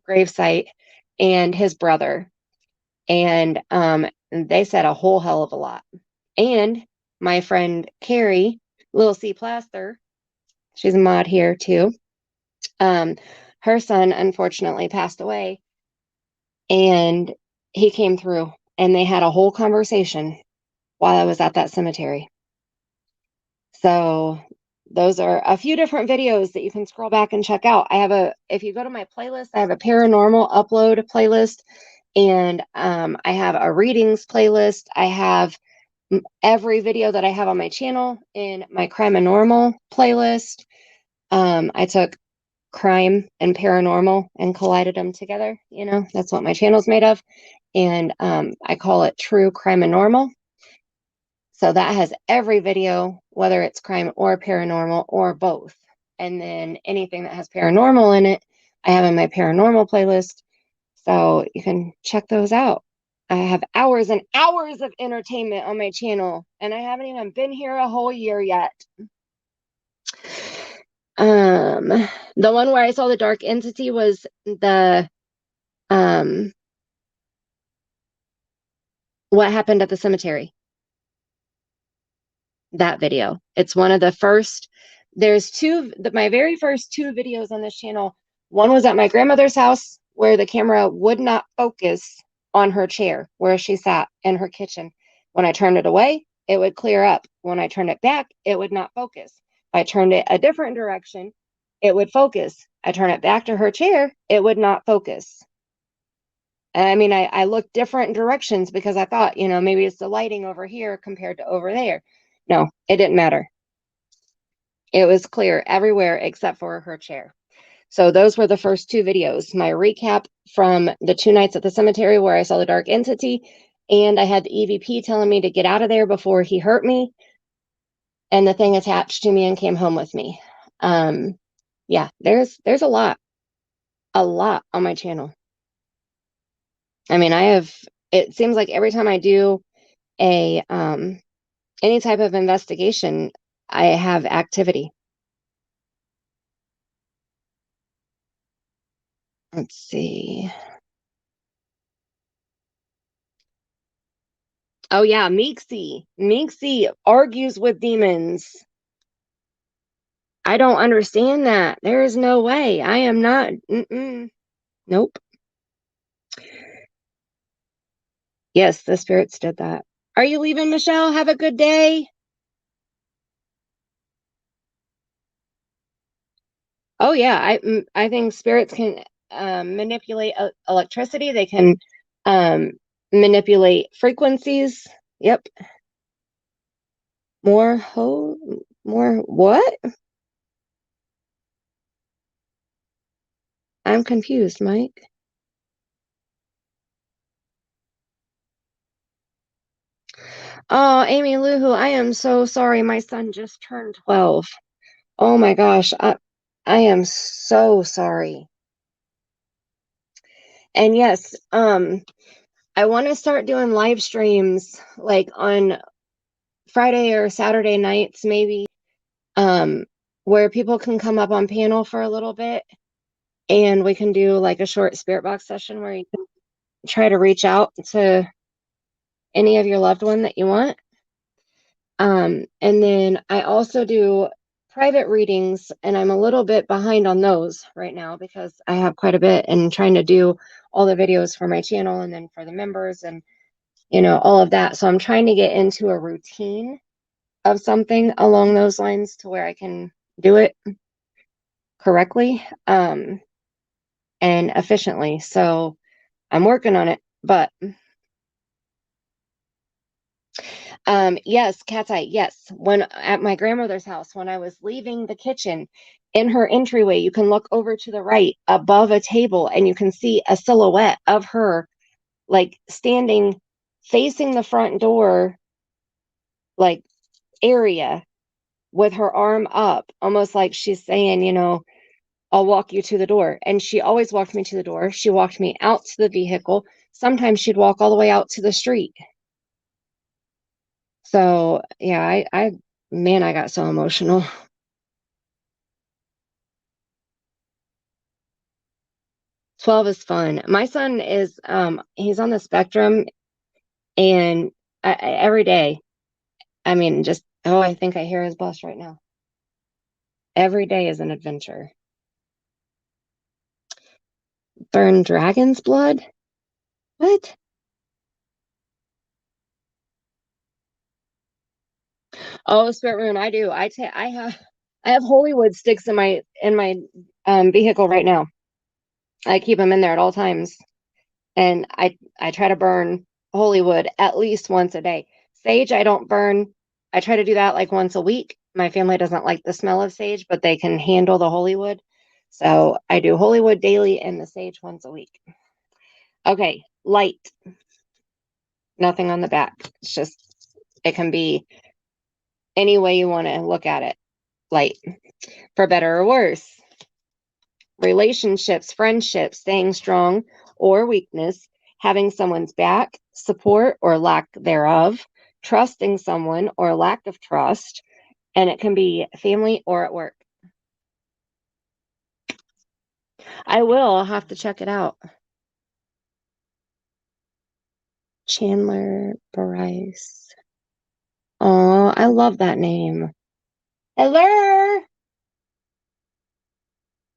gravesite and his brother. And they said a whole hell of a lot. And my friend Carrie, Little C Plaster, she's a mod here too. Her son unfortunately passed away, and he came through, and they had a whole conversation while I was at that cemetery. So those are a few different videos that you can scroll back and check out. If you go to my playlist, I have a paranormal upload playlist, and I have a readings playlist. I have every video that I have on my channel in my crime and normal playlist. I took crime and paranormal and collided them together. That's what my channel's made of. And I call it True Crime and Normal. So that has every video, whether it's crime or paranormal or both. And then anything that has paranormal in it, I have in my paranormal playlist. So you can check those out. I have hours and hours of entertainment on my channel, and I haven't even been here a whole year yet. The one where I saw the dark entity was the what happened at the cemetery. That video. It's one of the first. There's my very first two videos on this channel. One was at my grandmother's house where the camera would not focus on her chair where she sat in her kitchen. When I turned it away, it would clear up. When I turned it back, it would not focus. If I turned it a different direction, it would focus. I turn it back to her chair, it would not focus. I mean, I looked different directions because I thought, maybe it's the lighting over here compared to over there. No, it didn't matter. It was clear everywhere except for her chair. So those were the first two videos. My recap from the 2 nights at the cemetery where I saw the dark entity, and I had the EVP telling me to get out of there before he hurt me, and the thing attached to me and came home with me. Yeah, there's a lot on my channel. I mean, it seems like every time I do a any type of investigation, I have activity. Let's see. Oh yeah, Meeksy. Meeksy argues with demons. I don't understand that. There is no way. I am not. Nope. Yes, the spirits did that. Are you leaving, Michelle? Have a good day. Oh yeah, I think spirits can manipulate electricity. They can manipulate frequencies. Yep. More what? I'm confused, Mike. Oh, Amy Luhu, I am so sorry. My son just turned 12. Oh my gosh, I am so sorry. And yes, I want to start doing live streams like on Friday or Saturday nights, maybe, where people can come up on panel for a little bit, and we can do like a short spirit box session where you can try to reach out to any of your loved one that you want. And then I also do private readings, and I'm a little bit behind on those right now because I have quite a bit and trying to do all the videos for my channel and then for the members and all of that. So I'm trying to get into a routine of something along those lines to where I can do it correctly and efficiently. So I'm working on it, but yes, Cat's Eye, yes. When at my grandmother's house, when I was leaving the kitchen, in her entryway, you can look over to the right above a table and you can see a silhouette of her like standing facing the front door like area with her arm up, almost like she's saying, I'll walk you to the door. And she always walked me to the door. She walked me out to the vehicle. Sometimes she'd walk all the way out to the street. So yeah, man, I got so emotional. 12 is fun. My son is he's on the spectrum, and every day, I mean, just I think I hear his bus right now. Every day is an adventure. Burn dragon's blood? What? Oh, Spirit Room, I do. I have Holywood sticks in my vehicle right now. I keep them in there at all times. And I try to burn Holywood at least once a day. Sage, I don't burn. I try to do that like once a week. My family doesn't like the smell of sage, but they can handle the Holywood. So I do Holywood daily and the sage once a week. Okay, light. Nothing on the back. It's just, it can be any way you want to look at it. Light. For better or worse. Relationships, friendships, staying strong or weakness, having someone's back, support or lack thereof, trusting someone or lack of trust, and it can be family or at work. I'll have to check it out. Chandler Bryce. Oh, I love that name. Hello.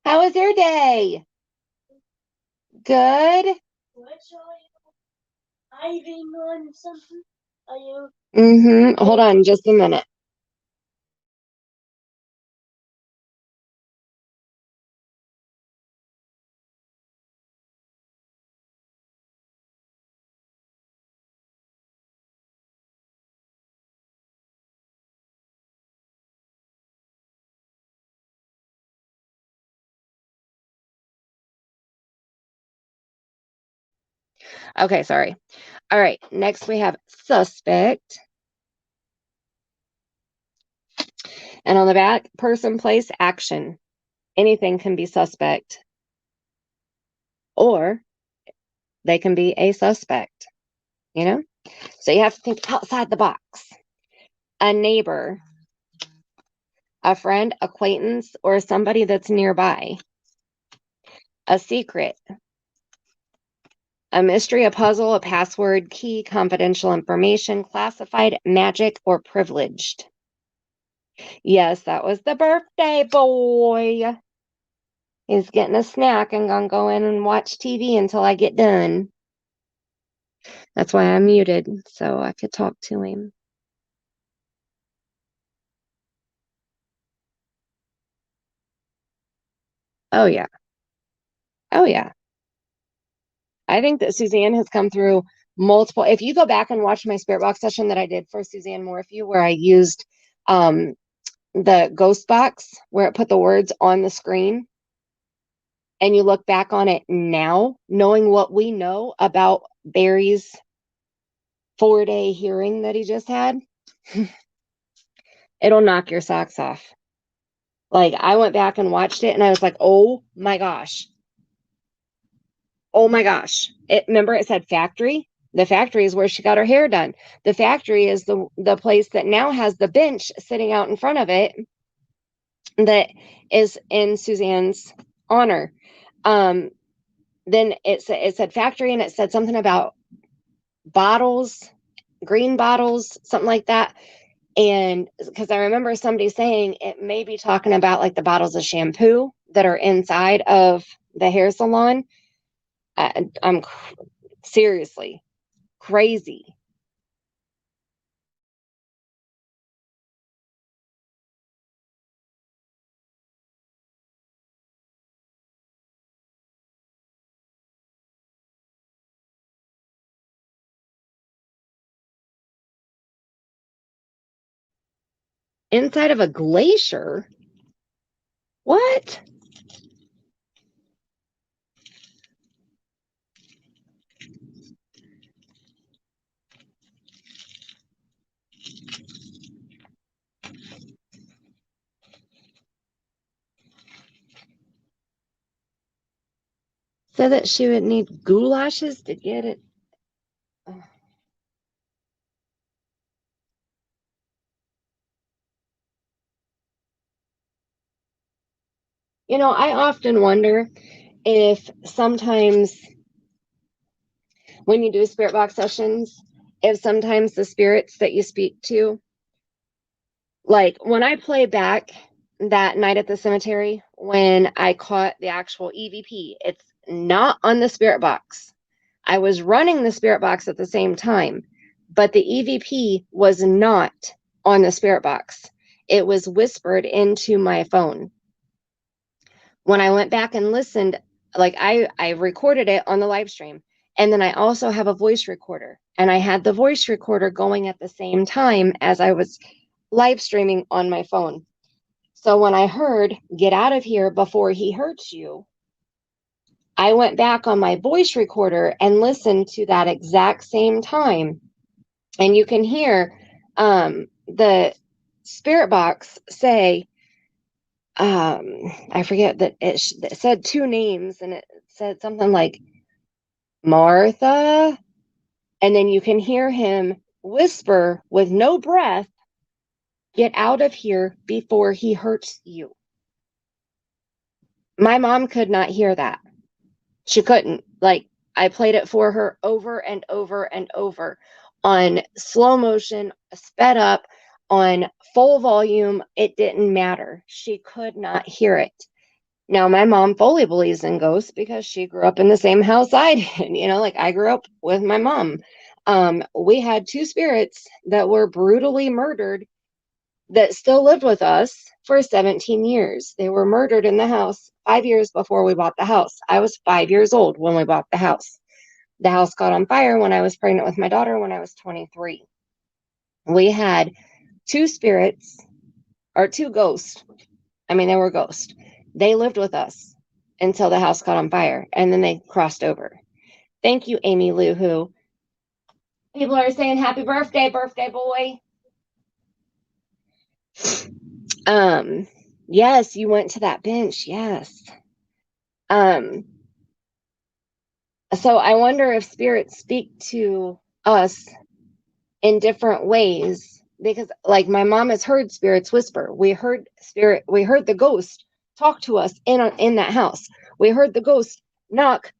How was your day? Good. On something? Are you? Hold on just a minute. Okay, sorry. All right, next we have suspect. And on the back, person, place, action. Anything can be suspect. Or they can be a suspect, you know? So you have to think outside the box. A neighbor, a friend, acquaintance, or somebody that's nearby. A secret, a mystery, a puzzle, a password, key, confidential information, classified, magic, or privileged. Yes, that was the birthday boy. He's getting a snack and gonna go in and watch TV until I get done. That's why I'm muted, so I could talk to him. Oh, yeah. Oh, yeah. I think that Suzanne has come through multiple. If you go back and watch my spirit box session that I did for Suzanne Morphew, where I used the ghost box where it put the words on the screen, and you look back on it now, knowing what we know about Barry's 4-day hearing that he just had, it'll knock your socks off. Like, I went back and watched it and I was like, oh my gosh. Oh my gosh. Remember it said factory? The factory is where she got her hair done. The factory is the place that now has the bench sitting out in front of it that is in Suzanne's honor. Then it said factory, and it said something about bottles, green bottles, something like that. And because I remember somebody saying it may be talking about like the bottles of shampoo that are inside of the hair salon. I'm seriously crazy. Inside of a glacier? What? Said that she would need goulashes to get it. You know, I often wonder if sometimes when you do spirit box sessions, if sometimes the spirits that you speak to, like when I play back that night at the cemetery, when I caught the actual EVP, it's not on the spirit box. I was running the spirit box at the same time, but the EVP was not on the spirit box. It was whispered into my phone. When I went back and listened, like I recorded it on the live stream, and then I also have a voice recorder, and I had the voice recorder going at the same time as I was live streaming on my phone. So when I heard get out of here before he hurts you, I went back on my voice recorder and listened to that exact same time, and you can hear the spirit box say, I forget that it said two names, and it said something like Martha. And then you can hear him whisper with no breath, get out of here before he hurts you. My mom could not hear that. She couldn't. Like, I played it for her over and over and over on slow motion, sped up, on full volume. It didn't matter. She could not hear it. Now, my mom fully believes in ghosts because she grew up in the same house I did. Like I grew up with my mom. We had two spirits that were brutally murdered that still lived with us for 17 years. They were murdered in the house 5 years before we bought the house. I was 5 years old when we bought the house. The house caught on fire when I was pregnant with my daughter when I was 23. We had two spirits, or two ghosts. I mean, they were ghosts. They lived with us until the house caught on fire, and then they crossed over. Thank you, Amy Lou, who people are saying happy birthday, birthday boy. Yes, you went to that bench. Yes. So I wonder if spirits speak to us in different ways, because like my mom has heard spirits whisper. We heard the ghost talk to us in that house. We heard the ghost knock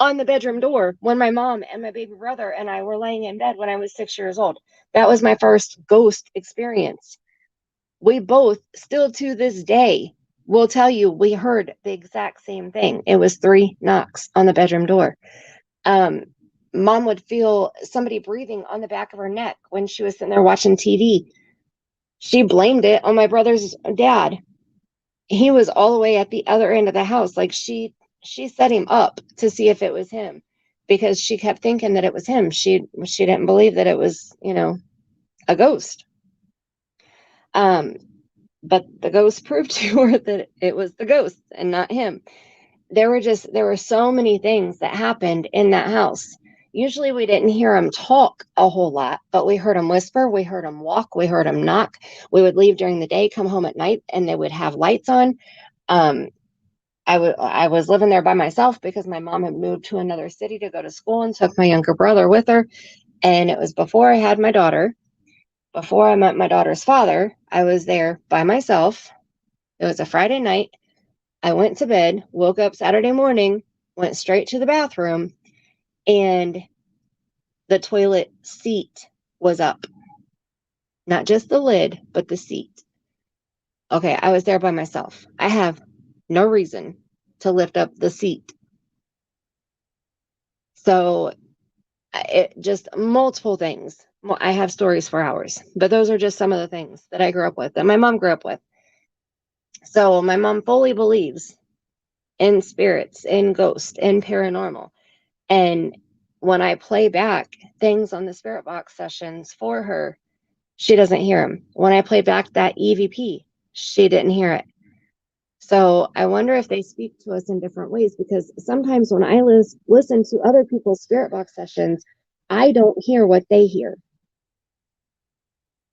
on the bedroom door when my mom and my baby brother and I were laying in bed when I was 6 years old. That was my first ghost experience. We both, still to this day, will tell you we heard the exact same thing. It was 3 knocks on the bedroom door. Mom would feel somebody breathing on the back of her neck when she was sitting there watching TV. She blamed it on my brother's dad. He was all the way at the other end of the house. Like she set him up to see if it was him, because she kept thinking that it was him. She didn't believe that it was, a ghost. But the ghost proved to her that it was the ghost and not him. There were so many things that happened in that house. Usually we didn't hear them talk a whole lot, but we heard them whisper, we heard them walk, we heard them knock. We would leave during the day, come home at night, and they would have lights on. I was living there by myself because my mom had moved to another city to go to school and took my younger brother with her. And it was before I had my daughter. Before I met my daughter's father, I was there by myself. It was a Friday night. I went to bed, woke up Saturday morning, went straight to the bathroom, and the toilet seat was up. Not just the lid, but the seat. Okay, I was there by myself. I have no reason to lift up the seat. So it just multiple things. I have stories for hours, but those are just some of the things that I grew up with, that my mom grew up with. So my mom fully believes in spirits, in ghosts, in paranormal. And when I play back things on the spirit box sessions for her, she doesn't hear them. When I play back that EVP, she didn't hear it. So I wonder if they speak to us in different ways, because sometimes when I listen to other people's spirit box sessions, I don't hear what they hear.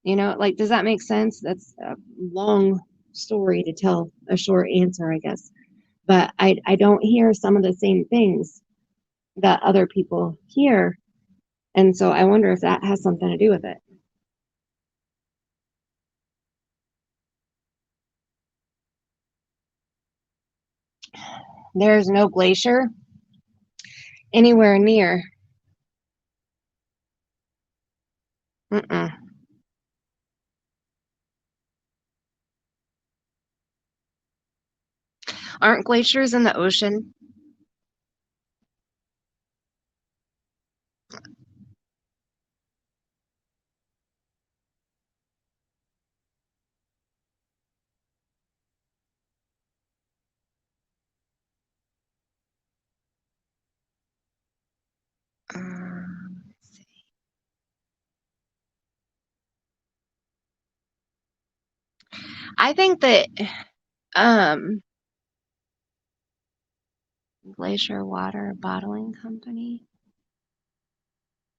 Like, does that make sense? That's a long story to tell a short answer, I guess. But I don't hear some of the same things that other people hear. And so I wonder if that has something to do with it. There's no glacier anywhere near. Mm-mm. Aren't glaciers in the ocean? Let's see. I think that Glacier Water Bottling Company.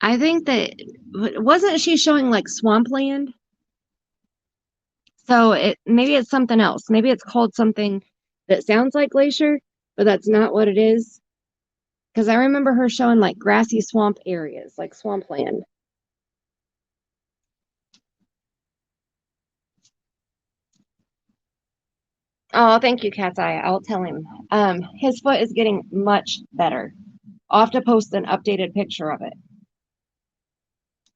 I think that, wasn't she showing like swampland? So maybe it's something else. Maybe it's called something that sounds like glacier, but that's not what it is. Because I remember her showing like grassy swamp areas, like swampland. Oh, thank you, Cat's Eye. I'll tell him. His foot is getting much better. I'll have to post an updated picture of it.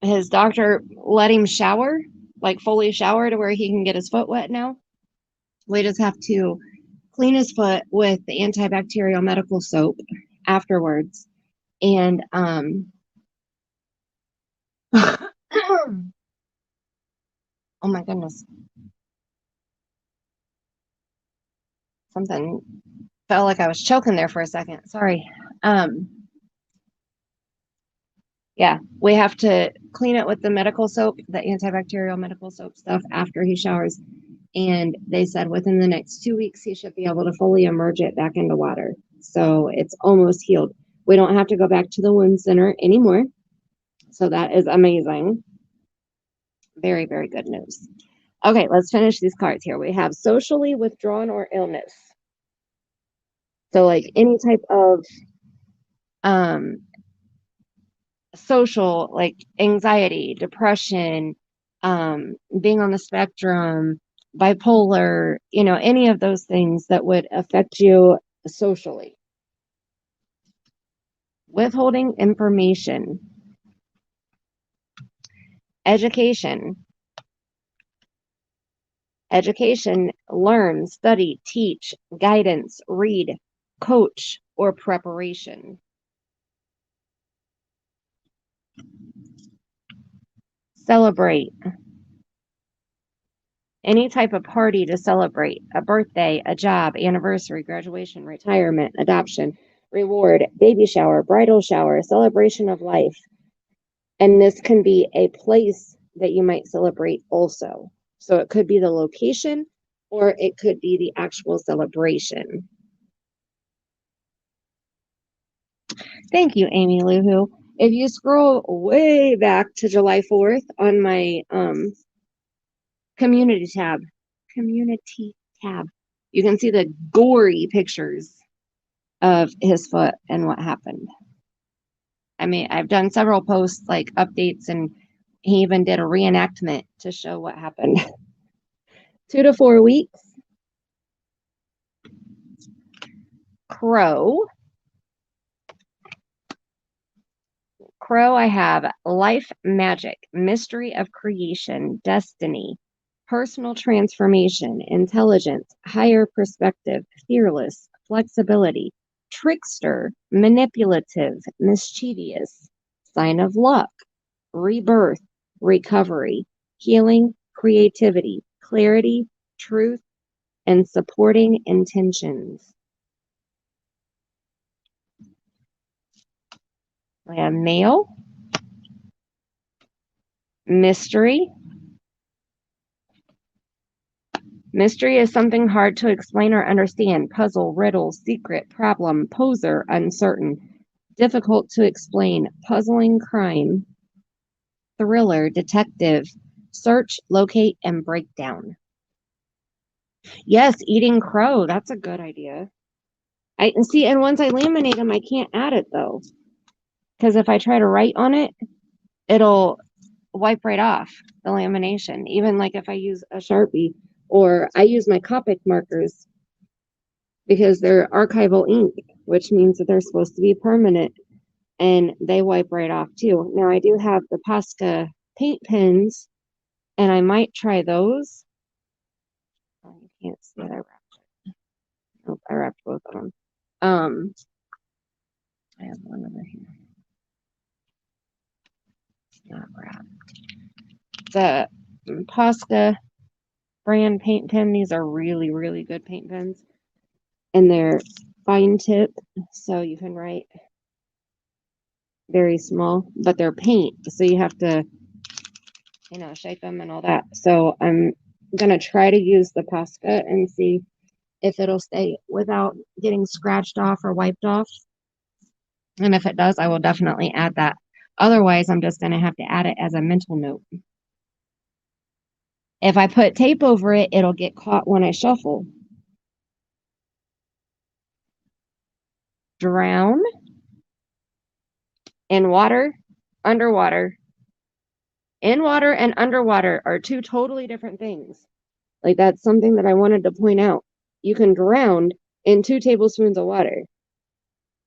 His doctor let him shower, like fully shower to where he can get his foot wet now. We just have to clean his foot with the antibacterial medical soap afterwards. And oh my goodness. Something felt like I was choking there for a second. Sorry. Yeah, we have to clean it with the medical soap, the antibacterial medical soap stuff after he showers. And they said within the next 2 weeks, he should be able to fully emerge it back into water. So it's almost healed. We don't have to go back to the wound center anymore. So that is amazing. Very, very good news. Okay, let's finish these cards here. We have socially withdrawn or illness. So like any type of social, like anxiety, depression, being on the spectrum, bipolar, any of those things that would affect you socially. Withholding information. Education. Education, learn, study, teach, guidance, read, coach, or preparation. Celebrate. Any type of party to celebrate, a birthday, a job, anniversary, graduation, retirement, adoption, reward, baby shower, bridal shower, celebration of life. And this can be a place that you might celebrate also. So it could be the location or it could be the actual celebration. Thank you, Amy Luhu. If you scroll way back to July 4th on my community tab, you can see the gory pictures of his foot and what happened. I mean, I've done several posts like updates, and he even did a reenactment to show what happened. 2 to 4 weeks. Crow. Crow, I have life magic, mystery of creation, destiny, personal transformation, intelligence, higher perspective, fearless, flexibility, trickster, manipulative, mischievous, sign of luck, rebirth, recovery, healing, creativity, clarity, truth, and supporting intentions. I have male, mystery. Mystery is something hard to explain or understand. Puzzle, riddle, secret, problem, poser, uncertain, difficult to explain, puzzling crime, thriller, detective, search, locate, and breakdown. Yes, eating crow. That's a good idea. And once I laminate them, I can't add it though. Because if I try to write on it, it'll wipe right off the lamination. Even like if I use a Sharpie or I use my Copic markers because they're archival ink, which means that they're supposed to be permanent and they wipe right off too. Now I do have the Posca paint pens and I might try those. Oh, you can't see it. I wrapped it. Nope, I wrapped both of them. I have one over here. Not wrapped. The Posca brand paint pen. These are really, really good paint pens. And they're fine tip, so you can write very small, but they're paint, so you have to, shape them and all that. So I'm gonna try to use the Posca and see if it'll stay without getting scratched off or wiped off. And if it does, I will definitely add that. Otherwise, I'm just gonna have to add it as a mental note. If I put tape over it, it'll get caught when I shuffle. Drown. in water, underwater. In water and underwater are two totally different things. Like, that's something that I wanted to point out. You can drown in 2 tablespoons of water,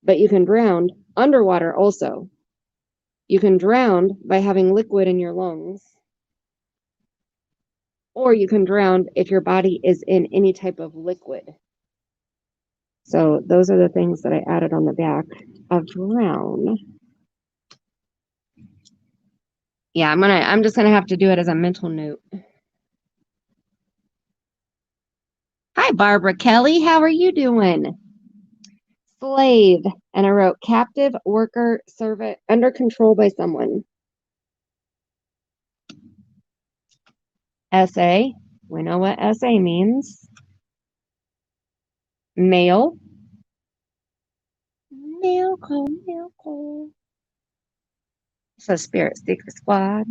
but you can drown underwater also. You can drown by having liquid in your lungs, or you can drown if your body is in any type of liquid. So those are the things that I added on the back of drown. Yeah, I'm just gonna have to do it as a mental note. Hi, Barbara Kelly. How are you doing? Slave. And I wrote captive, worker, servant, under control by someone. Essay. We know what essay means. Male. Male call. So Spirit Secret Squad.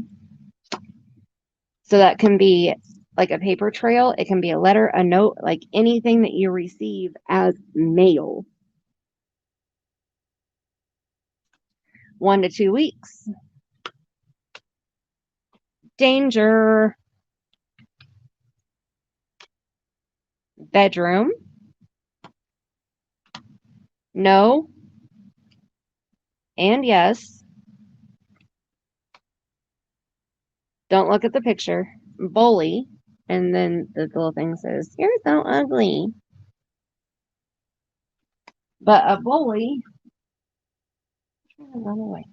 So that can be like a paper trail. It can be a letter, a note, like anything that you receive as mail. 1 to 2 weeks. Danger. Bedroom. No. And yes. Don't look at the picture. Bully. And then the little thing says, "You're so ugly." But a bully, run away.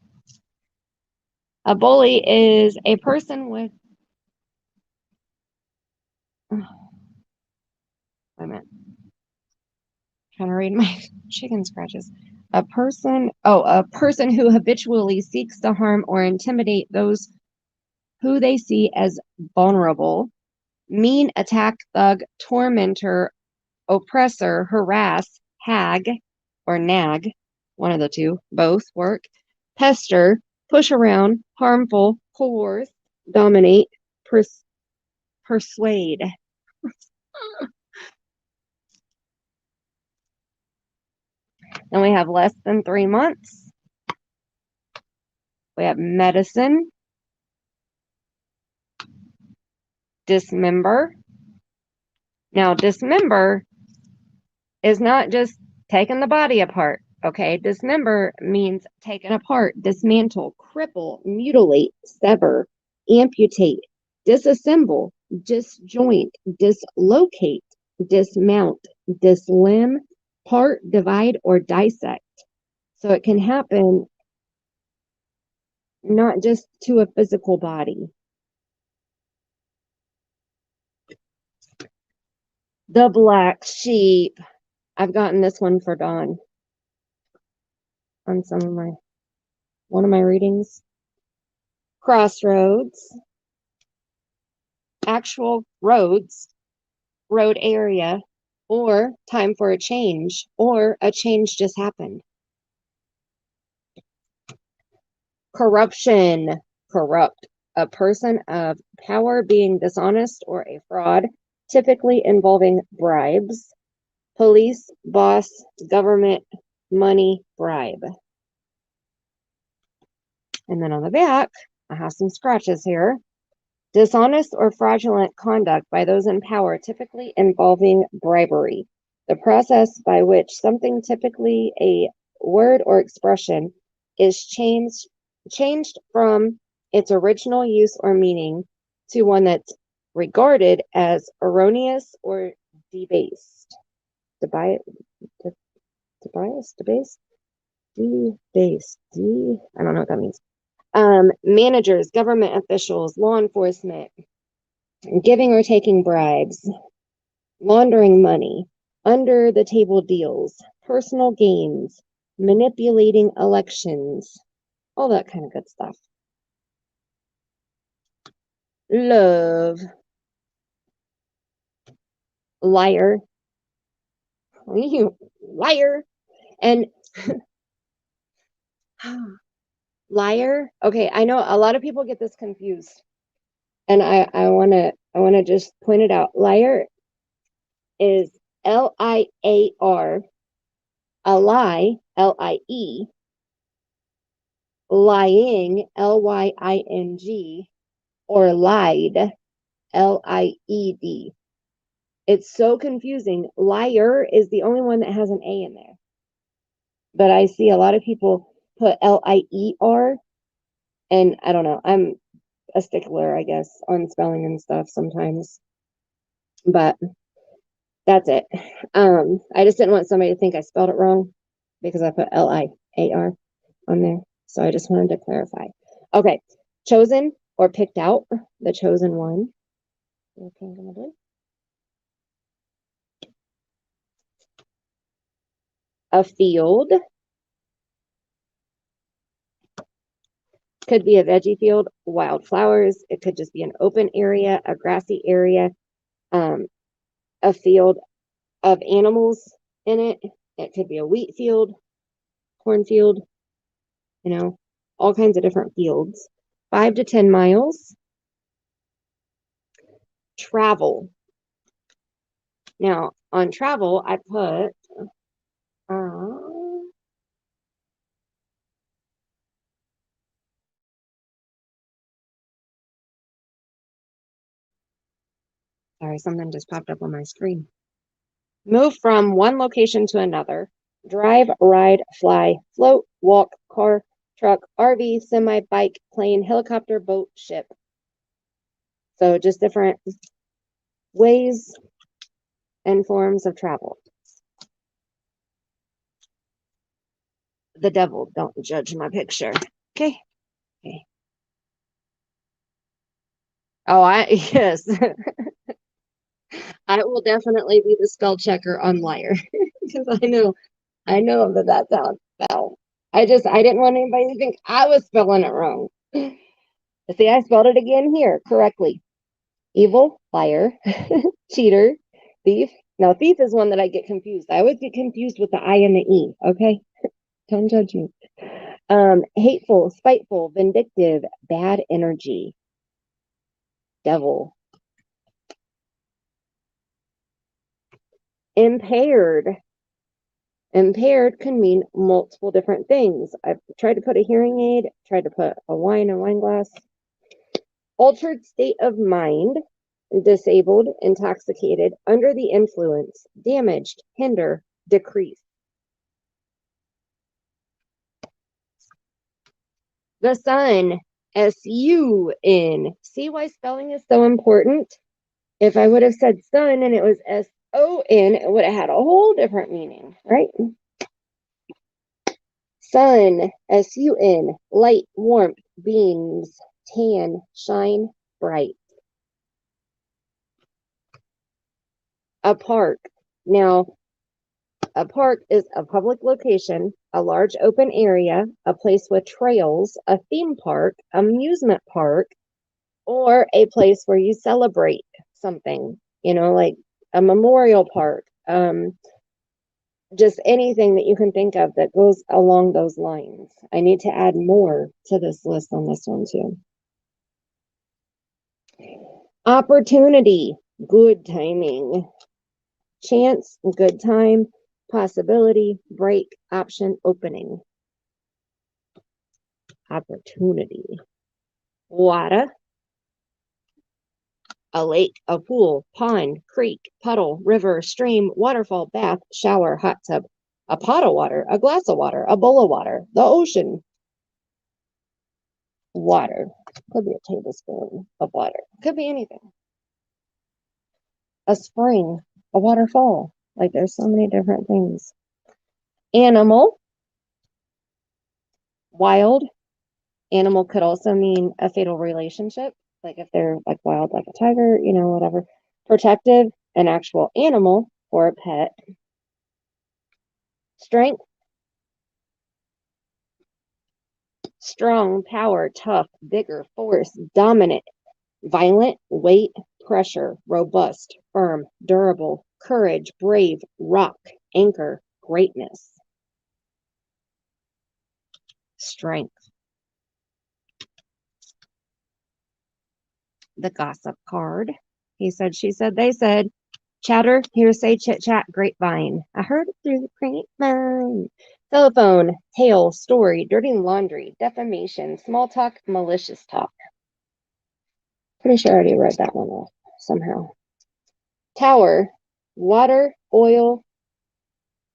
A bully is a person with, wait a minute, trying to read my chicken scratches. A person who habitually seeks to harm or intimidate those who they see as vulnerable. Mean, attack, thug, tormentor, oppressor, harass, hag, or nag, one of the two, both work. Pester, push around, harmful, coerce, dominate, persuade. Then we have less than 3 months. We have medicine, dismember. Now, dismember is not just taking the body apart, okay? Dismember means taken apart, dismantle, cripple, mutilate, sever, amputate, disassemble, disjoint, dislocate, dismount, dislimb, part, divide, or dissect. So it can happen not just to a physical body. The black sheep. I've gotten this one for Dawn on one of my readings. Crossroads. Actual roads, road area, or time for a change, or a change just happened. Corruption. Corrupt. A person of power being dishonest or a fraud, typically involving bribes. Police, boss, government, money, bribe. And then on the back, I have some scratches here. Dishonest or fraudulent conduct by those in power, typically involving bribery. The process by which something, typically a word or expression, is changed from its original use or meaning to one that's regarded as erroneous or debased. Debased. I don't know what that means. Managers, government officials, law enforcement, giving or taking bribes, laundering money, under the table deals, personal gains, manipulating elections, all that kind of good stuff. Love. Liar. You liar. And liar. Okay, I know a lot of people get this confused. And I wanna just point it out. Liar is L-I-A-R, a lie, L-I-E, lying, Lying, or lied, Lied. It's so confusing. Liar is the only one that has an A in there. But I see a lot of people put Lier, and I don't know. I'm a stickler, I guess, on spelling and stuff sometimes. But that's it. I just didn't want somebody to think I spelled it wrong because I put Liar on there. So I just wanted to clarify. Okay, chosen or picked out, the chosen one. A field. Could be a veggie field, wildflowers. It could just be an open area, a grassy area, a field of animals in it. It could be a wheat field, cornfield, all kinds of different fields. 5 to 10 miles. Travel. Now, on travel, I put sorry, something just popped up on my screen. Move from one location to another. Drive, ride, fly, float, walk, car, truck, RV, semi, bike, plane, helicopter, boat, ship. So just different ways and forms of travel. The devil, don't judge my picture. Okay. Oh, yes. I will definitely be the spell checker on liar because I know that sounds foul. I didn't want anybody to think I was spelling it wrong. See, I spelled it again here correctly. Evil, liar, cheater, thief. Now, thief is one that I get confused. I always get confused with the I and the E. Okay, don't judge me. Hateful, spiteful, vindictive, bad energy, devil. Impaired. Impaired can mean multiple different things. I've tried to put a hearing aid, tried to put a wine in a wine glass. Altered state of mind, disabled, intoxicated, under the influence, damaged, hinder, decrease. The sun, S-U-N. See why spelling is so important? If I would have said sun and it was S-O-N, it would have had a whole different meaning, right? Sun, S-U-N, light, warmth, beams, tan, shine, bright. A park. Now, a park is a public location, a large open area, a place with trails, a theme park, amusement park, or a place where you celebrate something, like a memorial park, just anything that you can think of that goes along those lines. I need to add more to this list on this one too. Opportunity, good timing. Chance, good time. Possibility, break, option, opening. Opportunity. Water. A lake, a pool, pond, creek, puddle, river, stream, waterfall, bath, shower, hot tub. A pot of water, a glass of water, a bowl of water, the ocean. Water. Could be a tablespoon of water. Could be anything. A spring, a waterfall. Like there's so many different things. Animal. Wild. Animal could also mean a fatal relationship. Like if they're like wild, like a tiger, whatever. Protective, an actual animal or a pet. Strength. Strong, power, tough, vigor, force, dominant, violent, weight, pressure, robust, firm, durable, courage, brave, rock, anchor, greatness. Strength. The gossip card. He said, she said, they said, chatter, hearsay, chit chat, grapevine. I heard it through the grapevine. Telephone, tale, story, dirty laundry, defamation, small talk, malicious talk. Pretty sure I already read that one off somehow. Tower, water, oil,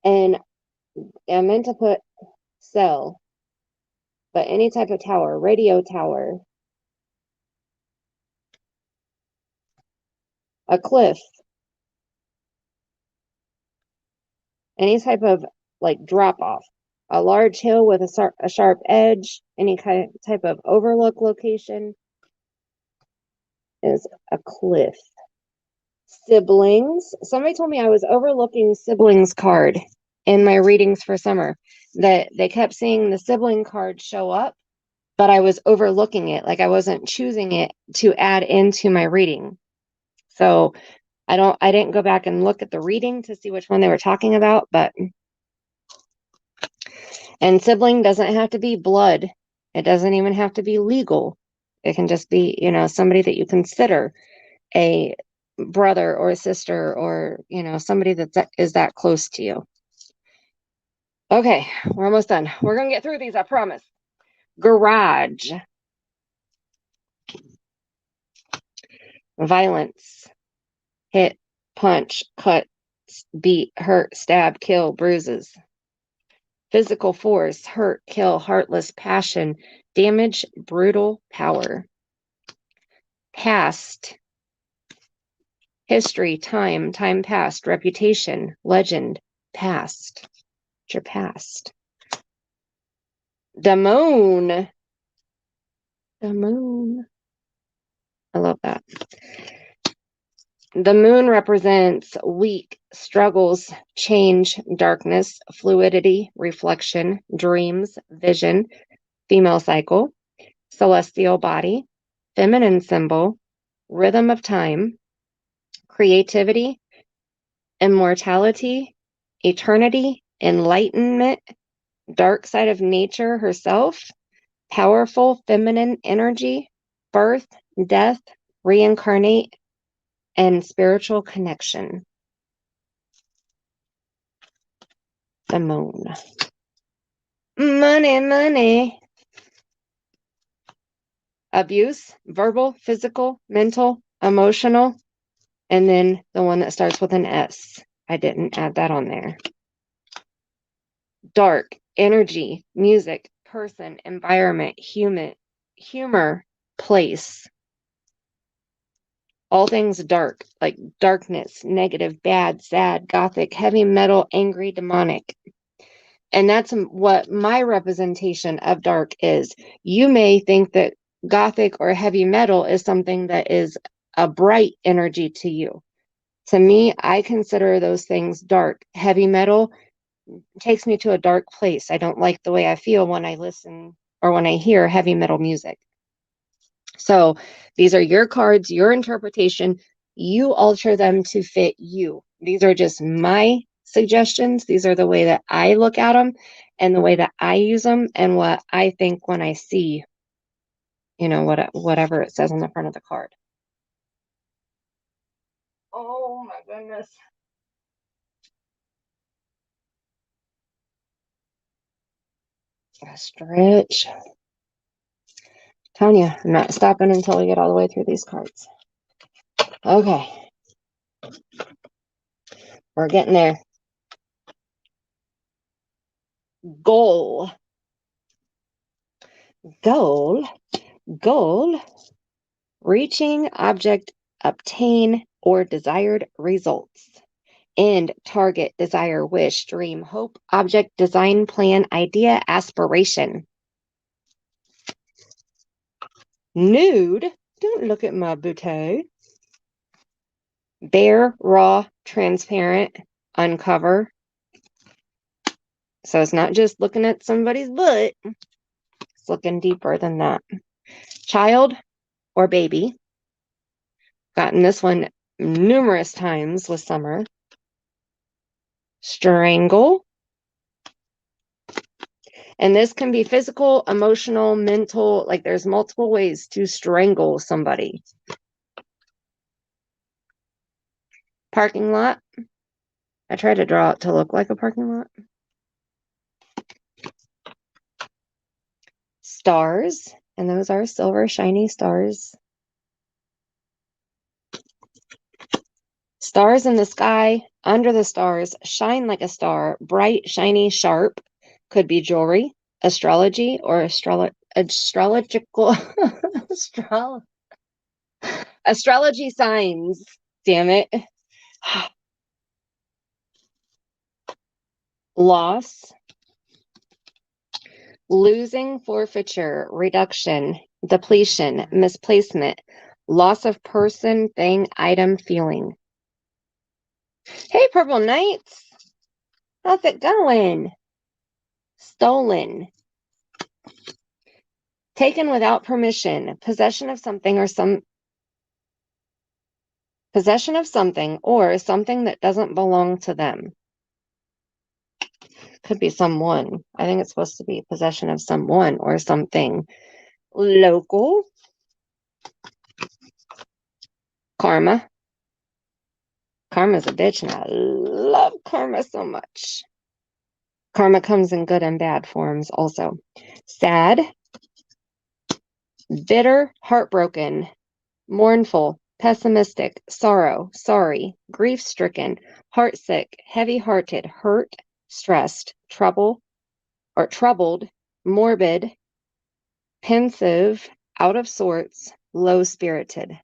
and I meant to put cell, but any type of tower, radio tower. A cliff, any type of like drop off, a large hill with a sharp edge, any type of overlook location is a cliff. Siblings. Somebody told me I was overlooking siblings card in my readings for summer, that they kept seeing the sibling card show up, but I was overlooking it. Like I wasn't choosing it to add into my reading. So I didn't go back and look at the reading to see which one they were talking about, and sibling doesn't have to be blood. It doesn't even have to be legal. It can just be, somebody that you consider a brother or a sister, or, somebody that is that close to you. Okay, we're almost done. We're going to get through these, I promise. Garage. Violence. Hit, punch, cut, beat, hurt, stab, kill, bruises. Physical force, hurt, kill, heartless, passion, damage, brutal, power. Past. History, time past, reputation, legend, past. It's your past. The moon. The moon. I love that. The moon represents weak, struggles, change, darkness, fluidity, reflection, dreams, vision, female cycle, celestial body, feminine symbol, rhythm of time, creativity, immortality, eternity, enlightenment, dark side of nature herself, powerful feminine energy, birth, death, reincarnate, and spiritual connection. The moon. Money, money. Abuse, verbal, physical, mental, emotional, and then the one that starts with an S. I didn't add that on there. Dark, energy, music, person, environment, humor, place. All things dark, like darkness, negative, bad, sad, gothic, heavy metal, angry, demonic. And that's what my representation of dark is. You may think that gothic or heavy metal is something that is a bright energy to you. To me, I consider those things dark. Heavy metal takes me to a dark place. I don't like the way I feel when I listen or when I hear heavy metal music. So these are your cards, your interpretation. You alter them to fit you. These are just my suggestions. These are the way that I look at them and the way that I use them and what I think when I see, whatever it says on the front of the card. Oh my goodness. Stretch. Telling you, I'm not stopping until we get all the way through these cards. Okay. We're getting there. Goal. Goal. Reaching, object, obtain, or desired results. End, target, desire, wish, dream, hope, object, design, plan, idea, aspiration. Nude. Don't look at my booty. Bare, raw, transparent, uncover. So it's not just looking at somebody's butt. It's looking deeper than that. Child or baby. Gotten this one numerous times with summer. Strangle. And this can be physical, emotional, mental. Like there's multiple ways to strangle somebody. Parking lot. I try to draw it to look like a parking lot. stars, and those are silver, shiny stars. Stars in the sky, under the stars, shine like a star, bright, shiny, sharp. Could be jewelry, astrology, or astrological astrology signs. Damn it. Loss, losing, forfeiture, reduction, depletion, misplacement, loss of person, thing, item, feeling. Hey, Purple Knights. How's it going? Stolen. Taken without permission. Possession of something or something that doesn't belong to them. Could be someone. I think it's supposed to be possession of someone or something. Local. Karma. Karma's a bitch, and I love karma so much. Karma comes in good and bad forms also. Sad. Bitter, heartbroken, mournful, pessimistic, sorrow, sorry, grief-stricken, heartsick, heavy-hearted, hurt, stressed, troubled, morbid, pensive, out of sorts, low-spirited.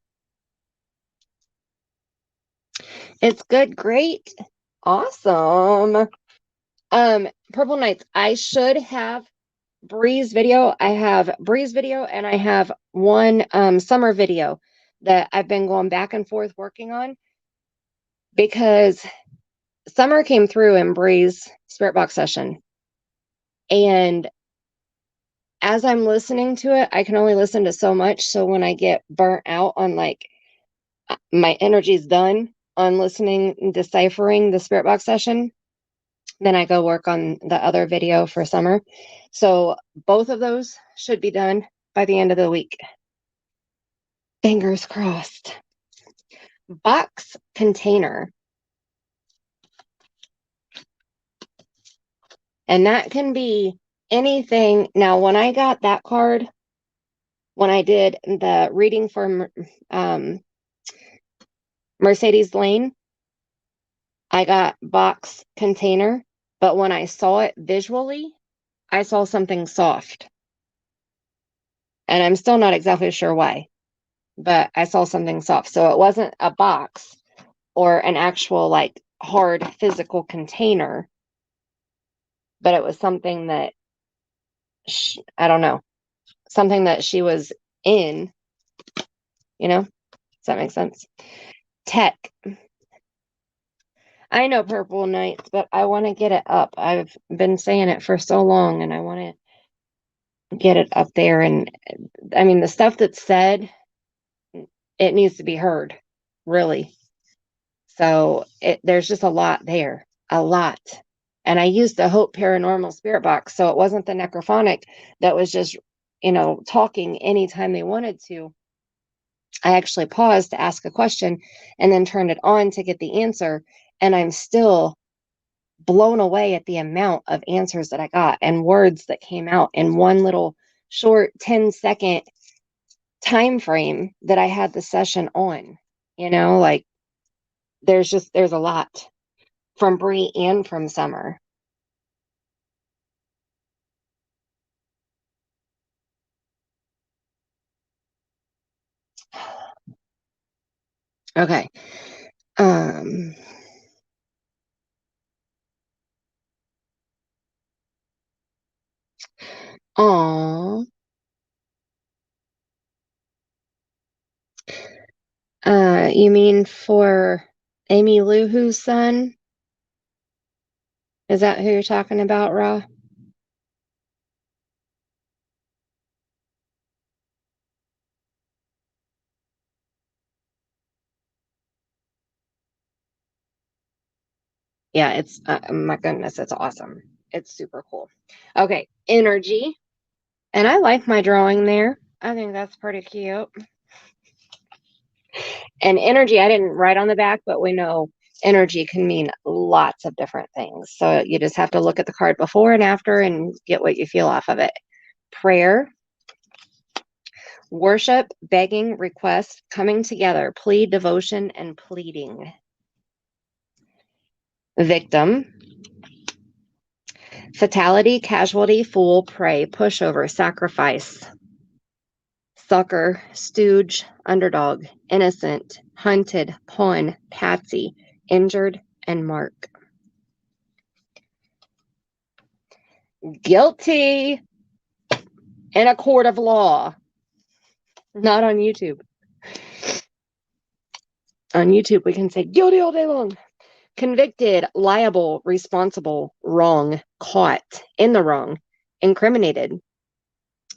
It's good, great, awesome. Purple Knights, I should have Bree's video. I have Bree's video, and I have one summer video that I've been going back and forth working on, because summer came through in Bree's spirit box session, and as I'm listening to it, I can only listen to so much. So when I get burnt out on, like, my energy's done on listening and deciphering the spirit box session, then I go work on the other video for summer. So both of those should be done by the end of the week. Fingers crossed. Box container. And that can be anything. Now, when I got that card, when I did the reading for Mercedes Lane, I got box container. But when I saw it visually, I saw something soft. And I'm still not exactly sure why, but I saw something soft. So it wasn't a box or an actual, like, hard physical container, but it was something that, I don't know, something that she was in, does that make sense? Tech. I know, Purple Knights, but I want to get it up. I've been saying it for so long, and I want to get it up there. And I mean, the stuff that's said, it needs to be heard, really. So there's just a lot there, a lot. And I used the Hope Paranormal Spirit Box, so it wasn't the necrophonic that was just, talking anytime they wanted to. I actually paused to ask a question and then turned it on to get the answer. And I'm still blown away at the amount of answers that I got and words that came out in one little short 10-second time frame that I had the session on. Like, there's a lot from Bree and from Summer. Okay. Aw. You mean for Amy Luhu's son? Is that who you're talking about, Ra? Yeah, it's, my goodness, it's awesome. It's super cool. Okay, energy. And I like my drawing there. I think that's pretty cute. And energy, I didn't write on the back, but we know energy can mean lots of different things. So you just have to look at the card before and after and get what you feel off of it. Prayer. Worship, begging, request, coming together, plea, devotion, and pleading. Victim. Fatality, casualty, fool, prey, pushover, sacrifice. Sucker, stooge, underdog, innocent, hunted, pawn, patsy, injured, and mark. Guilty in a court of law. Not on YouTube. On YouTube, we can say guilty all day long. Convicted, liable, responsible, wrong, caught, in the wrong, incriminated,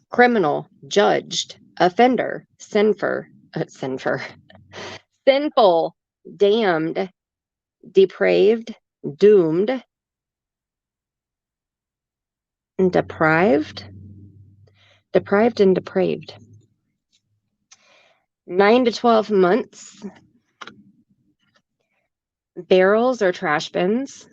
criminal, judged, offender, sinful, damned, depraved, doomed, and deprived and depraved. 9 to 12 months. Barrels or trash bins.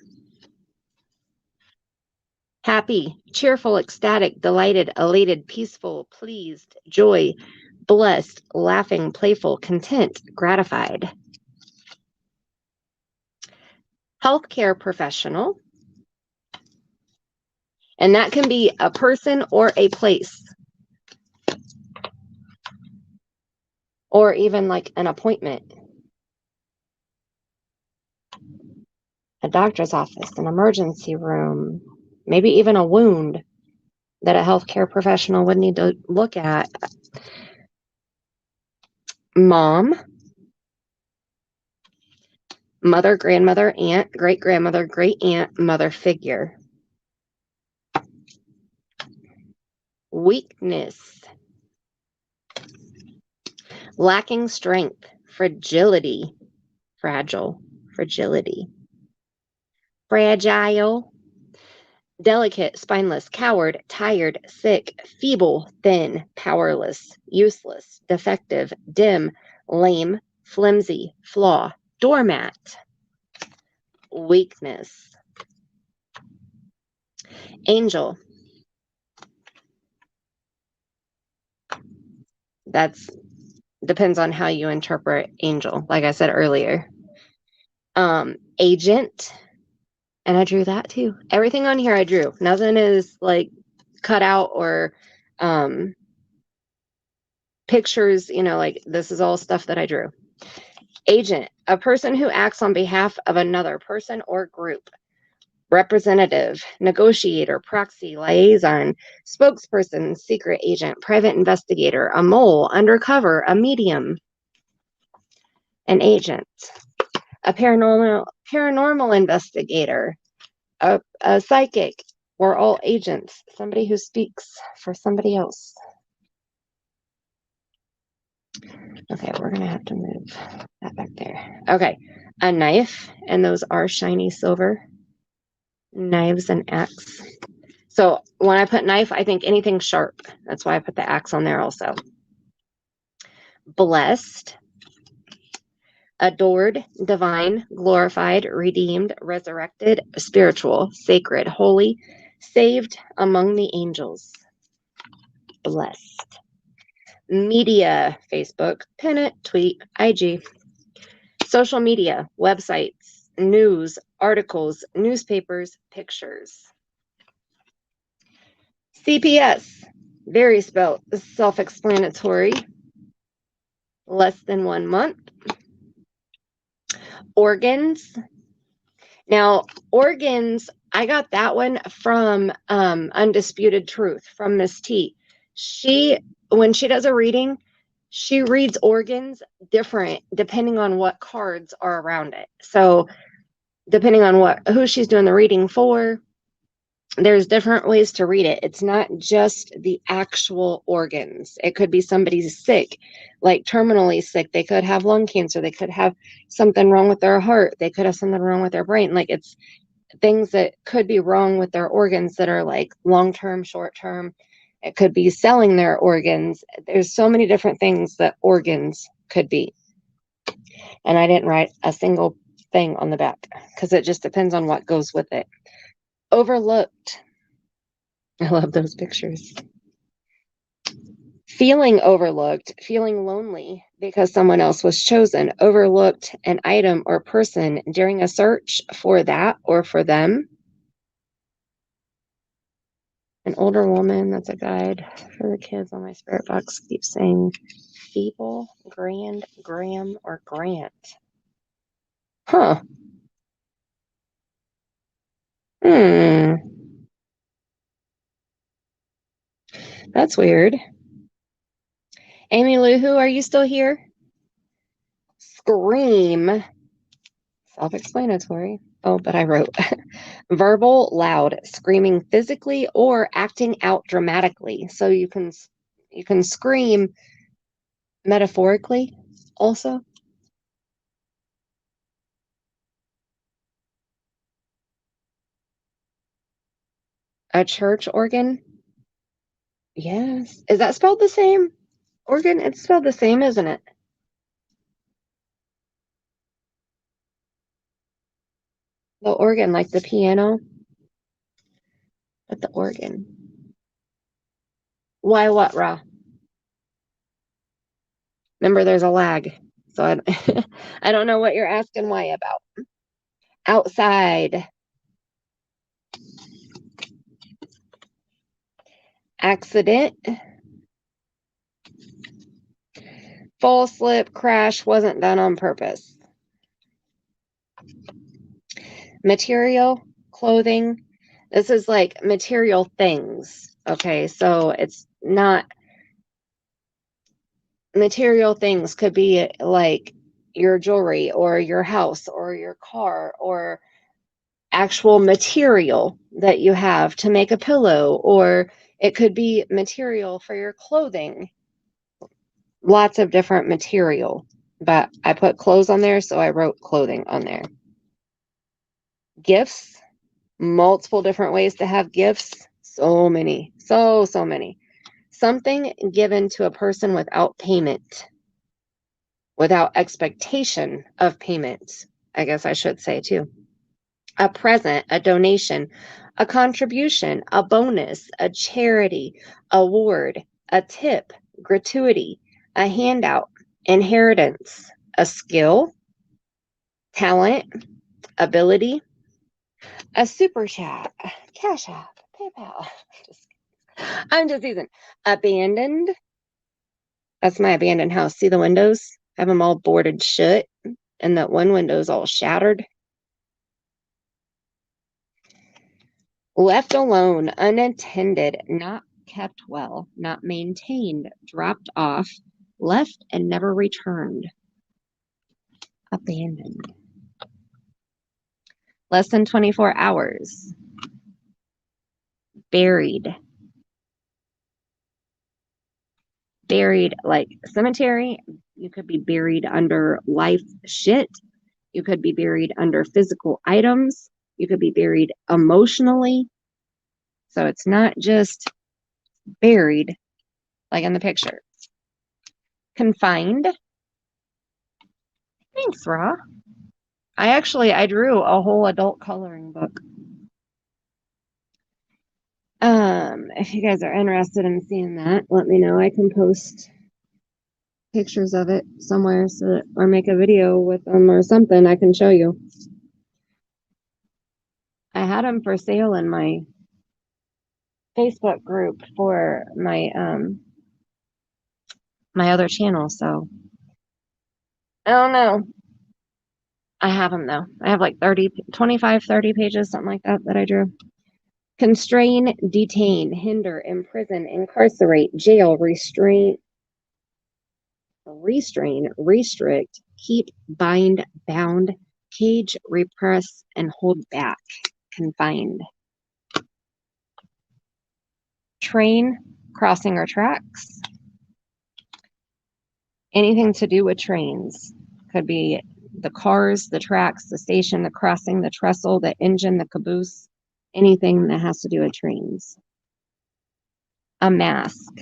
Happy, cheerful, ecstatic, delighted, elated, peaceful, pleased, joy, blessed, laughing, playful, content, gratified. Healthcare professional. And that can be a person or a place. Or even like an appointment. A doctor's office, an emergency room, maybe even a wound that a healthcare professional would need to look at. Mom, mother, grandmother, aunt, great-grandmother, great-aunt, mother figure. Weakness, lacking strength, fragility, fragility. Fragile, delicate, spineless, coward, tired, sick, feeble, thin, powerless, useless, defective, dim, lame, flimsy, flaw, doormat. Weakness. Angel. That's depends on how you interpret angel, like I said earlier. Agent. And I drew that too. Everything on here I drew. Nothing is like cut out or pictures, like this is all stuff that I drew. Agent, a person who acts on behalf of another person or group. Representative, negotiator, proxy, liaison, spokesperson, secret agent, private investigator, a mole, undercover, a medium. An agent. A paranormal investigator, a psychic. We're all agents. Somebody who speaks for somebody else. Okay, we're going to have to move that back there. Okay, a knife, and those are shiny silver. Knives and axe. So when I put knife, I think anything sharp. That's why I put the axe on there also. Blessed. Adored, divine, glorified, redeemed, resurrected, spiritual, sacred, holy, saved among the angels. Blessed. Media, Facebook, pin it, tweet, IG. Social media, websites, news, articles, newspapers, pictures. CPS, very self-explanatory. Less than 1 month. Organs. Now, organs, I got that one from Undisputed Truth, from Miss T. When she does a reading, she reads organs different depending on what cards are around it. So depending on who she's doing the reading for, there's different ways to read it. It's not just the actual organs. It could be somebody's sick, like terminally sick. They could have lung cancer. They could have something wrong with their heart. They could have something wrong with their brain. Like it's things that could be wrong with their organs that are like long-term, short-term. It could be selling their organs. There's so many different things that organs could be. And I didn't write a single thing on the back because it just depends on what goes with it. Overlooked. I love those pictures. Feeling overlooked, feeling lonely because someone else was chosen, overlooked an item or person during a search for that or for them. An older woman, that's a guide for the kids on my spirit box, keeps saying feeble, grand, gram, or grant. Huh. That's weird. Amy Lou, who are you still here? Scream. Self-explanatory. Oh, but I wrote verbal, loud, screaming physically or acting out dramatically. So you can scream metaphorically also. A church organ. Yes. Is that spelled the same? Organ? It's spelled the same, isn't it? The organ, like the piano. But the organ. Why what, Ra? Remember, there's a lag. So I don't know what you're asking why about. Outside. Accident. Fall, slip, crash, wasn't done on purpose. Material, clothing. This is like material things. Okay, so it's not material things could be like your jewelry or your house or your car or actual material that you have to make a pillow, or it could be material for your clothing. Lots of different material, but I put clothes on there, so I wrote clothing on there. Gifts, multiple different ways to have gifts. So many, so many. Something given to a person without payment, without expectation of payment, I guess I should say too. A present, a donation, a contribution, a bonus, a charity, award, a tip, gratuity, a handout, inheritance, a skill, talent, ability, a super chat, cash app, PayPal. I'm just using abandoned. That's my abandoned house. See the windows? I have them all boarded shut, and that one window's all shattered. Left alone, unattended, not kept well, not maintained, dropped off, left and never returned. Abandoned. Less than 24 hours. Buried. Buried like cemetery. You could be buried under life shit. You could be buried under physical items. You could be buried emotionally. So it's not just buried like in the picture. Confined. Thanks, Ra. I drew a whole adult coloring book. If you guys are interested in seeing that, let me know. I can post pictures of it somewhere or make a video with them or something. I can show you. I had them for sale in my Facebook group for my my other channel, so I don't know. I have them though. I have like 25, 30 pages, something like that I drew. Constrain, detain, hinder, imprison, incarcerate, jail, restrain, restrict, keep, bind, bound, cage, repress, and hold back. Confined. Train, crossing or tracks. Anything to do with trains. Could be the cars, the tracks, the station, the crossing, the trestle, the engine, the caboose. Anything that has to do with trains. A mask.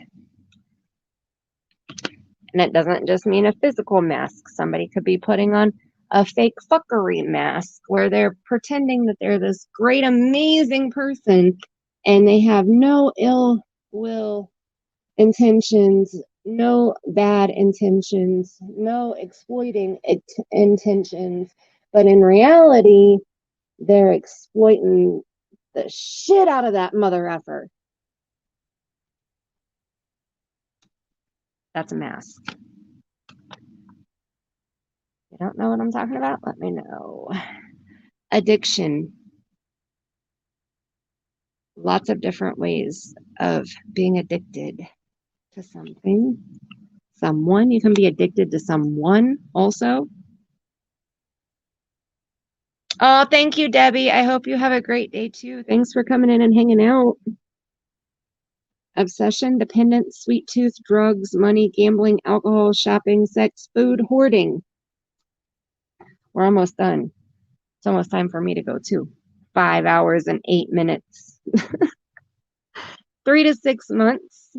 And it doesn't just mean a physical mask. Somebody could be putting on a fake fuckery mask where they're pretending that they're this great, amazing person and they have no ill will intentions, no bad intentions, no exploiting intentions, but in reality, they're exploiting the shit out of that mother effer. That's a mask. You don't know what I'm talking about? Let me know. Addiction. Lots of different ways of being addicted to something. Someone. You can be addicted to someone also. Oh, thank you, Debbie. I hope you have a great day too. Thanks for coming in and hanging out. Obsession, dependence, sweet tooth, drugs, money, gambling, alcohol, shopping, sex, food, hoarding. We're almost done. It's almost time for me to go too. 5 hours and 8 minutes. 3 to 6 months.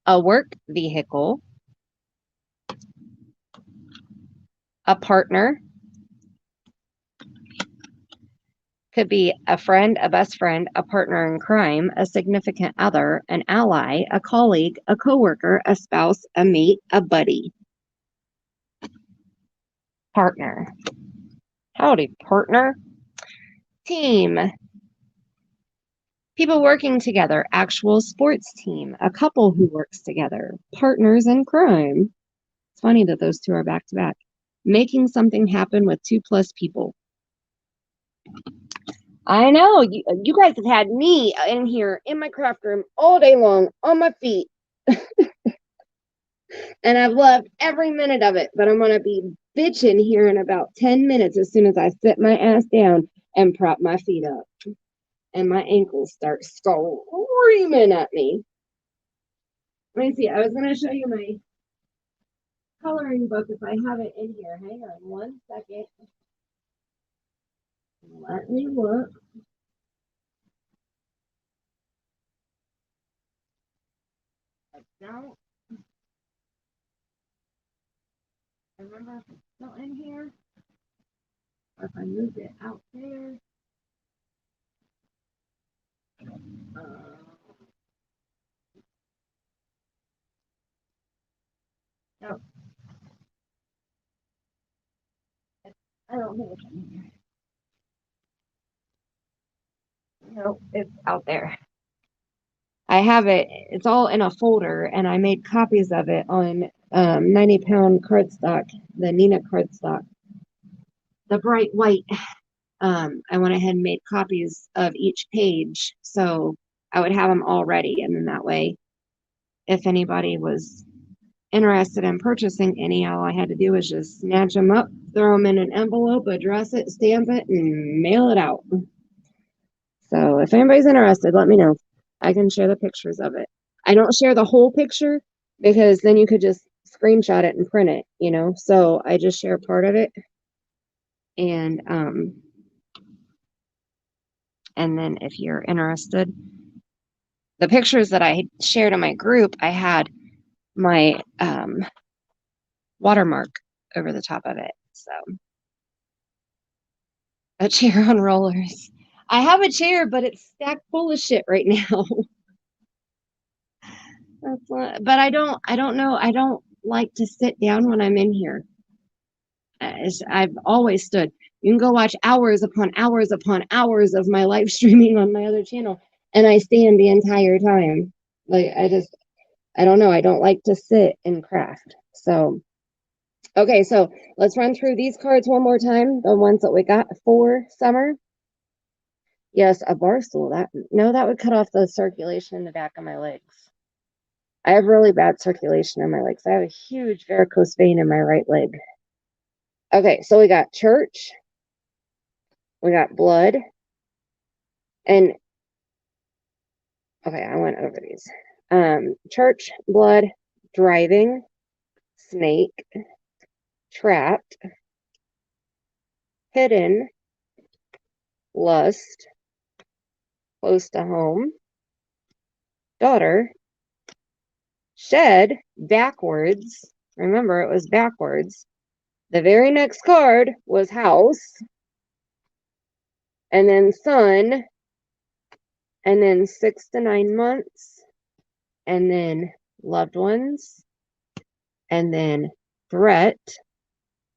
A work vehicle. A partner. Could be a friend, a best friend, a partner in crime, a significant other, an ally, a colleague, a coworker, a spouse, a mate, a buddy. Partner. Howdy, partner. Team. People working together, actual sports team, a couple who works together, partners in crime. It's funny that those two are back to back. Making something happen with 2+ people. I know, you guys have had me in here in my craft room all day long on my feet. And I've loved every minute of it, but I'm going to be bitching here in about 10 minutes as soon as I sit my ass down and prop my feet up. And my ankles start screaming at me. Let me see. I was going to show you my coloring book if I have it in here. Hang on one second. Let me look. I don't. I remember if it's still in here. Or if I moved it out there. No. I don't think it's in here. No, it's out there. I have it. It's all in a folder, and I made copies of it on 90-pound cardstock, the Nina cardstock, the bright white. I went ahead and made copies of each page, so I would have them all ready, and then that way, if anybody was interested in purchasing any, all I had to do was just snatch them up, throw them in an envelope, address it, stamp it, and mail it out. So if anybody's interested, let me know. I can share the pictures of it. I don't share the whole picture because then you could just screenshot it and print it, you know? So I just share part of it. And then if you're interested, the pictures that I shared in my group, I had my watermark over the top of it. So a chair on rollers. I have a chair, but it's stacked full of shit right now. But I don't know. I don't like to sit down when I'm in here. I've always stood. You can go watch hours upon hours upon hours of my live streaming on my other channel, and I stand the entire time. Like, I don't know. I don't like to sit and craft. So, okay, so let's run through these cards one more time. The ones that we got for summer. Yes, a bar stool. That would cut off the circulation in the back of my legs. I have really bad circulation in my legs. I have a huge varicose vein in my right leg. Okay, so we got church. We got blood. And okay, I went over these. Church, blood, driving, snake, trapped, hidden, lust, close to home, daughter, shed, backwards. Remember, it was backwards. The very next card was house, and then son, and then 6 to 9 months, and then loved ones, and then threat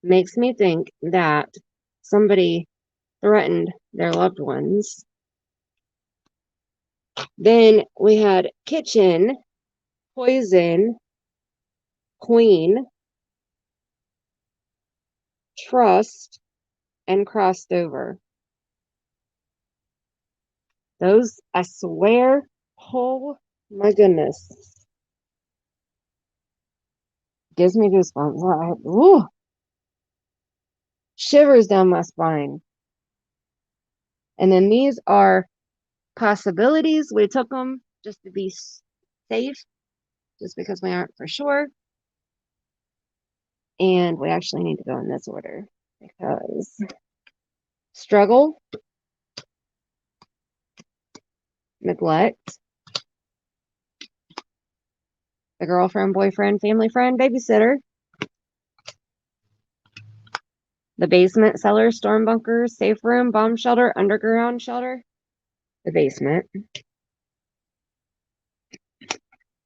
makes me think that somebody threatened their loved ones. Then we had kitchen, poison, queen, trust, and crossed over. Those, I swear, oh my goodness. Gives me goosebumps. Ooh, shivers down my spine. And then these are possibilities. We took them just to be safe, just because we aren't for sure. And we actually need to go in this order because struggle, neglect, the girlfriend, boyfriend, family friend, babysitter, the basement, cellar, storm bunker, safe room, bomb shelter, underground shelter, the basement,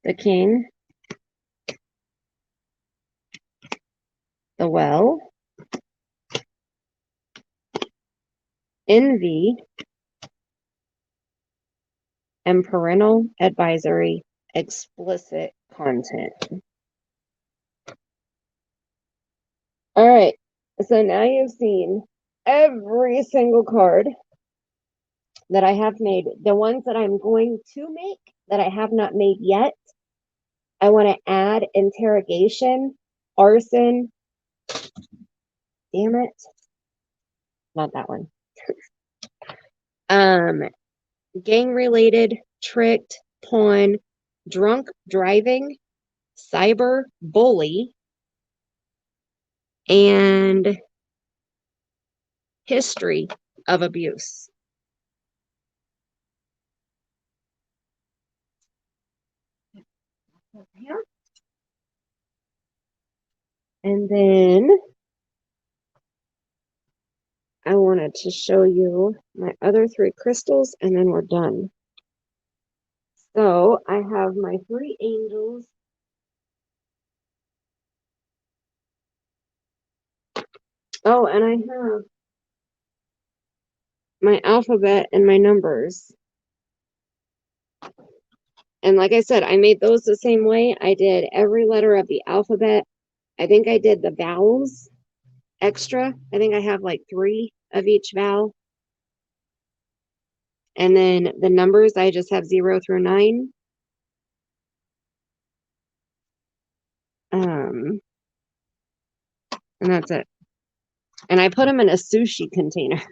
the king, the well, envy, and parental advisory explicit content. All right, so now you've seen every single card that I have made. The ones that I'm going to make that I have not made yet, I want to add interrogation, arson, damn it, not that one. Gang related, tricked, pawn, drunk driving, cyber bully, and history of abuse. And then I wanted to show you my other 3 crystals, and then we're done. So I have my 3 angels. Oh, and I have my alphabet and my numbers. And like I said, I made those the same way. I did every letter of the alphabet. I think I did the vowels extra. I think I have like 3 of each vowel. And then the numbers, I just have 0 through 9. And that's it. And I put them in a sushi container.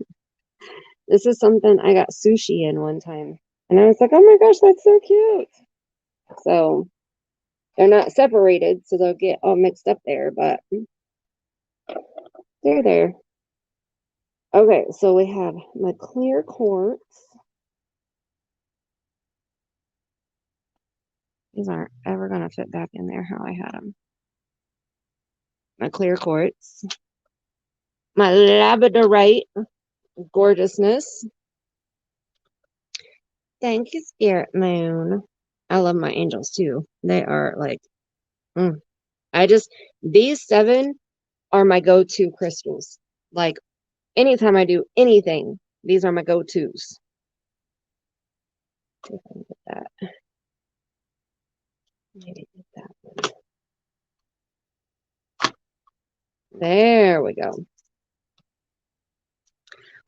This is something I got sushi in one time. And I was like, oh my gosh, that's so cute. So they're not separated, so they'll get all mixed up there, but they're there. Okay, so we have my clear quartz. These aren't ever going to fit back in there how I had them. My clear quartz. My labradorite gorgeousness. Thank you, Spirit Moon. I love my angels too. They are like, these 7 are my go-to crystals. Like, anytime I do anything, these are my go-tos. See if I can get that. Maybe get that one. There we go.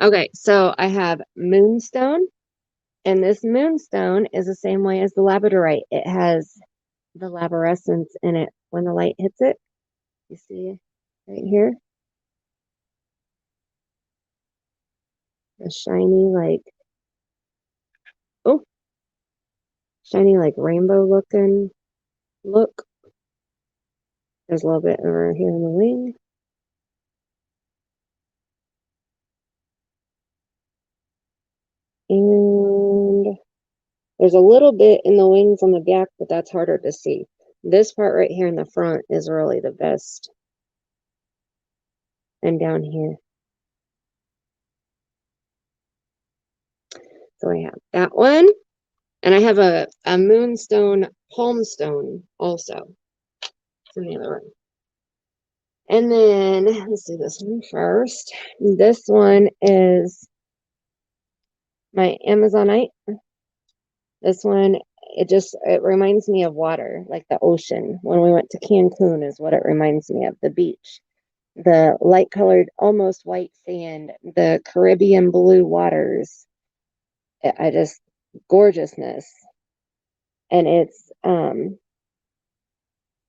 Okay, so I have moonstone, and this moonstone is the same way as the labradorite. It has the labyrinths in it when the light hits it. You see right here? The shiny, shiny, rainbow looking look. There's a little bit over here in the wing. And there's a little bit in the wings on the back, but that's harder to see. This part right here in the front is really the best. And down here. So I have that one. And I have a moonstone Palmstone also. It's in the other room. And then let's do this one first. This one is my Amazonite. This one, it reminds me of water, like the ocean. When we went to Cancun is what it reminds me of, the beach. The light colored, almost white sand, the Caribbean blue waters. I just, gorgeousness. And it's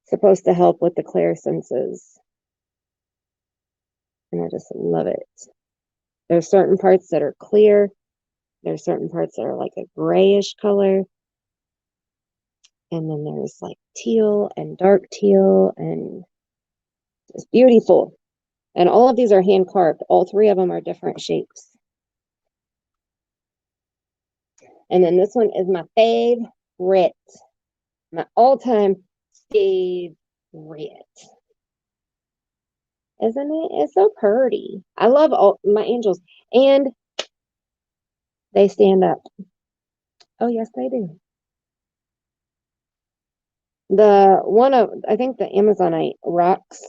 supposed to help with the clairsenses. And I just love it. There's certain parts that are clear. There's certain parts that are like a grayish color. And then there's like teal and dark teal, and it's beautiful. And all of these are hand carved. All three of them are different shapes. And then this one is my favorite. My all-time favorite. Isn't it? It's so pretty. I love all my angels. And they stand up. Oh, yes, they do. I think the Amazonite rocks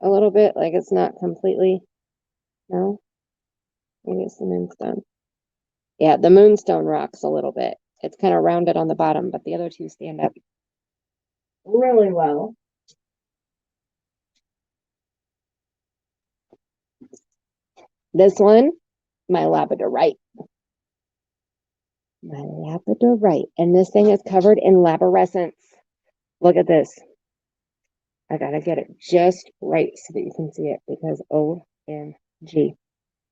a little bit. Like it's not completely, no? Maybe it's the moonstone. Yeah, the moonstone rocks a little bit. It's kind of rounded on the bottom, but the other two stand up really well. This one, my labradorite. My labradorite. And this thing is covered in laborescence. Look at this. I gotta get it just right so that you can see it because OMG.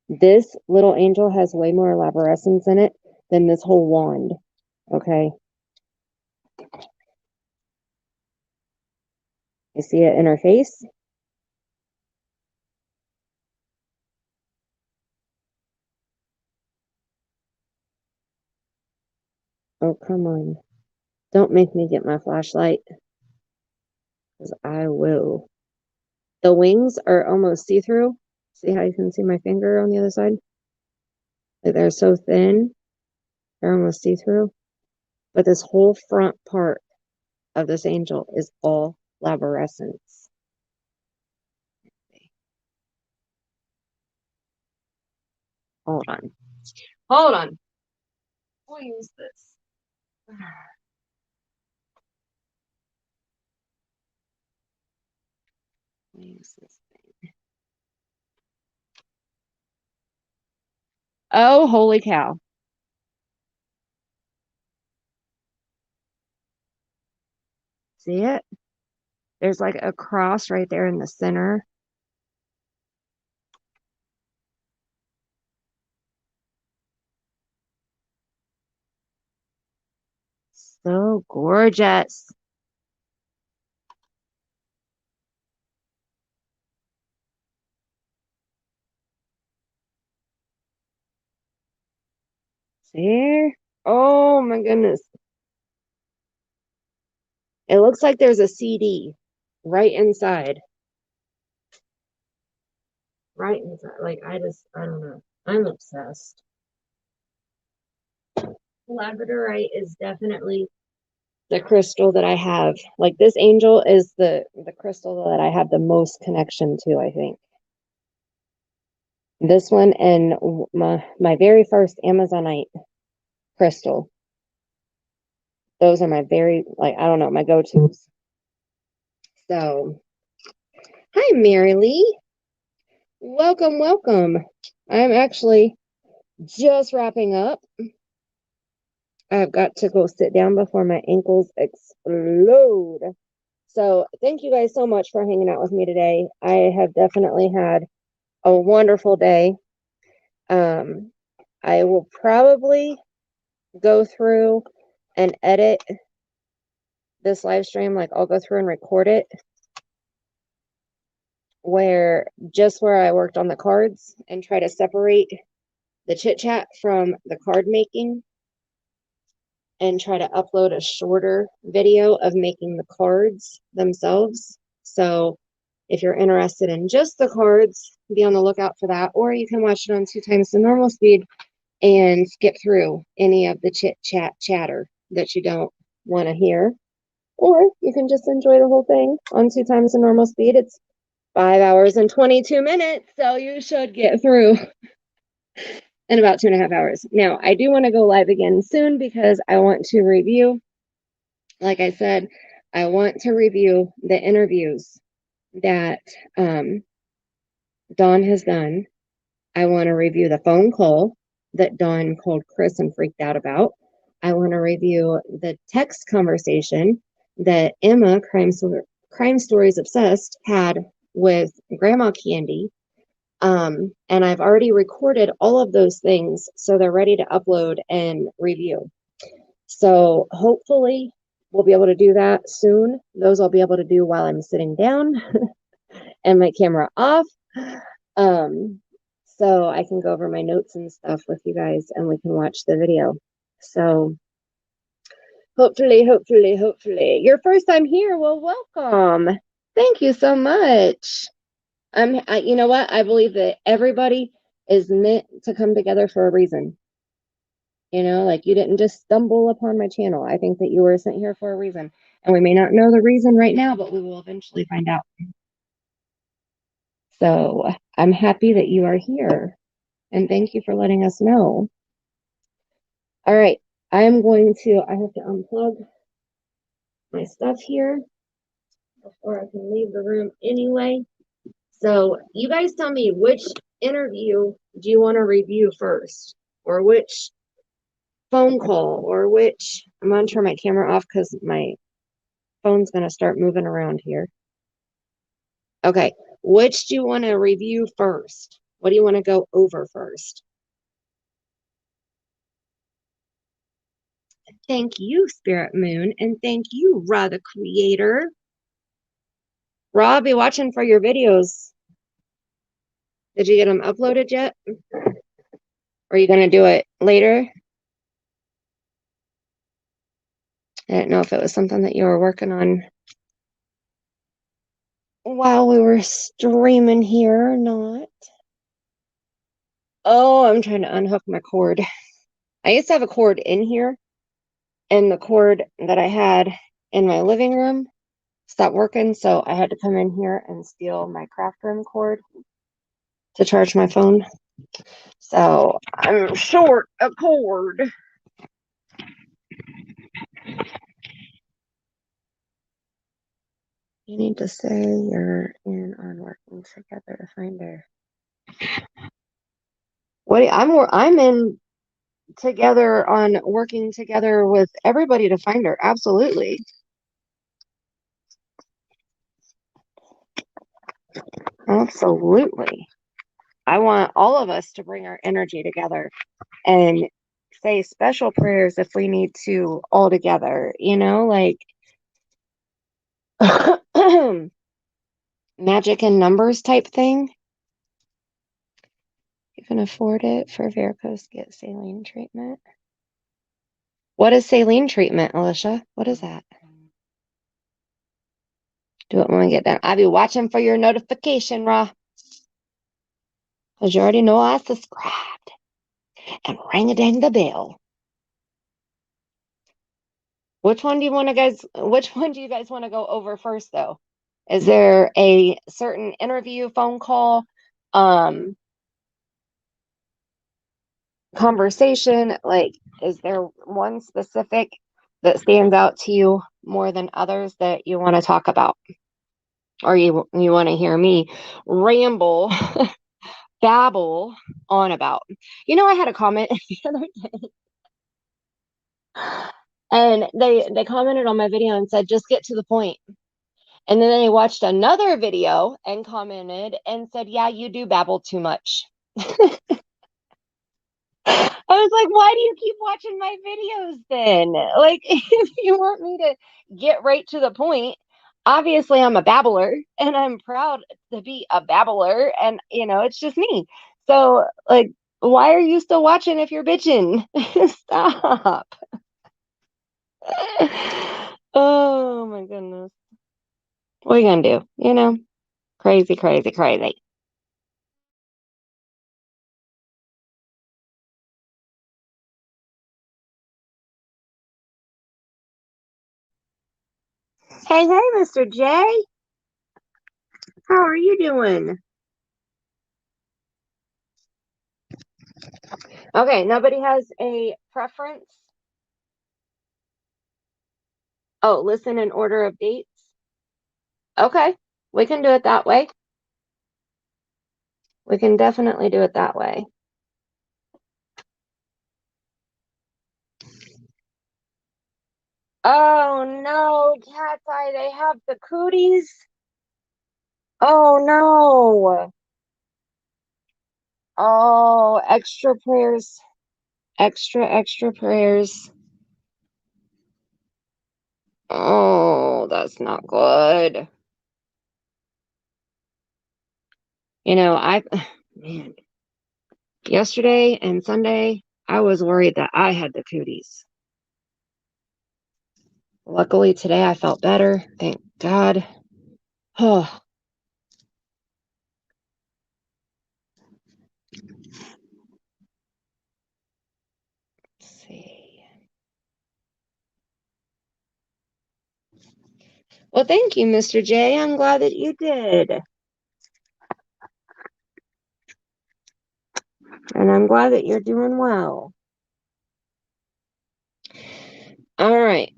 This little angel has way more laborescence in it than this whole wand. Okay. You see it in her face? Oh, come on. Don't make me get my flashlight. Because I will. The wings are almost see-through. See how you can see my finger on the other side? Like they're so thin. They're almost see-through. But this whole front part of this angel is all laborescence. Hold on. Hold on. We'll use this. We'll use this thing. Oh, holy cow. See it? There's like a cross right there in the center. So gorgeous. See? Oh my goodness. It looks like there's a CD right inside. Right inside. Like, I don't know. I'm obsessed. Labradorite is definitely the crystal that I have. Like, this angel is the crystal that I have the most connection to, I think. This one and my very first Amazonite crystal. Those are my very, like, I don't know, my go-tos. So, hi, Mary Lee. Welcome, welcome. I'm actually just wrapping up. I've got to go sit down before my ankles explode. So thank you guys so much for hanging out with me today. I have definitely had a wonderful day. I will probably go through and edit this live stream. Like I'll go through and record it where I worked on the cards and try to separate the chit chat from the card making and try to upload a shorter video of making the cards themselves. So if you're interested in just the cards, be on the lookout for that, or you can watch it on 2 times the normal speed and skip through any of the chit chat chatter that you don't want to hear. Or you can just enjoy the whole thing on 2 times the normal speed. It's 5 hours and 22 minutes, so you should get through in about 2.5 hours. Now, I do want to go live again soon because I want to review, like I said, I want to review the interviews that Dawn has done. I want to review the phone call that Dawn called Chris and freaked out about. I want to review the text conversation that Emma, Crime Stories Obsessed, had with Grandma Candy. And I've already recorded all of those things, so they're ready to upload and review. So hopefully we'll be able to do that soon. Those I'll be able to do while I'm sitting down and my camera off. So I can go over my notes and stuff with you guys and we can watch the video. So hopefully, your first time here, well, welcome. Thank you so much. You know what? I believe that everybody is meant to come together for a reason. You know, like you didn't just stumble upon my channel. I think that you were sent here for a reason. And we may not know the reason right now, but we will eventually find out. So I'm happy that you are here. And thank you for letting us know. All right. I have to unplug my stuff here before I can leave the room anyway. So you guys tell me, which interview do you want to review first? Or which phone call? Or which, I'm going to turn my camera off because my phone's going to start moving around here. Okay. Which do you want to review first? What do you want to go over first? Thank you, Spirit Moon, and thank you, Ra the Creator. Ra, I'll be watching for your videos. Did you get them uploaded yet? Or are you going to do it later? I didn't know if it was something that you were working on while we were streaming here or not. Oh, I'm trying to unhook my cord. I used to have a cord in here, and the cord that I had in my living room stopped working, so I had to come in here and steal my craft room cord to charge my phone. So I'm short a cord. You need to say you're in on working together to find her. I'm in together on working together with everybody to find her. Absolutely. Absolutely. I want all of us to bring our energy together and say special prayers if we need to all together, you know, like magic and numbers type thing. You can afford it for varicose, get saline treatment. What is saline treatment, Alicia? What is that? Do it when we get done. I'll be watching for your notification, Ra. Because you already know I subscribed. And ring-a-dang the bell. Which one do you guys want to go over first, though? Is there a certain interview, phone call, conversation? Like, is there one specific that stands out to you more than others that you want to talk about? Or you want to hear me ramble, babble on about? You know, I had a comment the other day. And they commented on my video and said, just get to the point. And then they watched another video and commented and said, yeah, you do babble too much. I was like, why do you keep watching my videos then? Like, if you want me to get right to the point, obviously I'm a babbler and I'm proud to be a babbler. And, you know, it's just me. So, like, why are you still watching if you're bitching? Stop. Oh my goodness. What are you gonna do? You know, crazy, crazy, crazy. Hey, Mr. J. How are you doing? Okay, nobody has a preference? Oh, listen in order of dates? Okay, we can do it that way. We can definitely do it that way. Oh no, Cat's Eye, they have the cooties. Oh no. Oh, extra prayers. Extra prayers. Oh, that's not good. Man, yesterday and Sunday, I was worried that I had the cooties. Luckily, today I felt better. Thank God. Oh. Let's see. Well, thank you, Mr. J. I'm glad that you did. And I'm glad that you're doing well. All right.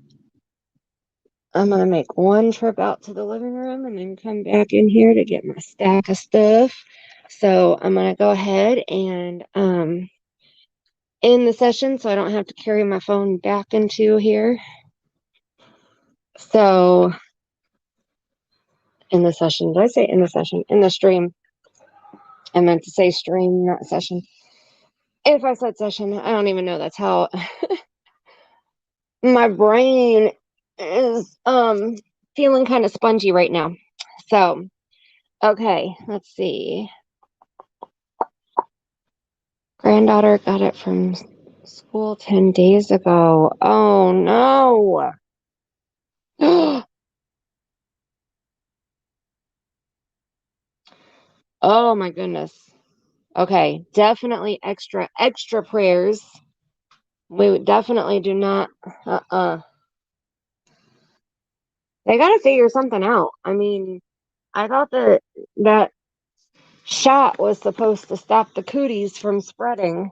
I'm going to make one trip out to the living room and then come back in here to get my stack of stuff. So I'm going to go ahead and end the session so I don't have to carry my phone back into here. So in the session, did I say in the session? In the stream. I meant to say stream, not session. If I said session, I don't even know. That's how my brain is feeling kind of spongy right now. So, okay, let's see. Granddaughter got it from school 10 days ago. Oh no. Oh my goodness. Okay, definitely extra prayers. We definitely do not they got to figure something out. I mean, I thought that shot was supposed to stop the cooties from spreading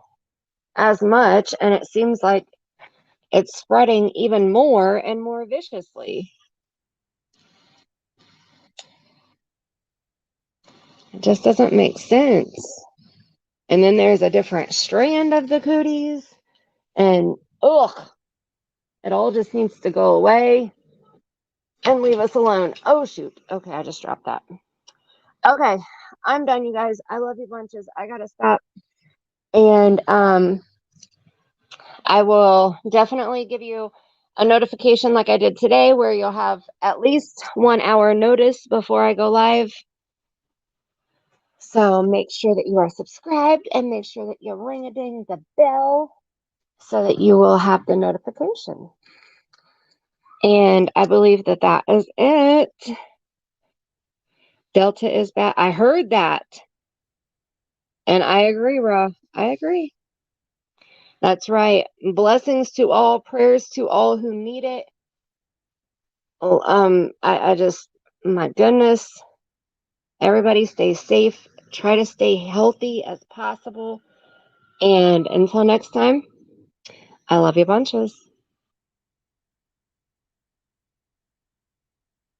as much, and it seems like it's spreading even more and more viciously. It just doesn't make sense. And then there's a different strand of the cooties, and ugh, it all just needs to go away and leave us alone. Oh shoot. Okay, I just dropped that. Okay, I'm done, you guys. I love you bunches. I gotta stop. And I will definitely give you a notification like I did today where you'll have at least 1 hour notice before I go live. So make sure that you are subscribed and make sure that you ring-a-ding the bell so that you will have the notification. And I believe that that is it. Delta is back. I heard that. And I agree, Ra. I agree. That's right. Blessings to all, prayers to all who need it. Oh, I just, my goodness. Everybody stay safe. Try to stay healthy as possible. And until next time, I love you bunches.